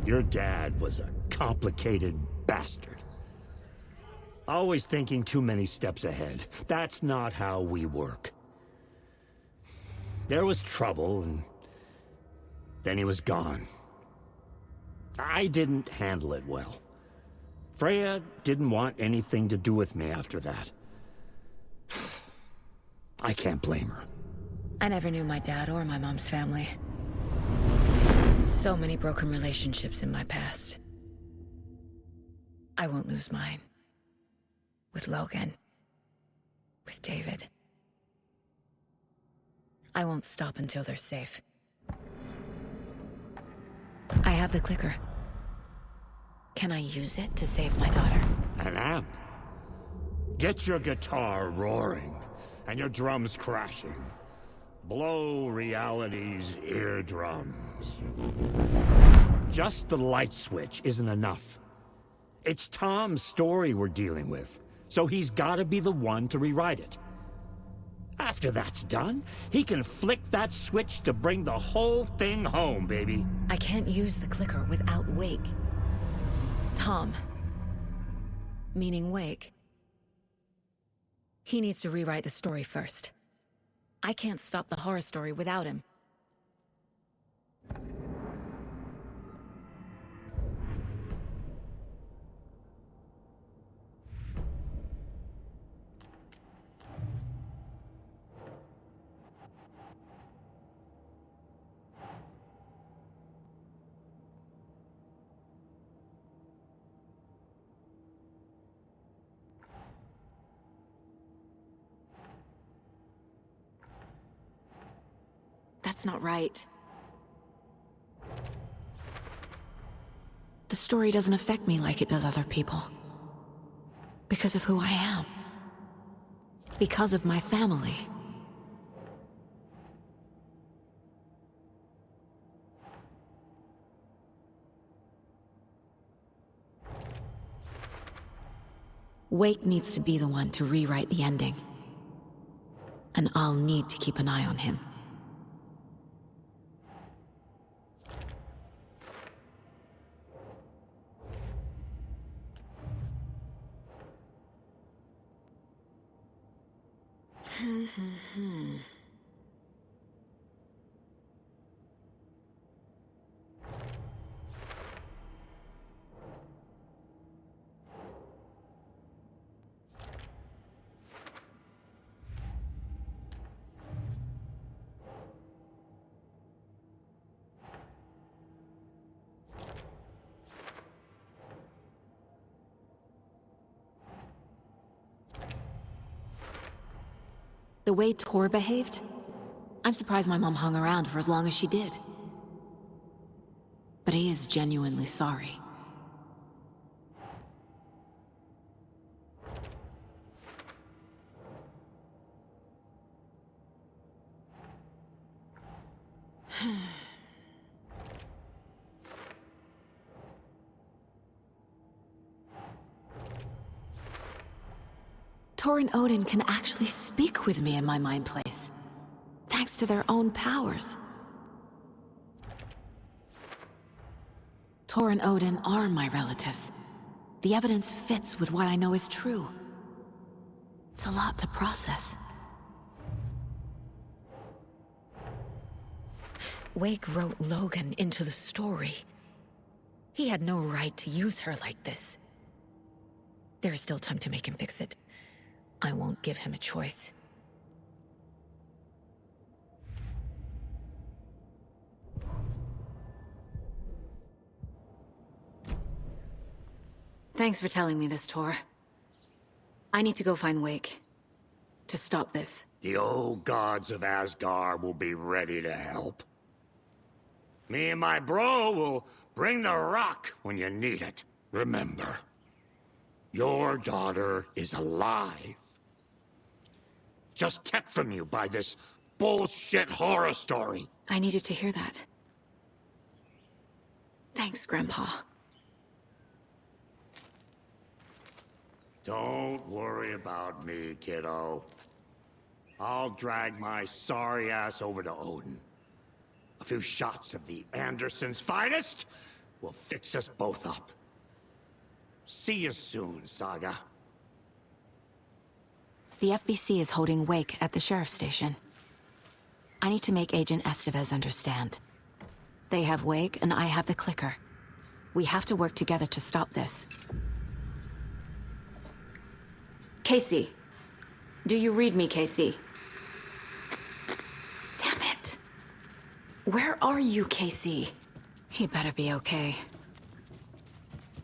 Your dad was a complicated bastard. Always thinking too many steps ahead. That's not how we work. There was trouble, and then he was gone. I didn't handle it well. Freya didn't want anything to do with me after that. I can't blame her. I never knew my dad or my mom's family. So many broken relationships in my past. I won't lose mine. With Logan. With David. I won't stop until they're safe. I have the clicker. Can I use it to save my daughter? An amp? Get your guitar roaring, and your drums crashing. Blow reality's eardrums. Just the light switch isn't enough. It's Tom's story we're dealing with, so he's gotta be the one to rewrite it. After that's done, he can flick that switch to bring the whole thing home, baby. I can't use the clicker without Wake. Tom, meaning Wake, he needs to rewrite the story first. I can't stop the horror story without him. That's not right. The story doesn't affect me like it does other people. Because of who I am. Because of my family. Wake needs to be the one to rewrite the ending. And I'll need to keep an eye on him. The way Tor behaved? I'm surprised my mom hung around for as long as she did. But he is genuinely sorry. Tor and Odin can actually speak with me in my mind place, thanks to their own powers. Tor and Odin are my relatives. The evidence fits with what I know is true. It's a lot to process. Wake wrote Logan into the story. He had no right to use her like this. There is still time to make him fix it. I won't give him a choice. Thanks for telling me this, Tor. I need to go find Wake. To stop this. The old gods of Asgard will be ready to help. Me and my bro will bring the rock when you need it. Remember, your daughter is alive. Just kept from you by this bullshit horror story. I needed to hear that. Thanks, Grandpa. Don't worry about me, kiddo. I'll drag my sorry ass over to Odin. A few shots of the Andersons' finest will fix us both up. See you soon, Saga. The FBC is holding Wake at the sheriff's station. I need to make Agent Estevez understand. They have Wake, and I have the clicker. We have to work together to stop this. Casey. Do you read me, Casey? Damn it. Where are you, Casey? He better be okay.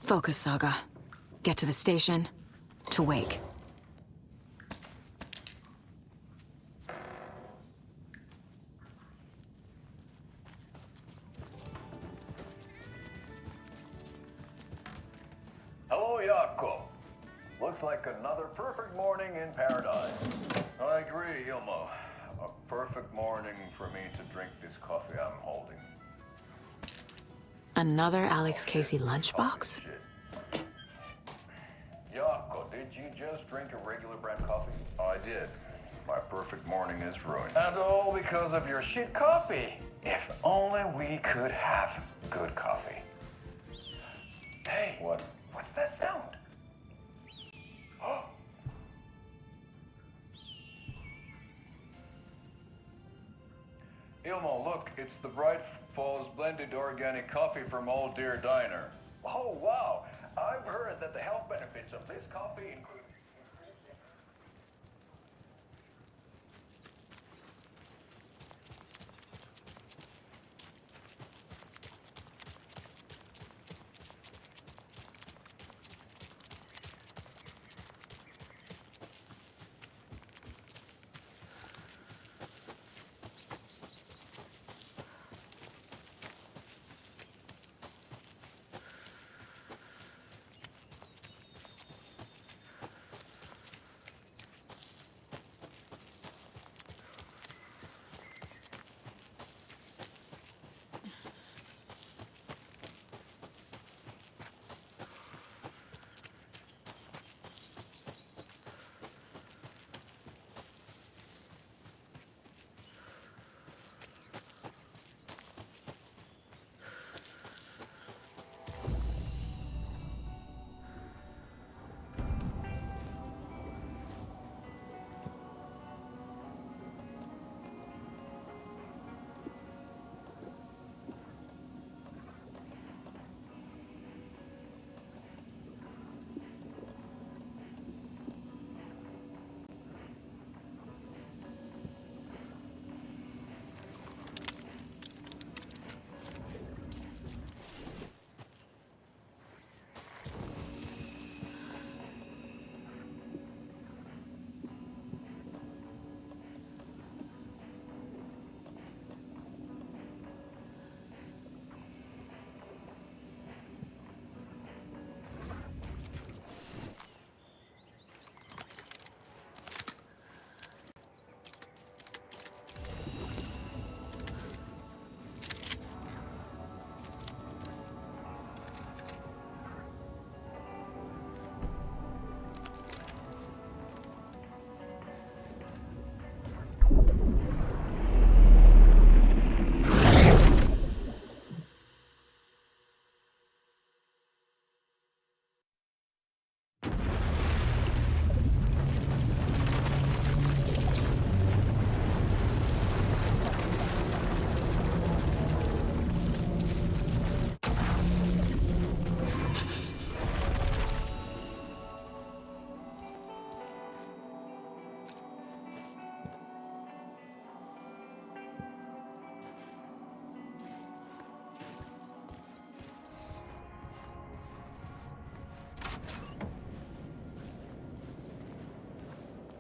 Focus, Saga. Get to the station, to Wake. looks like another perfect morning in paradise. I agree, Ilmo. A perfect morning for me to drink this coffee I'm holding. Another Alex Casey lunchbox? Yako, did you just drink a regular brand coffee? I did. My perfect morning is ruined. And all because of your shit coffee. If only we could have good coffee. Hey, what's that sound? Ilmo, look, it's the Bright Falls blended organic coffee from Old Deer Diner. Oh, wow. I've heard that the health benefits of this coffee include...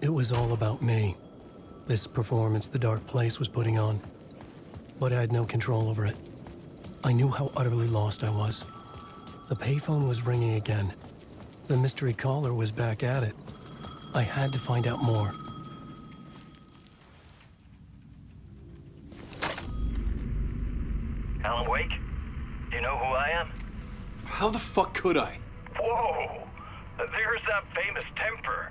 It was all about me. This performance the Dark Place was putting on. But I had no control over it. I knew how utterly lost I was. The payphone was ringing again. The mystery caller was back at it. I had to find out more. Alan Wake? Do you know who I am? How the fuck could I? Whoa! There's that famous temper.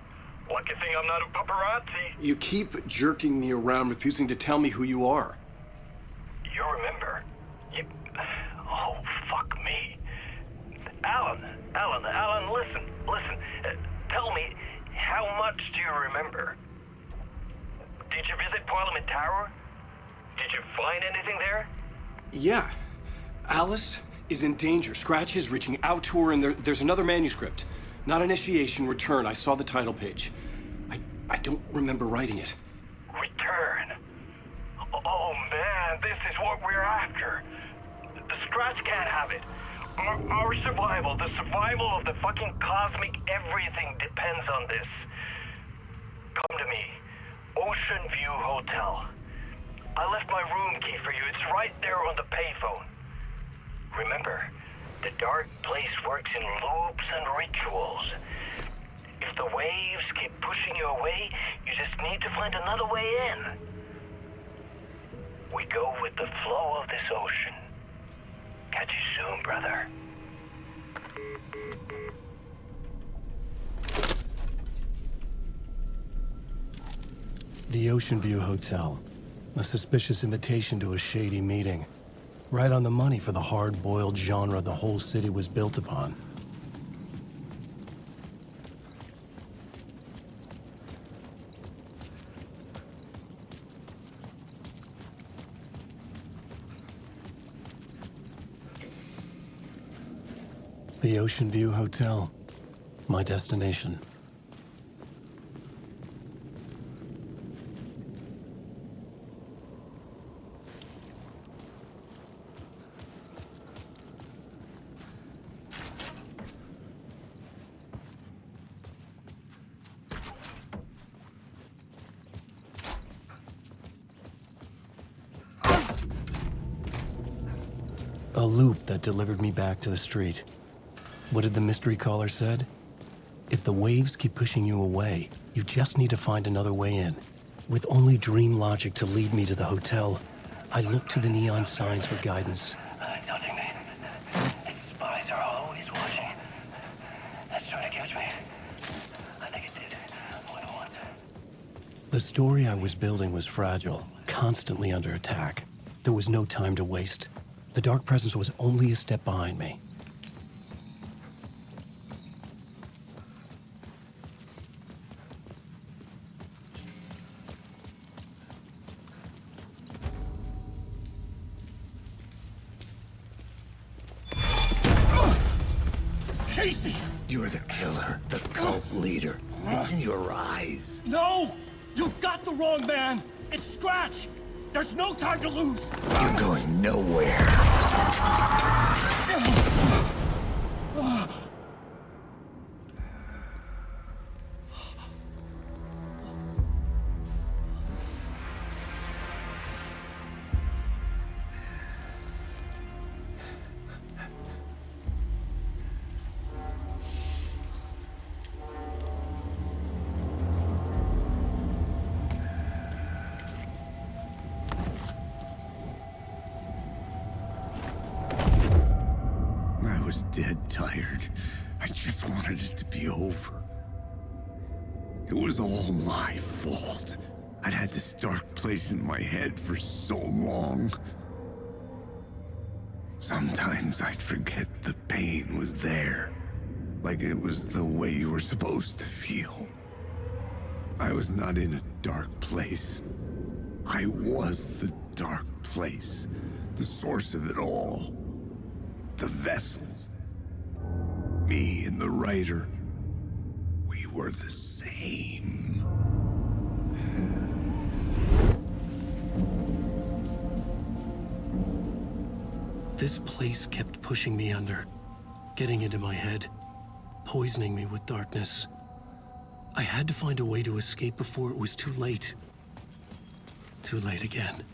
Lucky thing I'm not a paparazzi. You keep jerking me around, refusing to tell me who you are. You remember? Oh, fuck me. Alan, listen. Tell me, how much do you remember? Did you visit Parliament Tower? Did you find anything there? Yeah. Alice is in danger. Scratch is reaching out to her, and there's another manuscript. Not initiation, return. I saw the title page. I don't remember writing it. Return? Oh man, this is what we're after. The Scratch can't have it. Our survival, the survival of the fucking cosmic everything depends on this. Come to me. Ocean View Hotel. I left my room key for you. It's right there on the payphone. Remember, the Dark Place works in loops and rituals. If If the waves keep pushing you away, you just need to find another way in. We go with the flow of this ocean. Catch you soon, brother. The Ocean View Hotel. A suspicious invitation to a shady meeting. Right on the money for the hard-boiled genre the whole city was built upon. The Ocean View Hotel. My destination. A loop that delivered me back to the street. What did the mystery caller said? If the waves keep pushing you away, you just need to find another way in. With only dream logic to lead me to the hotel, I looked to the neon signs for guidance. It's hunting me. Its spies are always watching. It's trying to catch me. I think it did. More than once. The story I was building was fragile, constantly under attack. There was no time to waste. The dark presence was only a step behind me. Casey! You're the killer, the cult leader. It's in your eyes. No! You got the wrong man! It's Scratch! There's no time to lose! You're going nowhere. I was dead tired. I just wanted it to be over. It was all my fault. I'd had this dark place in my head for so long. Sometimes I'd forget the pain was there. Like it was the way you were supposed to feel. I was not in a dark place. I was the dark place. The source of it all. The vessel. Me and the writer. We were the same. This place kept pushing me under, getting into my head, poisoning me with darkness. I had to find a way to escape before it was too late. Too late again.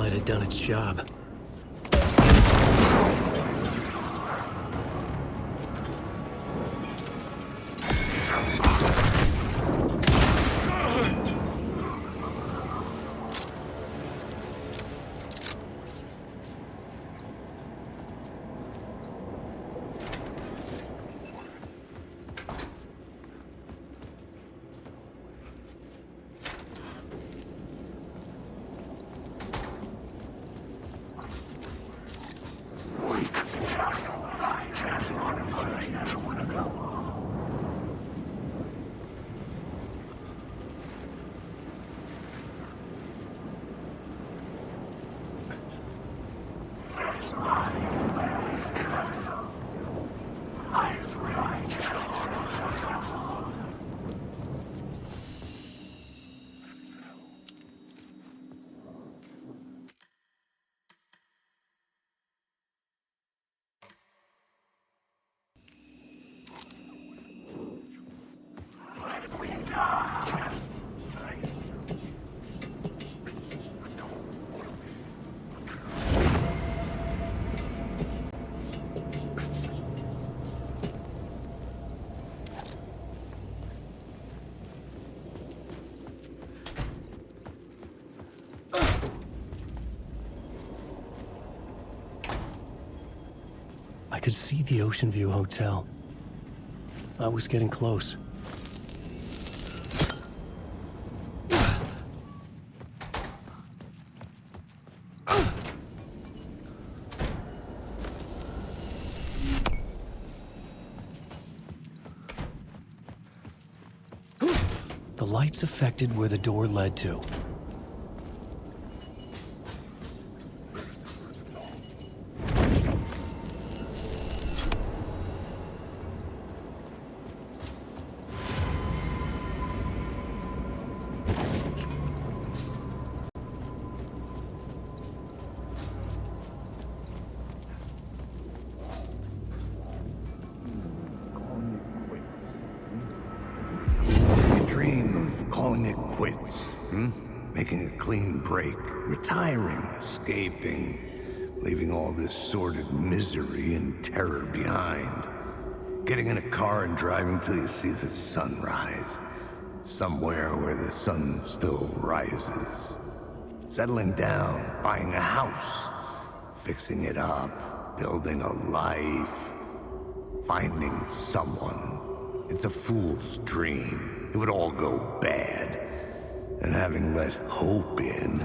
Thermalright had done its job. I could see the Ocean View Hotel. I was getting close. The lights affected where the door led to. Making a clean break, retiring, escaping, leaving all this sordid misery and terror behind. Getting in a car and driving till you see the sun rise. Somewhere where the sun still rises. Settling down, buying a house, fixing it up, building a life, finding someone. It's a fool's dream. It would all go bad. And having let hope in,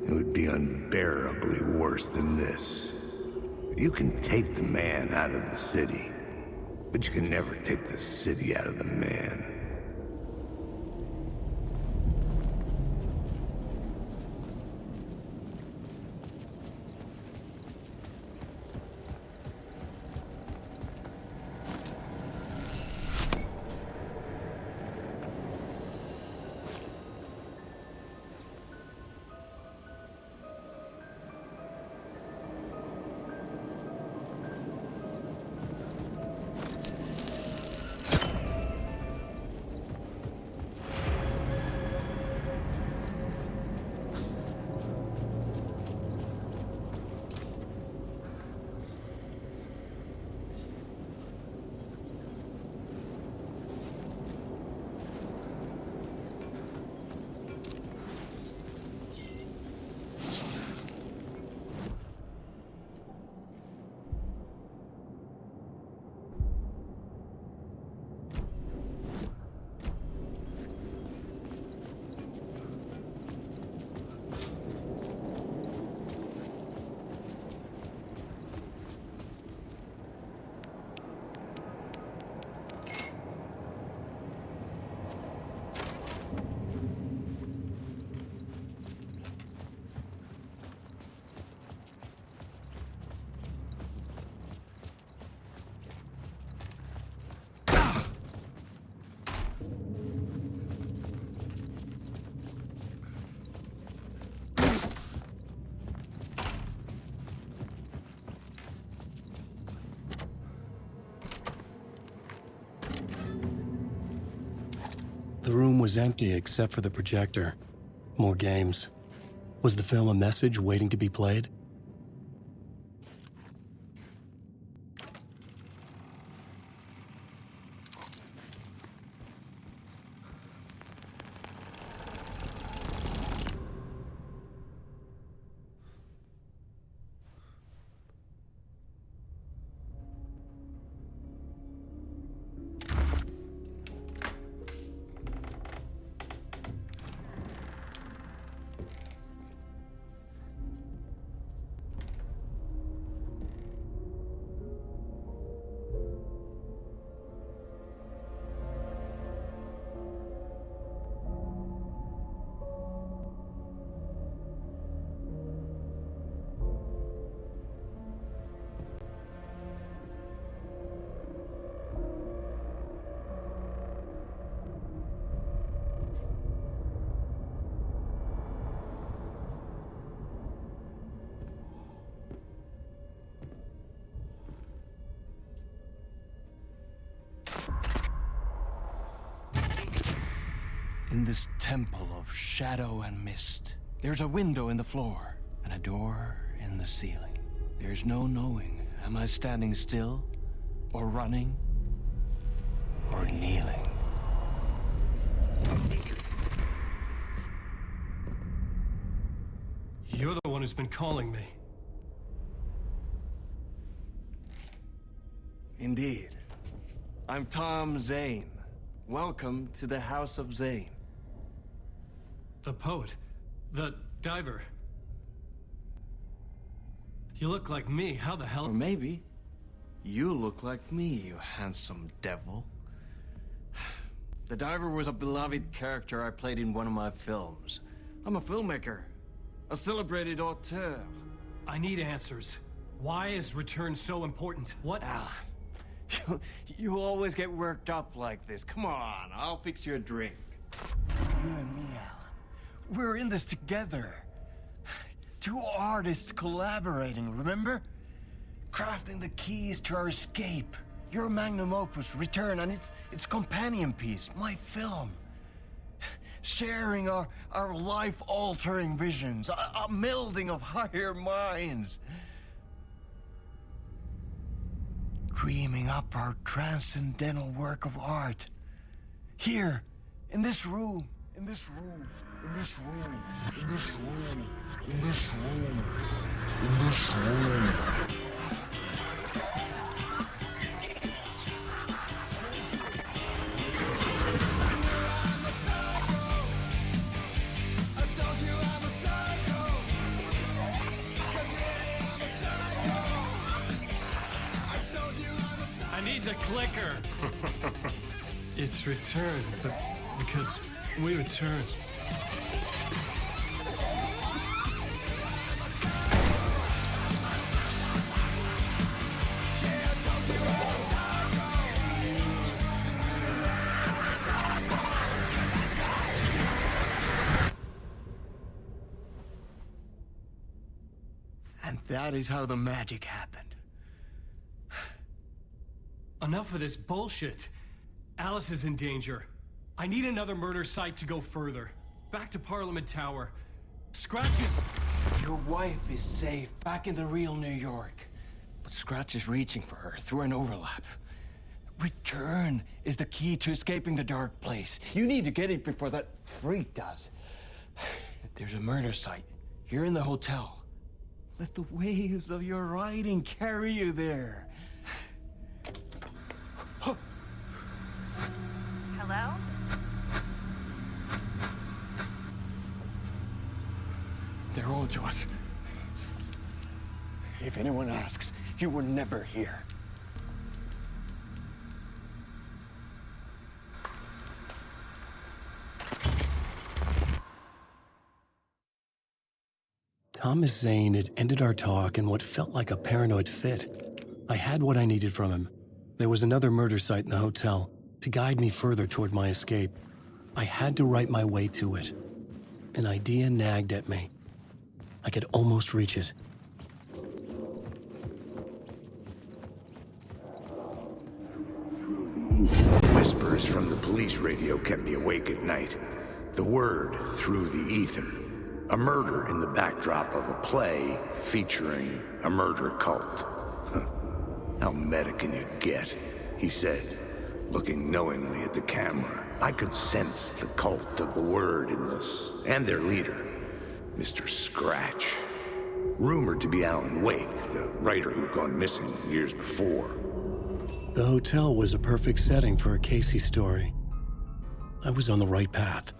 it would be unbearably worse than this. You can take the man out of the city, but you can never take the city out of the man. The room was empty except for the projector. More games. Was the film a message waiting to be played? In this temple of shadow and mist, there's a window in the floor and a door in the ceiling. There's no knowing, am I standing still, or running, or kneeling? You're the one who's been calling me. Indeed. I'm Tom Zane. Welcome to the House of Zane. The poet. The diver. You look like me. How the hell? Or maybe you look like me, you handsome devil. The diver was a beloved character I played in one of my films. I'm a filmmaker, a celebrated auteur. I need answers. Why is Return so important? What? Alan, you always get worked up like this. Come on, I'll fix you a drink. You and me, Alan. We're in this together. Two artists collaborating, remember? Crafting the keys to our escape. Your magnum opus, Return, and its companion piece, my film. Sharing our life-altering visions, a melding of higher minds. Dreaming up our transcendental work of art. Here, in this room, in this room, in this room, in this room, in this room, in this room. I need the clicker. It's Return, but because we return. And that is how the magic happened. Enough of this bullshit. Alice is in danger. I need another murder site to go further. Back to Parliament Tower. Scratch is... Your wife is safe, back in the real New York. But Scratch is reaching for her through an overlap. Return is the key to escaping the dark place. You need to get it before that freak does. There's a murder site here in the hotel. Let the waves of your writing carry you there. Hello? They're all yours. If anyone asks, you were never here. Thomas Zane had ended our talk in what felt like a paranoid fit. I had what I needed from him. There was another murder site in the hotel to guide me further toward my escape. I had to write my way to it. An idea nagged at me. I could almost reach it. Whispers from the police radio kept me awake at night. The word through the ether. A murder in the backdrop of a play featuring a murder cult. How meta can you get? He said, looking knowingly at the camera. I could sense the cult of the word in this, and their leader, Mr. Scratch. Rumored to be Alan Wake, the writer who'd gone missing years before. The hotel was a perfect setting for a Casey story. I was on the right path.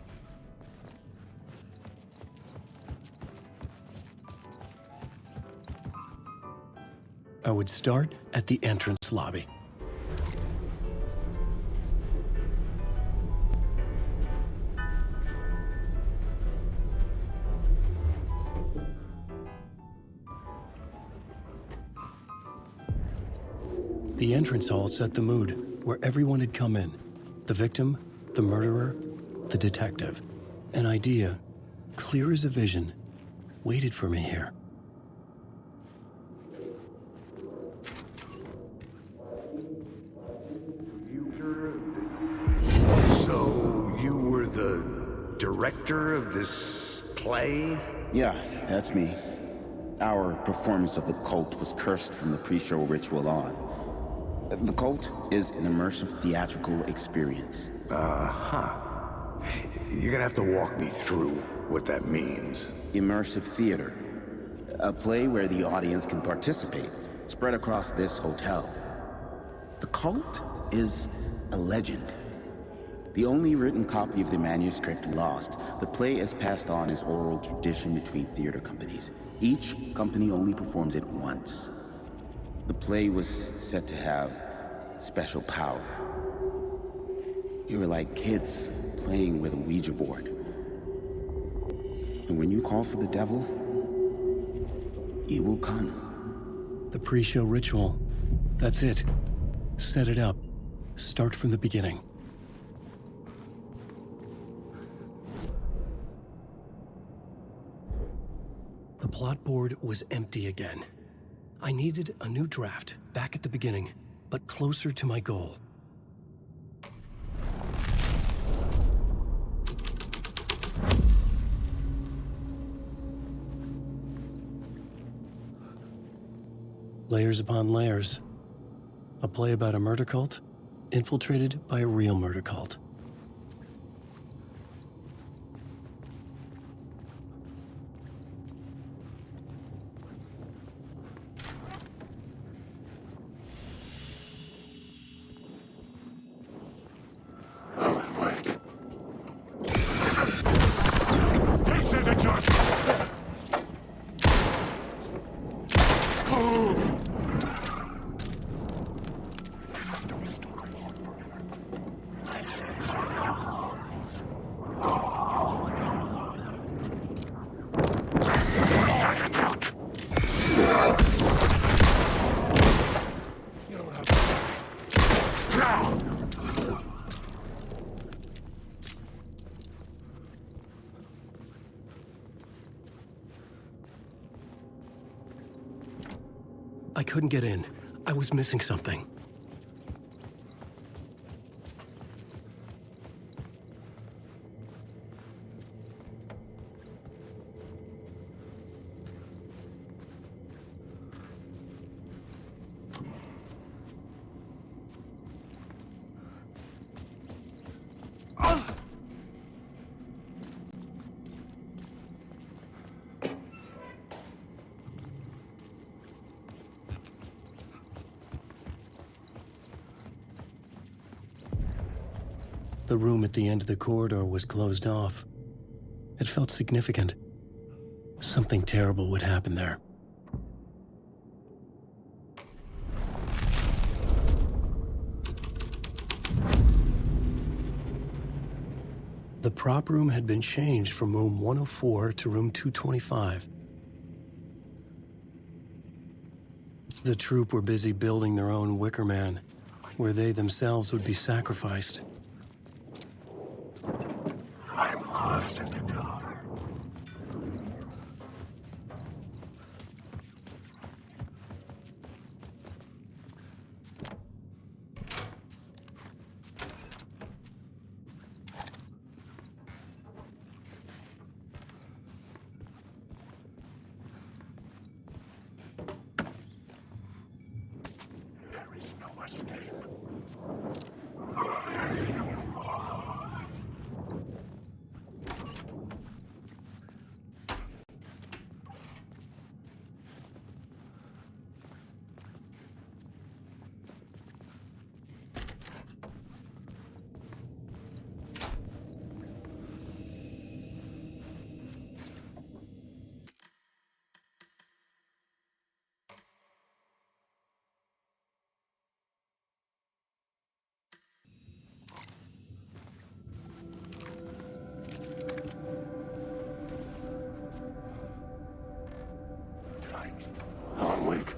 I would start at the entrance lobby. The entrance hall set the mood, where everyone had come in. The victim, the murderer, the detective. An idea, clear as a vision, waited for me here. So, you were the director of this play? Yeah, that's me. Our performance of the cult was cursed from the pre-show ritual on. The cult is an immersive theatrical experience. Uh-huh. You're gonna have to walk me through what that means. Immersive theater. A play where the audience can participate, spread across this hotel. The cult is a legend. The only written copy of the manuscript lost, the play is passed on as oral tradition between theater companies. Each company only performs it once. The play was said to have special power. You were like kids playing with a Ouija board. And when you call for the devil, he will come. The pre-show ritual. That's it. Set it up. Start from the beginning. The plot board was empty again. I needed a new draft, back at the beginning, but closer to my goal. Layers upon layers. A play about a murder cult, infiltrated by a real murder cult. This isn't your... I couldn't get in. I was missing something. The room at the end of the corridor was closed off. It felt significant. Something terrible would happen there. The prop room had been changed from room 104 to room 225. The troupe were busy building their own Wicker Man, where they themselves would be sacrificed. I'm lost in the dark. escape. Alan Wake.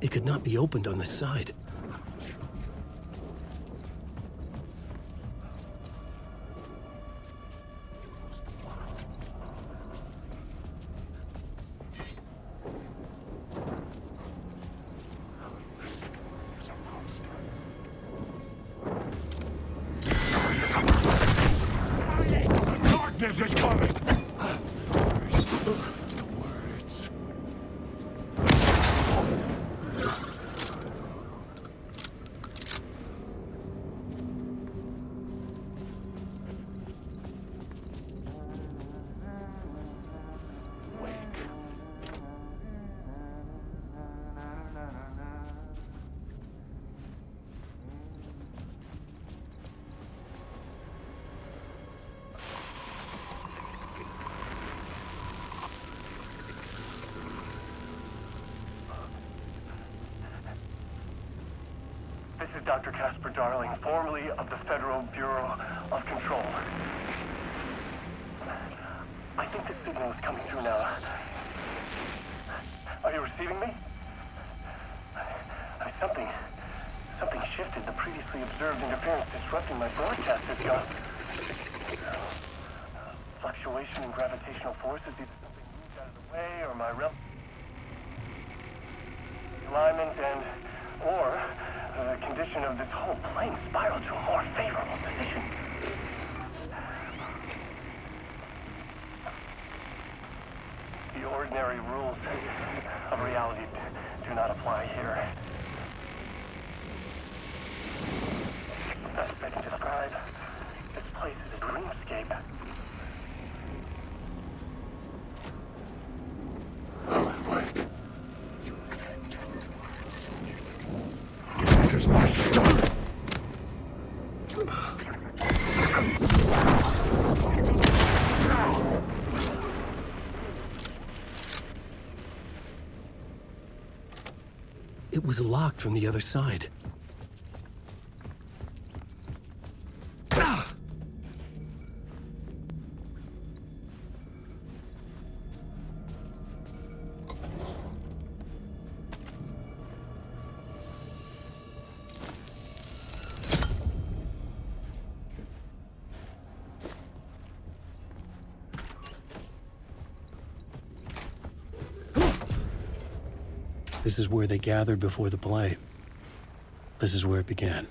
It could not be opened on the side. Darkness is coming! This is Dr. Casper Darling, formerly of the Federal Bureau of Control. I think the signal is coming through now. Are you receiving me? Something shifted. The previously observed interference disrupting my broadcast has gone. Fluctuation in gravitational forces, either something moved out of the way or my alignment or the condition of this whole plane spiraled to a more favorable position. The ordinary rules of reality do not apply here. The best I can describe this place is a dreamscape. Get this is my stone! It was locked from the other side. This is where they gathered before the play. This is where it began.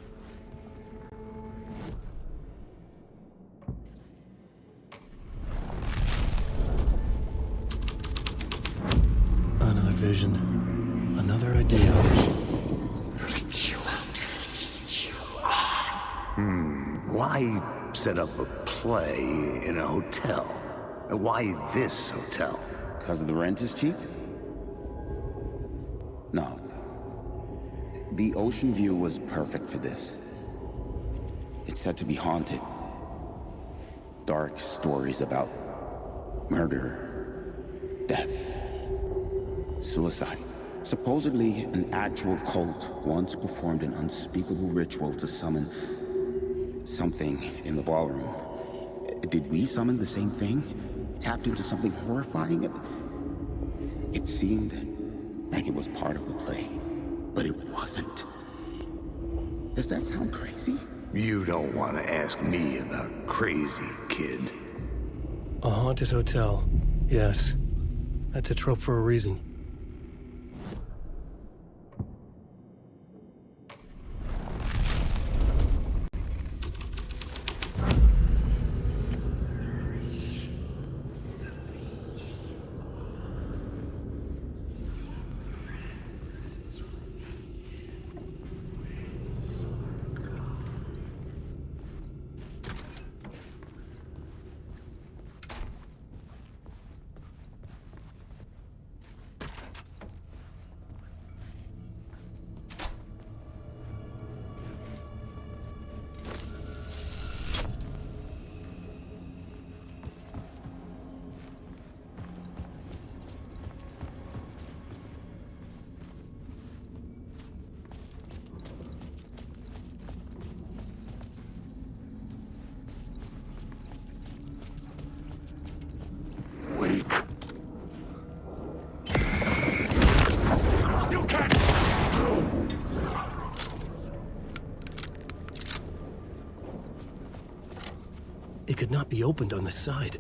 Another vision. Another idea. Why set up a play in a hotel? Why this hotel? Because the rent is cheap? No. The ocean view was perfect for this. It's said to be haunted. Dark stories about murder, death, suicide. Supposedly, an actual cult once performed an unspeakable ritual to summon something in the ballroom. Did we summon the same thing? Tapped into something horrifying? It seemed like it was part of the play, but it wasn't. Does that sound crazy? You don't want to ask me about crazy, kid. A haunted hotel. Yes. That's a trope for a reason. It could not be opened on the side.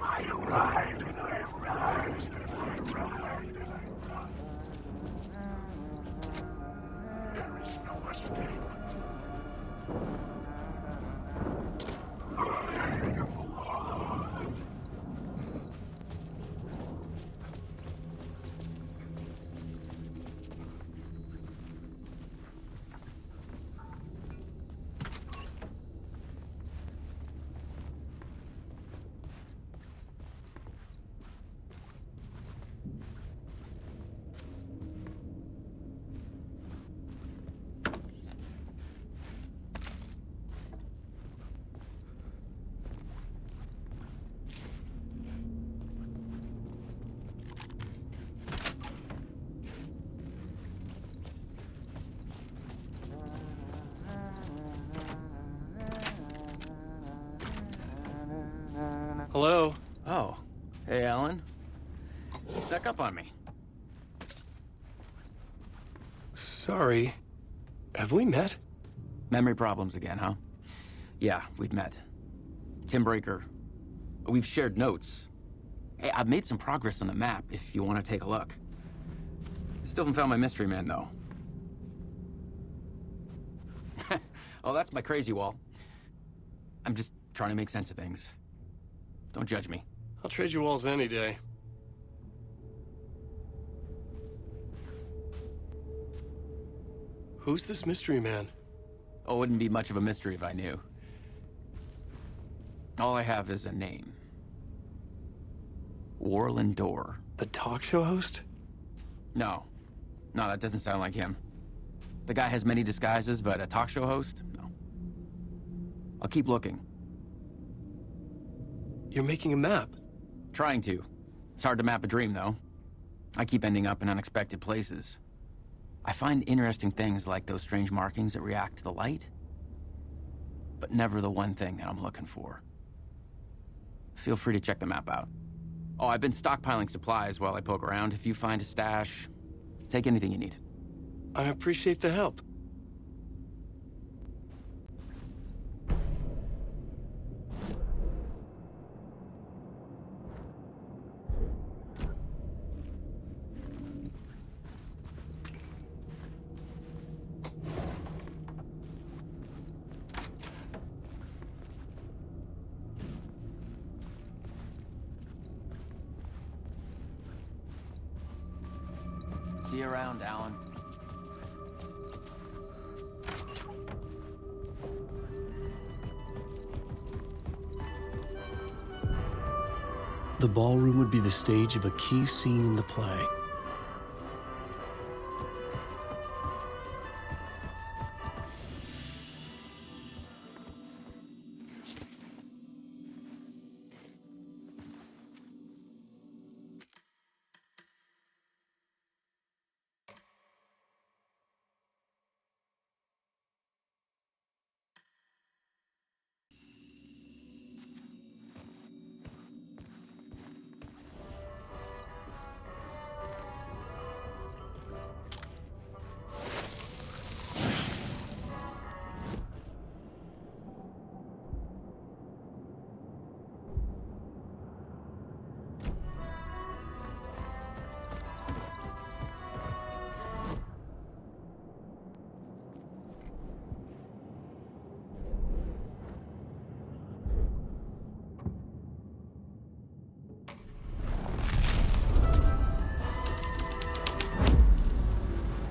I ride and I rise and I ride and I run. There is no escape. I am alive. Hello? Oh. Hey, Alan. You snuck up on me. Sorry. Have we met? Memory problems again, huh? Yeah, we've met. Tim Breaker. We've shared notes. Hey, I've made some progress on the map if you want to take a look. I still haven't found my mystery man, though. Oh, that's my crazy wall. I'm just trying to make sense of things. Don't judge me. I'll trade you walls any day. Who's this mystery man? Oh, it wouldn't be much of a mystery if I knew. All I have is a name. Warland Door. The talk show host? No. No, that doesn't sound like him. The guy has many disguises, but a talk show host? No. I'll keep looking. You're making a map? Trying to. It's hard to map a dream, though. I keep ending up in unexpected places. I find interesting things like those strange markings that react to the light, but never the one thing that I'm looking for. Feel free to check the map out. Oh, I've been stockpiling supplies while I poke around. If you find a stash, take anything you need. I appreciate the help. See you around, Alan. The ballroom would be the stage of a key scene in the play.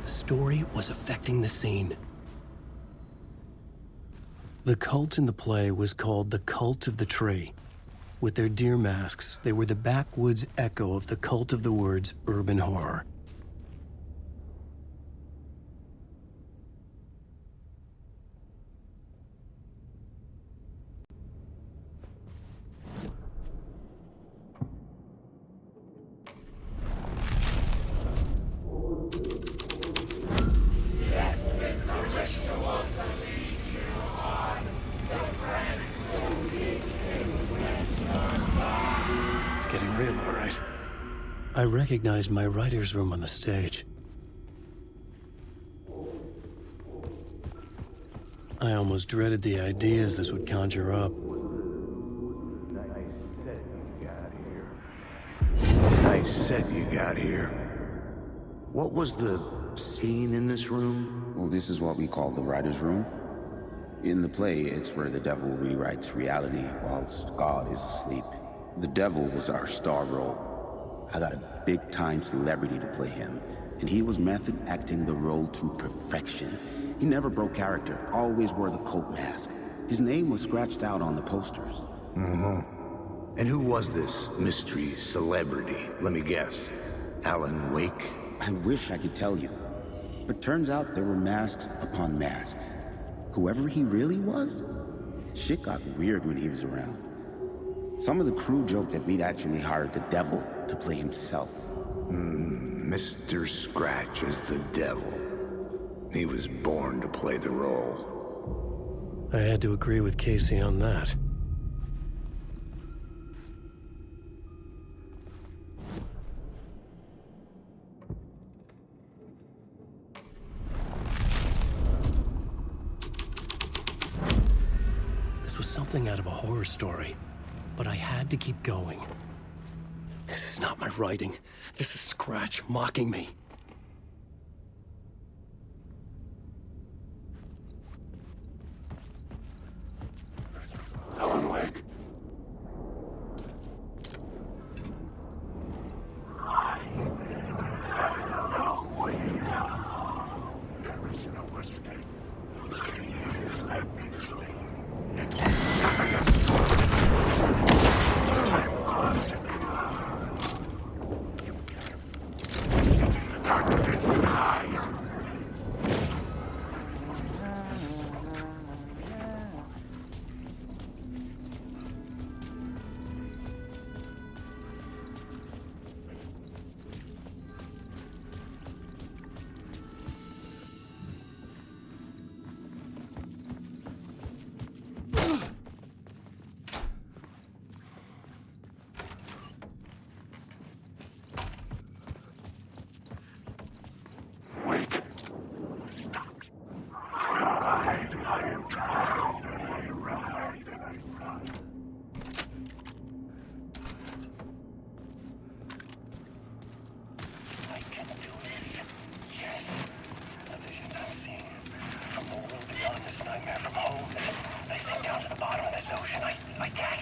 Story was affecting the scene. The cult in the play was called the Cult of the Tree. With their deer masks, they were the backwoods echo of the cult of the woods urban horror. I recognized my writer's room on the stage. I almost dreaded the ideas this would conjure up. Nice set you got here. What was the scene in this room? Well, this is what we call the writer's room. In the play, it's where the devil rewrites reality whilst God is asleep. The devil was our star role. I got a big-time celebrity to play him, and he was method acting the role to perfection. He never broke character, always wore the cult mask. His name was scratched out on the posters. Mm-hmm. And who was this mystery celebrity? Let me guess. Alan Wake? I wish I could tell you. But turns out there were masks upon masks. Whoever he really was, shit got weird when he was around. Some of the crew joked that we'd actually hired the devil to play himself. Mr. Scratch as the devil. He was born to play the role. I had to agree with Casey on that. This was something out of a horror story, but I had to keep going. This is not my writing. This is Scratch mocking me. Alan Wake. There is no escape. Please let me through. I'm lost in here.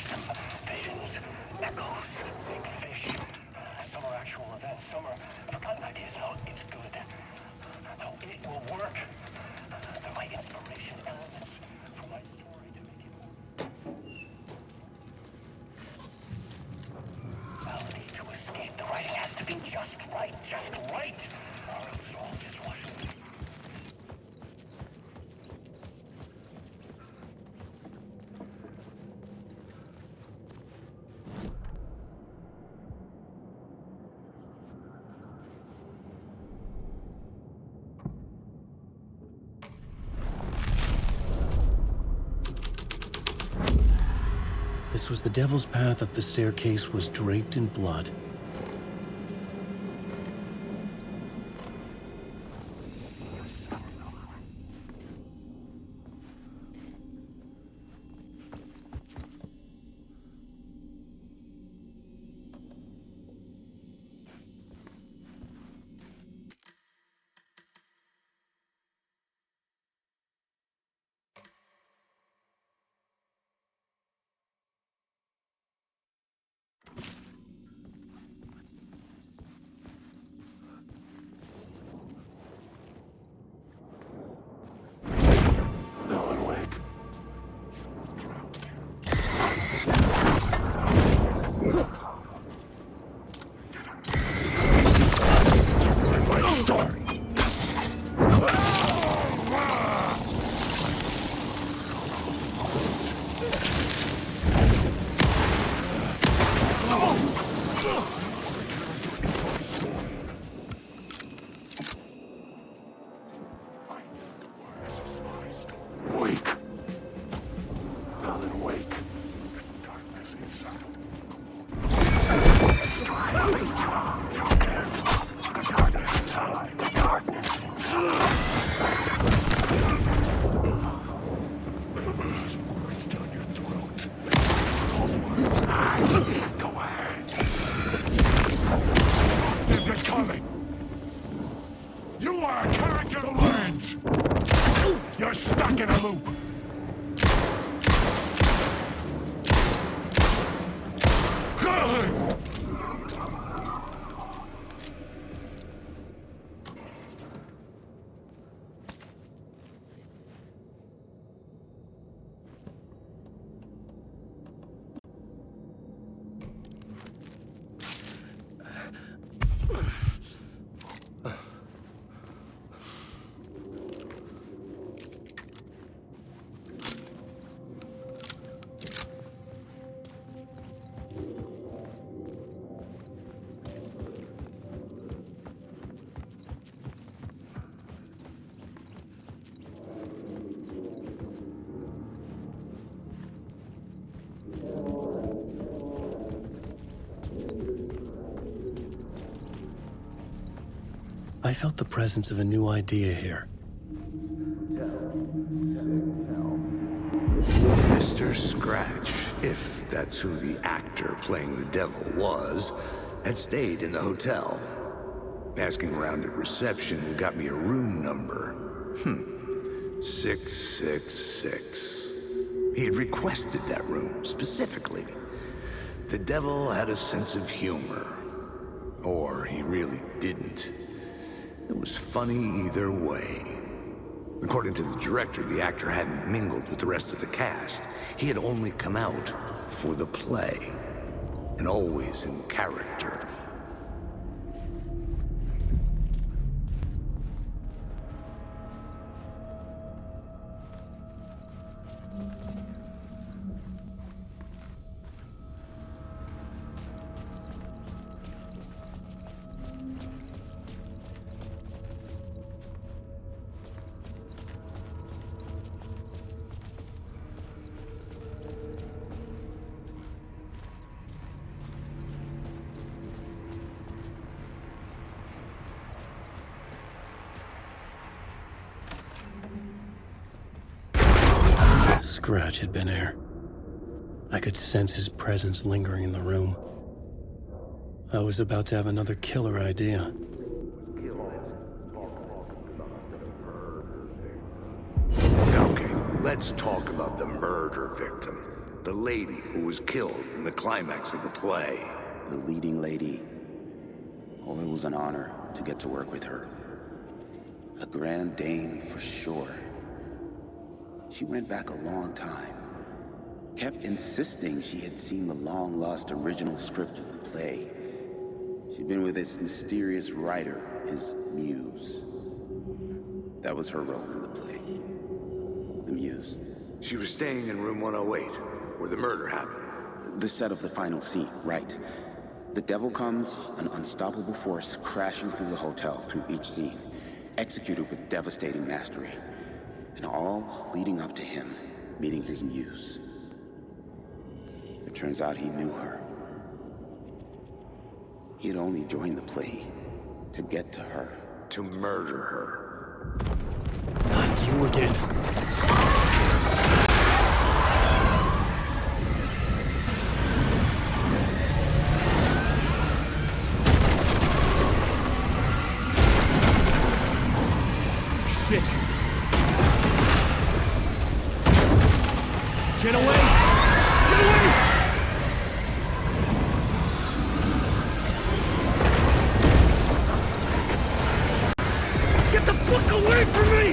some visions, echoes, big fish. Some are actual events, some are forgotten ideas. How it's good. How it will work. They're my inspiration elements for my story to make it reality to escape. The writing has to be just right, or else it all gets washed away. This was the devil's path up the staircase was draped in blood. I felt the presence of a new idea here. Mr. Scratch, if that's who the actor playing the devil was, had stayed in the hotel. Asking around at reception got me a room number. 666. He had requested that room, specifically. The devil had a sense of humor. Or he really didn't. It was funny either way. According to the director, the actor hadn't mingled with the rest of the cast. He had only come out for the play, and always in character. Scratch had been here. I could sense his presence lingering in the room. I was about to have another killer idea. Okay, let's talk about the murder victim. The lady who was killed in the climax of the play. The leading lady. Oh, it was an honor to get to work with her. A grand dame for sure. She went back a long time. Kept insisting she had seen the long-lost original script of the play. She'd been with this mysterious writer, his muse. That was her role in the play. The muse. She was staying in room 108, where the murder happened. The set of the final scene, right. The devil comes, an unstoppable force crashing through the hotel through each scene, executed with devastating mastery. And all leading up to him meeting his muse. It turns out he knew her. He had only joined the play to get to her. To murder her. Not you again. Shit. Get away! Get away! Get the fuck away from me!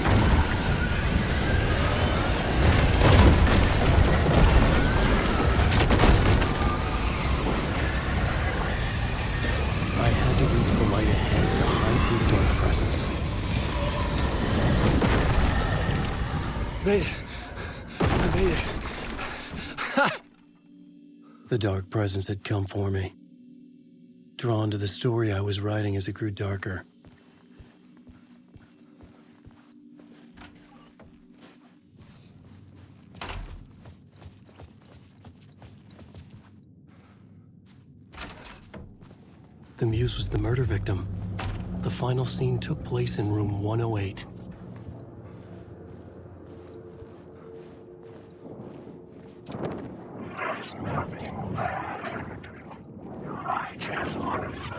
I had to reach the light ahead to hide from the dark presence. Made it. I made it. The dark presence had come for me. Drawn to the story I was writing as it grew darker. The muse was the murder victim. The final scene took place in room 108. There's nothing left. I just want to say.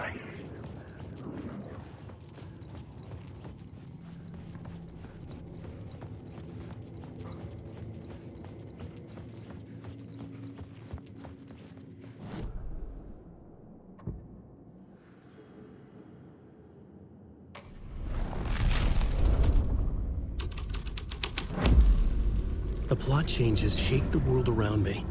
The plot changes shake the world around me.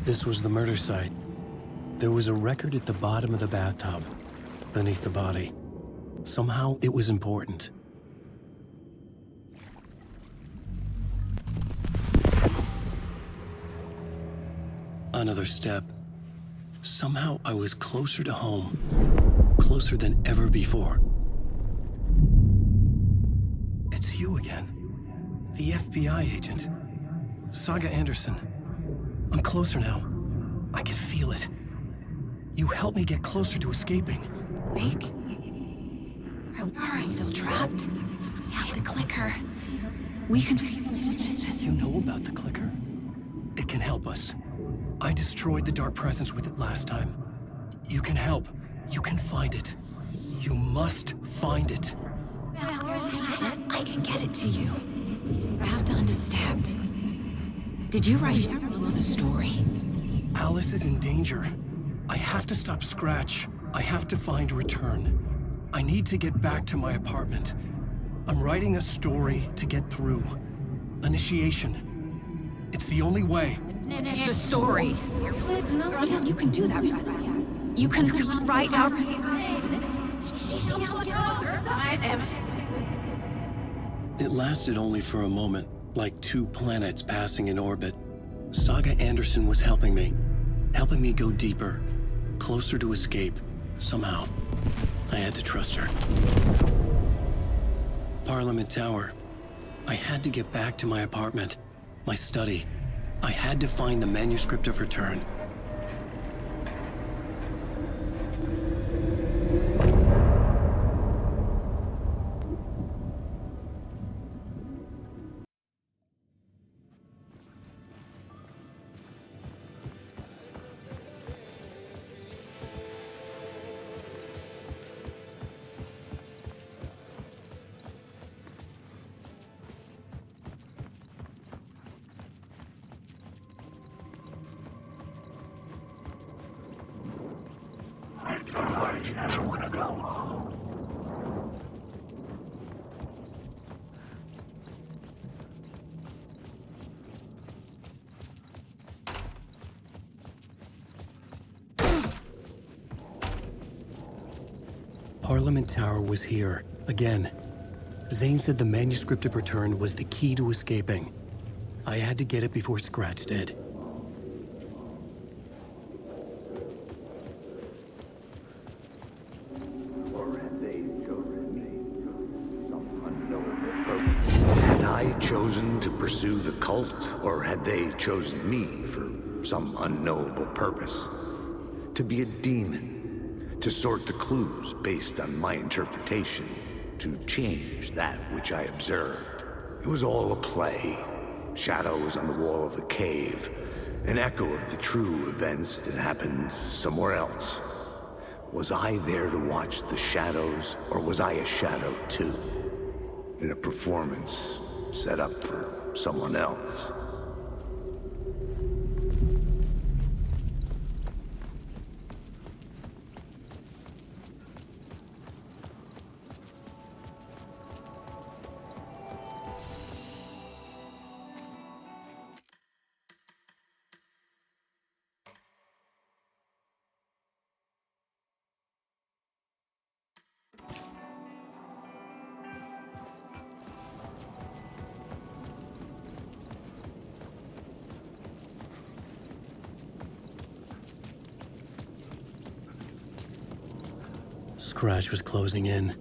This was the murder site. There was a record at the bottom of the bathtub, beneath the body. Somehow it was important. Another step. Somehow I was closer to home. Closer than ever before. It's you again. The FBI agent. Saga Anderson. I'm closer now. I can feel it. You helped me get closer to escaping. Wake? Are I still trapped? Yeah, the clicker. We can... You know about the clicker? It can help us. I destroyed the dark presence with it last time. You can help. You can find it. You must find it. I can get it to you. I have to understand. Did you write the story? Alice is in danger. I have to stop Scratch. I have to find Return. I need to get back to my apartment. I'm writing a story to get through. Initiation. It's the only way. The story. You can do that. You can write out... It lasted only for a moment, like two planets passing in orbit. Saga Anderson was helping me go deeper, closer to escape, somehow. I had to trust her. Parliament Tower. I had to get back to my apartment, my study. I had to find the manuscript of return. Parliament Tower was here, again. Zane said the manuscript of return was the key to escaping. I had to get it before Scratch did. Had I chosen to pursue the cult, or had they chosen me for some unknowable purpose? To be a demon, to sort the clues based on my interpretation, to change that which I observed. It was all a play. Shadows on the wall of the cave, an echo of the true events that happened somewhere else. Was I there to watch the shadows, or was I a shadow too? In a performance set up for someone else. Scratch was closing in,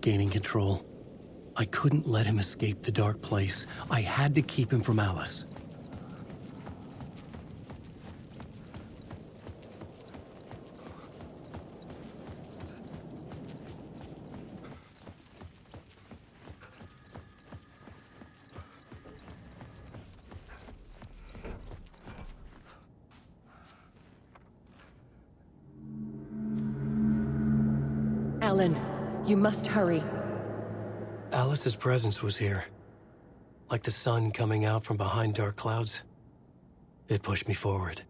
gaining control. I couldn't let him escape the dark place. I had to keep him from Alice. Alan, you must hurry. Alice's presence was here. Like the sun coming out from behind dark clouds. It pushed me forward.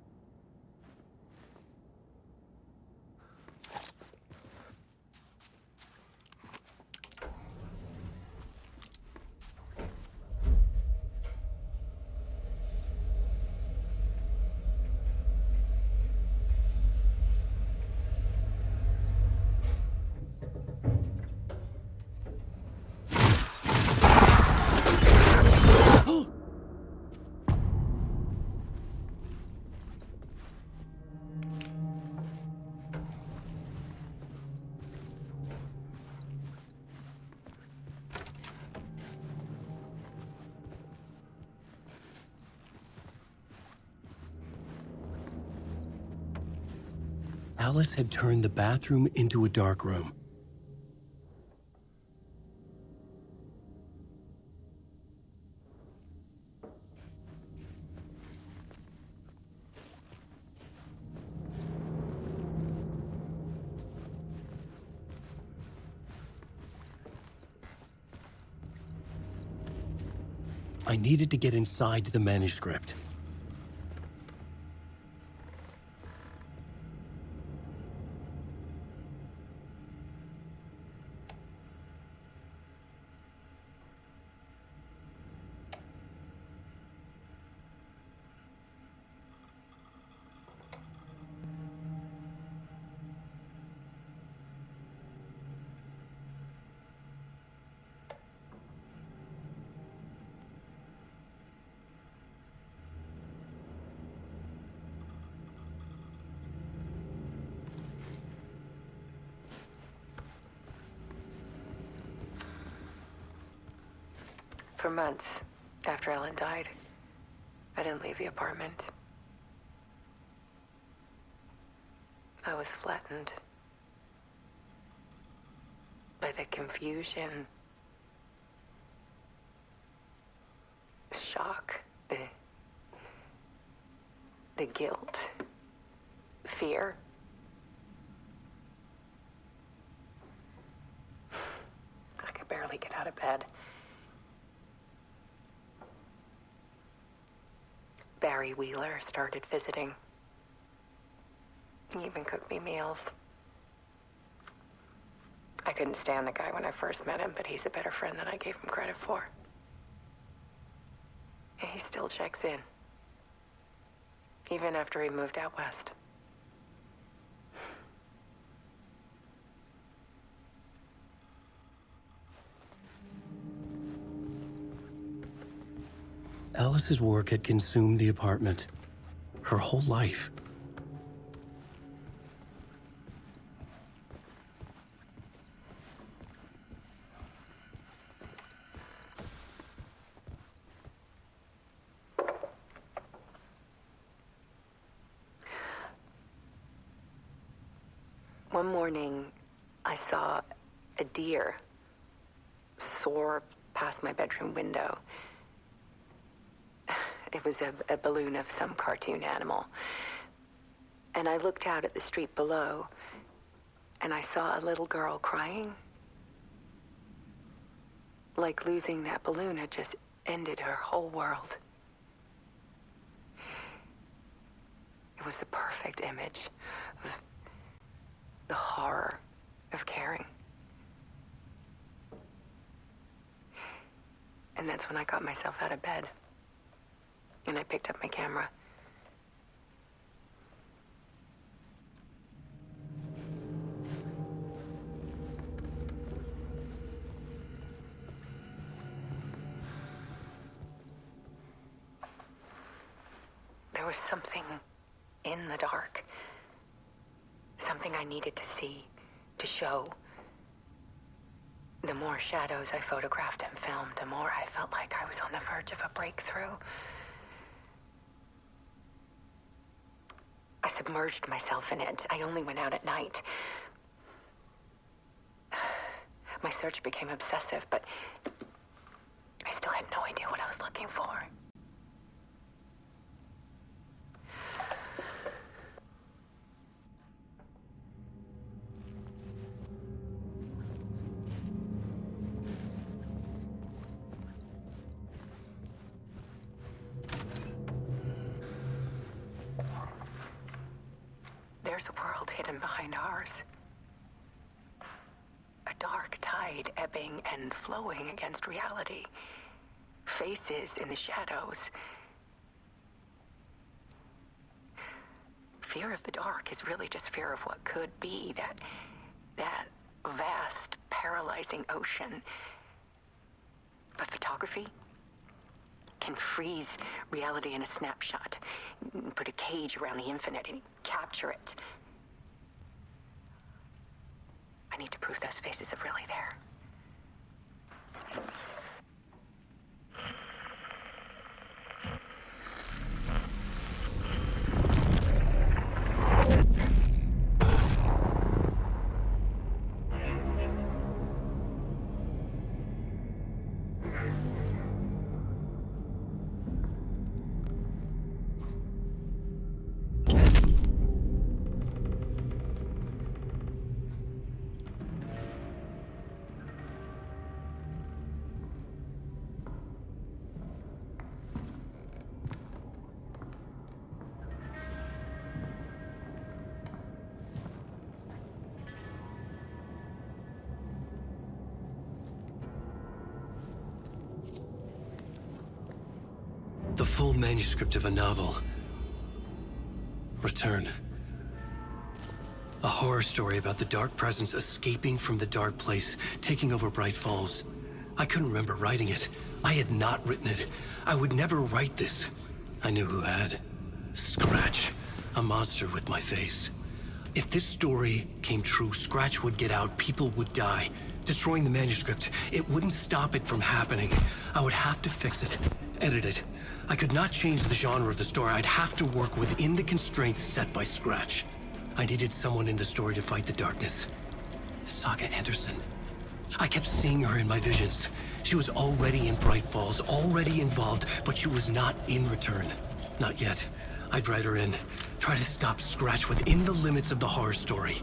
Alice had turned the bathroom into a dark room. I needed to get inside the manuscript. For months after Ellen died, I didn't leave the apartment. I was flattened by the confusion, the shock, the guilt, fear. I could barely get out of bed. Barry Wheeler started visiting. He even cooked me meals. I couldn't stand the guy when I first met him, but he's a better friend than I gave him credit for. And he still checks in, even after he moved out west. Alice's work had consumed the apartment. Her whole life. One morning, I saw a deer soar past my bedroom window. It was a balloon of some cartoon animal. And I looked out at the street below, and I saw a little girl crying. Like losing that balloon had just ended her whole world. It was the perfect image of the horror of caring. And that's when I got myself out of bed. And I picked up my camera. There was something in the dark. Something I needed to see, to show. The more shadows I photographed and filmed, the more I felt like I was on the verge of a breakthrough. I submerged myself in it. I only went out at night. My search became obsessive, but I still had no idea what I was looking for. There's a world hidden behind ours. A dark tide ebbing and flowing against reality. Faces in the shadows. Fear of the dark is really just fear of what could be, that vast, paralyzing ocean. But photography can freeze reality in a snapshot, put a cage around the infinite and capture it. I need to prove those faces are really there. The full manuscript of a novel. Return. A horror story about the dark presence escaping from the dark place, taking over Bright Falls. I couldn't remember writing it. I had not written it. I would never write this. I knew who had. Scratch. A monster with my face. If this story came true, Scratch would get out, people would die. Destroying the manuscript, it wouldn't stop it from happening. I would have to fix it, edit it. I could not change the genre of the story. I'd have to work within the constraints set by Scratch. I needed someone in the story to fight the darkness. Saga Anderson. I kept seeing her in my visions. She was already in Bright Falls, already involved, but she was not in Return. Not yet. I'd write her in. Try to stop Scratch within the limits of the horror story.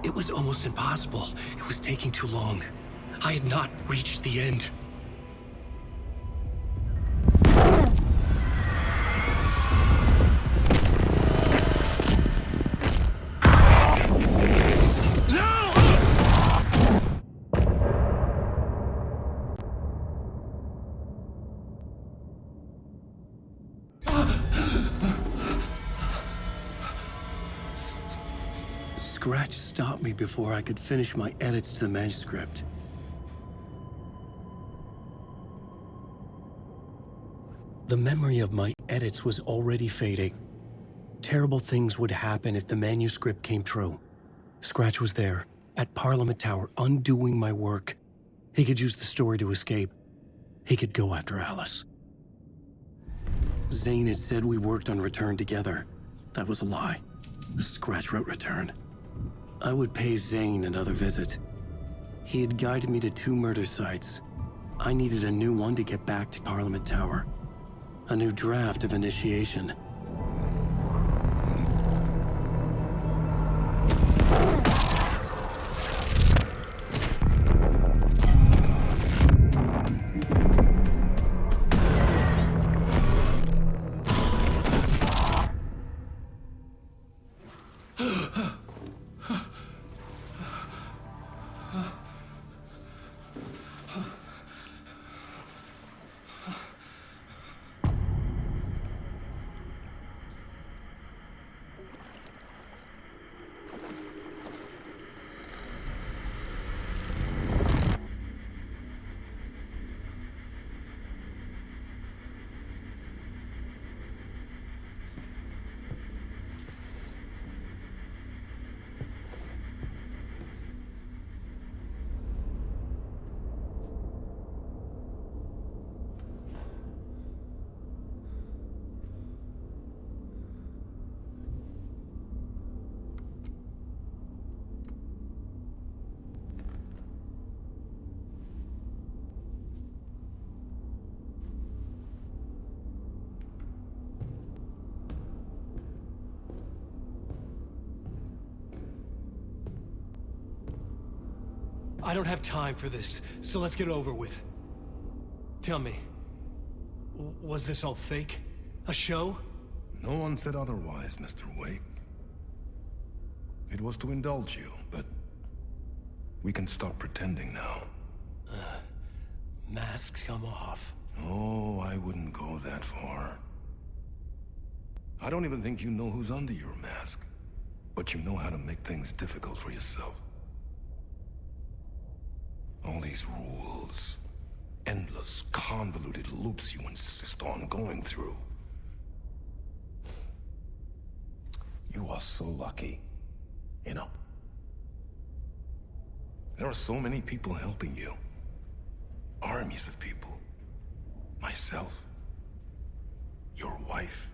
It was almost impossible. It was taking too long. I had not reached the end. Scratch stopped me before I could finish my edits to the manuscript. The memory of my edits was already fading. Terrible things would happen if the manuscript came true. Scratch was there, at Parliament Tower, undoing my work. He could use the story to escape. He could go after Alice. Zane had said we worked on Return together. That was a lie. Scratch wrote Return. I would pay Zane another visit. He had guided me to 2 murder sites. I needed a new one to get back to Parliament Tower. A new draft of initiation. I don't have time for this, so let's get it over with. Tell me, was this all fake? A show? No one said otherwise, Mr. Wake. It was to indulge you, but we can stop pretending now. Masks come off. Oh, I wouldn't go that far. I don't even think you know who's under your mask, but you know how to make things difficult for yourself. All these rules, endless, convoluted loops you insist on going through. You are so lucky, you know. There are so many people helping you. Armies of people. Myself. Your wife.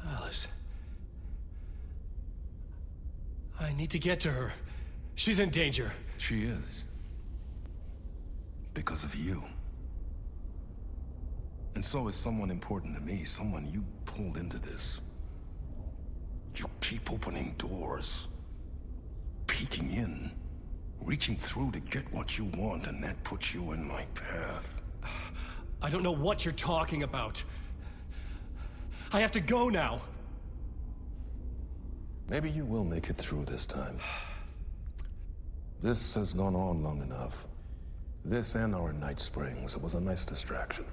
Alice. I need to get to her. She's in danger. She is. Because of you. And so is someone important to me, someone you pulled into this. You keep opening doors. Peeking in. Reaching through to get what you want, and that puts you in my path. I don't know what you're talking about. I have to go now. Maybe you will make it through this time. This has gone on long enough. This and our Night Springs. It was a nice distraction.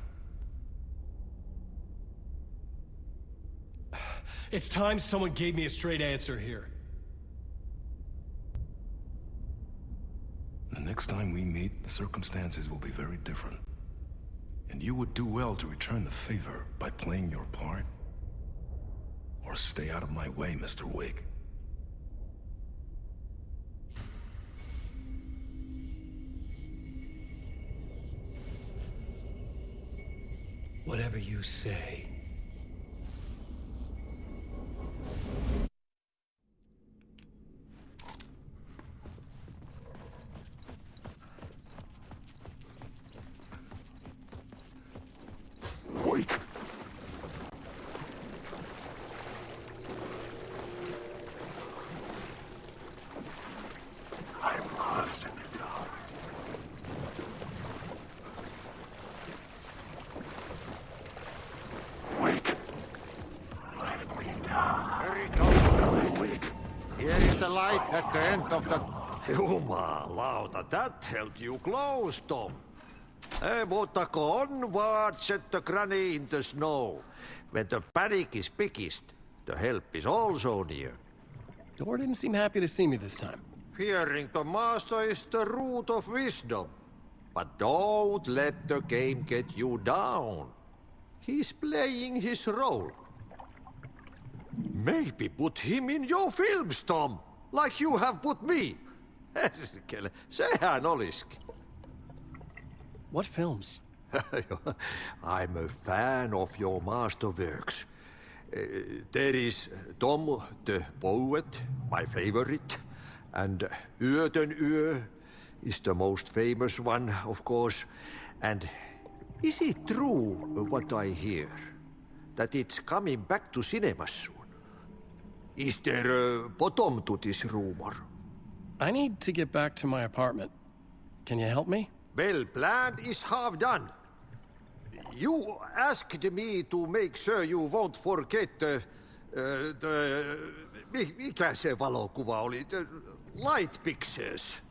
It's time someone gave me a straight answer here. The next time we meet, the circumstances will be very different. And you would do well to return the favor by playing your part. Or stay out of my way, Mr. Wake. Whatever you say. Wake. I'm lost in the dark. Wake. Let me down. Wake. Here is the light at the end of the... Jumalauta, that held you close, Tom. Mutta onward, said the granny in the snow. When the panic is biggest, the help is also near. Door didn't seem happy to see me this time. Fearing the master is the root of wisdom. But don't let the game get you down. He's playing his role. Maybe put him in your films, Tom, like you have put me. Sehän olisikin. What films? I'm a fan of your masterworks. There is Tom the Poet, my favorite, and Yö den Yö is the most famous one, of course. And is it true what I hear, that it's coming back to cinemas soon? Is there a bottom to this rumor? I need to get back to my apartment. Can you help me? Well, plan is half done. You asked me to make sure you won't forget mikä se valokuva oli? The light pictures.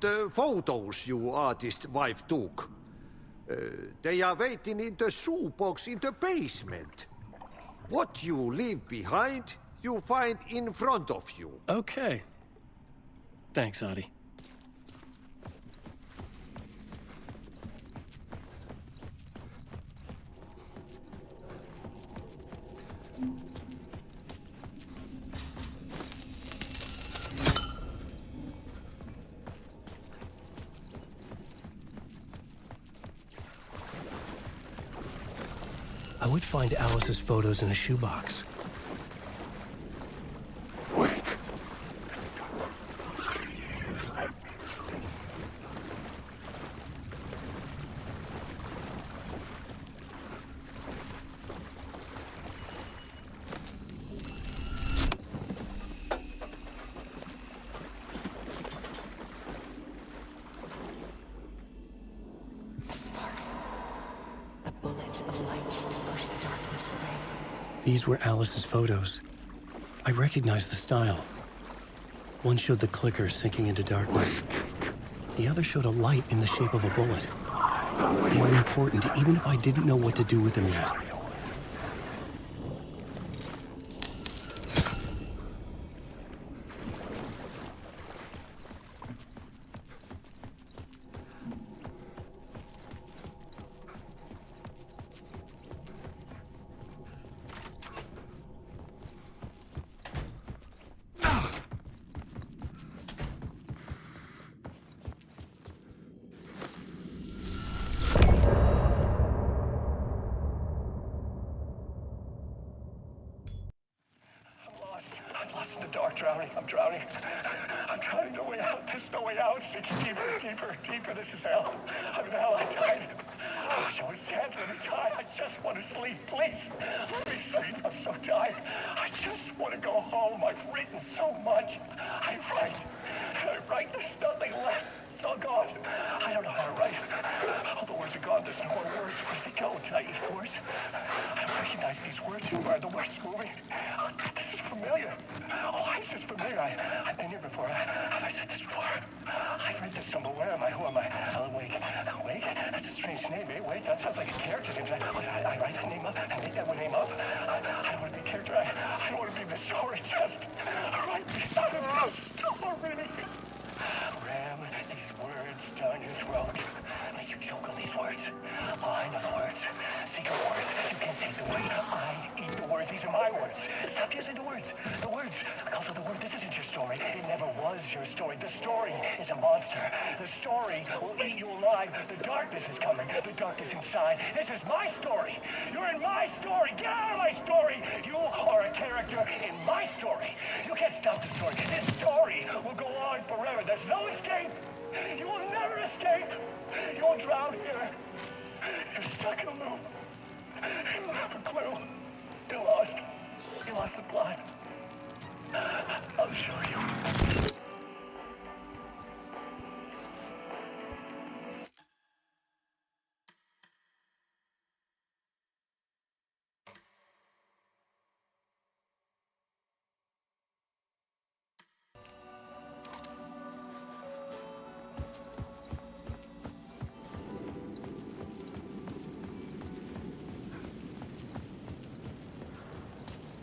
The photos your artist wife took. They are waiting in the shoebox in the basement. What you leave behind, you find in front of you. Okay. Thanks, Adi. I would find Alice's photos in a shoebox. These were Alice's photos. I recognized the style. One showed the clicker sinking into darkness. The other showed a light in the shape of a bullet. They were important even if I didn't know what to do with them yet. I'm drowning. I'm drowning. No way out. There's no way out. Sinking deeper, deeper, deeper. This is hell. I'm in hell. I died. I wish I was dead. Let me die. I just want to sleep, please. Let me sleep. I'm so tired. I just want to go home. I've written so much. I write. There's nothing left. It's all gone. I don't know how to write. All the words are gone. There's no more words. Where did they go? Did I eat the words? I don't recognize these words. Where are the words moving? Oh, this is familiar. Why is this familiar? I've been here before. Have I said this before? I've read this somewhere. Where am I? Who am I? Alan Wake. Alan Wake? That's a strange name, eh? Wake? That sounds like a character's name. I write that name up and make that one name up. I don't want to be a character. I don't want to be the story. Just write me out of the story. Ram these words down your throat. Make you choke on these words. Oh, I know the words. Secret words. You can't take the words. I eat the words. These are my words. Stop using the words. The words. The cult of the word. This isn't your story. It never was your story. The story is a monster. The story will eat you alive. The darkness is coming. The darkness inside. This is my story. You're in my story. Get out of my story. You are a character in my story. You can't stop the story. This story will go on forever. There's no escape. You will never escape. You will drown here. You're stuck in a loop. You don't have a clue. You're lost. You lost the plot. I'll show you.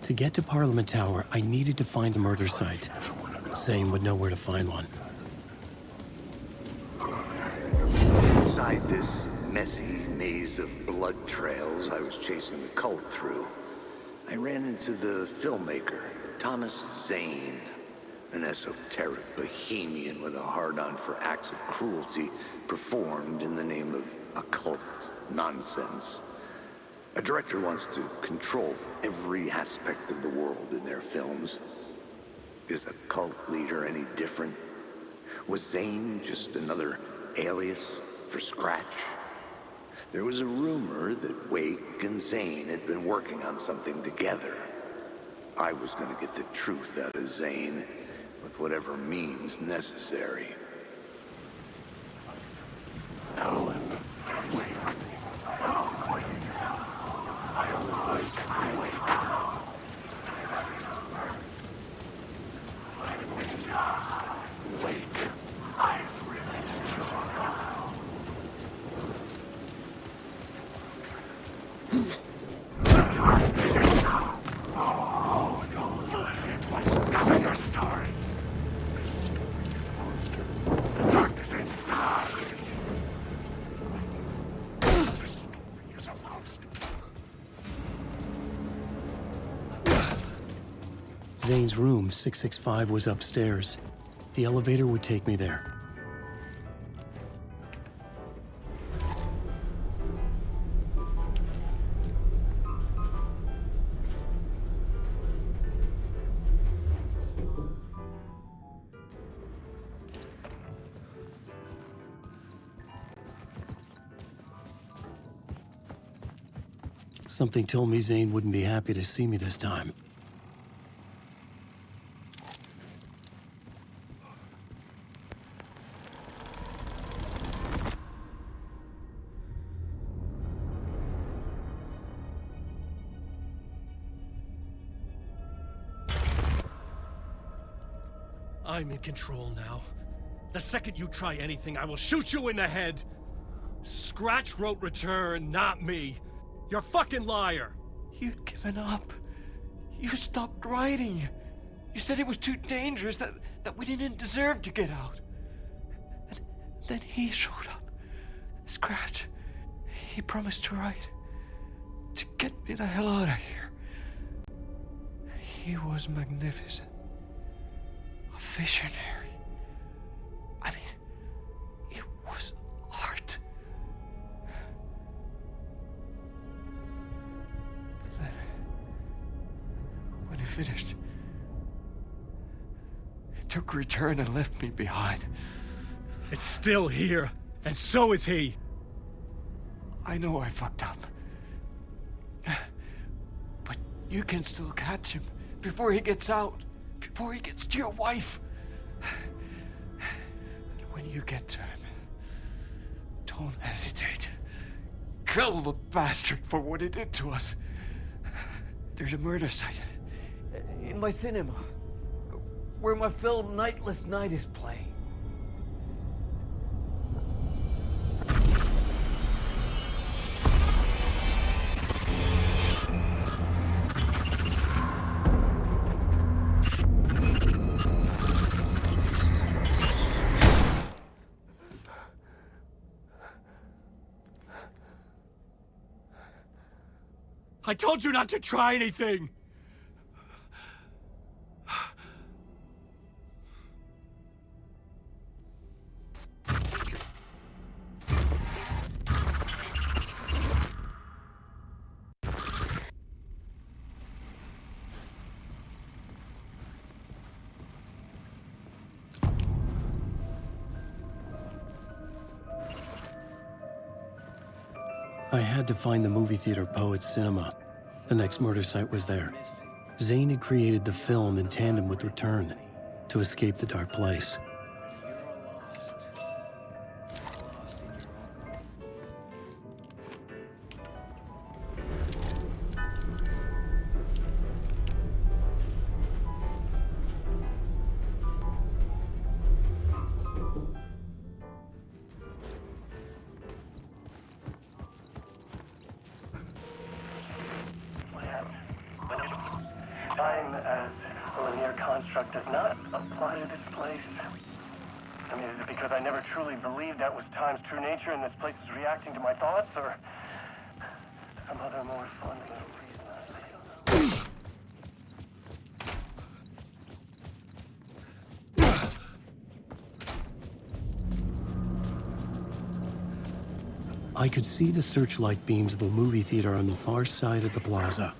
To get to Parliament Tower, I needed to find a murder site. Zane would know where to find one. Inside this messy maze of blood trails I was chasing the cult through, I ran into the filmmaker, Thomas Zane, an esoteric bohemian with a hard-on for acts of cruelty performed in the name of occult nonsense. A director wants to control every aspect of the world in their films. Is the cult leader any different? Was Zane just another alias for Scratch? There was a rumor that Wake and Zane had been working on something together. I was going to get the truth out of Zane with whatever means necessary. Alan, wait. Zane's room, 665, was upstairs. The elevator would take me there. Something told me Zane wouldn't be happy to see me this time. I'm in control now. The second you try anything, I will shoot you in the head. Scratch wrote Return, not me. You're a fucking liar. You'd given up. You stopped writing. You said it was too dangerous, that we didn't deserve to get out. And then he showed up. Scratch. He promised to write. To get me the hell out of here. He was magnificent. A visionary. I mean, it was art. Then, when he finished, he took Return and left me behind. It's still here, and so is he. I know I fucked up. But you can still catch him before he gets out. Before he gets to your wife. And when you get to him, don't hesitate. Kill the bastard for what he did to us. There's a murder site in my cinema where my film Nightless Night is playing. I told you not to try anything! I had to find the movie theater Poets Cinema. The next murder site was there. Zane had created the film in tandem with Return to escape the dark place. Time as a linear construct does not apply to this place. I mean, is it because I never truly believed that was time's true nature and this place is reacting to my thoughts, or some other more fundamental reason? I could see the searchlight beams of the movie theater on the far side of the plaza.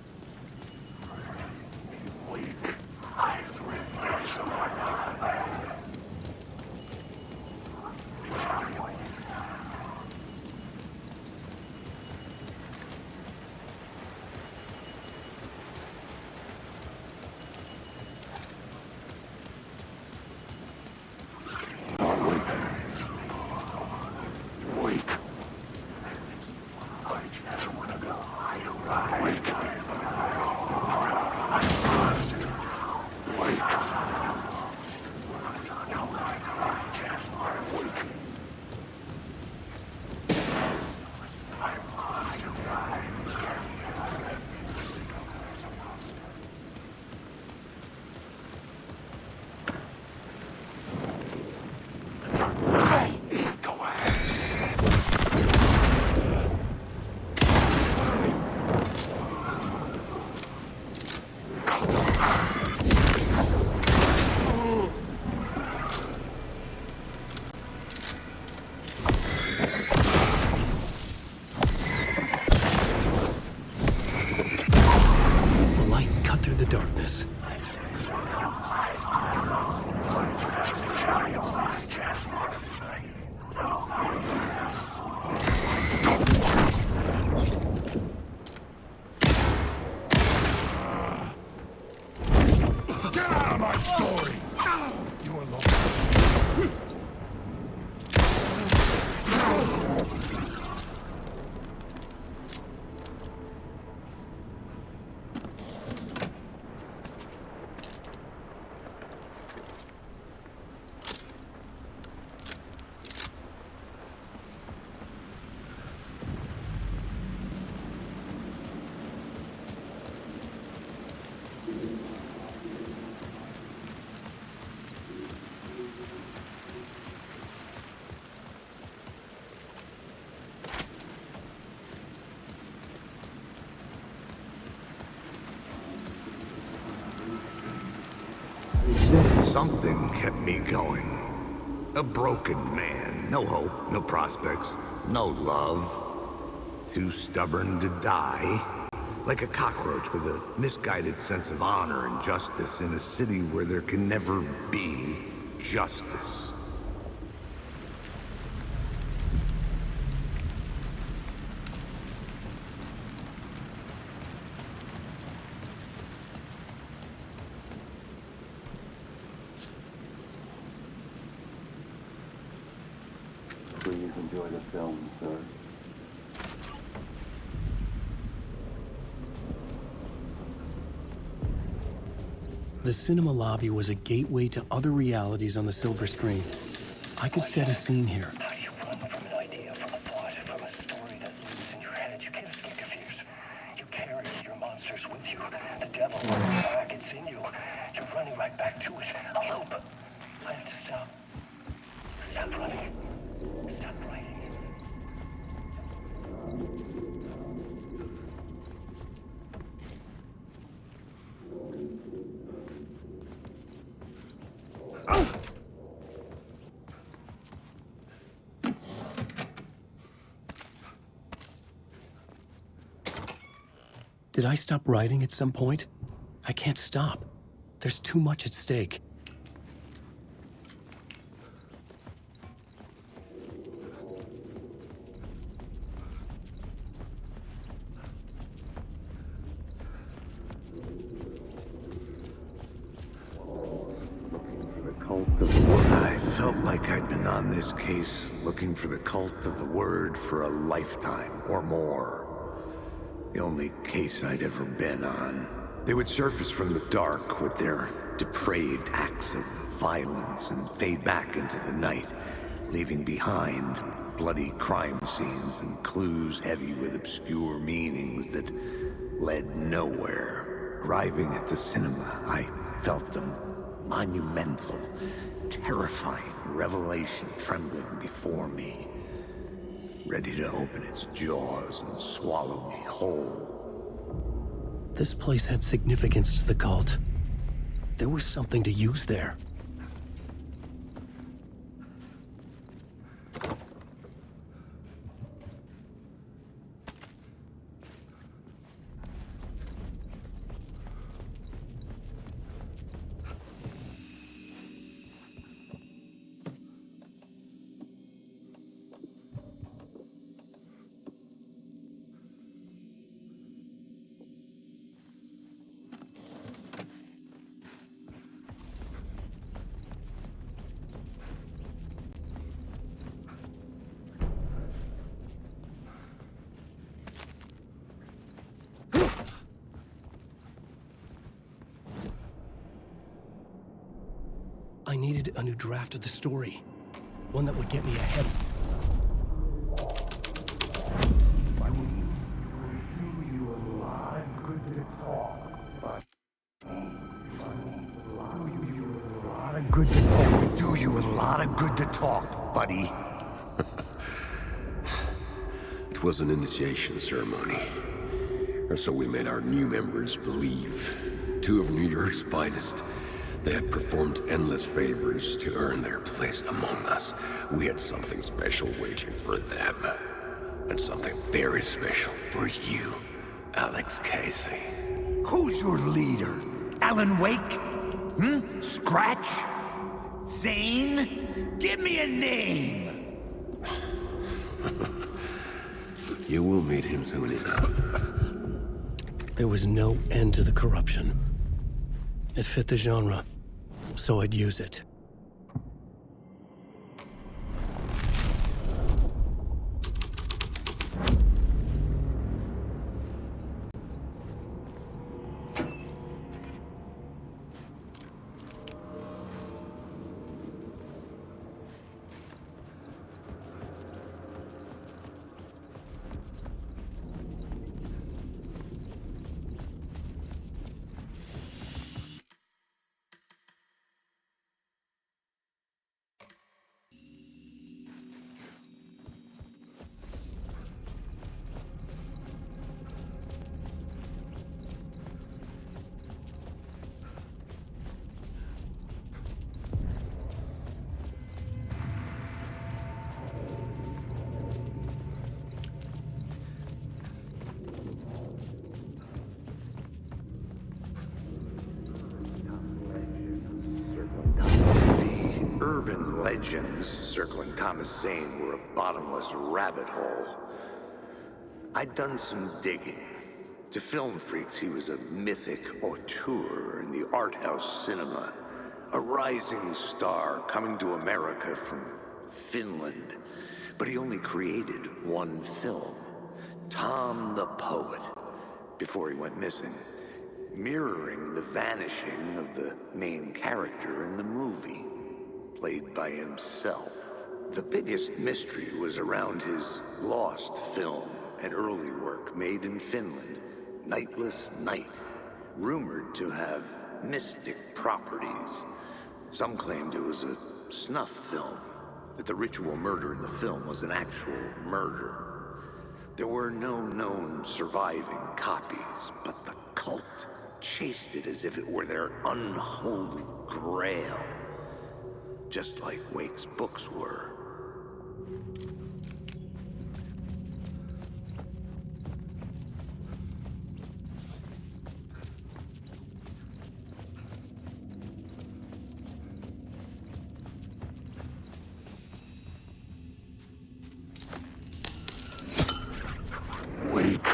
Something kept me going. A broken man. No hope, no prospects, no love. Too stubborn to die. Like a cockroach with a misguided sense of honor and justice in a city where there can never be justice. Please enjoy the film, sir. The cinema lobby was a gateway to other realities on the silver screen. I could set a scene here. How do you run from an idea, from a thought, from a story that lives in your head? You can't escape your fears. You carry your monsters with you. The devil on your back, it's in you. You're running right back to it. A loop. I have to stop. Stop running. Stop writing. Did I stop writing at some point? I can't stop. There's too much at stake. I'd been on this case looking for the cult of the word for a lifetime or more. The only case I'd ever been on. They would surface from the dark with their depraved acts of violence and fade back into the night, leaving behind bloody crime scenes and clues heavy with obscure meanings that led nowhere. Arriving at the cinema, I felt a monumental, terrifying revelation trembling before me, ready to open its jaws and swallow me whole. This place had significance to the cult. There was something to use there. I needed a new draft of the story. One that would get me ahead. It would do you a lot of good to talk, buddy. It was an initiation ceremony. Or so we made our new members believe. Two of New York's finest. They had performed endless favors to earn their place among us. We had something special waiting for them. And something very special for you, Alex Casey. Who's your leader? Alan Wake? Scratch? Zane? Give me a name! You will meet him soon enough. There was no end to the corruption. It fit the genre, so I'd use it. Urban legends circling Thomas Zane were a bottomless rabbit hole. I'd done some digging. To film freaks, he was a mythic auteur in the art house cinema. A rising star coming to America from Finland. But he only created one film, Tom the Poet, before he went missing, mirroring the vanishing of the main character in the movie. Played by himself. The biggest mystery was around his lost film, an early work made in Finland, Nightless Night, rumored to have mystic properties. Some claimed it was a snuff film, that the ritual murder in the film was an actual murder. There were no known surviving copies, but the cult chased it as if it were their unholy grail. Just like Wake's books were. Wake.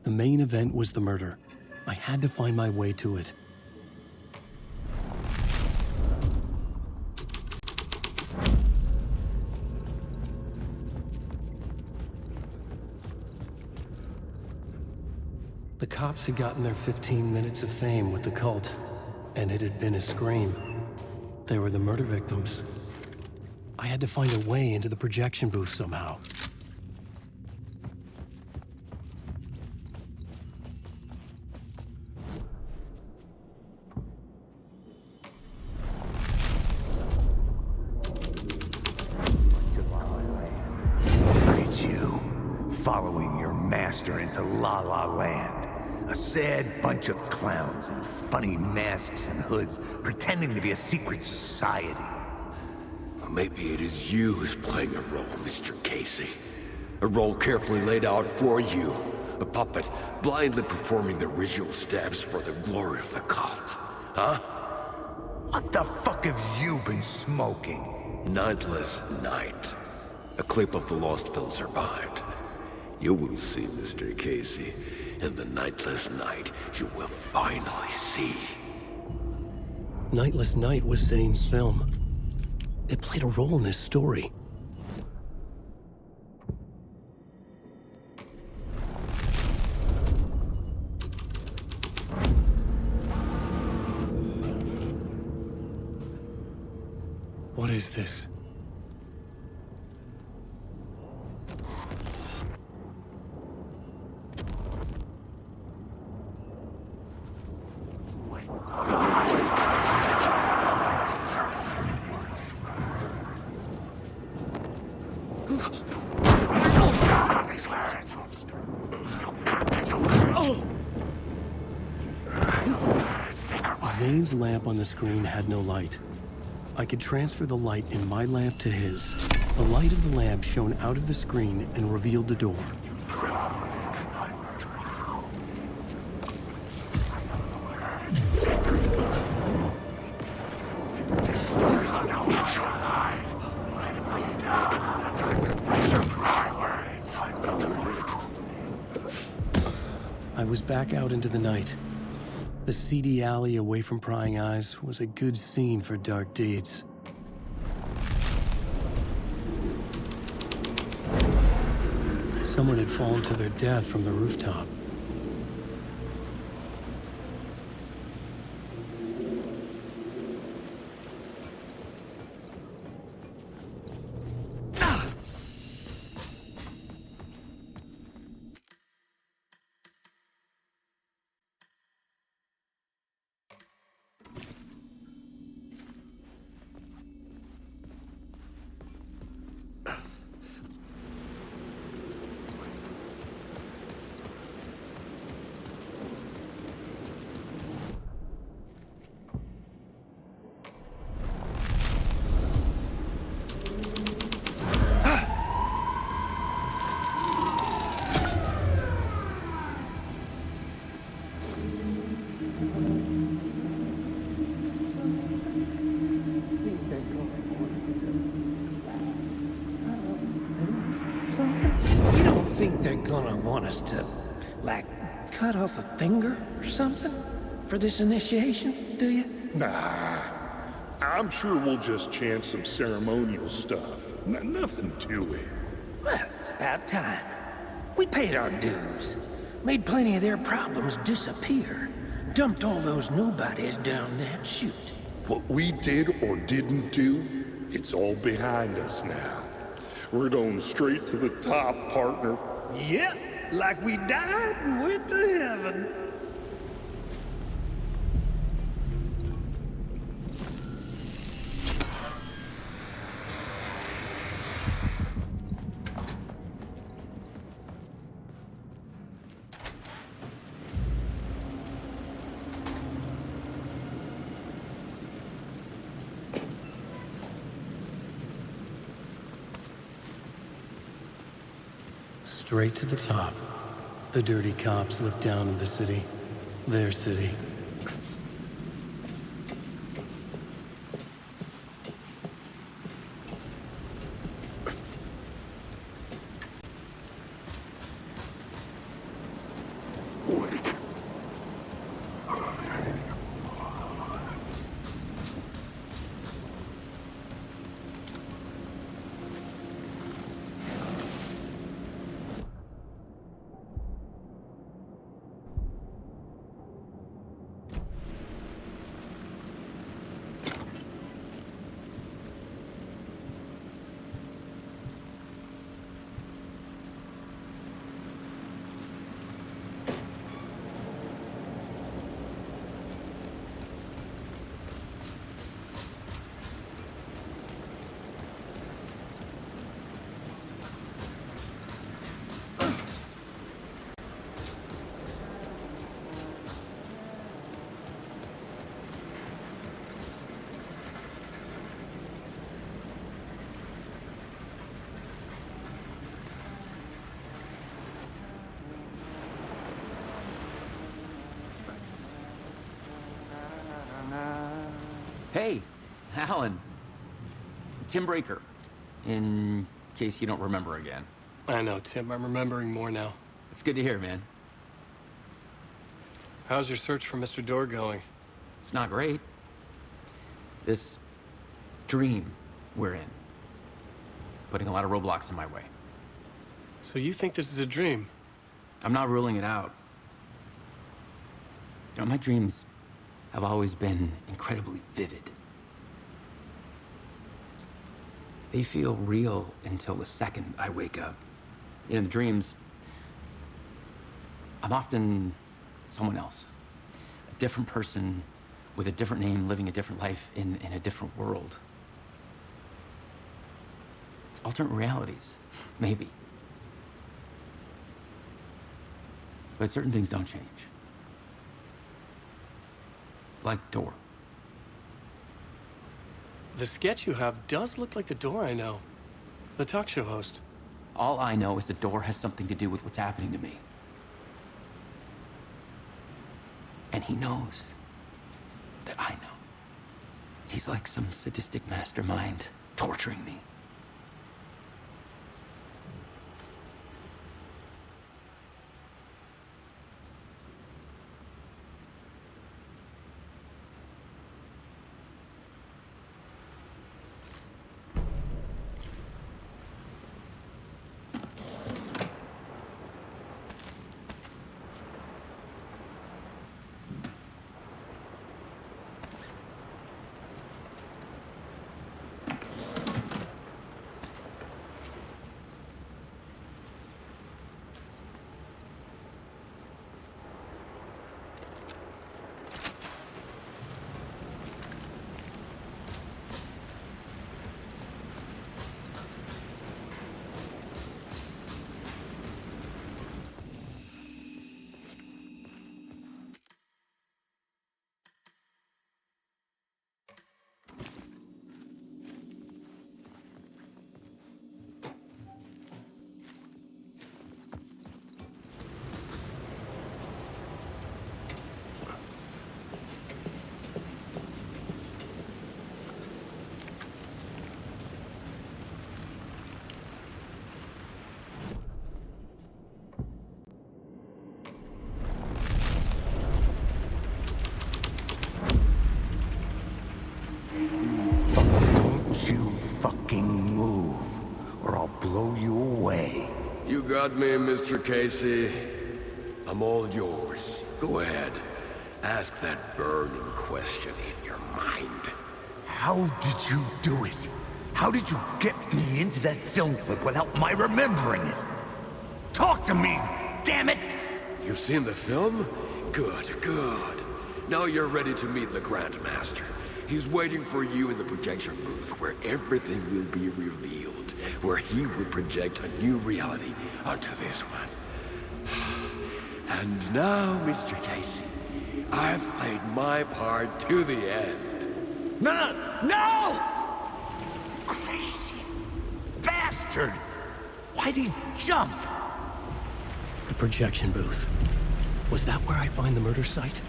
The main event was the murder. I had to find my way to it. The cops had gotten their 15 minutes of fame with the cult, and it had been a scream. They were the murder victims. I had to find a way into the projection booth somehow. Following your master into La La Land. A sad bunch of clowns in funny masks and hoods, pretending to be a secret society. Maybe it is you who's playing a role, Mr. Casey. A role carefully laid out for you. A puppet, blindly performing the ritual steps for the glory of the cult. Huh? What the fuck have you been smoking? Nightless Night. A clip of the lost film survived. You will see, Mr. Casey. In the Nightless Night, you will finally see. Nightless Night was Zane's film. It played a role in this story. What is this? Zane's lamp on the screen had no light. I could transfer the light in my lamp to his. The light of the lamp shone out of the screen and revealed the door. I was back out into the night. The seedy alley away from prying eyes was a good scene for dark deeds. Someone had fallen to their death from the rooftop. Think they're gonna want us to, like, cut off a finger or something for this initiation, do you? Nah, I'm sure we'll just chant some ceremonial stuff. Nothing to it. Well, it's about time. We paid our dues, made plenty of their problems disappear, dumped all those nobodies down that chute. What we did or didn't do, it's all behind us now. We're going straight to the top, partner. Yep, like we died and went to heaven. Straight to the top. The dirty cops look down on the city. Their city. Hey, Alan. Tim Breaker, in case you don't remember again. I know, Tim. I'm remembering more now. It's good to hear, man. How's your search for Mr. Door going? It's not great. This dream we're in, putting a lot of roadblocks in my way. So you think this is a dream? I'm not ruling it out. You know, my dreams have always been incredibly vivid. They feel real until the second I wake up. In the dreams, I'm often someone else. A different person with a different name, living a different life in a different world. It's alternate realities, maybe. But certain things don't change. Like Door. The sketch you have does look like the Door I know. The talk show host. All I know is the Door has something to do with what's happening to me. And he knows that I know. He's like some sadistic mastermind torturing me. You got me, Mr. Casey. I'm all yours. Go ahead. Ask that burning question in your mind. How did you do it? How did you get me into that film clip without my remembering it? Talk to me, damn it! You've seen the film? Good, good. Now you're ready to meet the Grandmaster. He's waiting for you in the projection booth where everything will be revealed, where he will project a new reality onto this one. And now, Mr. Casey, I've played my part to the end. No! Crazy bastard! Why'd he jump? projection booth. Was that where I find the murder site?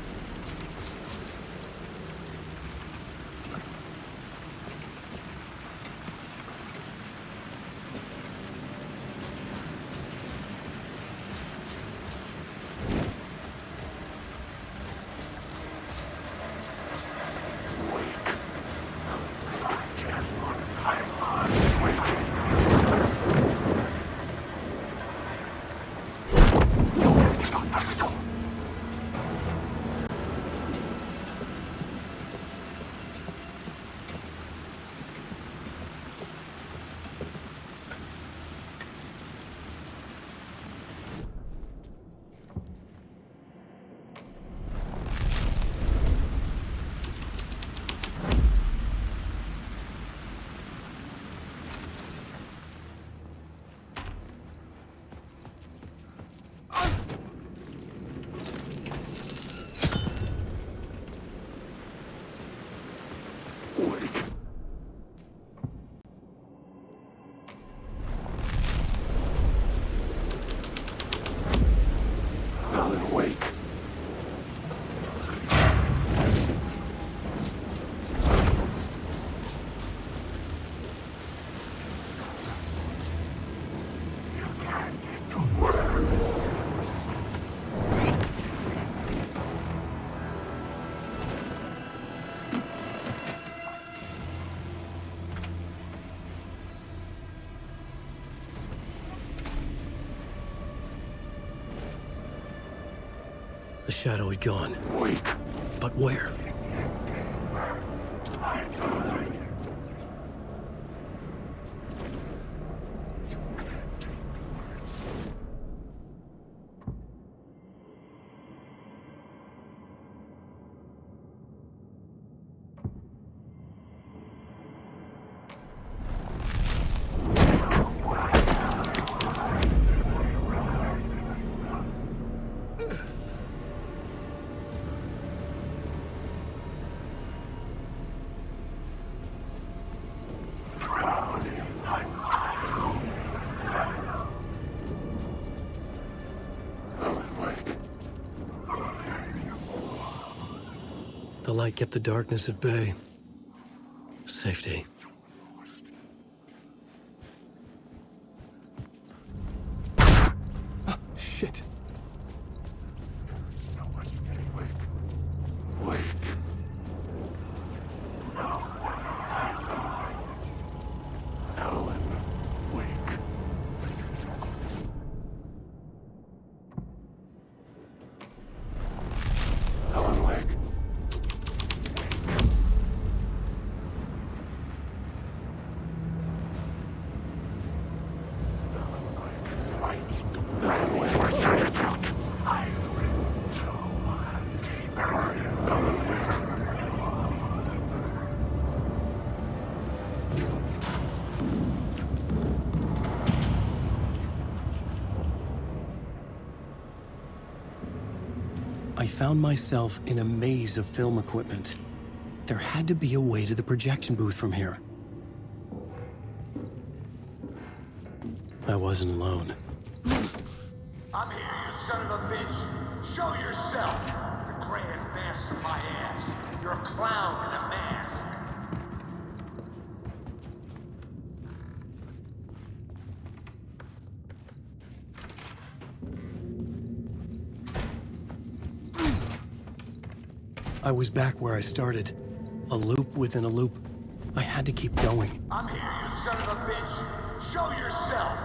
The shadow had gone. But where? The light kept the darkness at bay. Safety. Shit. I found myself in a maze of film equipment. There had to be a way to the projection booth from here. I wasn't alone. I'm here, you son of a bitch. Show yourself. The Grand Master my ass. You're a clown in a mask. I was back where I started. A loop within a loop. I had to keep going. I'm here, you son of a bitch. Show yourself.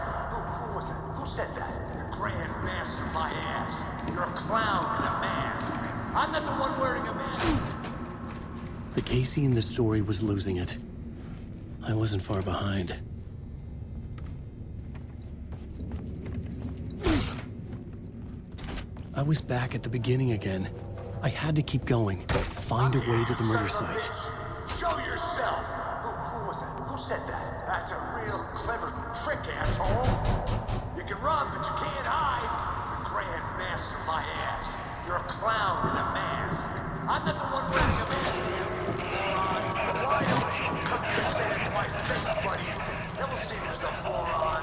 Who was it? Who said that? The Grand Master my ass. You're a clown in a mask. I'm not the one wearing a mask. The Casey in the story was losing it. I wasn't far behind. I was back at the beginning again. I had to keep going. Find a way to the murder site. Show yourself. Who was it? Who said that? That's a real clever trick, asshole. You can run, but you can't hide. The Grand Master my ass. You're a clown in a mask. I'm not the one wearing a mask. Moron. Why don't you come here and say it to my face, buddy? Then we'll see who's the moron.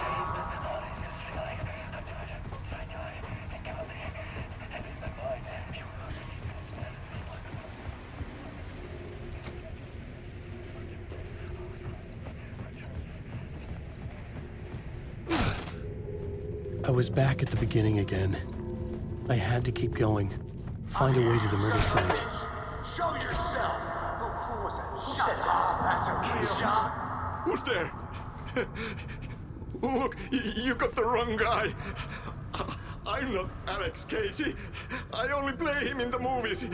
was back at the beginning again. I had to keep going. Find a way to the murder site. Show yourself! Who was that? Who said that? That's a real job. Who's there? Look, you got the wrong guy. I'm not Alex Casey. I only play him in the movies.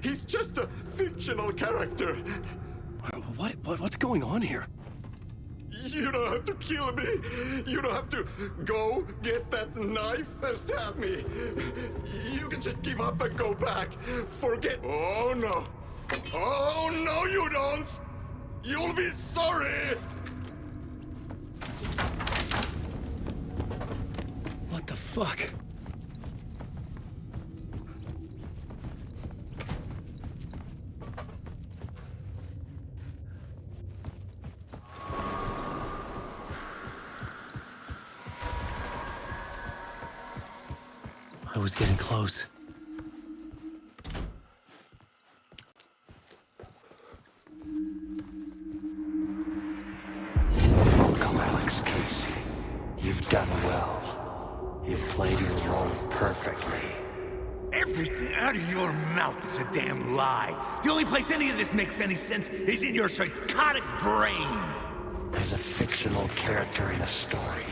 He's just a fictional character. What's going on here? You don't have to kill me. You don't have to go get that knife and stab me. You can just give up and go back. Forget. Oh no. Oh no, you don't. You'll be sorry. What the fuck? I was getting close. Welcome, Alex Casey. You've done well. You've played your role perfectly. Everything out of your mouth is a damn lie. The only place any of this makes any sense is in your psychotic brain. As a fictional character in a story,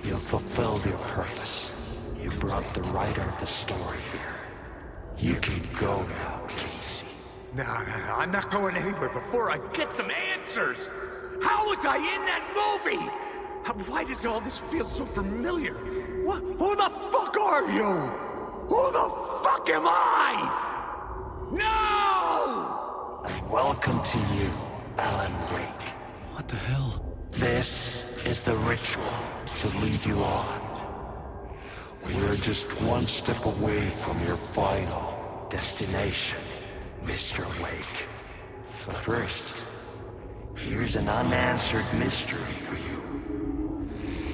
you've fulfilled your purpose. You brought the writer of the story here. You can go now, Casey. No, I'm not going anywhere before I get some answers. How was I in that movie? Why does all this feel so familiar? What? Who the fuck are you? Who the fuck am I? No! And welcome to you, Alan Wake. What the hell? This is the ritual to lead you on. We're just one step away from your final destination, Mr. Wake. But first, here's an unanswered mystery for you.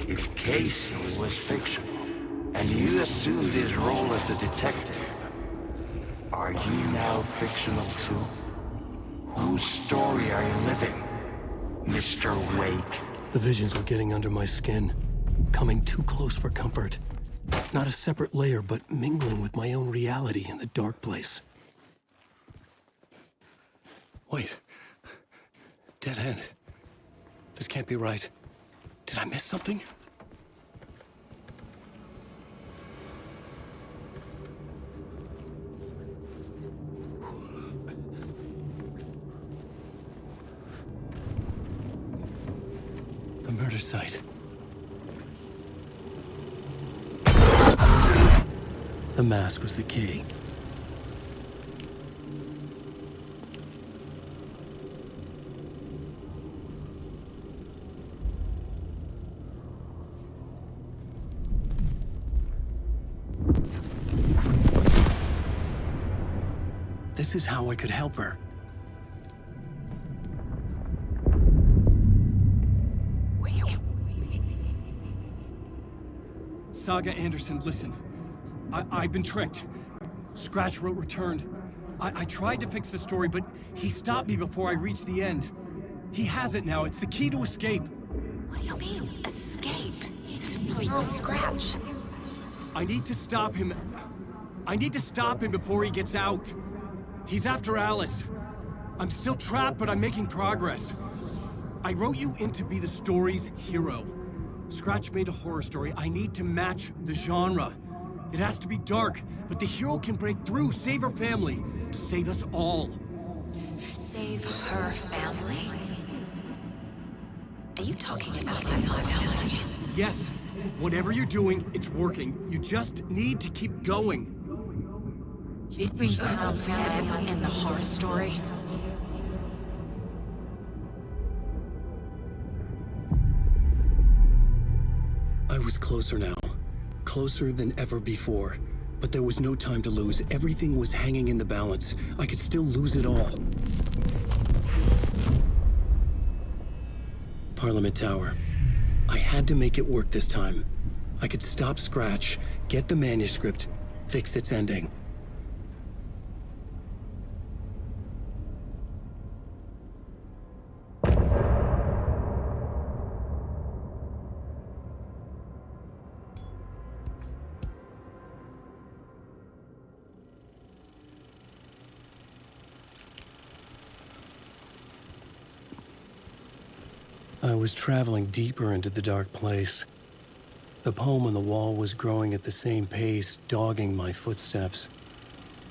If Casey was fictional, and you assumed his role as a detective, are you now fictional too? Whose story are you living, Mr. Wake? The visions were getting under my skin, coming too close for comfort. Not a separate layer, but mingling with my own reality in the dark place. Wait. Dead end. This can't be right. Did I miss something? The murder site. The mask was the key. This is how I could help her. Saga Anderson, listen. I've been tricked. Scratch wrote returned. I tried to fix the story, but he stopped me before I reached the end. He has it now. It's the key to escape. What do you mean, escape? No, you're a Scratch. I need to stop him. I need to stop him before he gets out. He's after Alice. I'm still trapped, but I'm making progress. I wrote you in to be the story's hero. Scratch made a horror story. I need to match the genre. It has to be dark, but the hero can break through, save her family, save us all. Save her family? Are you talking about my family? Yes, whatever you're doing, it's working. You just need to keep going. Did we have family in the horror story? I was closer now. Closer than ever before. But there was no time to lose. Everything was hanging in the balance. I could still lose it all. Parliament Tower. I had to make it work this time. I could stop Scratch, get the manuscript, fix its ending. I was traveling deeper into the dark place. The poem on the wall was growing at the same pace, dogging my footsteps,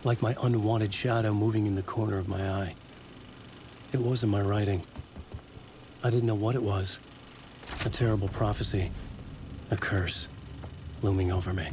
like my unwanted shadow moving in the corner of my eye. It wasn't my writing. I didn't know what it was. A terrible prophecy, a curse, looming over me.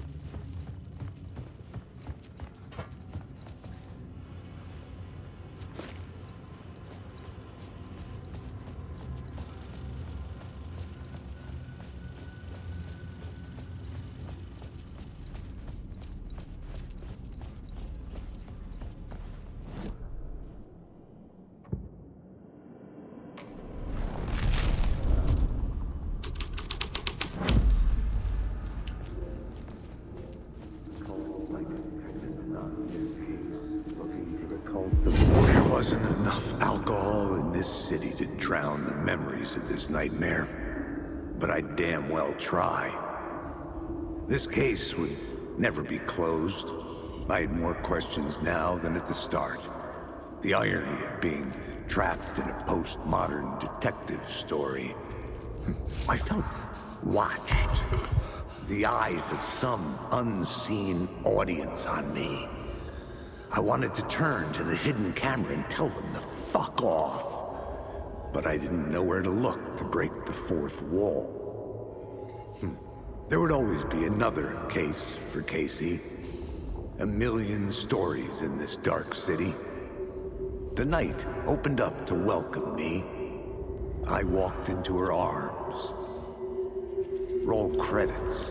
There wasn't enough alcohol in this city to drown the memories of this nightmare, but I'd damn well try. This case would never be closed. I had more questions now than at the start. The irony of being trapped in a postmodern detective story. I felt watched. The eyes of some unseen audience on me. I wanted to turn to the hidden camera and tell them to fuck off. But I didn't know where to look to break the fourth wall. There would always be another case for Casey. A million stories in this dark city. The night opened up to welcome me. I walked into her arms. Roll credits.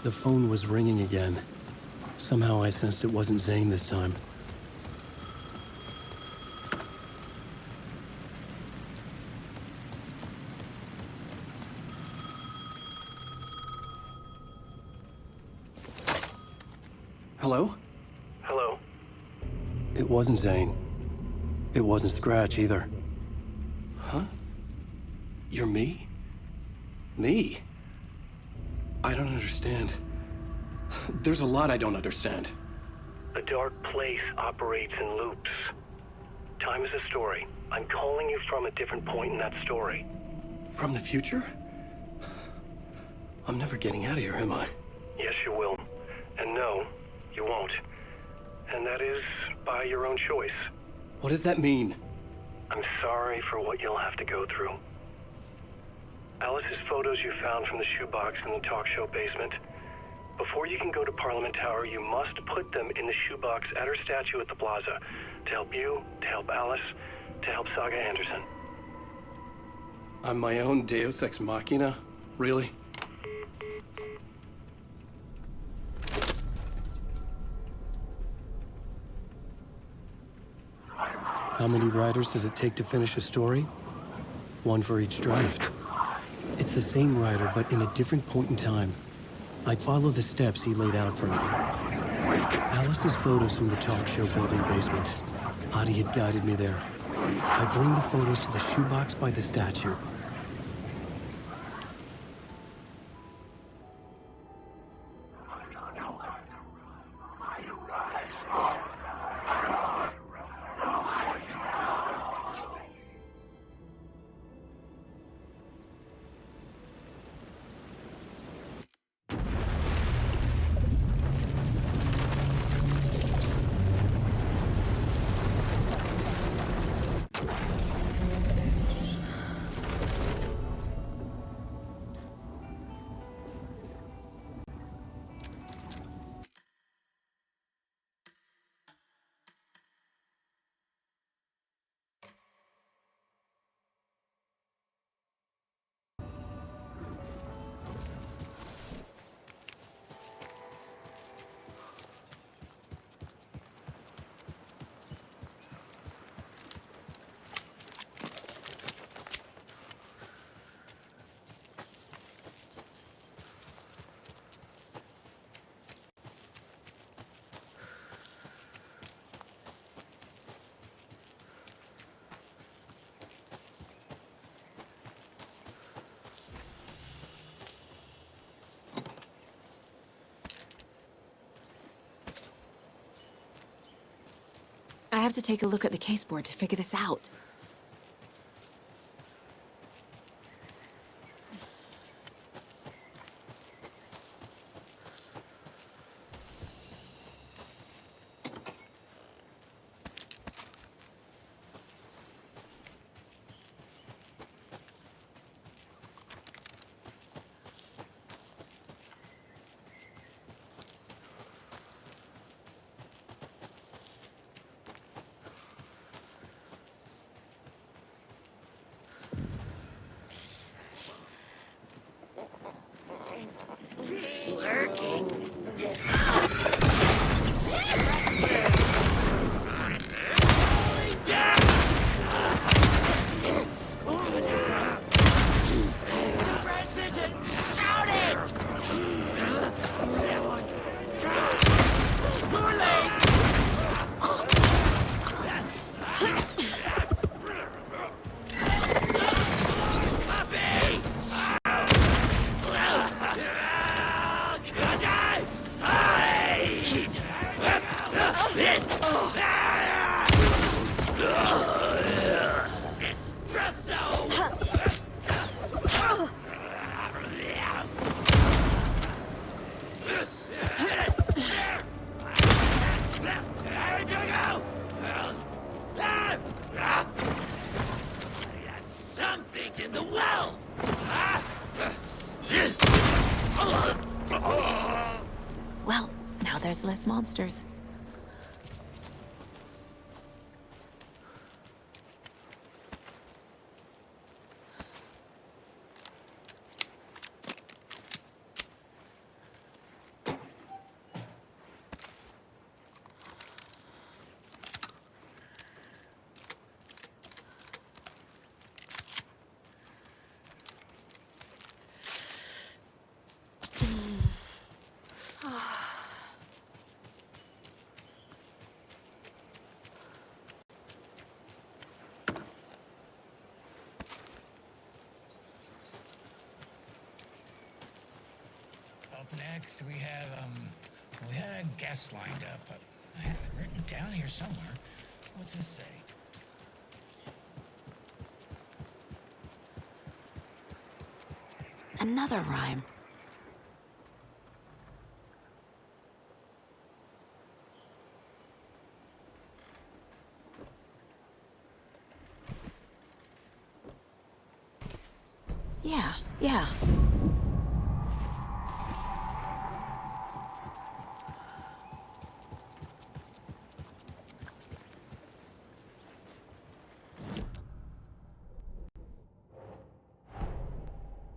The phone was ringing again. Somehow I sensed it wasn't Zane this time. Hello? Hello? It wasn't Zane. It wasn't Scratch either. Huh? You're me? Me? I don't understand. There's a lot I don't understand. The dark place operates in loops. Time is a story. I'm calling you from a different point in that story. From the future? I'm never getting out of here, am I? Yes, you will. And no, you won't. And that is by your own choice. What does that mean? I'm sorry for what you'll have to go through. Alice's photos you found from the shoebox in the talk show basement. Before you can go to Parliament Tower, you must put them in the shoebox at her statue at the plaza. To help you, to help Alice, to help Saga Anderson. I'm my own Deus Ex Machina? Really? How many writers does it take to finish a story? One for each draft. It's the same writer, but in a different point in time. I'd follow the steps he laid out for me. Alice's photos from the talk show building basement. Adi had guided me there. I'd bring the photos to the shoebox by the statue. have to take a look at the caseboard to figure this out. Well, now there's less monsters. Up next, we had a guest lined up. I have it written down here somewhere. What's this say? Another rhyme. Yeah.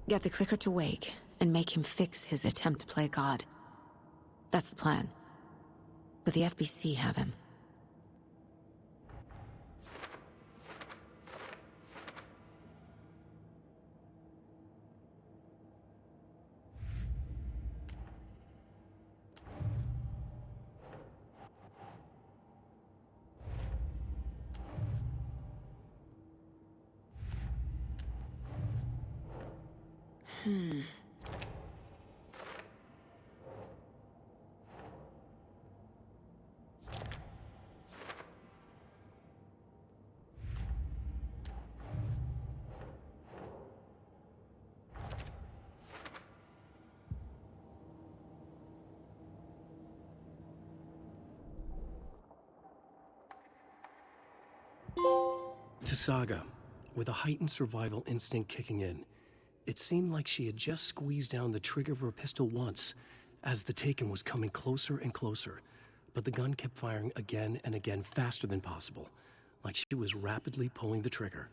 Get the clicker to wake, and make him fix his attempt to play God. That's the plan. But the FBC have him. To Saga, with a heightened survival instinct kicking in, it seemed like she had just squeezed down the trigger of her pistol once, as the Taken was coming closer and closer, but the gun kept firing again and again faster than possible, like she was rapidly pulling the trigger.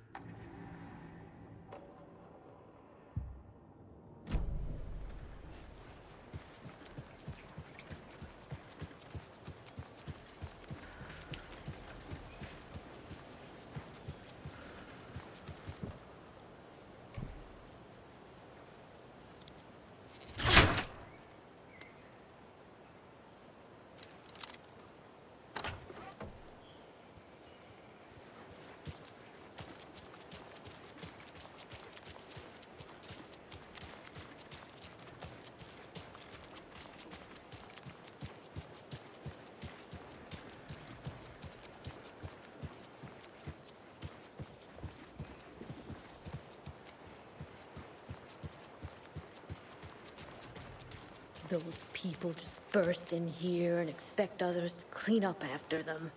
Those people just burst in here and expect others to clean up after them.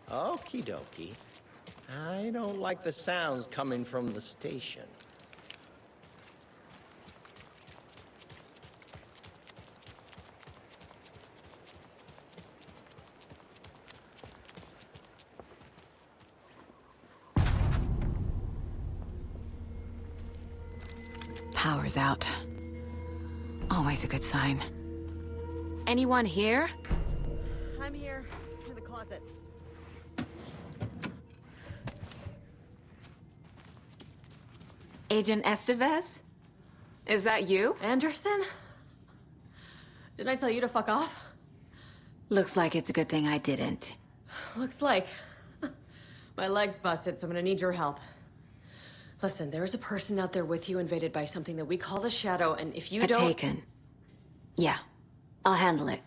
Okie dokie. I don't like the sounds coming from the station. Power's out. Always a good sign. Anyone here? I'm here, in the closet. Agent Estevez? Is that you? Anderson? Didn't I tell you to fuck off? Looks like it's a good thing I didn't. Looks like. My leg's busted, so I'm gonna need your help. Listen, there is a person out there with you invaded by something that we call the Shadow, and if you don't... Taken. Yeah, I'll handle it.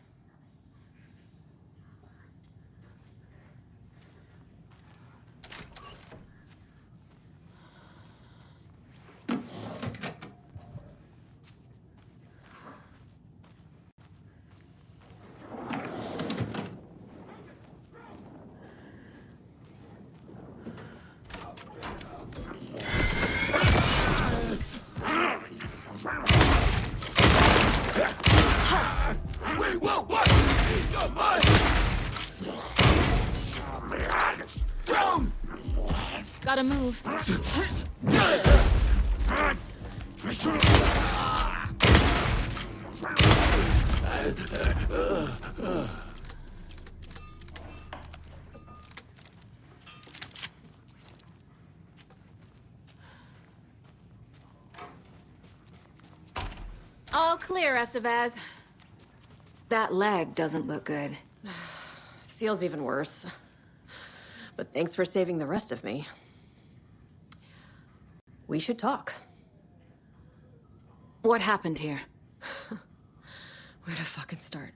Gotta move. All clear, Estevez. That leg doesn't look good. Feels even worse. But thanks for saving the rest of me. We should talk. What happened here? Where to fucking start?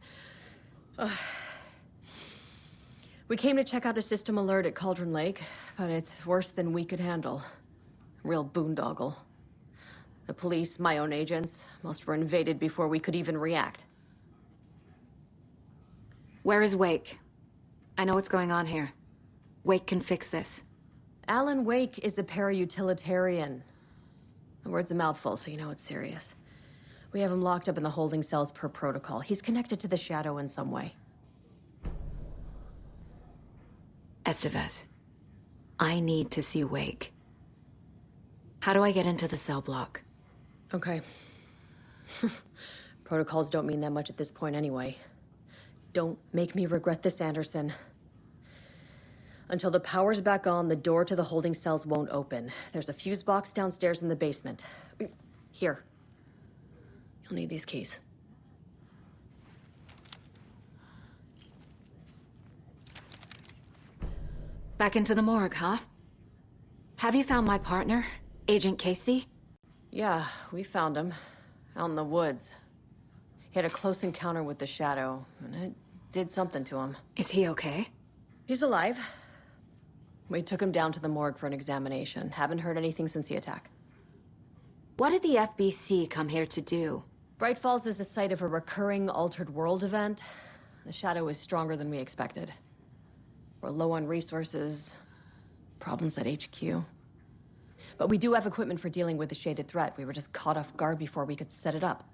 We came to check out a system alert at Cauldron Lake, but it's worse than we could handle. Real boondoggle. The police, my own agents, most were invaded before we could even react. Where is Wake? I know what's going on here. Wake can fix this. Alan Wake is a para-utilitarian. The word's a mouthful, so you know it's serious. We have him locked up in the holding cells per protocol. He's connected to the Shadow in some way. Estevez, I need to see Wake. How do I get into the cell block? Okay. Protocols don't mean that much at this point anyway. Don't make me regret this, Anderson. Until the power's back on, the door to the holding cells won't open. There's a fuse box downstairs in the basement. Here. You'll need these keys. Back into the morgue, huh? Have you found my partner, Agent Casey? Yeah, we found him. Out in the woods. He had a close encounter with the Shadow, and it did something to him. Is he okay? He's alive. We took him down to the morgue for an examination. Haven't heard anything since the attack. What did the FBC come here to do? Bright Falls is the site of a recurring Altered World event. The Shadow is stronger than we expected. We're low on resources, problems at HQ. But we do have equipment for dealing with the shaded threat. We were just caught off guard before we could set it up.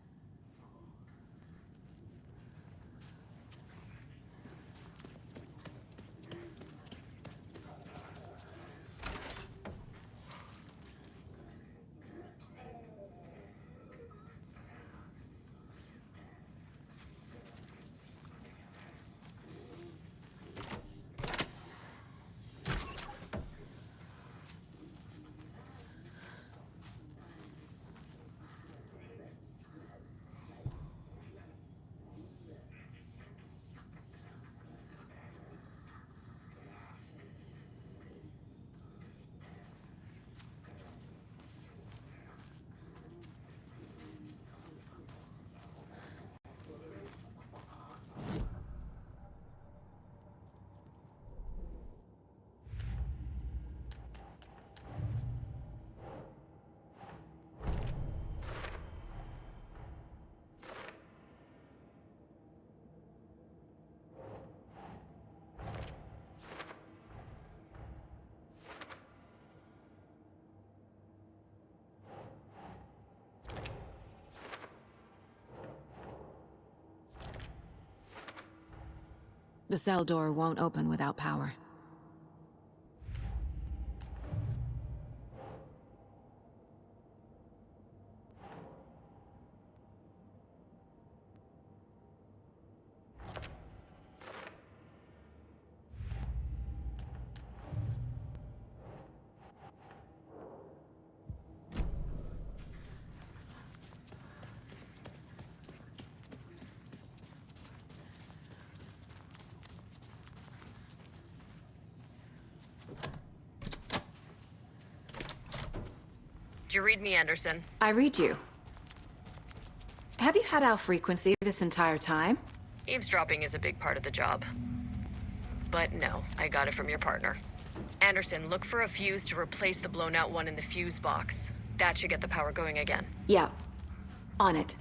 The cell door won't open without power. Did you read me, Anderson? I read you. Have you had our frequency this entire time? Eavesdropping is a big part of the job. But no, I got it from your partner. Anderson, look for a fuse to replace the blown out one in the fuse box. That should get the power going again. Yeah. On it.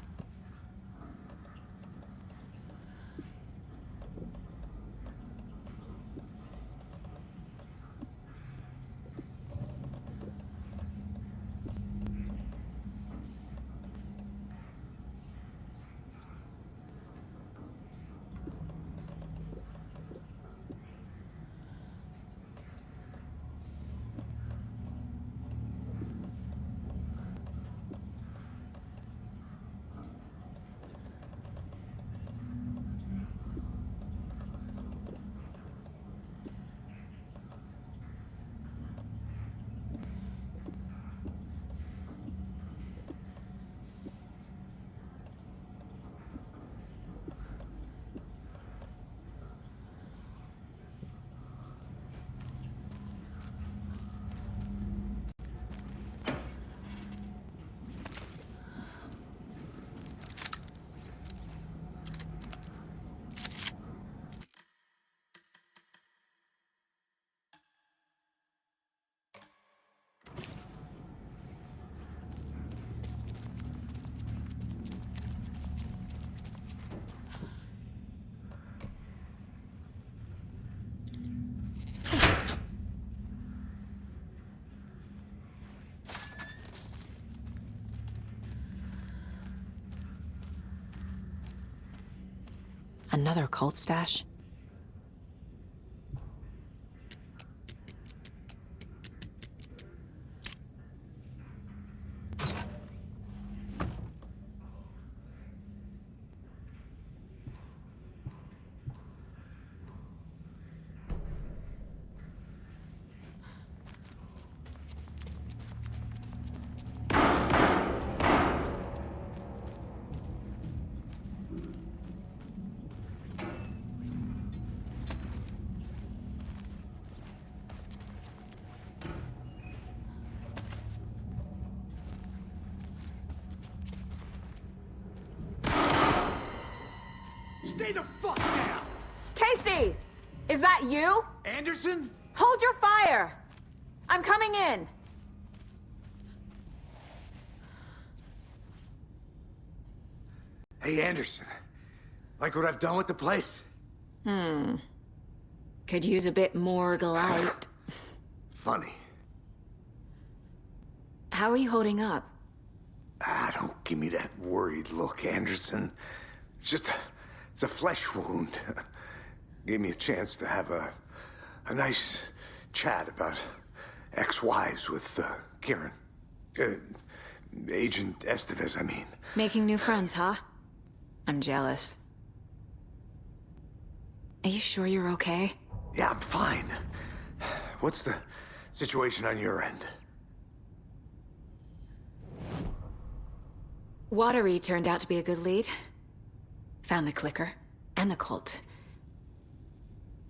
Another cult stash? Stay the fuck down! Casey! Is that you? Anderson? Hold your fire! I'm coming in! Hey, Anderson. Like what I've done with the place? Could use a bit more light. Funny. How are you holding up? Don't give me that worried look, Anderson. It's a flesh wound. Gave me a chance to have a nice chat about ex-wives with Kieran. Agent Estevez, I mean. Making new friends, huh? I'm jealous. Are you sure you're okay? Yeah, I'm fine. What's the situation on your end? Watery turned out to be a good lead. Found the clicker and the cult.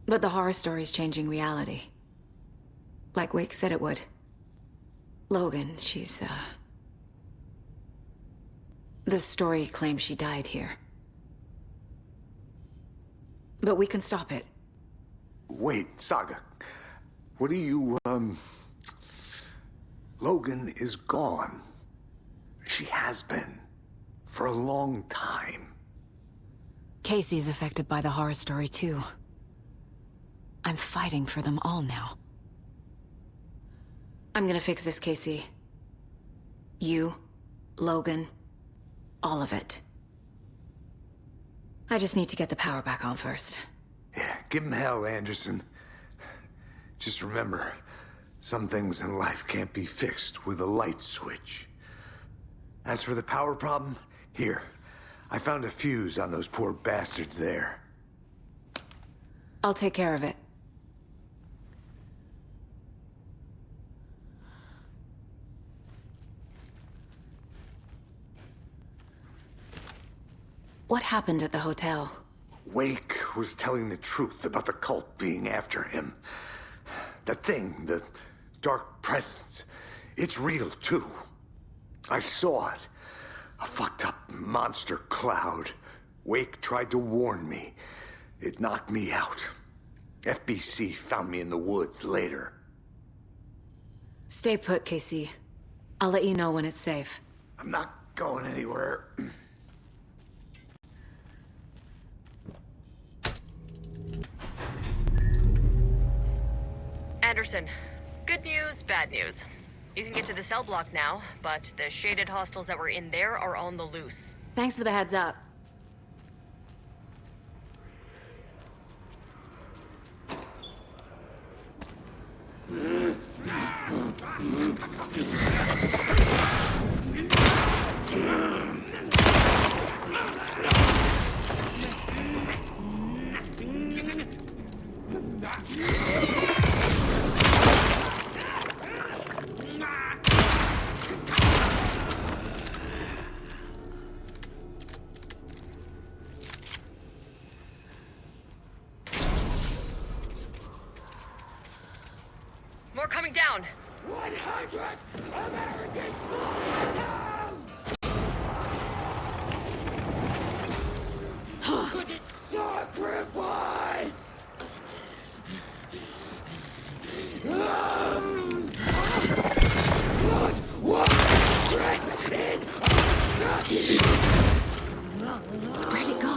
But the horror story's changing reality. Like Wake said it would. Logan, she's, the story claims she died here. But we can stop it. Wait, Saga. What do you, Logan is gone. She has been. For a long time. Casey's affected by the horror story, too. I'm fighting for them all now. I'm gonna fix this, Casey. You, Logan, all of it. I just need to get the power back on first. Yeah, Give him hell, Anderson. Just remember, some things in life can't be fixed with a light switch. As for the power problem, here. I found a fuse on those poor bastards there. I'll take care of it. What happened at the hotel? Wake was telling the truth about the cult being after him. The thing, the dark presence, it's real too. I saw it. A fucked up monster cloud. Wake tried to warn me. It knocked me out. FBC found me in the woods later. Stay put, Casey. I'll let you know when it's safe. I'm not going anywhere. Anderson, good news, bad news. You can get to the cell block now, but the shaded hostiles that were in there are on the loose. Thanks for the heads up. More coming down. 100 American small towns! Could it sacrifice? Blood was pressed in. Where'd it go?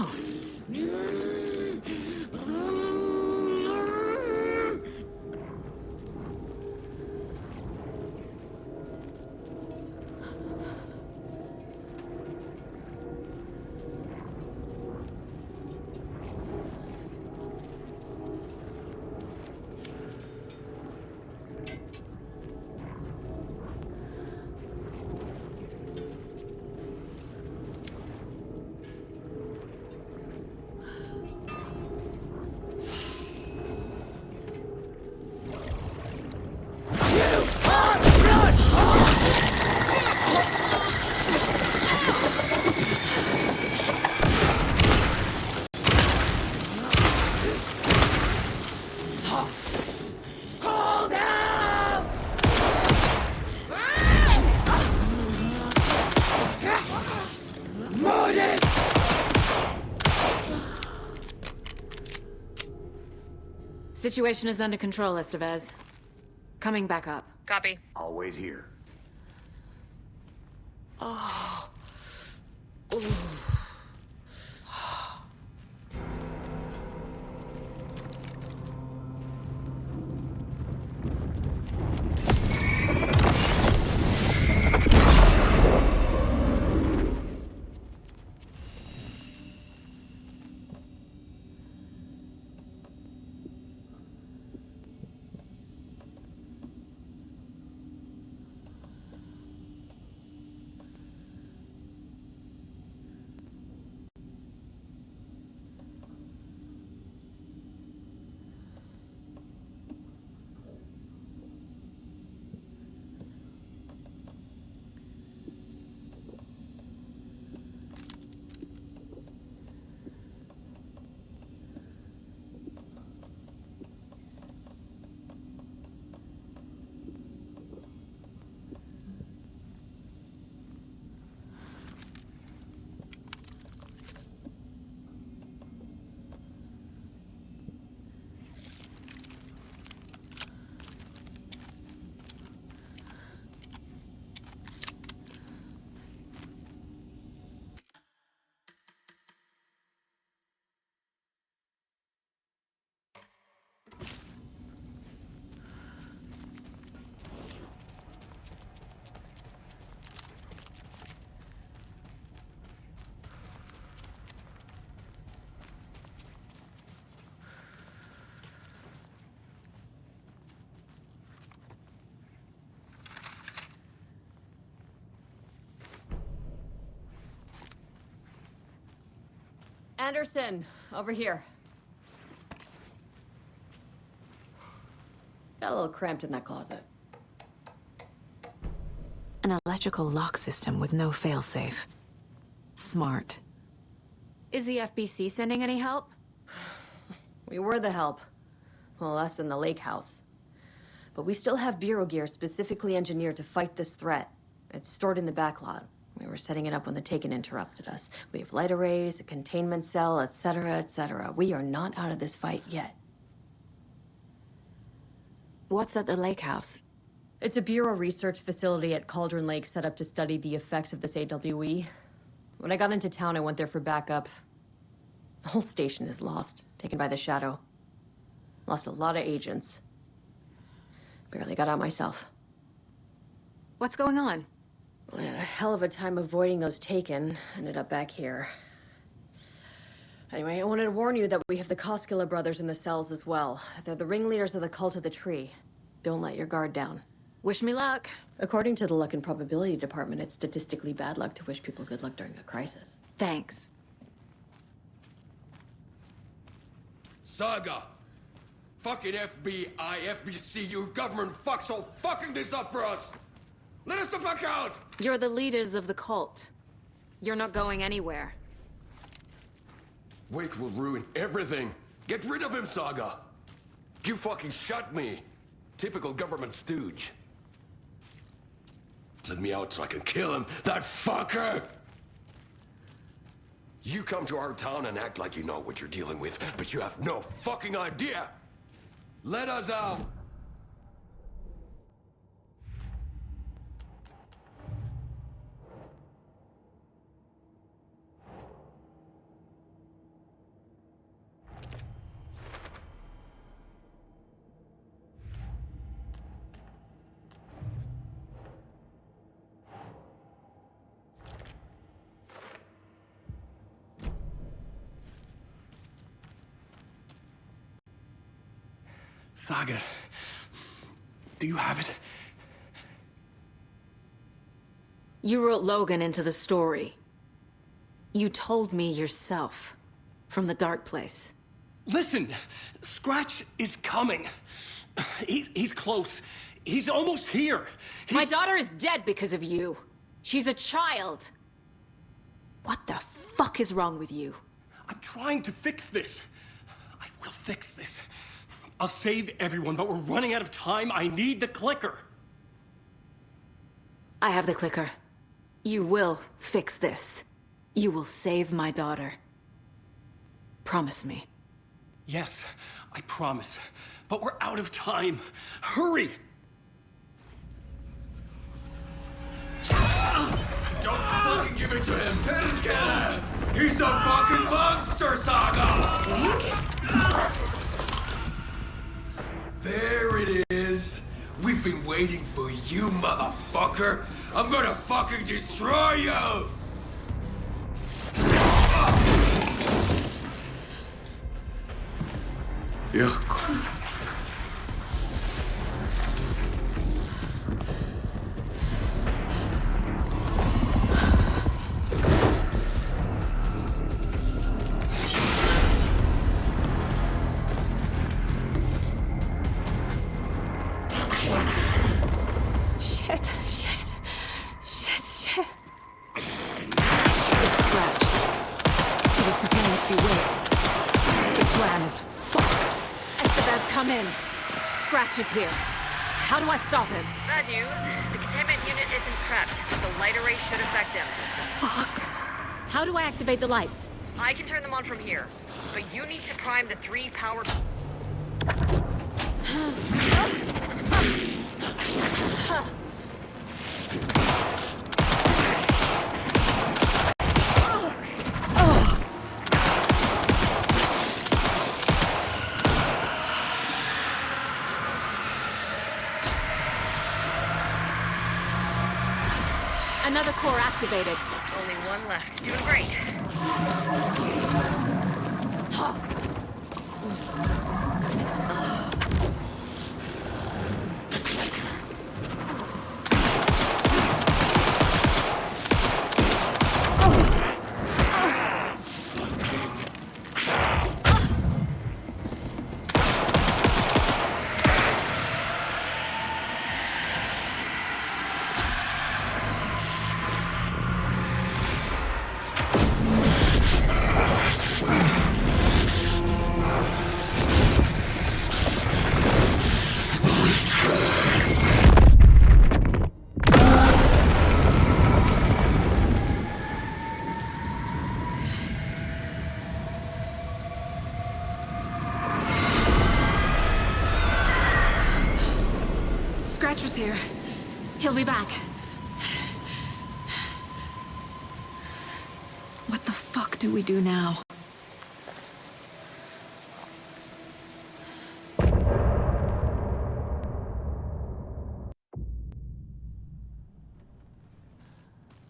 Situation is under control, Estevez. Coming back up. Copy. I'll wait here. Oh. Anderson, over here. Got a little cramped in that closet. An electrical lock system with no failsafe. Smart. Is the FBC sending any help? We were the help. Well, us in the lake house. But we still have Bureau gear specifically engineered to fight this threat. It's stored in the backlot. We were setting it up when the Taken interrupted us. We have light arrays, a containment cell, etc., etc. We are not out of this fight yet. What's at the lake house? It's a Bureau research facility at Cauldron Lake set up to study the effects of this AWE. When I got into town, I went there for backup. The whole station is lost, taken by the Shadow. Lost a lot of agents. Barely got out myself. What's going on? I had a hell of a time avoiding those Taken. Ended up back here. Anyway, I wanted to warn you that we have the Koskela brothers in the cells as well. They're the ringleaders of the Cult of the Tree. Don't let your guard down. Wish me luck. According to the Luck and Probability Department, it's statistically bad luck to wish people good luck during a crisis. Thanks. Saga! Fucking FBI, FBC, your government fucks all fucking this up for us! Let us the fuck out! You're the leaders of the cult. You're not going anywhere. Wake will ruin everything. Get rid of him, Saga! You fucking shot me. Typical government stooge. Let me out so I can kill him, that fucker! You come to our town and act like you know what you're dealing with, but you have no fucking idea! Let us out! Saga, do you have it? You wrote Logan into the story. You told me yourself. From the dark place. Listen, Scratch is coming. He's close. He's almost here. My daughter is dead because of you. She's a child. What the fuck is wrong with you? I'm trying to fix this. I will fix this. I'll save everyone, but we're running out of time. I need the clicker. I have the clicker. You will fix this. You will save my daughter. Promise me. Yes, I promise. But we're out of time. Hurry! Don't fucking give it to him! Hit him, kill him! He's a fucking monster, Saga! Wake? There it is! We've been waiting for you, motherfucker! I'm gonna fucking destroy you! Yeah. Is here. How do I stop him? Bad news. The containment unit isn't prepped, but the light array should affect him. Fuck. How do I activate the lights? I can turn them on from here, but you need to prime the 3 power... Another core activated. Only one left. Doing great. Doctor's here. He'll be back. What the fuck do we do now?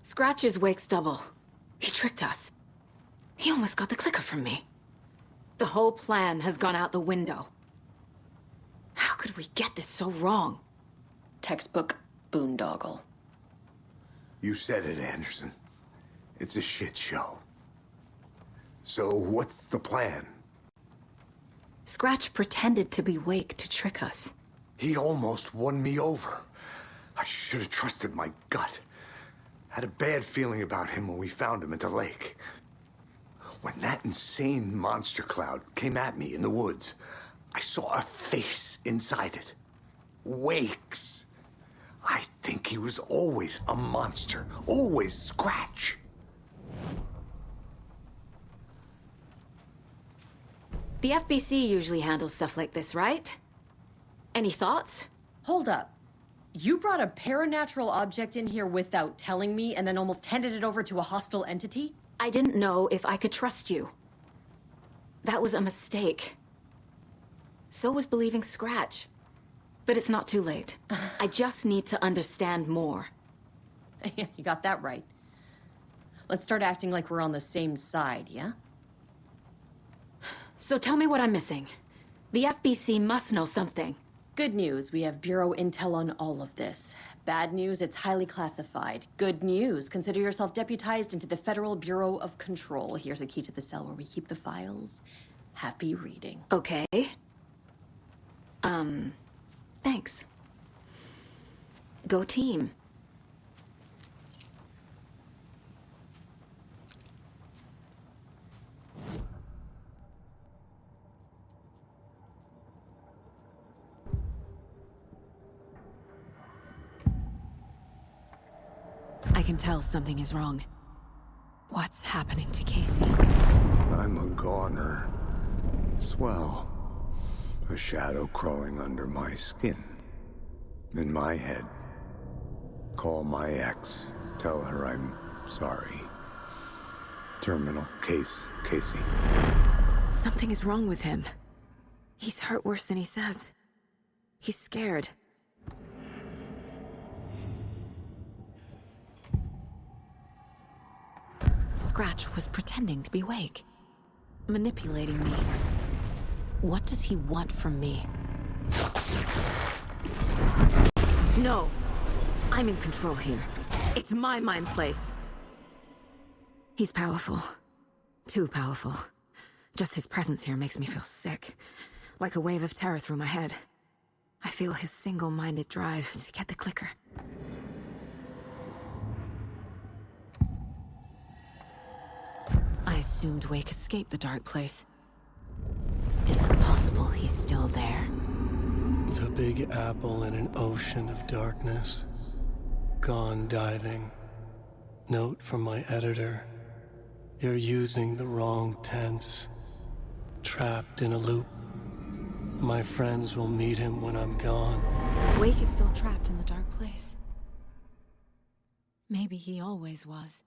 Scratch is Wake's double. He tricked us. He almost got the clicker from me. The whole plan has gone out the window. How could we get this so wrong? Textbook boondoggle. You said it, Anderson. It's a shit show. So what's the plan? Scratch pretended to be Wake to trick us. He almost won me over. I should have trusted my gut. Had a bad feeling about him when we found him at the lake. When that insane monster cloud came at me in the woods, I saw a face inside it. Wake's. I think he was always a monster. Always Scratch. The FBC usually handles stuff like this, right? Any thoughts? Hold up. You brought a paranatural object in here without telling me and then almost handed it over to a hostile entity? I didn't know if I could trust you. That was a mistake. So was believing Scratch. But it's not too late. I just need to understand more. You got that right. Let's start acting like we're on the same side, yeah? So tell me what I'm missing. The FBC must know something. Good news, we have Bureau intel on all of this. Bad news, it's highly classified. Good news, consider yourself deputized into the Federal Bureau of Control. Here's a key to the cell where we keep the files. Happy reading. Okay. Thanks. Go team. I can tell something is wrong. What's happening to Casey? I'm a goner. Swell. A shadow crawling under my skin. In my head. Call my ex. Tell her I'm sorry. Terminal case, Casey. Something is wrong with him. He's hurt worse than he says. He's scared. Scratch was pretending to be Wake. Manipulating me. What does he want from me? No! I'm in control here. It's my mind place. He's powerful. Too powerful. Just his presence here makes me feel sick. Like a wave of terror through my head. I feel his single-minded drive to get the clicker. I assumed Wake escaped the dark place. Is it possible he's still there? The Big Apple in an ocean of darkness. Gone diving. Note from my editor. You're using the wrong tense. Trapped in a loop. My friends will meet him when I'm gone. Wake is still trapped in the dark place. Maybe he always was.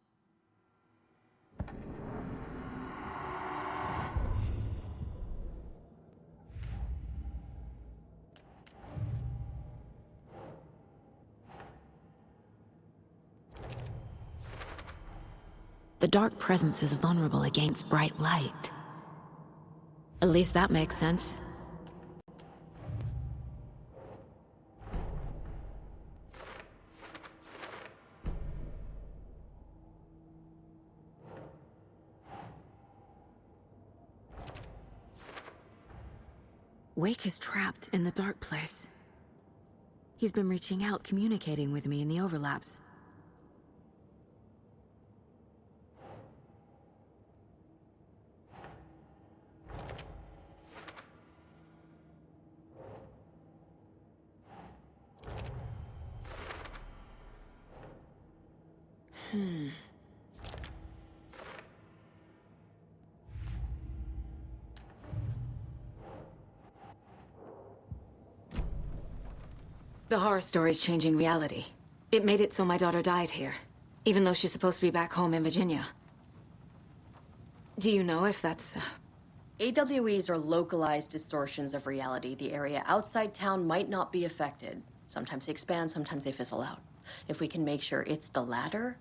The dark presence is vulnerable against bright light. At least that makes sense. Wake is trapped in the dark place. He's been reaching out, communicating with me in the overlaps. The horror story's changing reality. It made it so my daughter died here, even though she's supposed to be back home in Virginia. Do you know if that's... AWEs are localized distortions of reality. The area outside town might not be affected. Sometimes they expand, sometimes they fizzle out. If we can make sure it's the latter,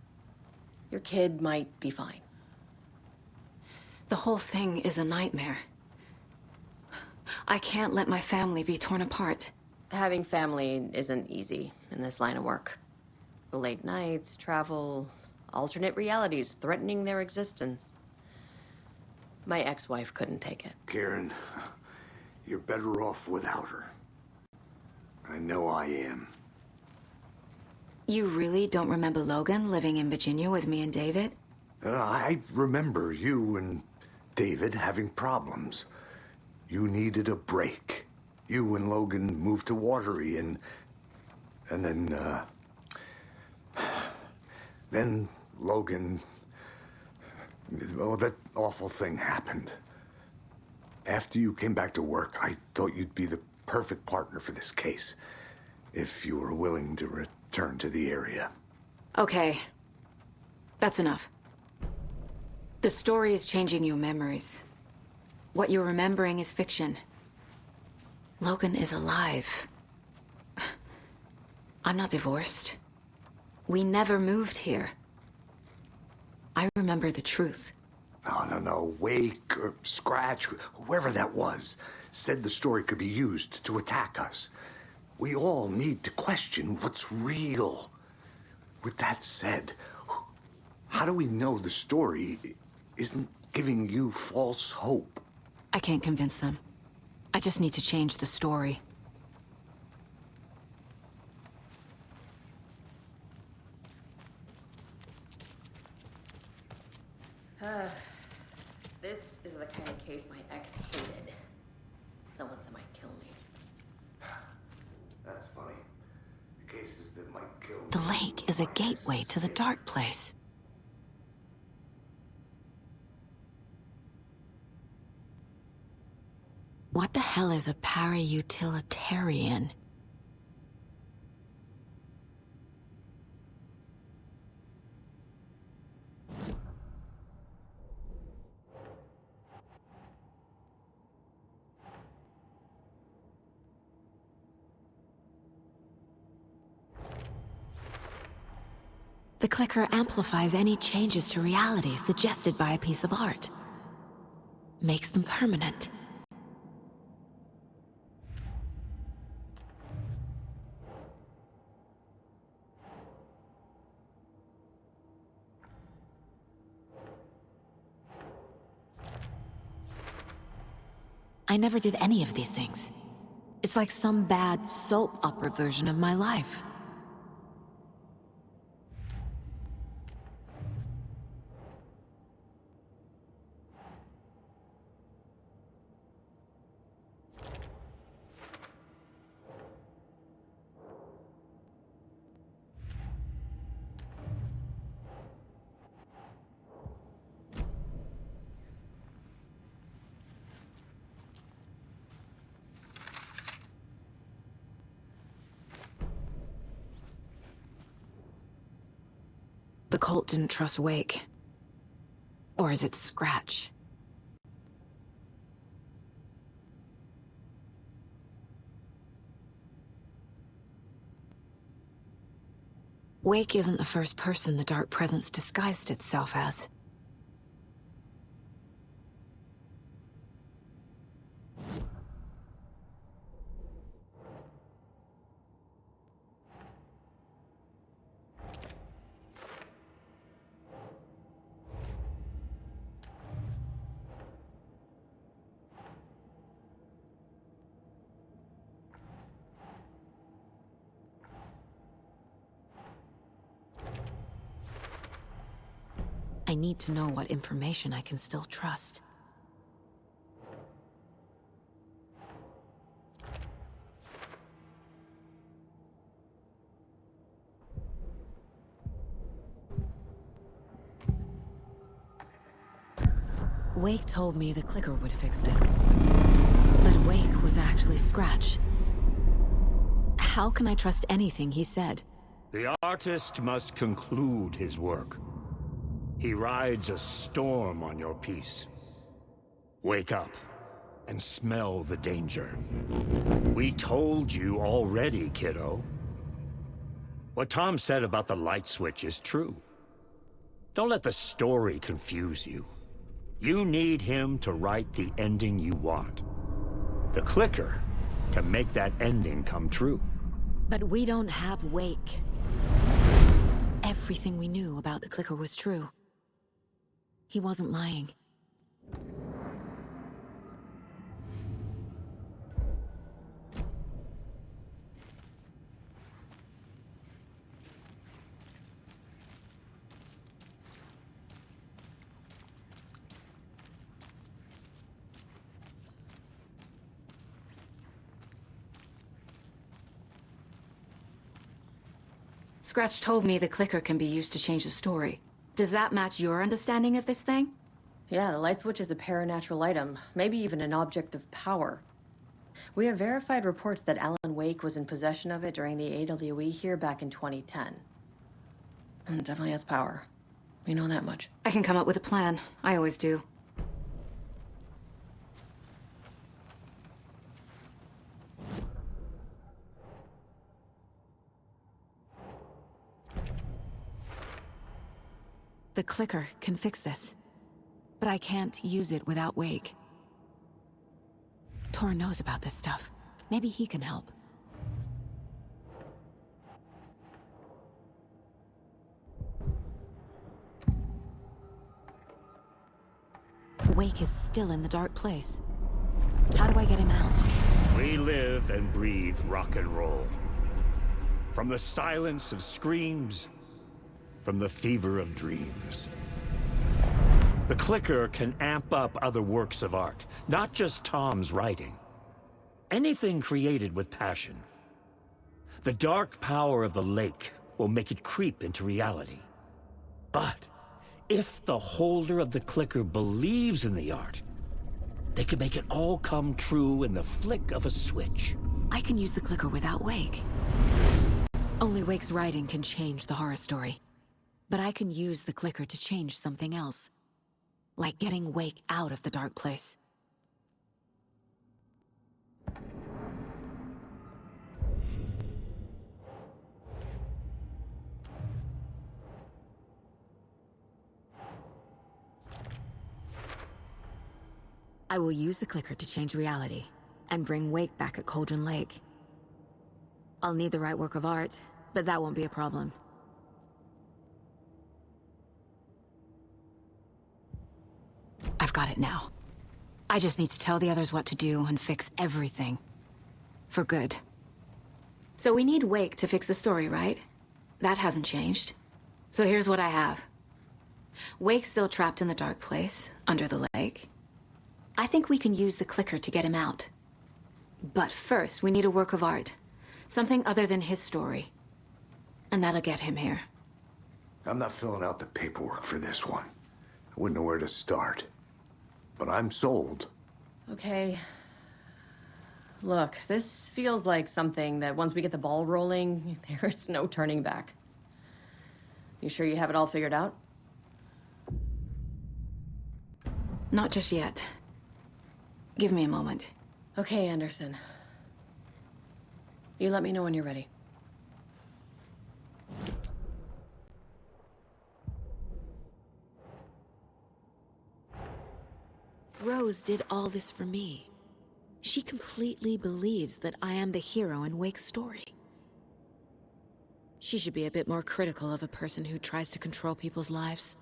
your kid might be fine. The whole thing is a nightmare. I can't let my family be torn apart. Having family isn't easy in this line of work. The late nights, travel, alternate realities threatening their existence. My ex-wife couldn't take it. Karen, you're better off without her. I know I am. You really don't remember Logan living in Virginia with me and David? I remember you and David having problems. You needed a break. You and Logan moved to Watery and then Logan, well, that awful thing happened. After you came back to work, I thought you'd be the perfect partner for this case, if you were willing to return to the area. Okay. That's enough. The story is changing your memories. What you're remembering is fiction. Logan is alive. I'm not divorced. We never moved here. I remember the truth. No. Wake or Scratch, whoever that was, said the story could be used to attack us. We all need to question what's real. With that said, how do we know the story isn't giving you false hope? I can't convince them. I just need to change the story. This is the kind of case my ex hated. The ones that might kill me. That's funny. The cases that might kill me. The lake is a gateway to the dark place. What the hell is a para-utilitarian? The clicker amplifies any changes to reality suggested by a piece of art. Makes them permanent. I never did any of these things. It's like some bad soap opera version of my life. The cult didn't trust Wake. Or is it Scratch? Wake isn't the first person the Dark Presence disguised itself as. I need to know what information I can still trust. Wake told me the clicker would fix this. But Wake was actually Scratch. How can I trust anything he said? The artist must conclude his work. He rides a storm on your piece. Wake up and smell the danger. We told you already, kiddo. What Tom said about the light switch is true. Don't let the story confuse you. You need him to write the ending you want. The clicker can make that ending come true. But we don't have Wake. Everything we knew about the clicker was true. He wasn't lying. Scratch told me the clicker can be used to change the story. Does that match your understanding of this thing? Yeah, the light switch is a paranatural item, maybe even an object of power. We have verified reports that Alan Wake was in possession of it during the AWE here back in 2010. It definitely has power. We know that much. I can come up with a plan. I always do. The clicker can fix this, but I can't use it without Wake. Tor knows about this stuff. Maybe he can help. Wake is still in the dark place. How do I get him out? We live and breathe rock and roll. From the silence of screams, from the fever of dreams. The clicker can amp up other works of art, not just Tom's writing. Anything created with passion. The dark power of the lake will make it creep into reality. But if the holder of the clicker believes in the art, they can make it all come true in the flick of a switch. I can use the clicker without Wake. Only Wake's writing can change the horror story. But I can use the clicker to change something else. Like getting Wake out of the dark place. I will use the clicker to change reality, and bring Wake back at Cauldron Lake. I'll need the right work of art, but that won't be a problem. I've got it now. I just need to tell the others what to do and fix everything. For good. So we need Wake to fix the story, right? That hasn't changed. So here's what I have. Wake's still trapped in the dark place, under the lake. I think we can use the clicker to get him out. But first, we need a work of art. Something other than his story. And that'll get him here. I'm not filling out the paperwork for this one. I wouldn't know where to start. But I'm sold. Okay. Look, this feels like something that once we get the ball rolling, there's no turning back. You sure you have it all figured out? Not just yet. Give me a moment. Okay, Anderson. You let me know when you're ready. Rose did all this for me. She completely believes that I am the hero in Wake's story. She should be a bit more critical of a person who tries to control people's lives.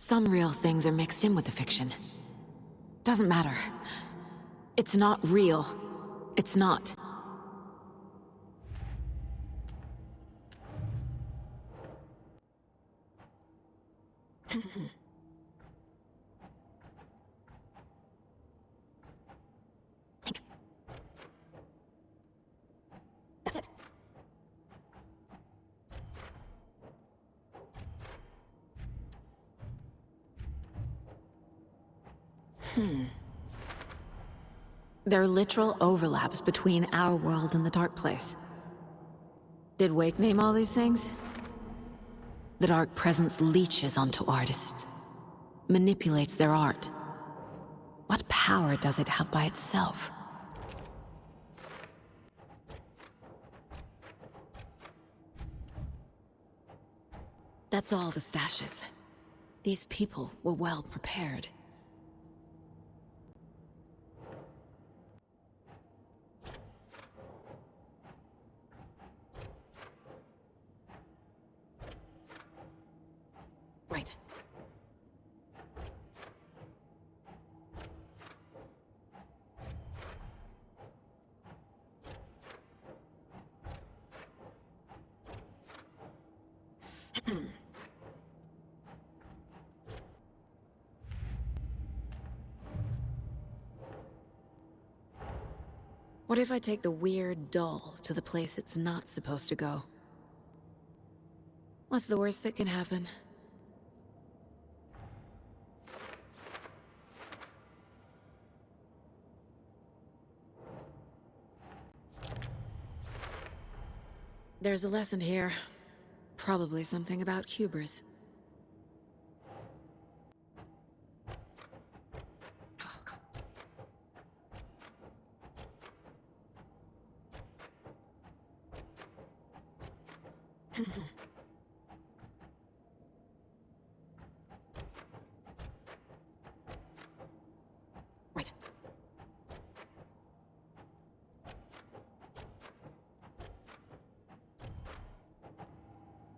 Some real things are mixed in with the fiction. Doesn't matter. It's not real. It's not. That's it. There are literal overlaps between our world and the Dark Place. Did Wake name all these things? The Dark Presence leeches onto artists, manipulates their art. What power does it have by itself? That's all the stashes. These people were well prepared. Right. What if I take the weird doll to the place it's not supposed to go? What's the worst that can happen? There's a lesson here. Probably something about hubris. Right.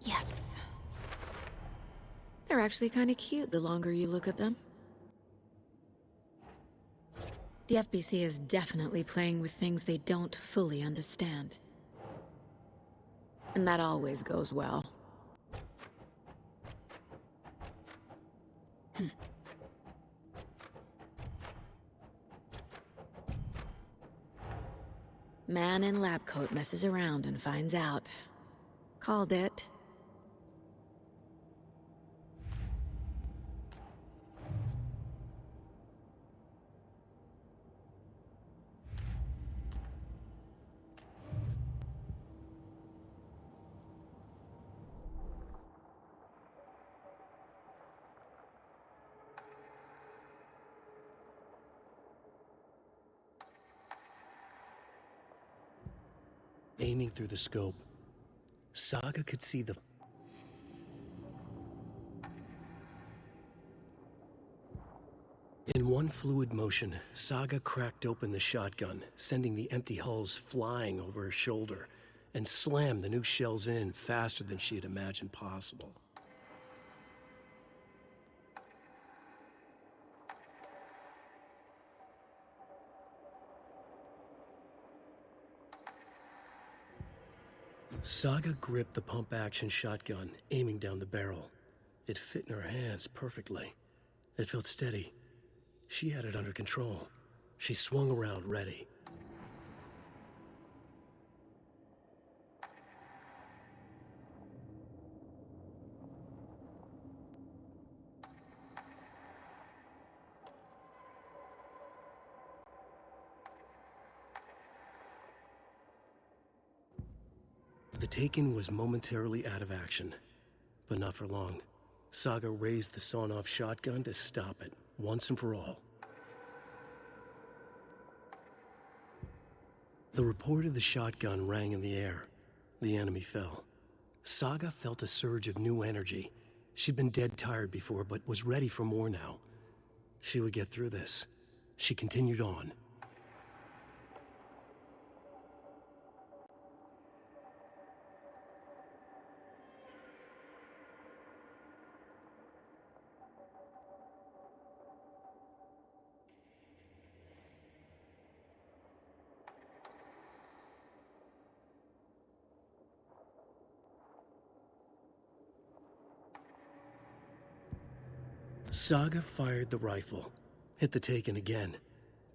Yes. They're actually kind of cute the longer you look at them. The FBC is definitely playing with things they don't fully understand. And that always goes well. Man in lab coat messes around and finds out. Called it. Aiming through the scope, Saga could see the... In one fluid motion, Saga cracked open the shotgun, sending the empty hulls flying over her shoulder, and slammed the new shells in faster than she had imagined possible. Saga gripped the pump-action shotgun, aiming down the barrel. It fit in her hands perfectly. It felt steady. She had it under control. She swung around, ready. The Taken was momentarily out of action, but not for long. Saga raised the sawn-off shotgun to stop it, once and for all. The report of the shotgun rang in the air. The enemy fell. Saga felt a surge of new energy. She'd been dead tired before, but was ready for more now. She would get through this. She continued on. Saga fired the rifle, hit the Taken again,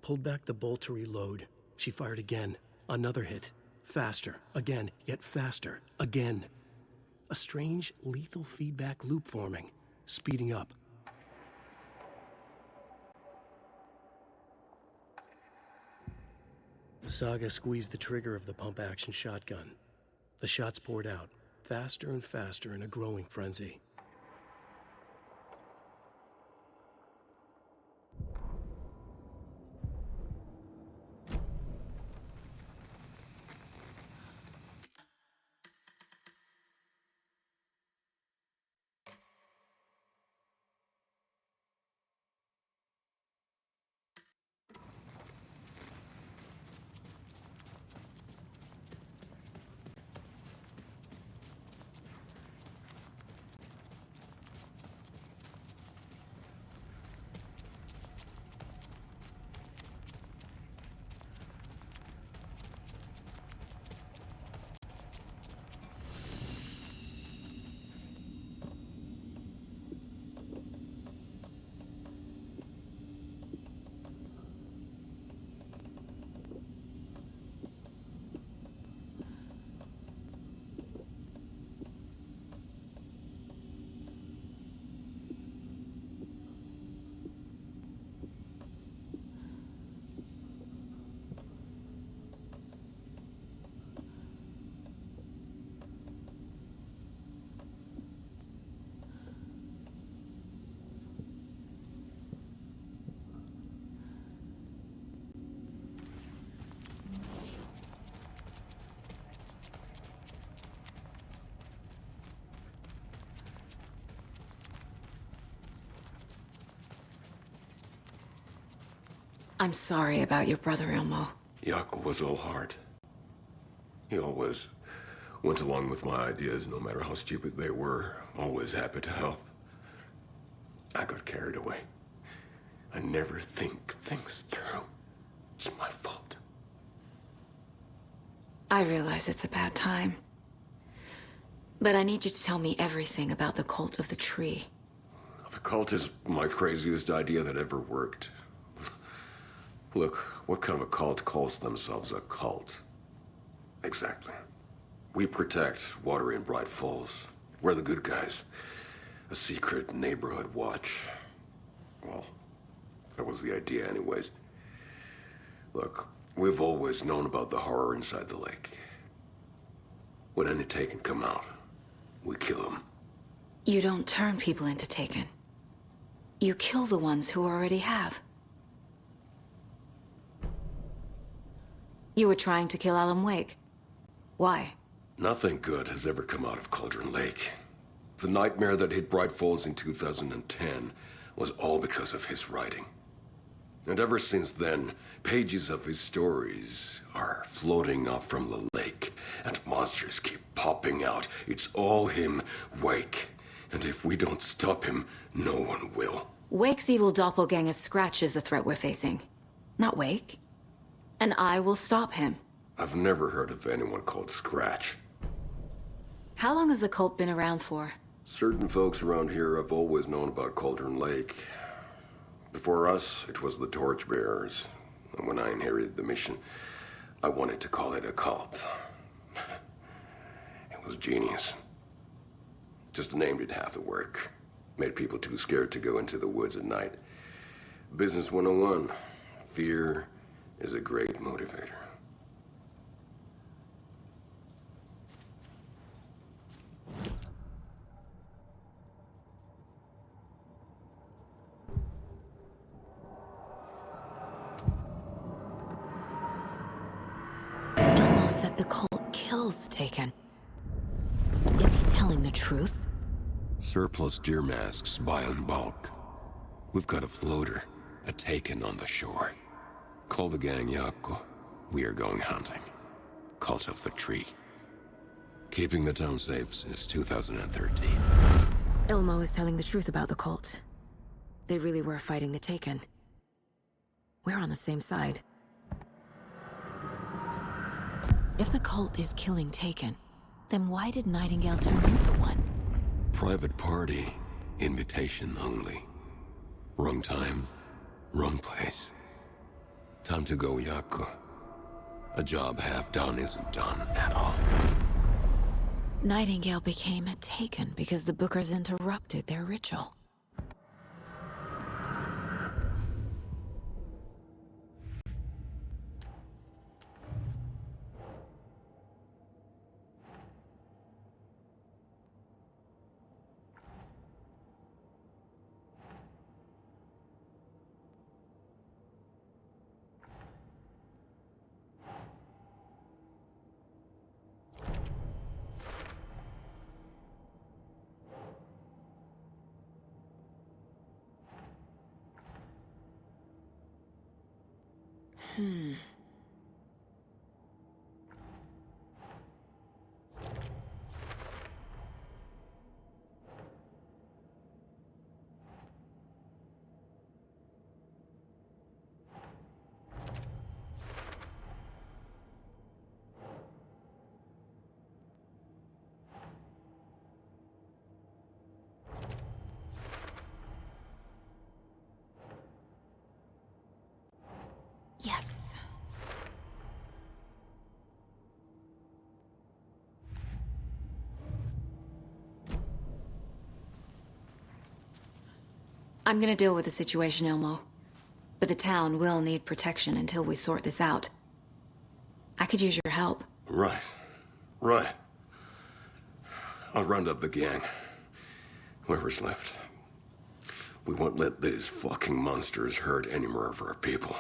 pulled back the bolt to reload. She fired again, another hit, faster, again, yet faster, again. A strange, lethal feedback loop forming, speeding up. Saga squeezed the trigger of the pump-action shotgun. The shots poured out, faster and faster in a growing frenzy. I'm sorry about your brother, Ilmo. Jaakko was all heart. He always went along with my ideas, no matter how stupid they were. Always happy to help. I got carried away. I never think things through. It's my fault. I realize it's a bad time. But I need you to tell me everything about the cult of the tree. The cult is my craziest idea that ever worked. Look, what kind of a cult calls themselves a cult? Exactly. We protect Water in Bright Falls. We're the good guys. A secret neighborhood watch. Well, that was the idea anyways. Look, we've always known about the horror inside the lake. When any Taken come out, we kill them. You don't turn people into Taken. You kill the ones who already have. You were trying to kill Alan Wake. Why? Nothing good has ever come out of Cauldron Lake. The nightmare that hit Bright Falls in 2010 was all because of his writing. And ever since then, pages of his stories are floating up from the lake, and monsters keep popping out. It's all him, Wake. And if we don't stop him, no one will. Wake's evil doppelganger Scratch is the threat we're facing, not Wake. And I will stop him. I've never heard of anyone called Scratch. How long has the cult been around for? Certain folks around here have always known about Cauldron Lake. Before us, it was the Torchbearers. And when I inherited the mission, I wanted to call it a cult. It was genius. Just a name did half the work. Made people too scared to go into the woods at night. Business 101. Fear is a great motivator. Ilmo said the cult kills Taken. Is he telling the truth? Surplus deer masks buy in bulk. We've got a floater, a Taken on the shore. Call the gang Jaakko. We are going hunting. Cult of the Tree. Keeping the town safe since 2013. Ilmo is telling the truth about the cult. They really were fighting the Taken. We're on the same side. If the cult is killing Taken, then why did Nightingale turn into one? Private party. Invitation only. Wrong time, wrong place. Time to go, Yaku. A job half done isn't done at all. Nightingale became a taken because the Bookers interrupted their ritual. Yes. I'm gonna deal with the situation, Ilmo. But the town will need protection until we sort this out. I could use your help. Right. Right. I'll round up the gang. Whoever's left. We won't let these fucking monsters hurt any more of our people.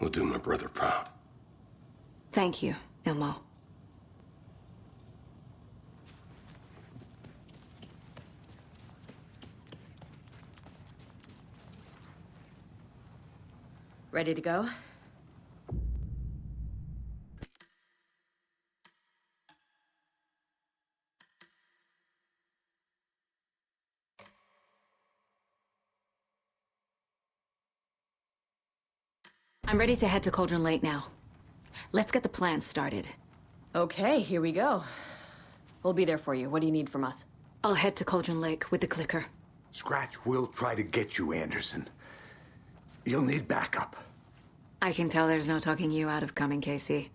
We'll do my brother proud. Thank you, Ilmo. Ready to go? I'm ready to head to Cauldron Lake now. Let's get the plan started. Okay, here we go. We'll be there for you. What do you need from us? I'll head to Cauldron Lake with the clicker. Scratch will try to get you, Anderson. You'll need backup. I can tell there's no talking you out of coming, Casey.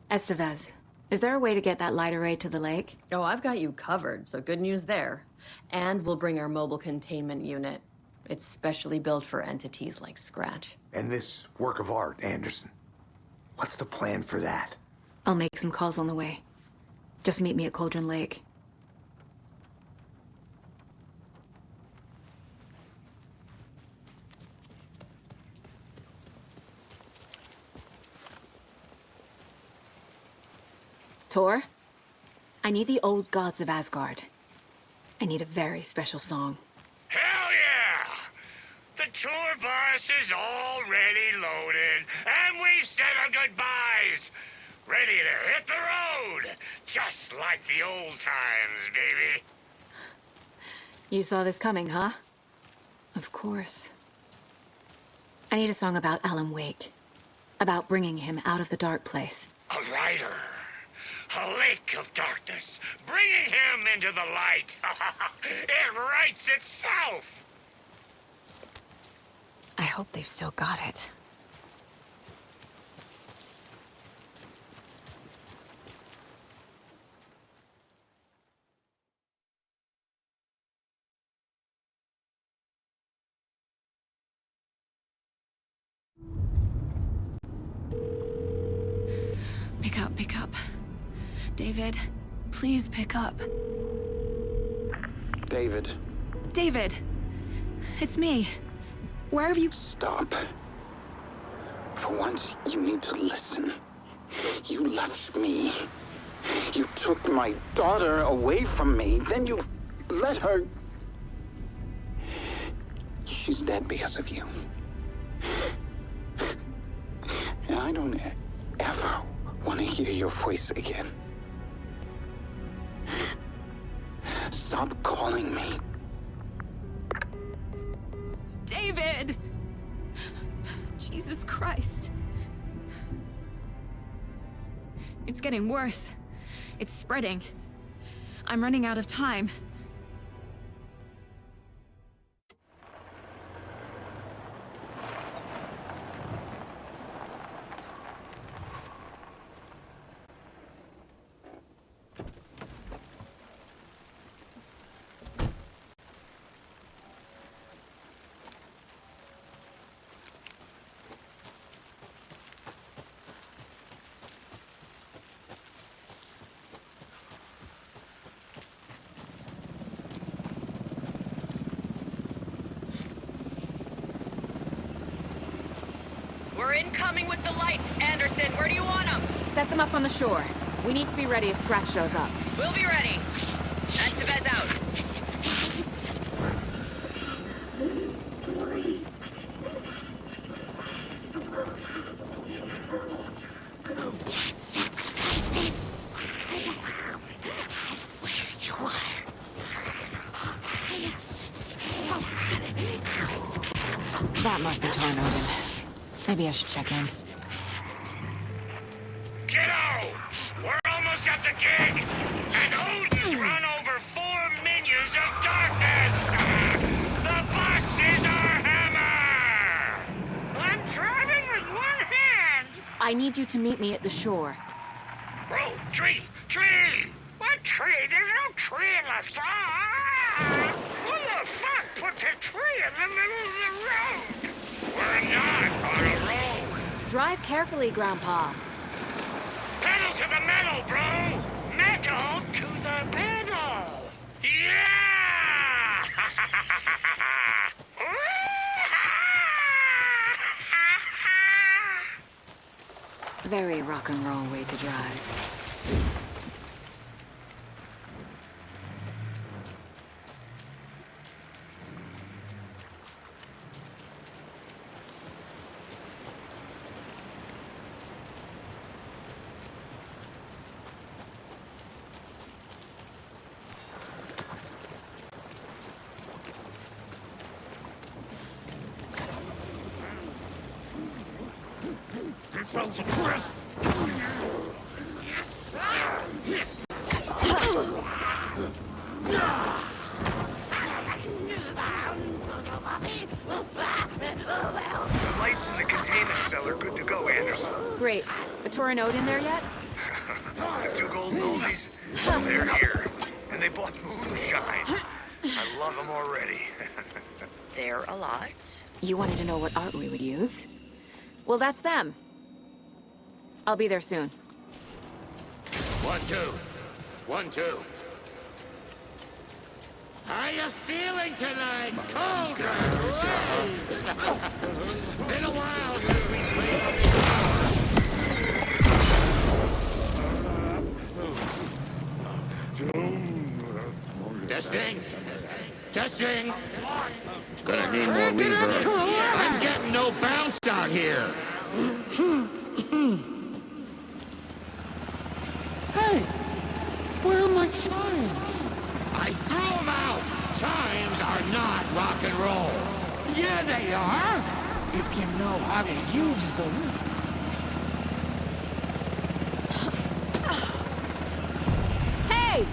Estevez, is there a way to get that light array to the lake? Oh, I've got you covered, so good news there. And we'll bring our mobile containment unit. It's specially built for entities like Scratch. And this work of art, Anderson. What's the plan for that? I'll make some calls on the way. Just meet me at Cauldron Lake. Tor, I need the old gods of Asgard. I need a very special song. Hell yeah! The tour bus is already loaded, and we've said our goodbyes. Ready to hit the road, just like the old times, baby. You saw this coming, huh? Of course. I need a song about Alan Wake. About bringing him out of the dark place. A rider. A lake of darkness, bringing him into the light. It writes itself. I hope they've still got it. Pick up. David, please pick up. David. David! It's me. Where have you... Stop. For once, you need to listen. You left me. You took my daughter away from me. Then you let her... She's dead because of you. And I don't ever want to hear your voice again. Stop calling me. David! Jesus Christ. It's getting worse. It's spreading. I'm running out of time. Incoming with the lights. Anderson, where do you want them? Set them up on the shore. We need to be ready if Scratch shows up. We'll be ready. Estevez out. That must be torn open. Maybe I should check in. Kiddo! We're almost at the gig! And Odin's run over 4 minions of darkness! The boss is our hammer! I'm driving with one hand! I need you to meet me at the shore. Bro, tree! Tree! What tree? There's no tree in the sun! Who the fuck put the tree in the middle of the road? We're not on a road! Drive carefully, Grandpa. Pedal to the metal, bro! Metal to the pedal! Yeah! Very rock and roll way to drive. Fancy Chris! The lights in the containment cell are good to go, Anderson. Great. A Torin Ode in there yet? The 2 golden oldies, they're here. And they bought moonshine. I love them already. They're a lot. You wanted to know what art we would use? Well, that's them. I'll be there soon. 1, 2. 1, 2. How you feeling tonight, Colgan? Been a while since we played. Testing. Testing. Gonna need more reverb. I'm getting no bounce out here. Hey, where are my chimes? I threw them out. Chimes are not rock and roll. Yeah, they are. If you know how to use them. Hey!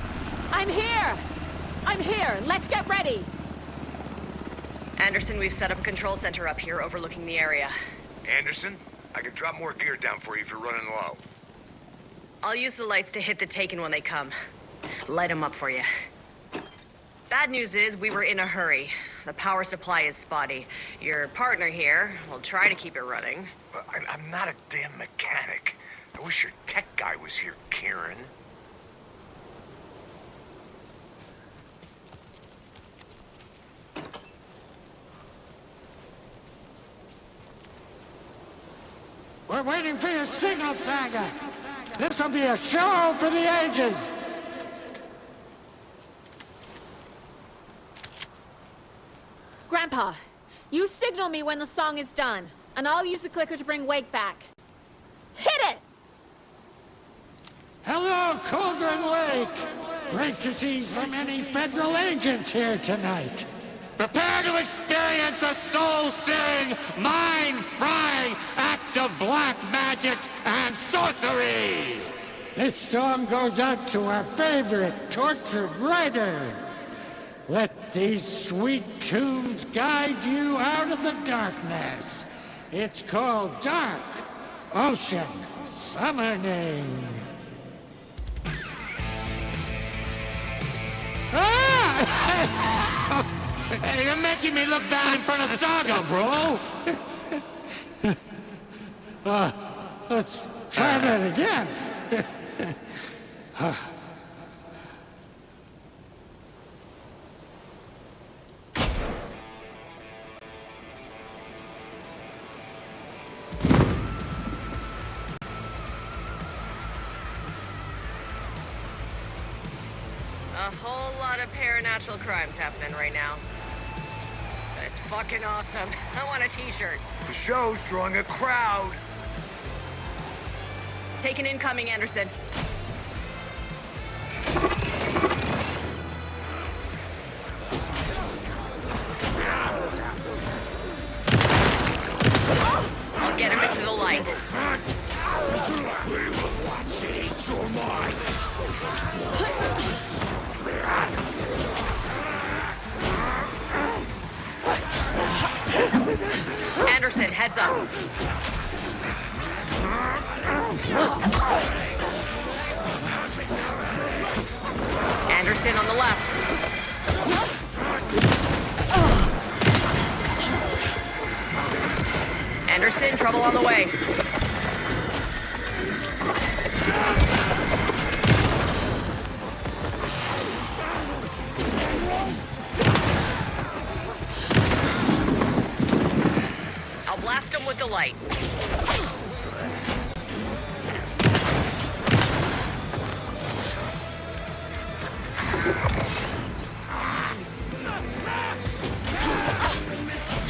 I'm here! I'm here! Let's get ready! Anderson, we've set up a control center up here overlooking the area. Anderson, I can drop more gear down for you if you're running low. I'll use the lights to hit the Taken when they come. Light them up for you. Bad news is, we were in a hurry. The power supply is spotty. Your partner here will try to keep it running. I'm not a damn mechanic. I wish your tech guy was here, Kieran. We're waiting for your signal, Saga. This'll be a show for the ages. Grandpa, you signal me when the song is done, and I'll use the clicker to bring Wake back. Hit it! Hello, Colgan Lake. Great to see so many federal agents here tonight. Prepare to experience a soul-searing, mind-frying act of black magic and sorcery! This song goes out to our favorite tortured writer. Let these sweet tunes guide you out of the darkness. It's called Dark Ocean Summoning. Hey, you're making me look bad in front of Saga, bro! Let's try that again. A whole lot of paranatural crimes happening right now. But it's fucking awesome. I want a t-shirt. The show's drawing a crowd. Take an incoming, Anderson. I'll get him into the light. We will watch it eat your mind. Anderson, heads up. Anderson on the left. Anderson, trouble on the way. I'll blast him with the light.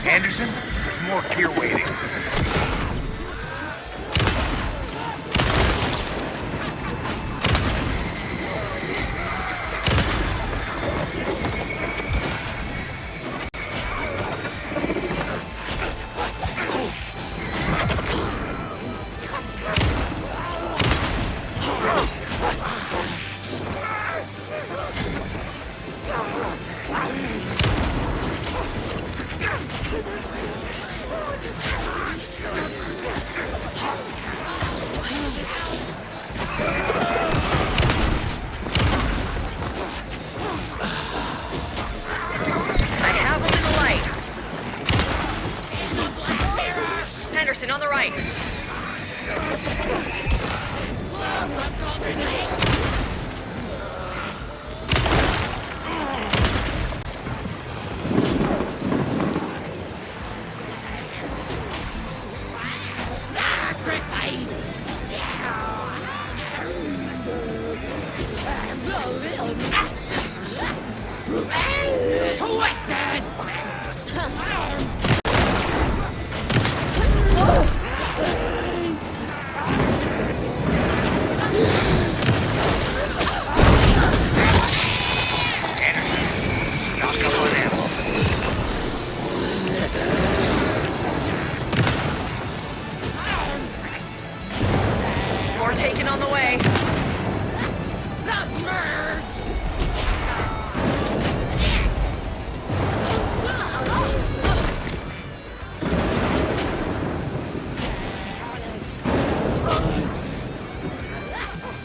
Anderson, there's more gear waiting. Henderson on the right. Twisted! More taken on the way.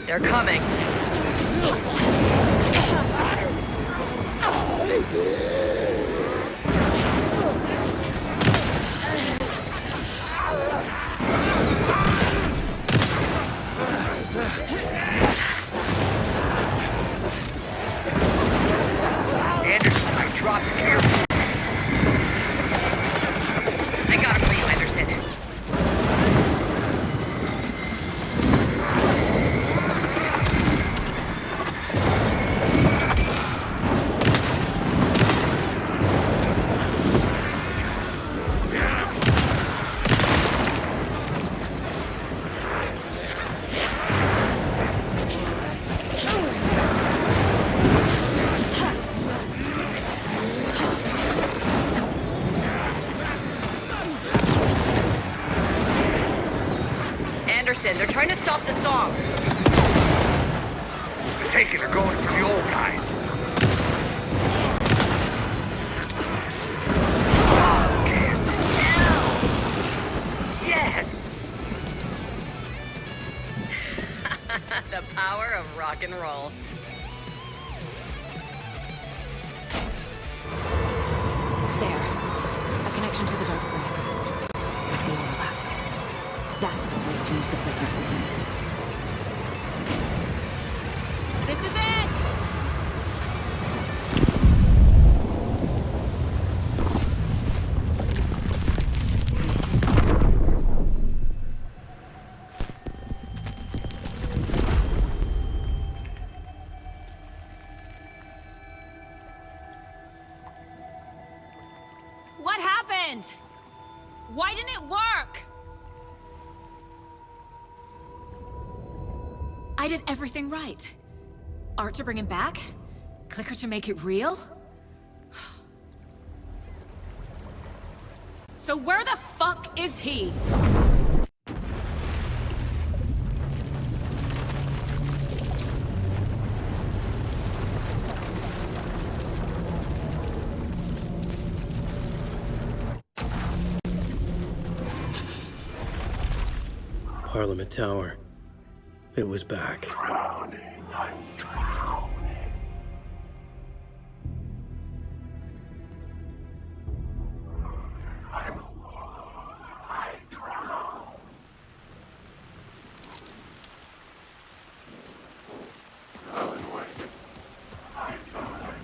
They're coming. Anderson, I dropped gear. I got him for you, Anderson. Anderson, they're trying to stop the song. The Taken are going for the old guys. Yes! The power of rock and roll. There. A connection to the dark place. Like the overlaps. That's the place to use the flicker. This is it! Why didn't it work? I did everything right. Art to bring him back? Clicker to make it real? So where the fuck is he? Parliament Tower. It was back. Drowning, I'm drowning. I drown. Alan Wake. I die.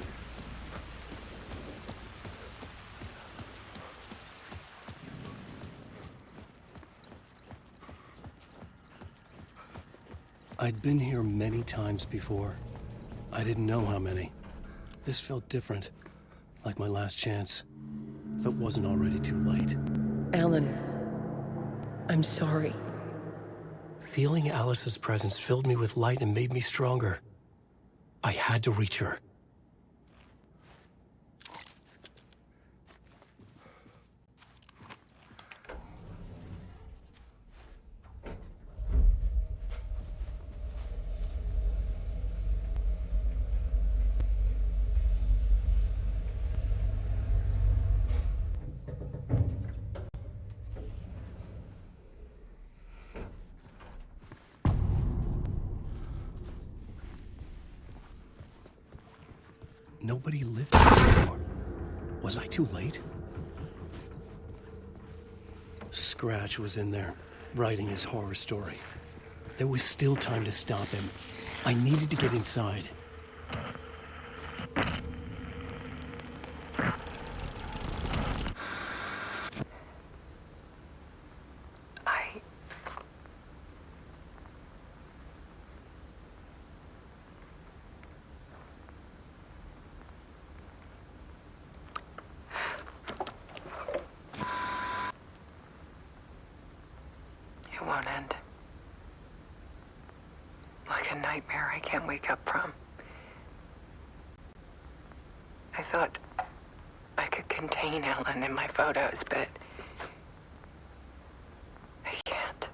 I'd been here many times before. I didn't know how many. This felt different, like my last chance, if it wasn't already too late. Alan, I'm sorry. Feeling Alice's presence filled me with light and made me stronger. I had to reach her. Nobody lived here anymore. Was I too late? Scratch was in there, writing his horror story. There was still time to stop him. I needed to get inside. It won't end. Like a nightmare I can't wake up from. I thought I could contain Ellen in my photos, but I can't.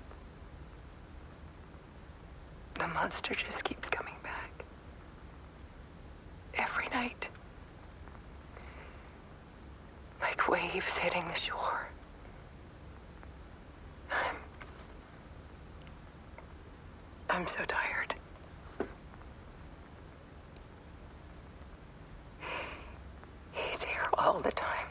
The monster just keeps coming back. Every night. Like waves hitting the shore. I'm so tired. He's here all the time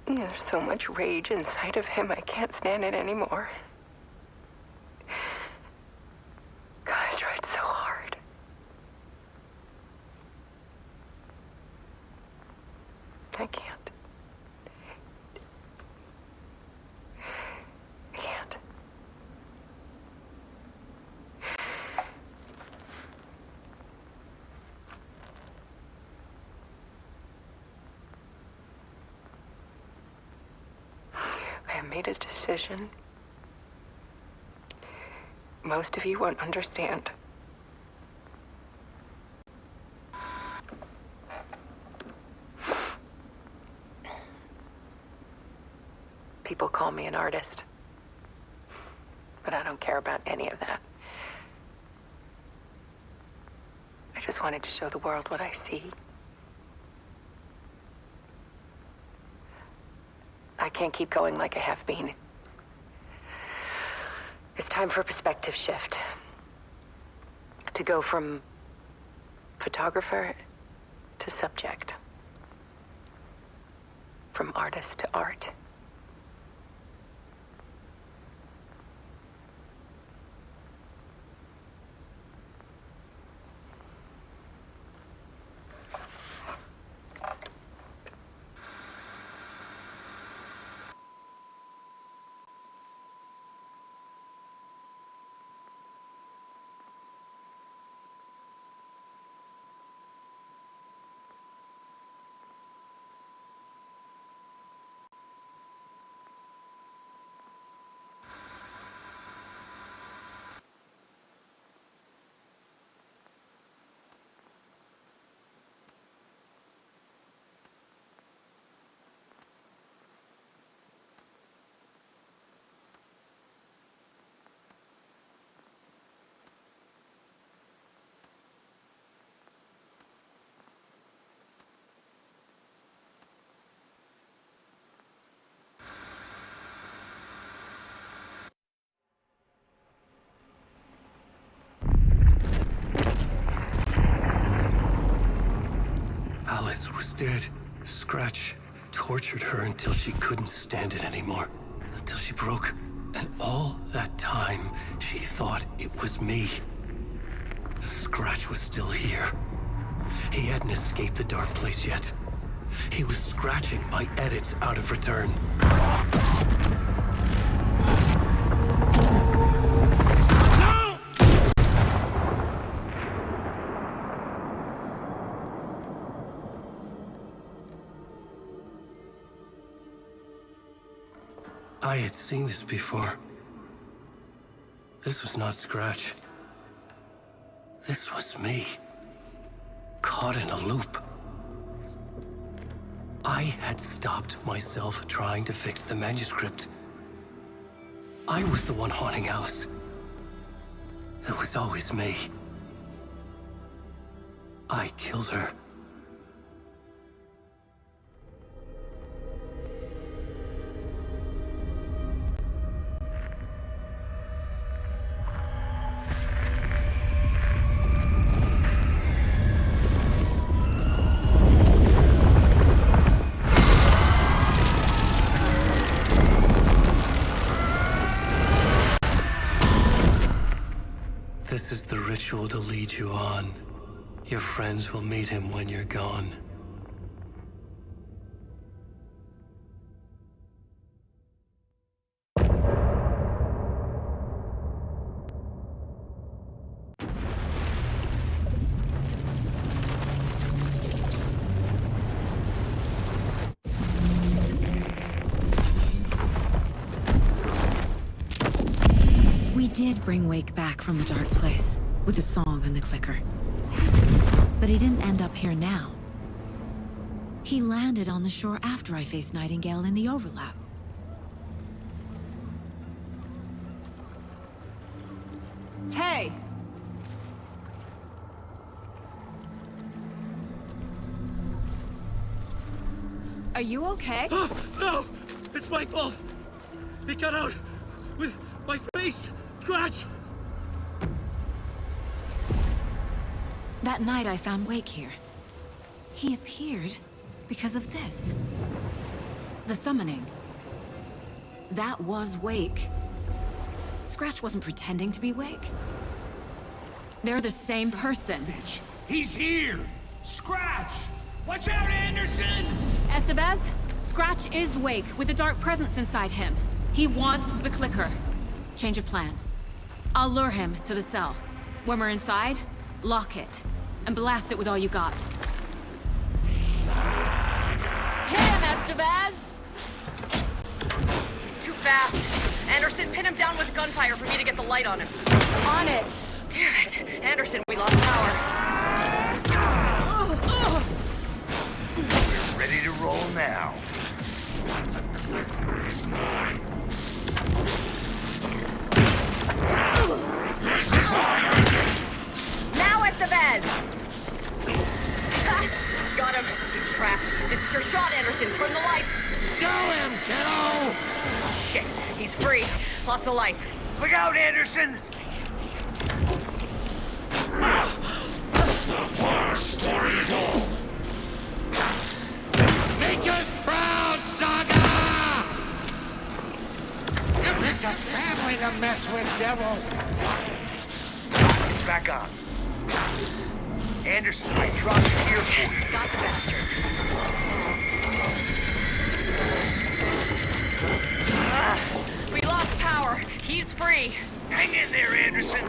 now. There's so much rage inside of him, I can't stand it anymore. God, I tried so hard. I can't. I made a decision. Most of you won't understand. People call me an artist, but I don't care about any of that. I just wanted to show the world what I see. I can't keep going like a half-bean. It's time for a perspective shift. To go from photographer to subject. From artist to art. did. Scratch tortured her until she couldn't stand it anymore. Until she broke. And all that time, she thought it was me. Scratch was still here. He hadn't escaped the dark place yet. He was scratching my edits out of return. No! I had seen this before. This was not Scratch. This was me. Caught in a loop. I had stopped myself trying to fix the manuscript. I was the one haunting Alice. It was always me. I killed her. This is the ritual to lead you on. Your friends will meet him when you're gone. We did bring Wake back from the dark place, with the song and the clicker. But he didn't end up here now. He landed on the shore after I faced Nightingale in the overlap. Hey! Are you okay? No! It's my fault! He got out with my face! Scratch! That night I found Wake here. He appeared because of this. The summoning. That was Wake. Scratch wasn't pretending to be Wake. They're the same person. He's here! Scratch! Watch out, Anderson! Estevez, Scratch is Wake with a dark presence inside him. He wants the clicker. Change of plan. I'll lure him to the cell. When we're inside, lock it. And blast it with all you got. Hit him, Estevez! He's too fast. Anderson, pin him down with gunfire for me to get the light on him. On it! Damn it! Anderson, we lost power. We're ready to roll now. Now, Estevez! Got him. He's trapped. This is your shot, Anderson. Turn the lights. Show him, kiddo! Shit. He's free. Lost the lights. Look out, Anderson! The horror story is all. Make us proud, Saga! You picked a family to mess with, devil. It's back on. Anderson, I dropped it here for you. Got the bastard. We lost power. He's free. Hang in there, Anderson.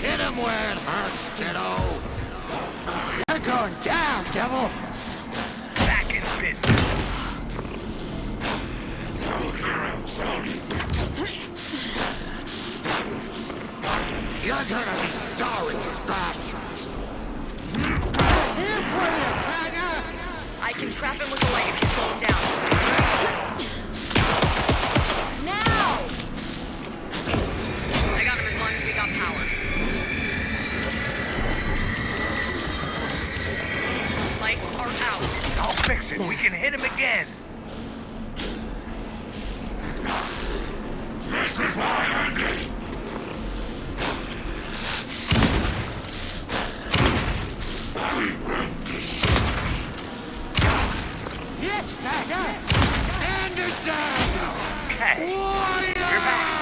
Hit him where it hurts, kiddo. You're going down, devil. Back in business. You're gonna be sorry, Scratch. Here for you, Saga. I can trap him with the light if you slow him down. Now! I got him as long as we got power. Lights are out. I'll fix it. We can hit him again. This Okay. You're back.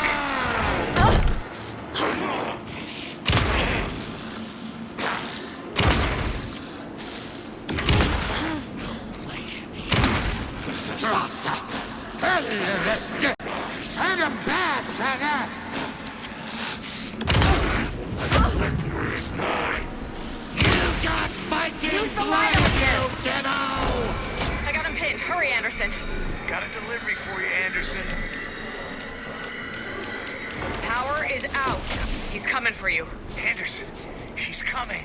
Send him back, Saga! Is mine. You got fighting blood in you, kiddo! I got him pinned. Hurry, Anderson. Got a delivery for you, Anderson. Power is out. He's coming for you. Anderson, she's coming.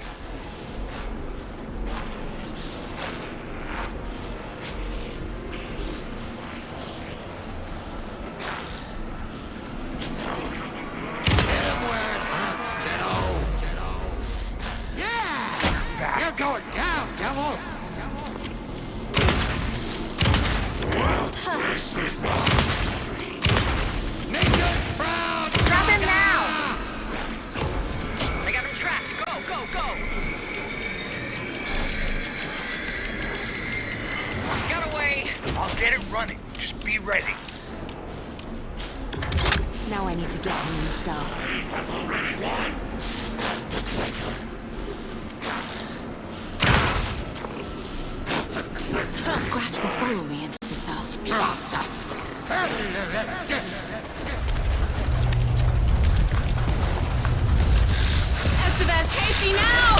You're going down, devil! This is not story. Make us proud! Grab him now! I got him trapped. Go, go, go! Got away! I'll get it running. Just be ready. Now I need to get him in the cell. I've already won. The clicker. Scratch will follow me into the cell. Estevez, Casey, now!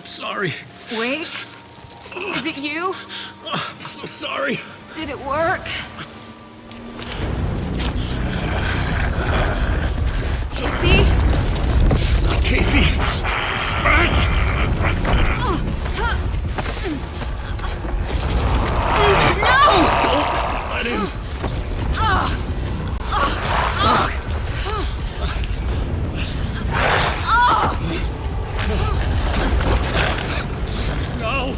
Sorry. Wake? Is it you? Oh, I'm so sorry. Did it work? Casey? Casey! Scratch! No! Don't let him! No!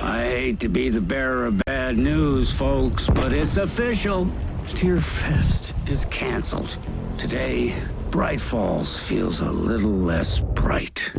I hate to be the bearer of bad news, folks, but it's official. Tearfest is canceled. Today, Bright Falls feels a little less bright.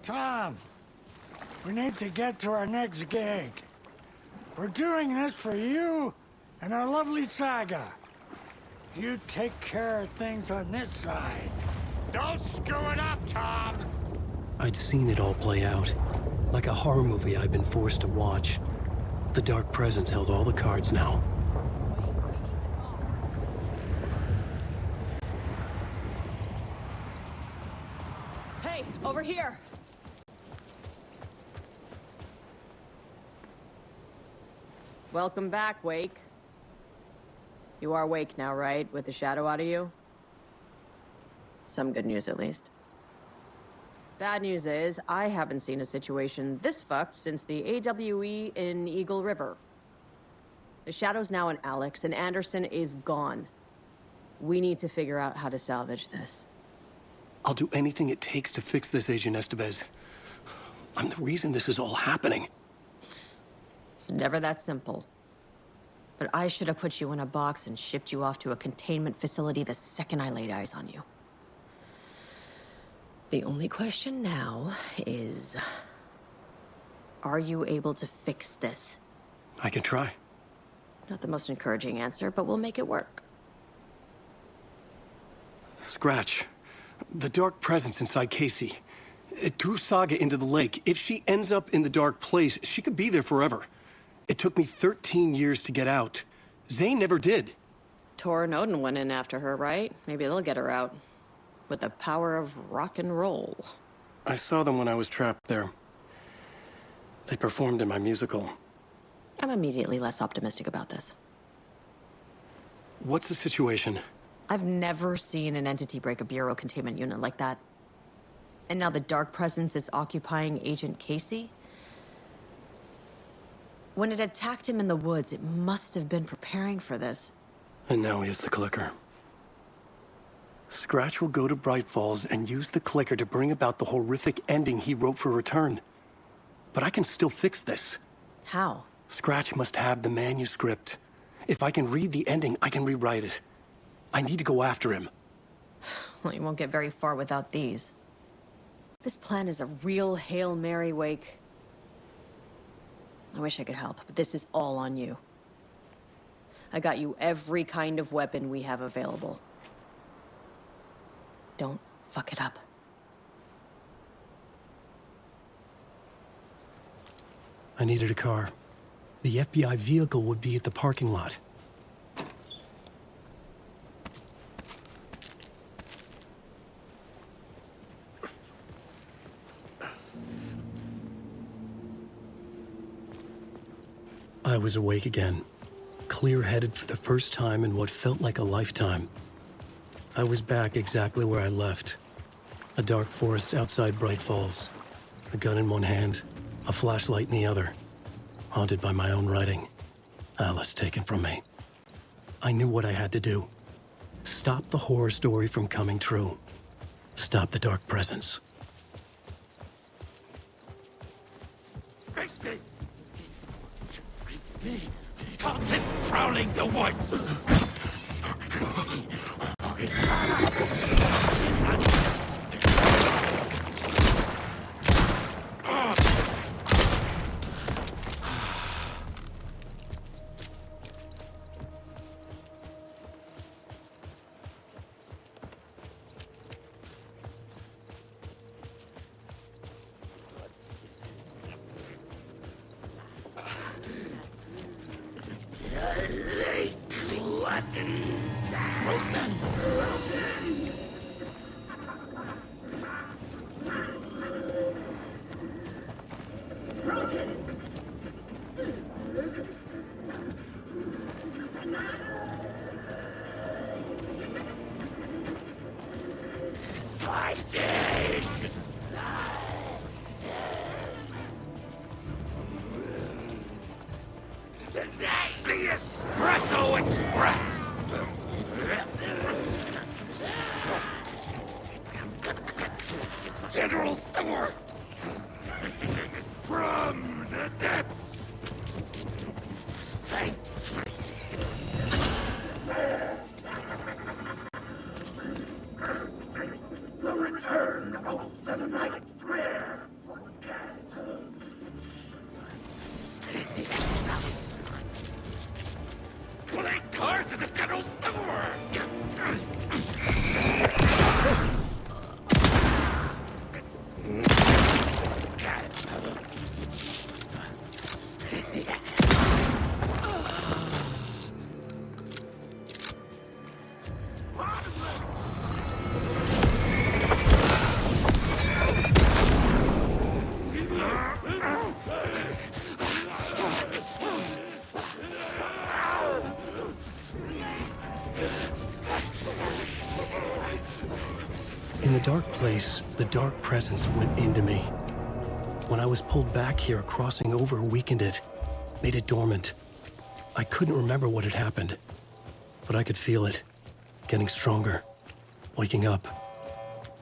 Tom, we need to get to our next gig. We're doing this for you and our lovely Saga. You take care of things on this side. Don't screw it up, Tom! I'd seen it all play out. Like a horror movie I'd been forced to watch. The Dark Presence held all the cards now. Hey, over here! Welcome back, Wake. You are Wake now, right? With the shadow out of you? Some good news, at least. Bad news is, I haven't seen a situation this fucked since the AWE in Eagle River. The shadow's now in Alex, and Anderson is gone. We need to figure out how to salvage this. I'll do anything it takes to fix this, Agent Estevez. I'm the reason this is all happening. It's never that simple. But I should have put you in a box and shipped you off to a containment facility the second I laid eyes on you. The only question now is... are you able to fix this? I can try. Not the most encouraging answer, but we'll make it work. Scratch. The Dark Presence inside Casey. It threw Saga into the lake. If she ends up in the dark place, she could be there forever. It took me 13 years to get out. Zane never did. Tor and Odin went in after her, right? Maybe they'll get her out. With the power of rock and roll. I saw them when I was trapped there. They performed in my musical. I'm immediately less optimistic about this. What's the situation? I've never seen an entity break a bureau containment unit like that. And now the Dark Presence is occupying Agent Casey? When it attacked him in the woods, it must have been preparing for this. And now he has the clicker. Scratch will go to Bright Falls and use the clicker to bring about the horrific ending he wrote for Return. But I can still fix this. How? Scratch must have the manuscript. If I can read the ending, I can rewrite it. I need to go after him. Well, you won't get very far without these. This plan is a real Hail Mary, Wake. I wish I could help, but this is all on you. I got you every kind of weapon we have available. Don't fuck it up. I needed a car. The FBI vehicle would be at the parking lot. I was awake again, clear-headed for the first time in what felt like a lifetime. I was back exactly where I left. A dark forest outside Bright Falls. A gun in one hand, a flashlight in the other. Haunted by my own writing. Alice taken from me. I knew what I had to do. Stop the horror story from coming true. Stop the Dark Presence. Cultists prowling the woods! The Espresso Express! General Store! From the depths! Thank the return of the night rare. Play cards at the general store! In the dark place, the Dark Presence went into me. When I was pulled back here, crossing over weakened it, made it dormant. I couldn't remember what had happened, but I could feel it, getting stronger, waking up.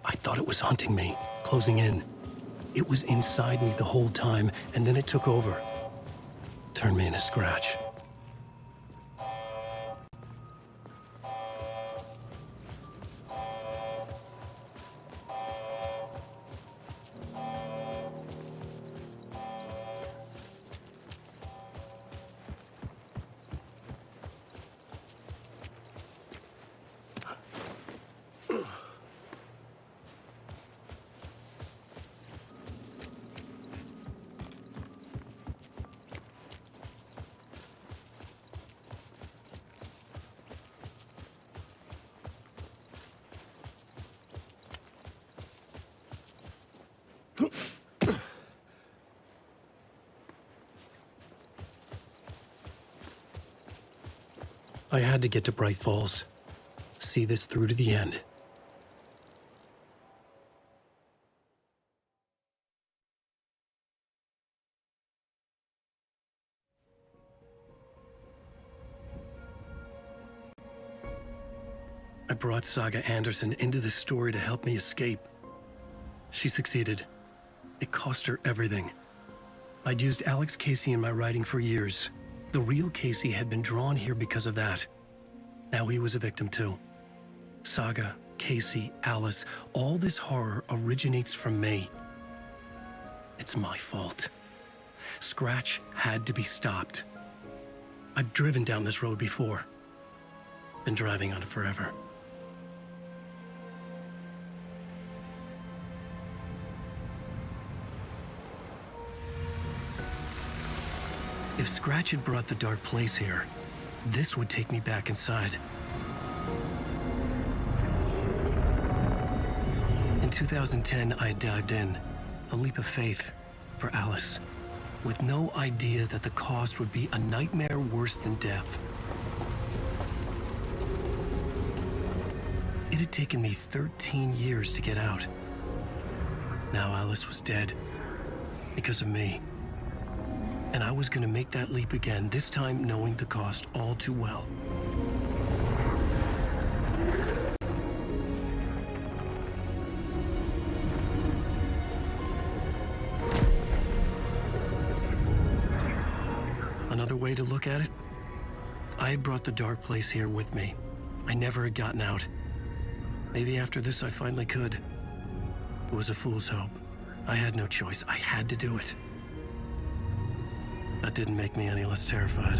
I thought it was hunting me, closing in. It was inside me the whole time, and then it took over. Turned me into Scratch. I had to get to Bright Falls. See this through to the end. I brought Saga Anderson into this story to help me escape. She succeeded. It cost her everything. I'd used Alex Casey in my writing for years. The real Casey had been drawn here because of that. Now he was a victim too. Saga, Casey, Alice, all this horror originates from me. It's my fault. Scratch had to be stopped. I've driven down this road before. Been driving on it forever. If Scratch had brought the dark place here, this would take me back inside. In 2010, I dived in, a leap of faith for Alice, with no idea that the cost would be a nightmare worse than death. It had taken me 13 years to get out. Now Alice was dead, because of me. And I was gonna make that leap again, this time knowing the cost all too well. Another way to look at it? I had brought the dark place here with me. I never had gotten out. Maybe after this I finally could. It was a fool's hope. I had no choice. I had to do it. That didn't make me any less terrified.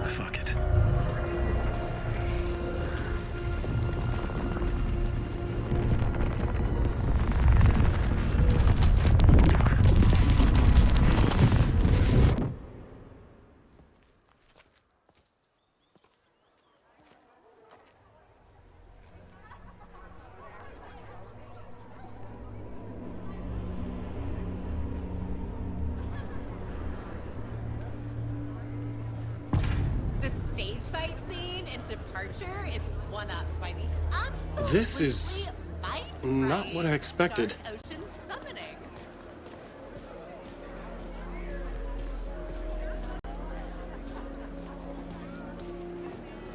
Fuck it. This is not what I expected.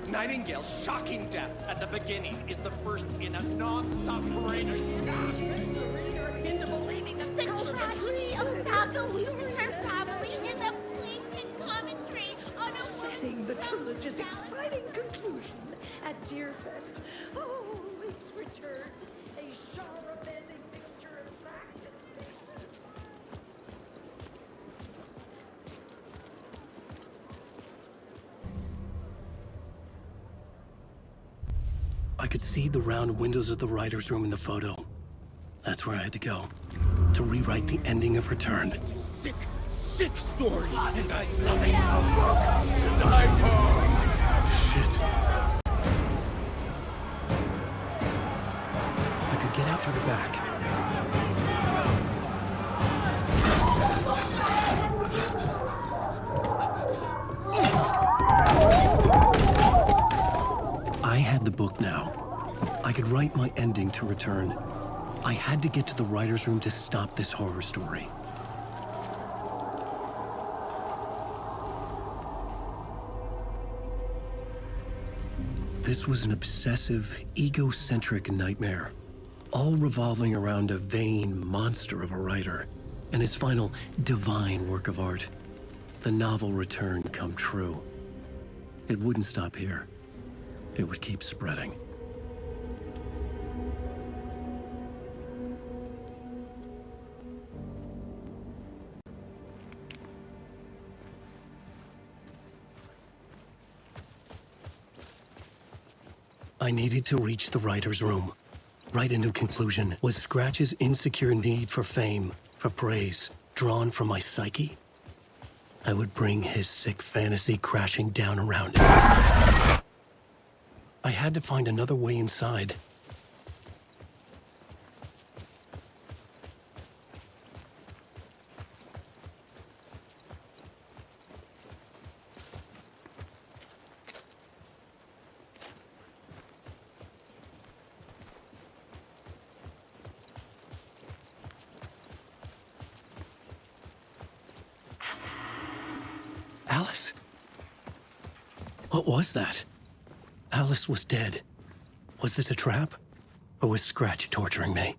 Nightingale's shocking death at the beginning is the first in a non-stop parade of into believing the picture of the tragedy of Saga losing her family is a blatant commentary on a setting the trilogy's exciting conclusion at Deerfest. Oh, Wake's return, a genre-bending mixture of fact and fiction. I could see the round windows of the writer's room in the photo. That's where I had to go, to rewrite the ending of Return. It's a sick, sick story, and I love it. A book to die for. Shit. I could get out to the back. I had the book now. I could write my ending to Return. I had to get to the writer's room to stop this horror story. This was an obsessive, egocentric nightmare, all revolving around a vain monster of a writer and his final divine work of art, the novel Return come true. It wouldn't stop here. It would keep spreading. I needed to reach the writer's room. Write a new conclusion. Was Scratch's insecure need for fame, for praise, drawn from my psyche? I would bring his sick fantasy crashing down around it. I had to find another way inside. Alice? What was that? Alice was dead. Was this a trap? Or was Scratch torturing me?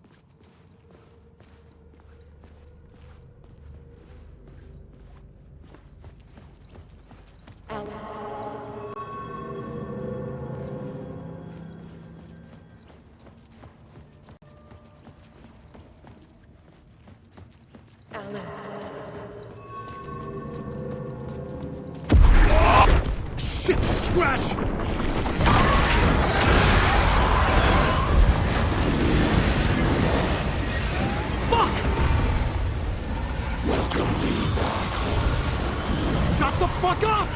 Shit, Scratch! Fuck! Shut the fuck up!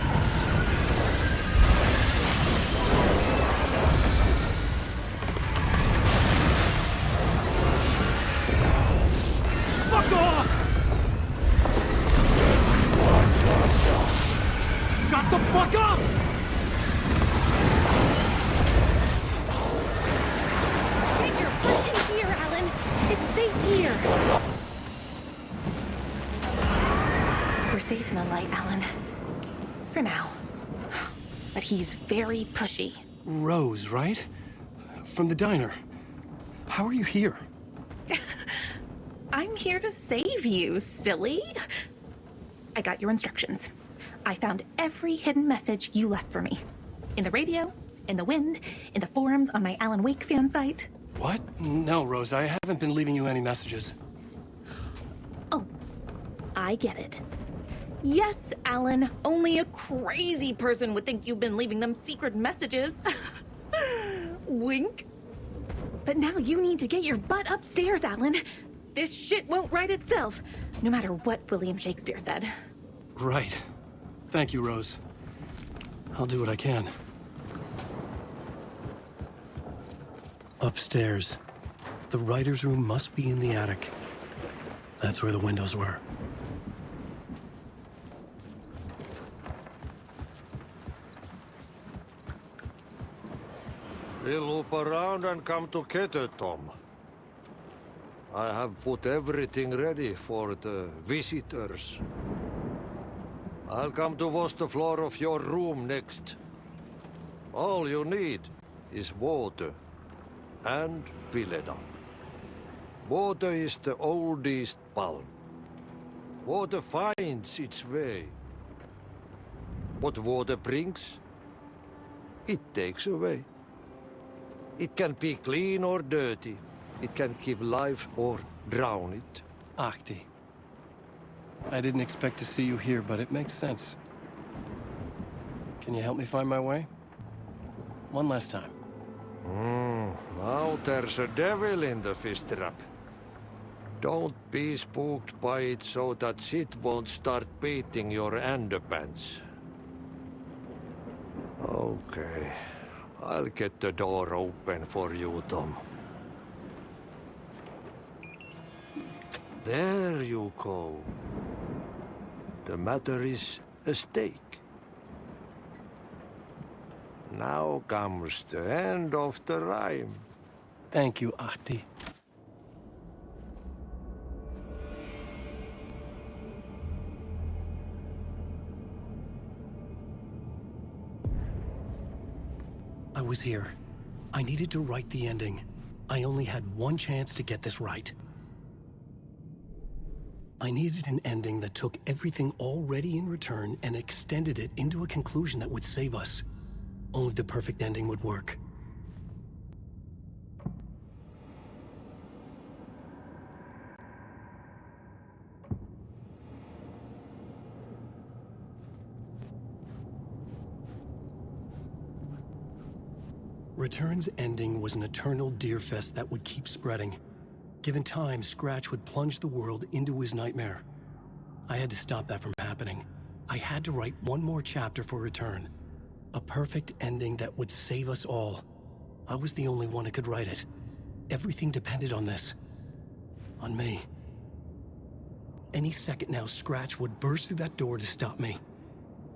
Fuck off! Shut the fuck up! Get your butt in here, Alan. It's safe here. We're safe in the light, Alan. For now. But he's very pushy. Rose, right? From the diner. How are you here? I'm here to save you, silly. I got your instructions. I found every hidden message you left for me. In the radio, in the wind, in the forums on my Alan Wake fan site. What? No, Rose, I haven't been leaving you any messages. Oh, I get it. Yes, Alan, only a crazy person would think you've been leaving them secret messages. Wink. But now you need to get your butt upstairs, Alan. This shit won't right itself, no matter what William Shakespeare said. Right. Thank you, Rose. I'll do what I can. Upstairs. The writer's room must be in the attic. That's where the windows were. We'll loop around and come together, Tom. I have put everything ready for the visitors. I'll come to wash the floor of your room next. All you need is water and Vileda. Water is the oldest palm. Water finds its way. What water brings, it takes away. It can be clean or dirty. It can give life or drown it. Ahti. I didn't expect to see you here, but it makes sense. Can you help me find my way? One last time. Now there's a devil in the fish trap. Don't be spooked by it so that shit won't start beating your underpants. Okay. I'll get the door open for you, Tom. There you go. The matter is a stake. Now comes the end of the rhyme. Thank you, Ahti. I was here. I needed to write the ending. I only had one chance to get this right. I needed an ending that took everything already in return and extended it into a conclusion that would save us. Only the perfect ending would work. Return's ending was an eternal deerfest that would keep spreading. Given time, Scratch would plunge the world into his nightmare. I had to stop that from happening. I had to write one more chapter for Return. A perfect ending that would save us all. I was the only one who could write it. Everything depended on this. On me. Any second now, Scratch would burst through that door to stop me.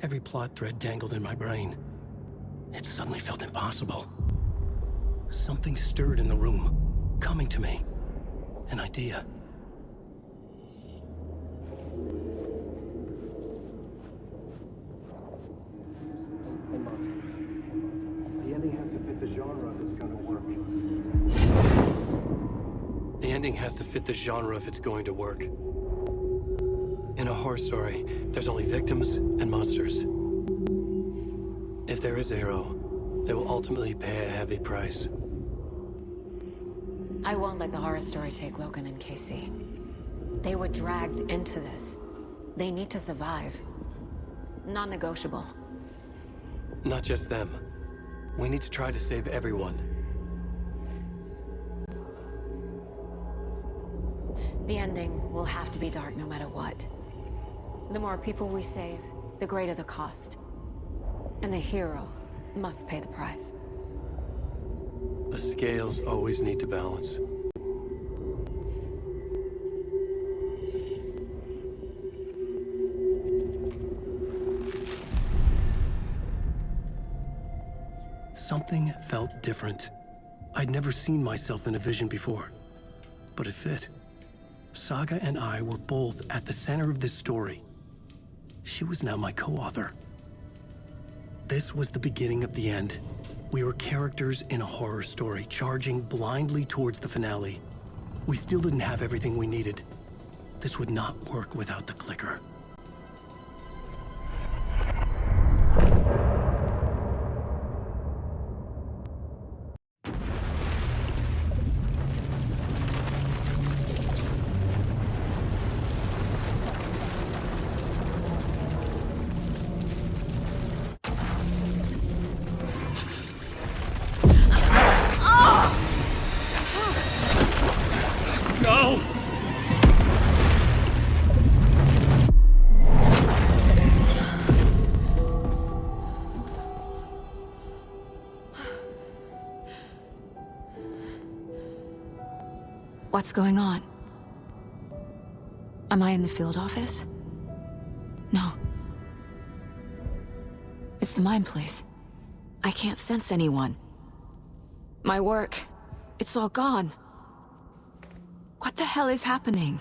Every plot thread dangled in my brain. It suddenly felt impossible. Something stirred in the room, coming to me. An idea. ending has to fit the genre if it's going to work. In a horror story, there's only victims and monsters. If there is Arrow, they will ultimately pay a heavy price. I won't let the horror story take Logan and Casey. They were dragged into this. They need to survive. Non-negotiable. Not just them. We need to try to save everyone. The ending will have to be dark no matter what. The more people we save, the greater the cost. And the hero must pay the price. The scales always need to balance. Something felt different. I'd never seen myself in a vision before, but it fit. Saga and I were both at the center of this story. She was now my co-author. This was the beginning of the end. We were characters in a horror story, charging blindly towards the finale. We still didn't have everything we needed. This would not work without the clicker. No! What's going on? Am I in the field office? No. It's the mine place. I can't sense anyone. My work, it's all gone. What the hell is happening?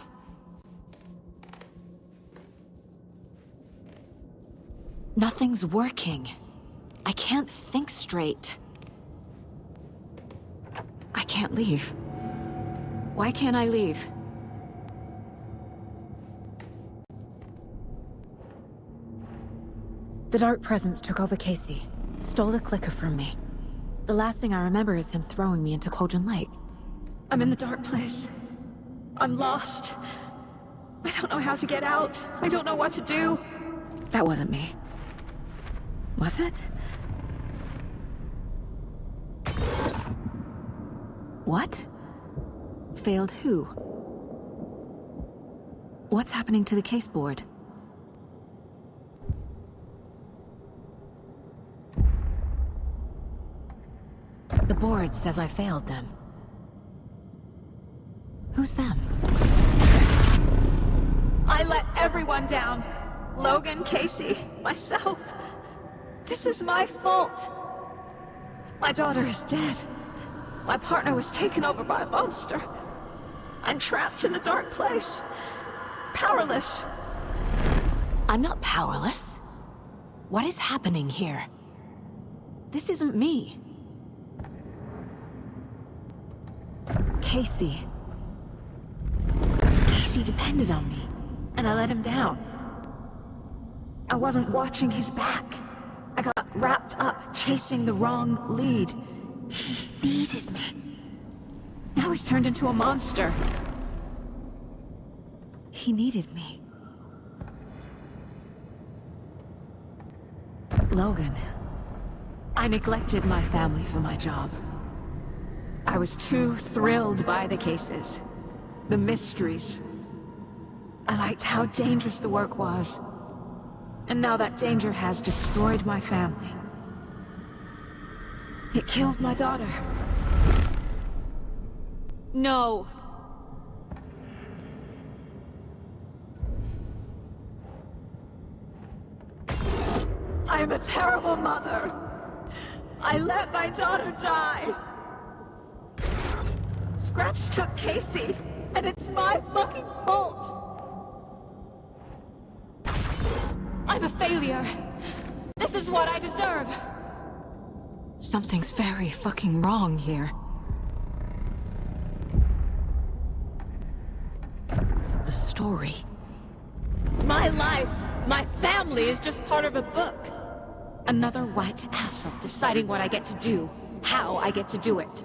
Nothing's working. I can't think straight. I can't leave. Why can't I leave? The Dark Presence took over Casey, stole the clicker from me. The last thing I remember is him throwing me into Cauldron Lake. I'm in the dark place. I'm lost. I don't know how to get out. I don't know what to do. That wasn't me. Was it? What? Failed who? What's happening to the case board? The board says I failed them. Who's them? I let everyone down. Logan, Casey, myself. This is my fault. My daughter is dead. My partner was taken over by a monster. I'm trapped in the dark place. Powerless. I'm not powerless. What is happening here? This isn't me. Casey. Casey depended on me, and I let him down. I wasn't watching his back. I got wrapped up chasing the wrong lead. He needed me. Now he's turned into a monster. He needed me. Logan. I neglected my family for my job. I was too thrilled by the cases, the mysteries. I liked how dangerous the work was. And now that danger has destroyed my family. It killed my daughter. No! I am a terrible mother. I let my daughter die. Scratch took Casey, and it's my fucking fault. I'm a failure. This is what I deserve. Something's very fucking wrong here. the story. My life, my family is just part of a book. Another white asshole deciding what I get to do, how I get to do it.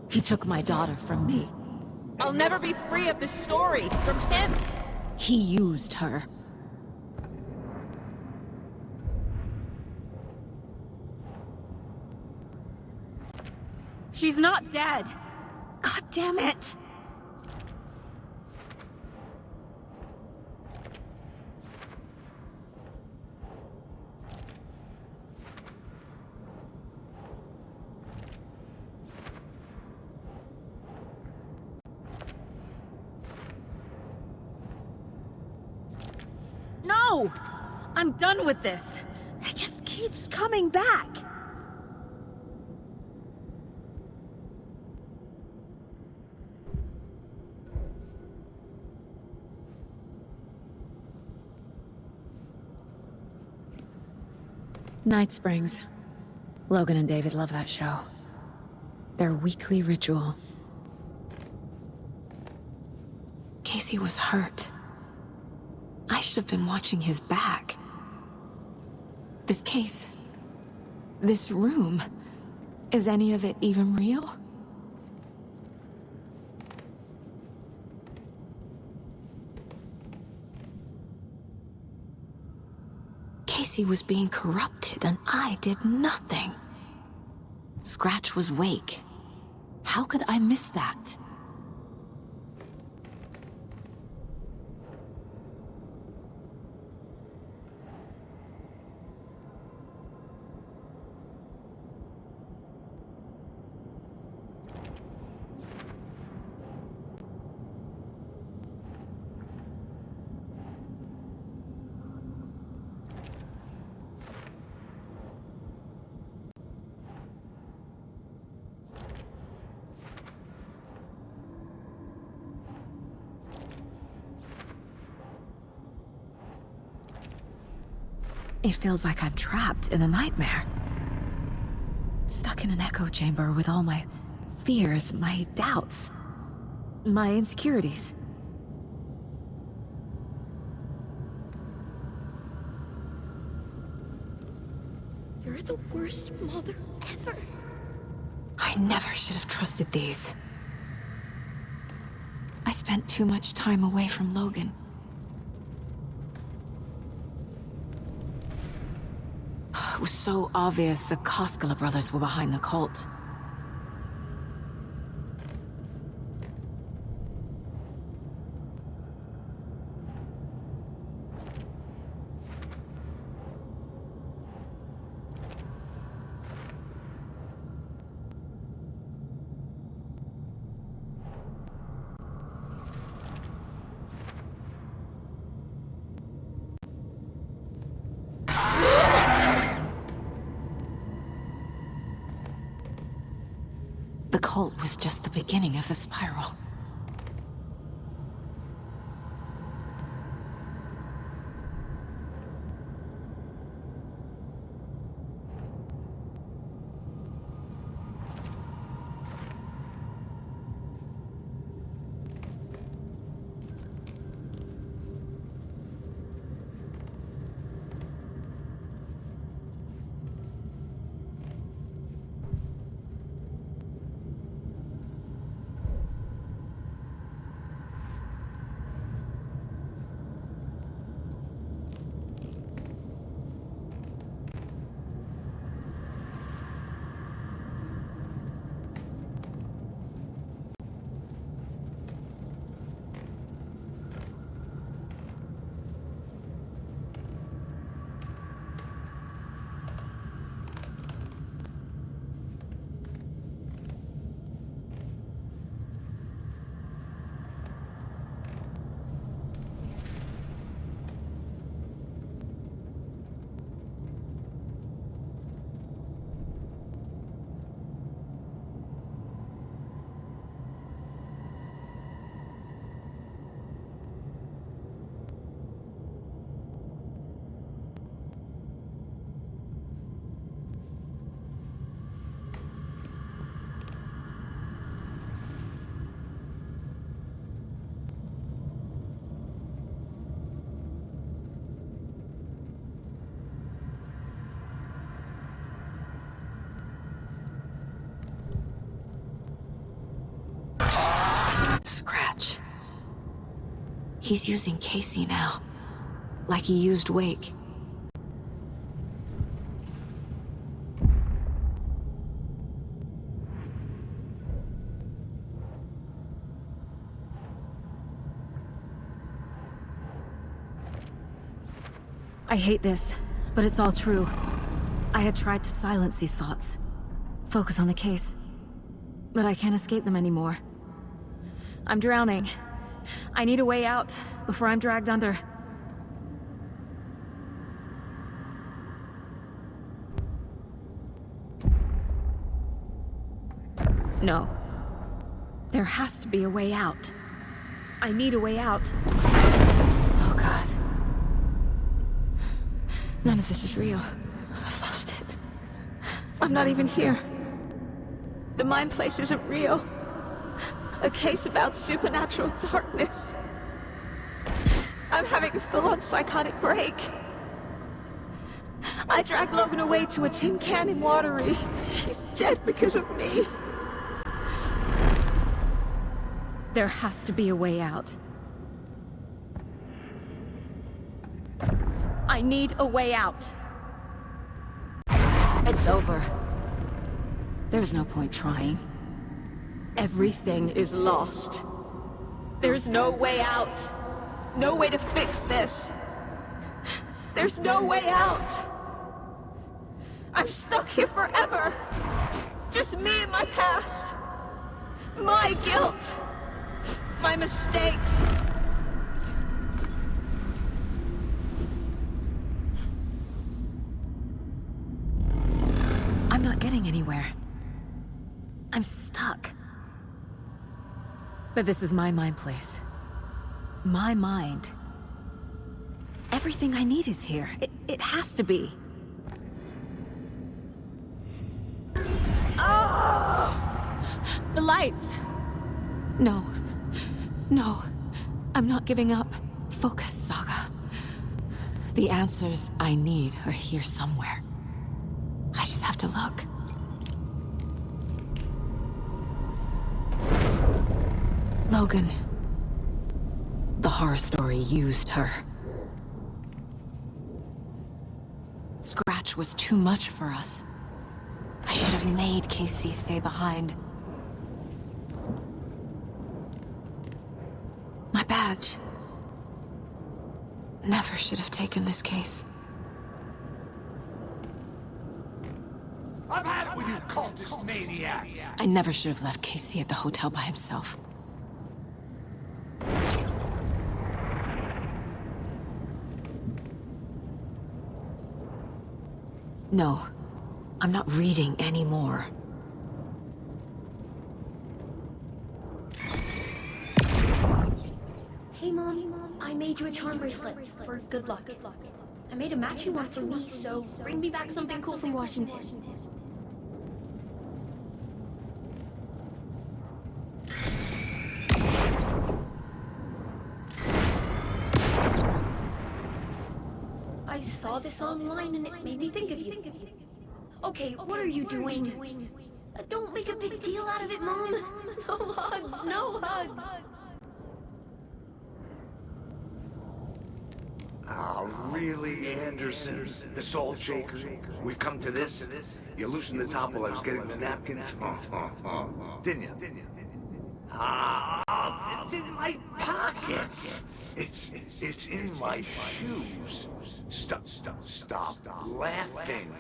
He took my daughter from me. I'll never be free of this story from him. He used her. She's not dead. God damn it! No! I'm done with this. It just keeps coming back. Night Springs. Logan and David love that show. Their weekly ritual. Casey was hurt. I should have been watching his back. This case, this room, is any of it even real? Casey was being corrupted and I did nothing. Scratch was Wake. How could I miss that? It feels like I'm trapped in a nightmare. Stuck in an echo chamber with all my fears, my doubts, my insecurities. You're the worst mother ever. I never should have trusted these. I spent too much time away from Logan. It was so obvious the Koskela brothers were behind the cult. The cult was just the beginning of the spiral. Scratch. He's using Casey now. Like he used Wake. I hate this, but it's all true. I had tried to silence these thoughts. Focus on the case. But I can't escape them anymore. I'm drowning. I need a way out before I'm dragged under. No. There has to be a way out. I need a way out. Oh God. None of this is real. I've lost it. I'm not even here. The mind place isn't real. A case about supernatural darkness. I'm having a full-on psychotic break. I dragged Logan away to a tin can in Watery. She's dead because of me. There has to be a way out. I need a way out. It's over. There's no point trying. Everything is lost. There's no way out. No way to fix this. There's no way out. I'm stuck here forever. Just me and my past. My guilt. My mistakes. I'm not getting anywhere. I'm stuck. But this is my mind place. My mind. Everything I need is here. It has to be. Oh! The lights! No. No. I'm not giving up. Focus, Saga. The answers I need are here somewhere. I just have to look. Logan. The horror story used her. Scratch was too much for us. I should have made Casey stay behind. My badge. Never should have taken this case. I've had it with you cultist maniacs! I never should have left Casey at the hotel by himself. No, I'm not reading anymore. Hey Mom, I made you a charm bracelet for good luck. I made a matching one for me, so bring me back something cool from Washington. I saw this online and it made me think of you. Okay, what are you doing? Don't make a big deal out of it, Mom. No hugs, no hugs. Oh, really, Anderson? The salt shaker? We've come to this? You loosened the top while I was getting the napkins? Didn't you? It's in my pockets. It's in my shoes. Stop laughing.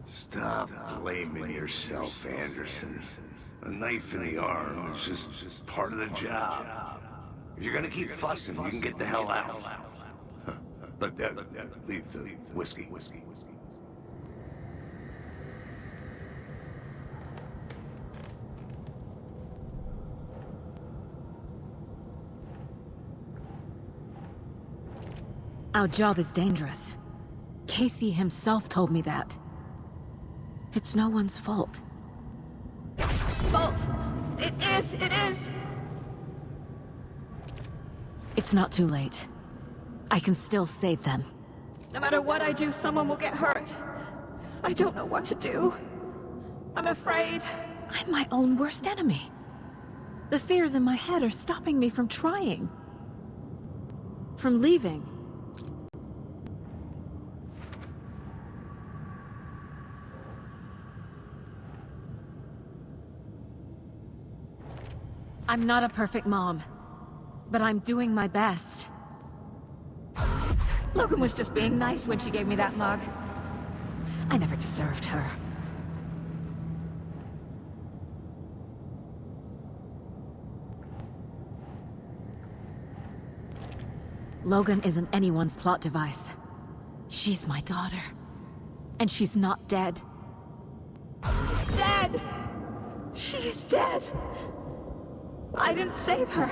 Stop blaming yourself, Anderson. A knife in the arm is just part of the job. If you're gonna keep fussing, you can get the hell out. But leave the whiskey. Our job is dangerous. Casey himself told me that. It's no one's fault. Fault! It is! It's not too late. I can still save them. No matter what I do, someone will get hurt. I don't know what to do. I'm afraid I'm my own worst enemy. The fears in my head are stopping me from trying. From leaving. I'm not a perfect mom, but I'm doing my best. Logan was just being nice when she gave me that mug. I never deserved her. Logan isn't anyone's plot device. She's my daughter. And she's not dead. Dead! She is dead! I didn't save her.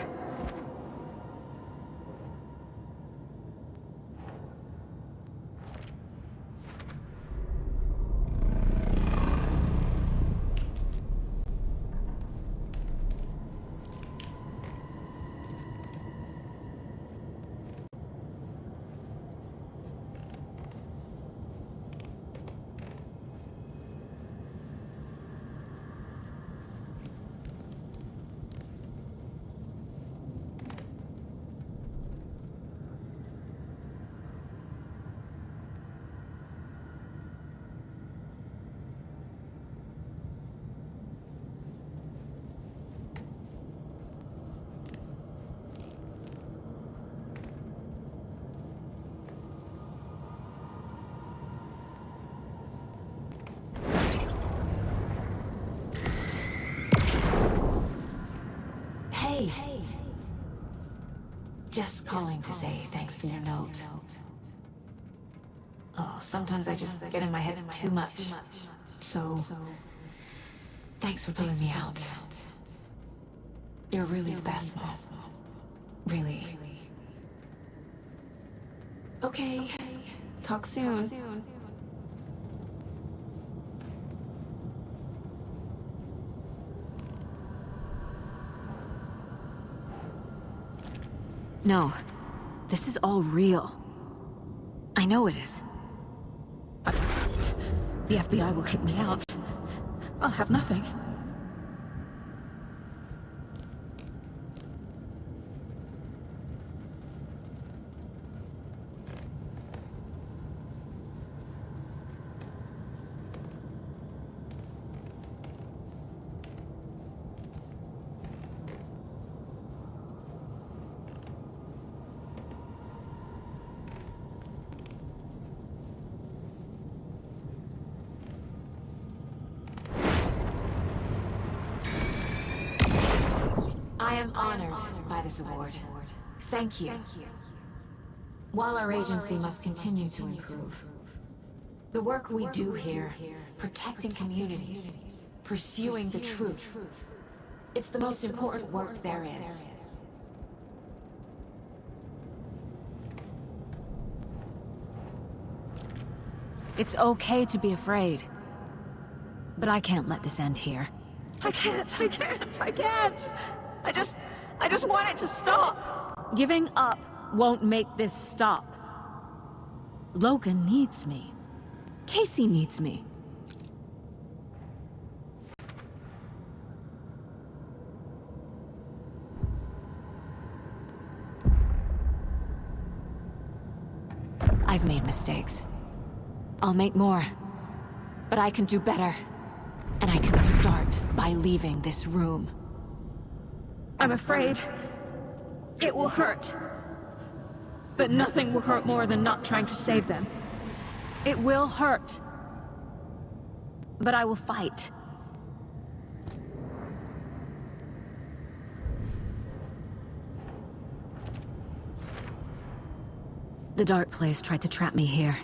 Hey. Just calling to say thanks for your note. Oh, sometimes I just get in my head too much. So, thanks for pulling me out. You're really the best, Mom. Really. Okay. Talk soon. No. This is all real. I know it is. The FBI will kick me out. I'll have nothing. I am honored by this award. Thank you. While our agency must continue to improve, the work we do here, protecting communities, pursuing the truth, it's the most important work there is. It's okay to be afraid, but I can't let this end here. I can't. I just want it to stop. Giving up won't make this stop. Logan needs me. Casey needs me. I've made mistakes. I'll make more. But I can do better. And I can start by leaving this room. I'm afraid it will hurt. But nothing will hurt more than not trying to save them. It will hurt. But I will fight. The dark place tried to trap me here.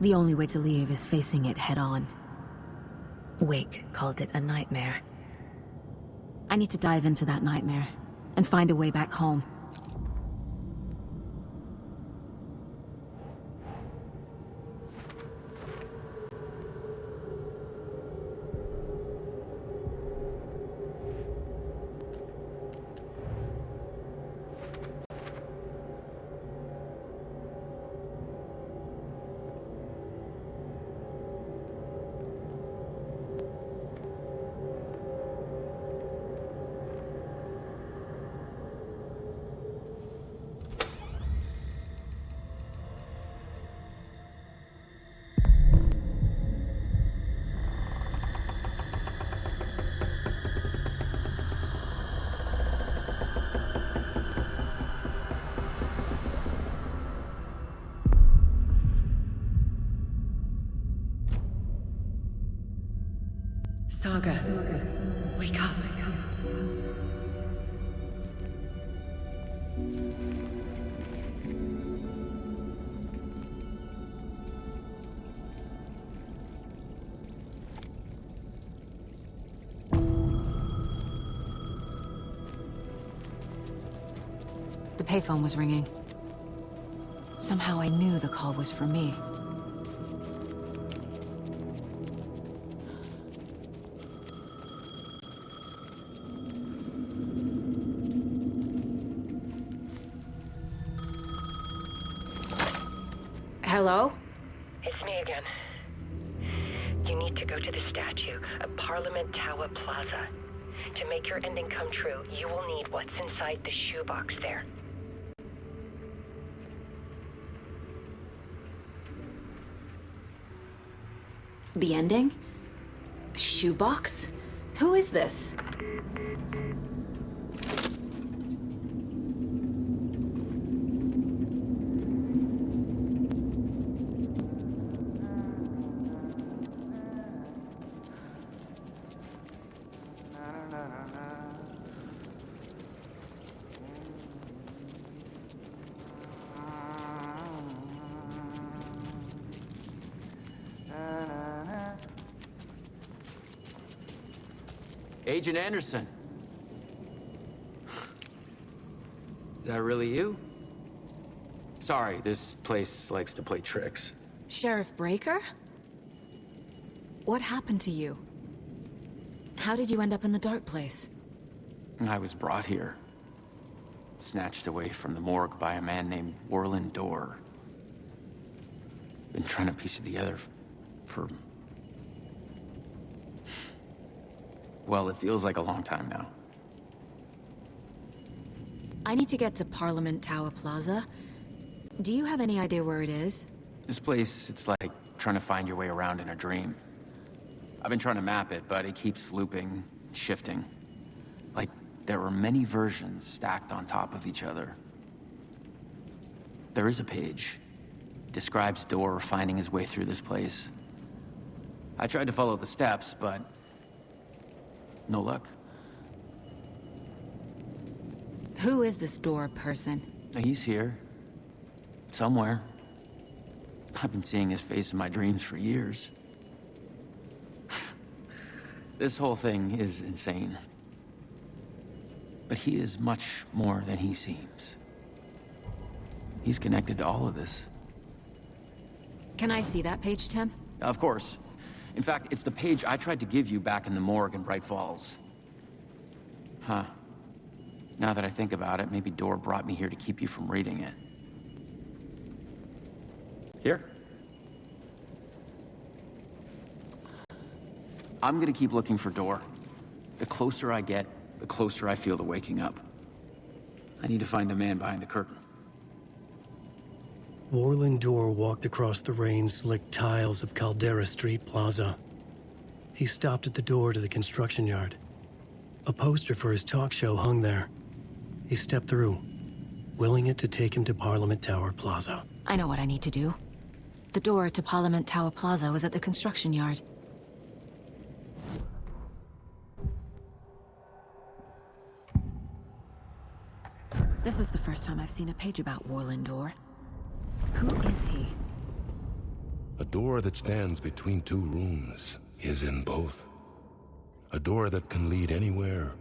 The only way to leave is facing it head-on. Wake called it a nightmare. I need to dive into that nightmare and find a way back home. Saga, wake up. The payphone was ringing. Somehow I knew the call was for me. Hello? It's me again. You need to go to the statue of Parliament Tower Plaza. To make your ending come true, you will need what's inside the shoebox there. The ending? A shoebox? Who is this? Agent Anderson. Is that really you? Sorry, this place likes to play tricks. Sheriff Breaker? What happened to you? How did you end up in the dark place? I was brought here. Snatched away from the morgue by a man named Warland Dorr. Been trying to piece it together for... well, it feels like a long time now. I need to get to Parliament Tower Plaza. Do you have any idea where it is? This place, it's like trying to find your way around in a dream. I've been trying to map it, but it keeps looping, shifting. Like there are many versions stacked on top of each other. There is a page. Describes Dorr finding his way through this place. I tried to follow the steps, but no luck. Who is this Dorr person? He's here. Somewhere. I've been seeing his face in my dreams for years. This whole thing is insane. But he is much more than he seems. He's connected to all of this. Can I see that page, Tim? Of course. In fact, it's the page I tried to give you back in the morgue in Bright Falls. Huh. Now that I think about it, maybe Dorr brought me here to keep you from reading it. Here. I'm gonna keep looking for Dorr. The closer I get, the closer I feel to waking up. I need to find the man behind the curtain. Warland Dorr walked across the rain-slicked tiles of Caldera Street Plaza. He stopped at the door to the construction yard. A poster for his talk show hung there. He stepped through, willing it to take him to Parliament Tower Plaza. I know what I need to do. The door to Parliament Tower Plaza was at the construction yard. This is the first time I've seen a page about Warland Dorr. Who is he? A door that stands between two rooms is in both. A door that can lead anywhere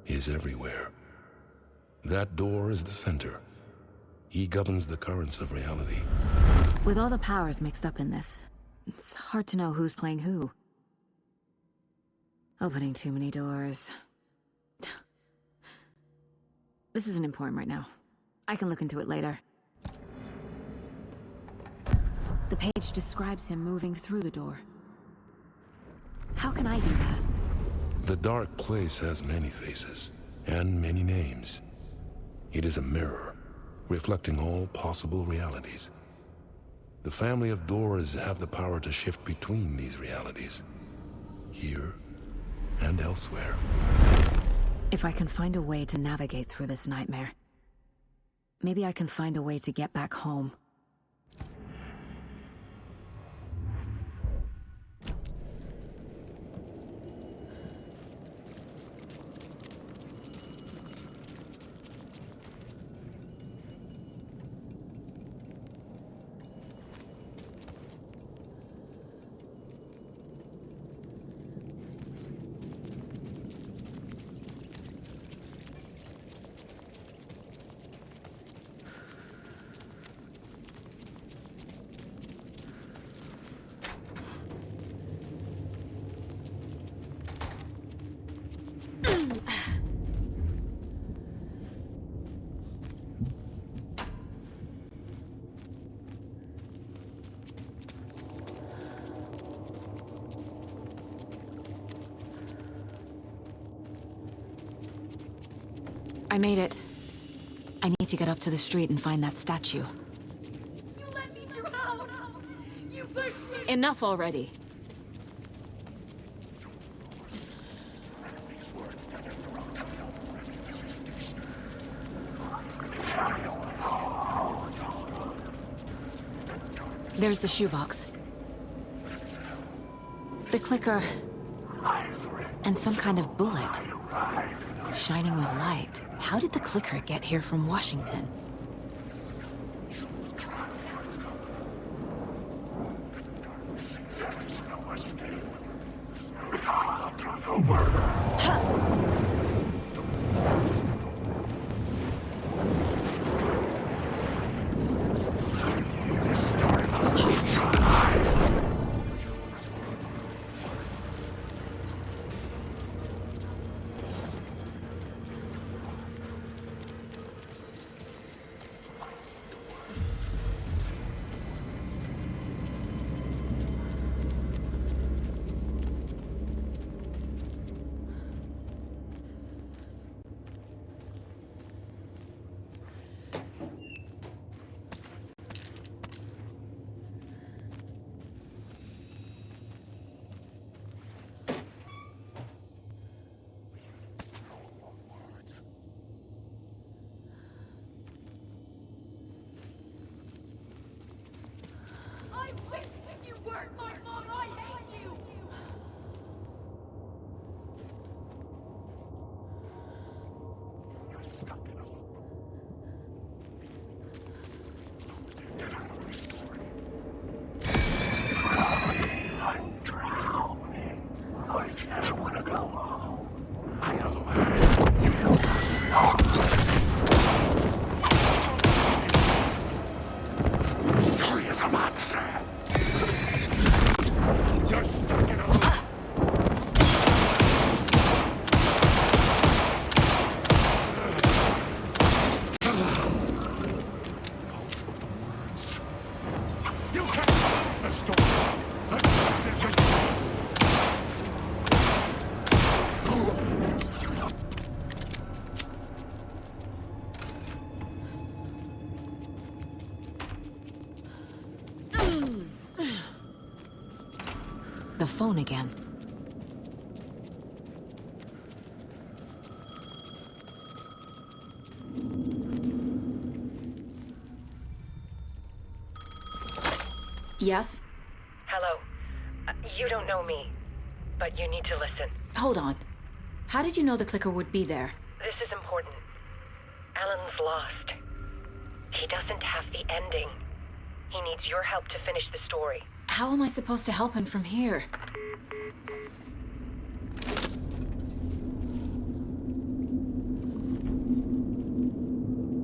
is everywhere. That door is the center. He governs the currents of reality. With all the powers mixed up in this, it's hard to know who's playing who. Opening too many doors. This isn't important right now. I can look into it later. The page describes him moving through the door. How can I do that? The dark place has many faces and many names. It is a mirror, reflecting all possible realities. The family of Dorrs have the power to shift between these realities, here and elsewhere. If I can find a way to navigate through this nightmare, maybe I can find a way to get back home. I made it. I need to get up to the street and find that statue. You let me drown! You pushed me! Enough already. There's the shoebox. The clicker. And some kind of bullet. Shining with light. How did the clicker get here from Washington? I wish you weren't my mom! I hate you! I'm drowning. I just want to go home. He is a monster. You're stuck in a loop. You can't stop the storm. The darkness is... The phone again. Yes? Hello. You don't know me, but you need to listen. Hold on. How did you know the clicker would be there? This is important. Alan's lost. He doesn't have the ending. He needs your help to finish the story. How am I supposed to help him from here?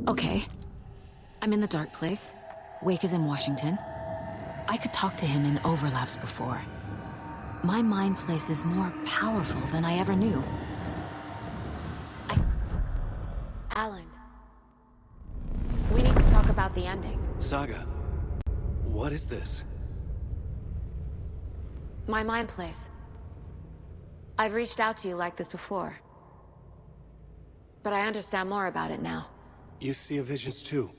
Okay. I'm in the dark place. Wake is in Washington. I could talk to him in overlaps before. My mind place is more powerful than I ever knew. Alan. We need to talk about the ending. Saga, what is this? My mind place. I've reached out to you like this before. But I understand more about it now. You see visions too.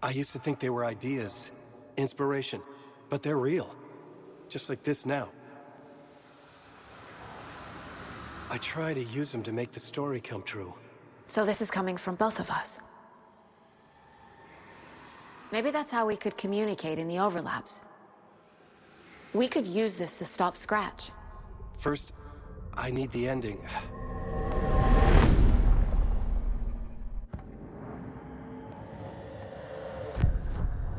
I used to think they were ideas, inspiration, but they're real. Just like this now. I try to use them to make the story come true. So this is coming from both of us. Maybe that's how we could communicate in the overlaps. We could use this to stop Scratch. First, I need the ending.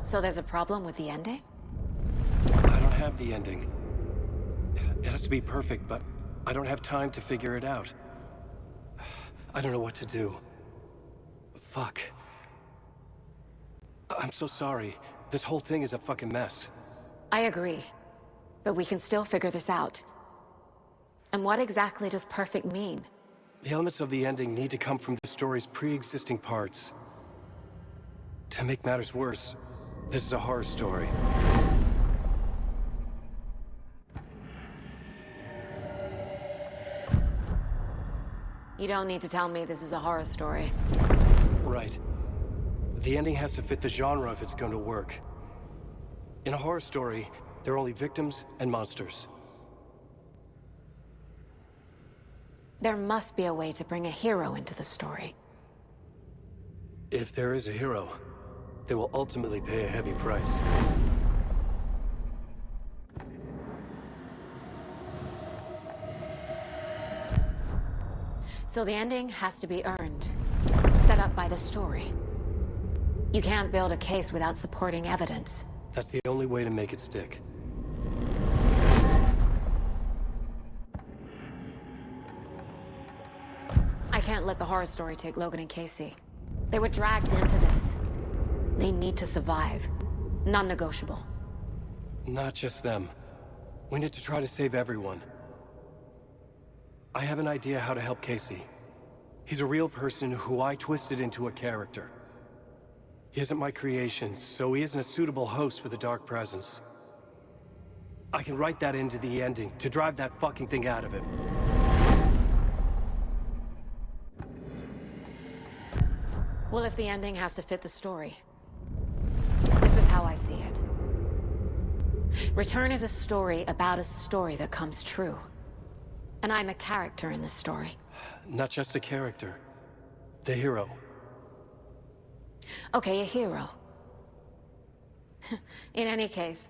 So there's a problem with the ending? I don't have the ending. It has to be perfect, but I don't have time to figure it out. I don't know what to do. Fuck. I'm so sorry. This whole thing is a fucking mess. I agree. But we can still figure this out. And what exactly does perfect mean? The elements of the ending need to come from the story's pre-existing parts. To make matters worse, this is a horror story. You don't need to tell me this is a horror story. Right. The ending has to fit the genre if it's going to work. In a horror story, there are only victims and monsters. There must be a way to bring a hero into the story. If there is a hero, they will ultimately pay a heavy price. So the ending has to be earned, set up by the story. You can't build a case without supporting evidence. That's the only way to make it stick. I can't let the horror story take Logan and Casey. They were dragged into this. They need to survive. Non-negotiable. Not just them. We need to try to save everyone. I have an idea how to help Casey. He's a real person who I twisted into a character. He isn't my creation, so he isn't a suitable host for the Dark Presence. I can write that into the ending to drive that fucking thing out of him. Well, if the ending has to fit the story, this is how I see it. Return is a story about a story that comes true. And I'm a character in this story. Not just a character. The hero. Okay, a hero. In any case,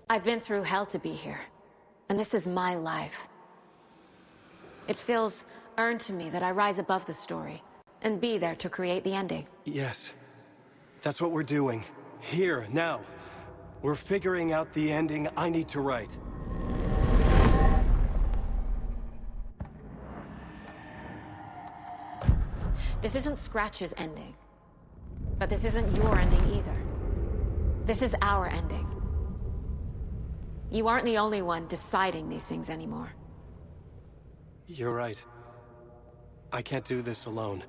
I've been through hell to be here. And this is my life. It feels earned to me that I rise above the story and be there to create the ending. Yes. That's what we're doing. Here, now. We're figuring out the ending I need to write. This isn't Scratch's ending. But this isn't your ending either. This is our ending. You aren't the only one deciding these things anymore. You're right. I can't do this alone.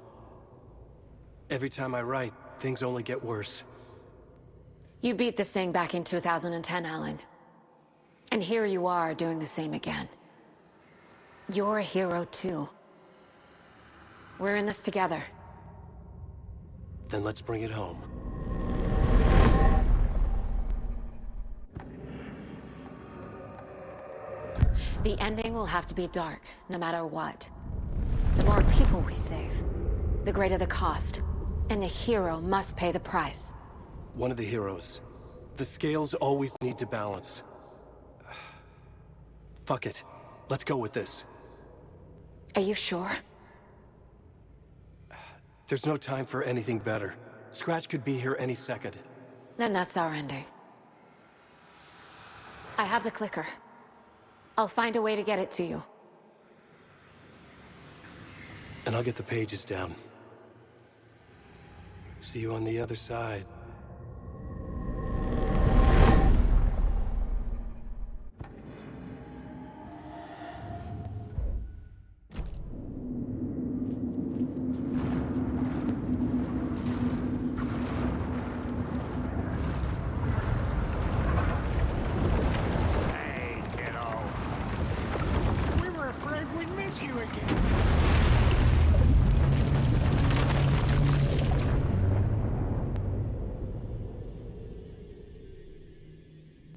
Every time I write, things only get worse. You beat this thing back in 2010, Alan. And here you are doing the same again. You're a hero too. We're in this together. Then let's bring it home. The ending will have to be dark, no matter what. The more people we save, the greater the cost. And the hero must pay the price. One of the heroes. The scales always need to balance. Fuck it. Let's go with this. Are you sure? There's no time for anything better. Scratch could be here any second. Then that's our ending. I have the clicker. I'll find a way to get it to you. And I'll get the pages down. See you on the other side.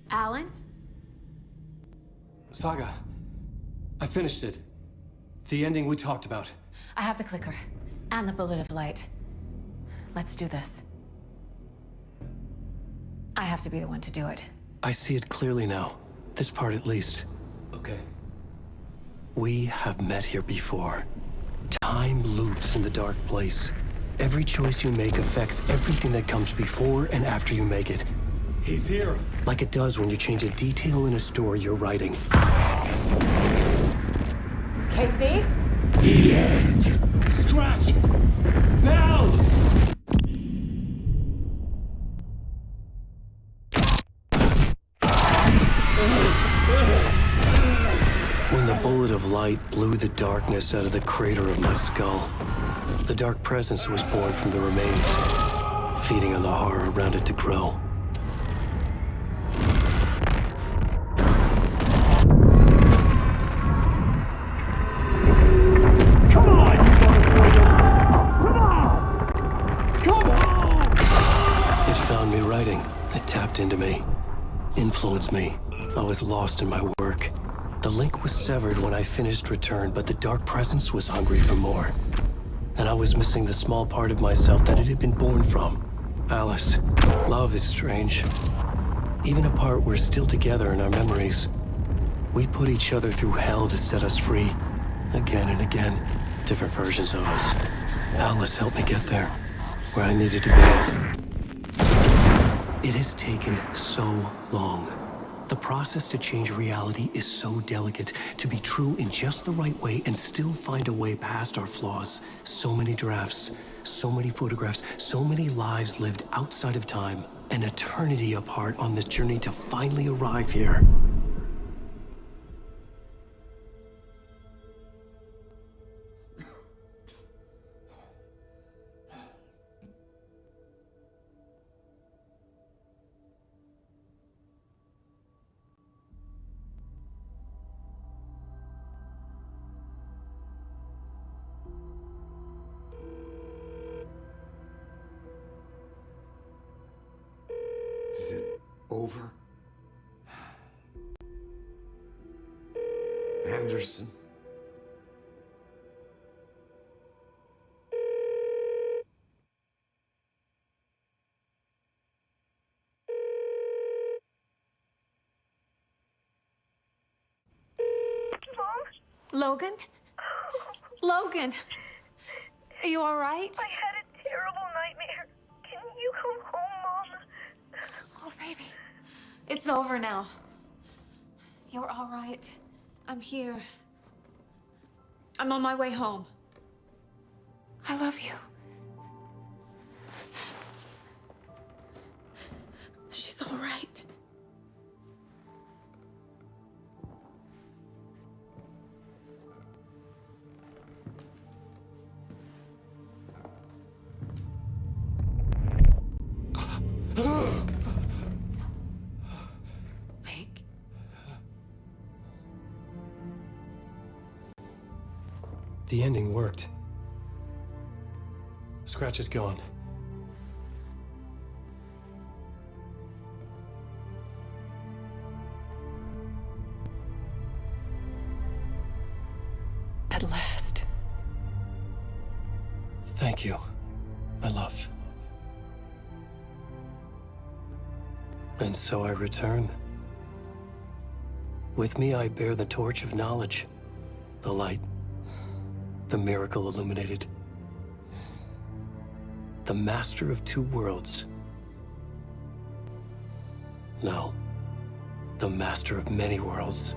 Alan? Saga, I finished it. The ending we talked about. I have the clicker. And the bullet of light. Let's do this. I have to be the one to do it. I see it clearly now. This part at least. Okay. We have met here before. Time loops in the dark place. Every choice you make affects everything that comes before and after you make it. He's here. Like it does when you change a detail in a story you're writing. Casey? The end. Scratch! Bell! When the bullet of light blew the darkness out of the crater of my skull, the Dark Presence was born from the remains, feeding on the horror around it to grow. Come on, influenced me. I was lost in my work. The link was severed when I finished Return, but the Dark Presence was hungry for more. And I was missing the small part of myself that it had been born from. Alice, love is strange. Even apart, we're still together in our memories. We put each other through hell to set us free. Again and again. Different versions of us. Alice helped me get there, where I needed to be. It has taken so long. The process to change reality is so delicate, to be true in just the right way and still find a way past our flaws. So many drafts, so many photographs, so many lives lived outside of time, an eternity apart on this journey to finally arrive here. Is it over? Anderson? Logan? Logan! Are you alright? I had a terrible nightmare. Can you come home, Mom? Oh, baby. It's over now. You're alright. I'm here. I'm on my way home. I love you. She's alright. Wake. The ending worked. Scratch is gone. At last. Thank you, my love. And so I return. With me I bear the torch of knowledge, the light, the miracle illuminated, the master of two worlds. No, the master of many worlds.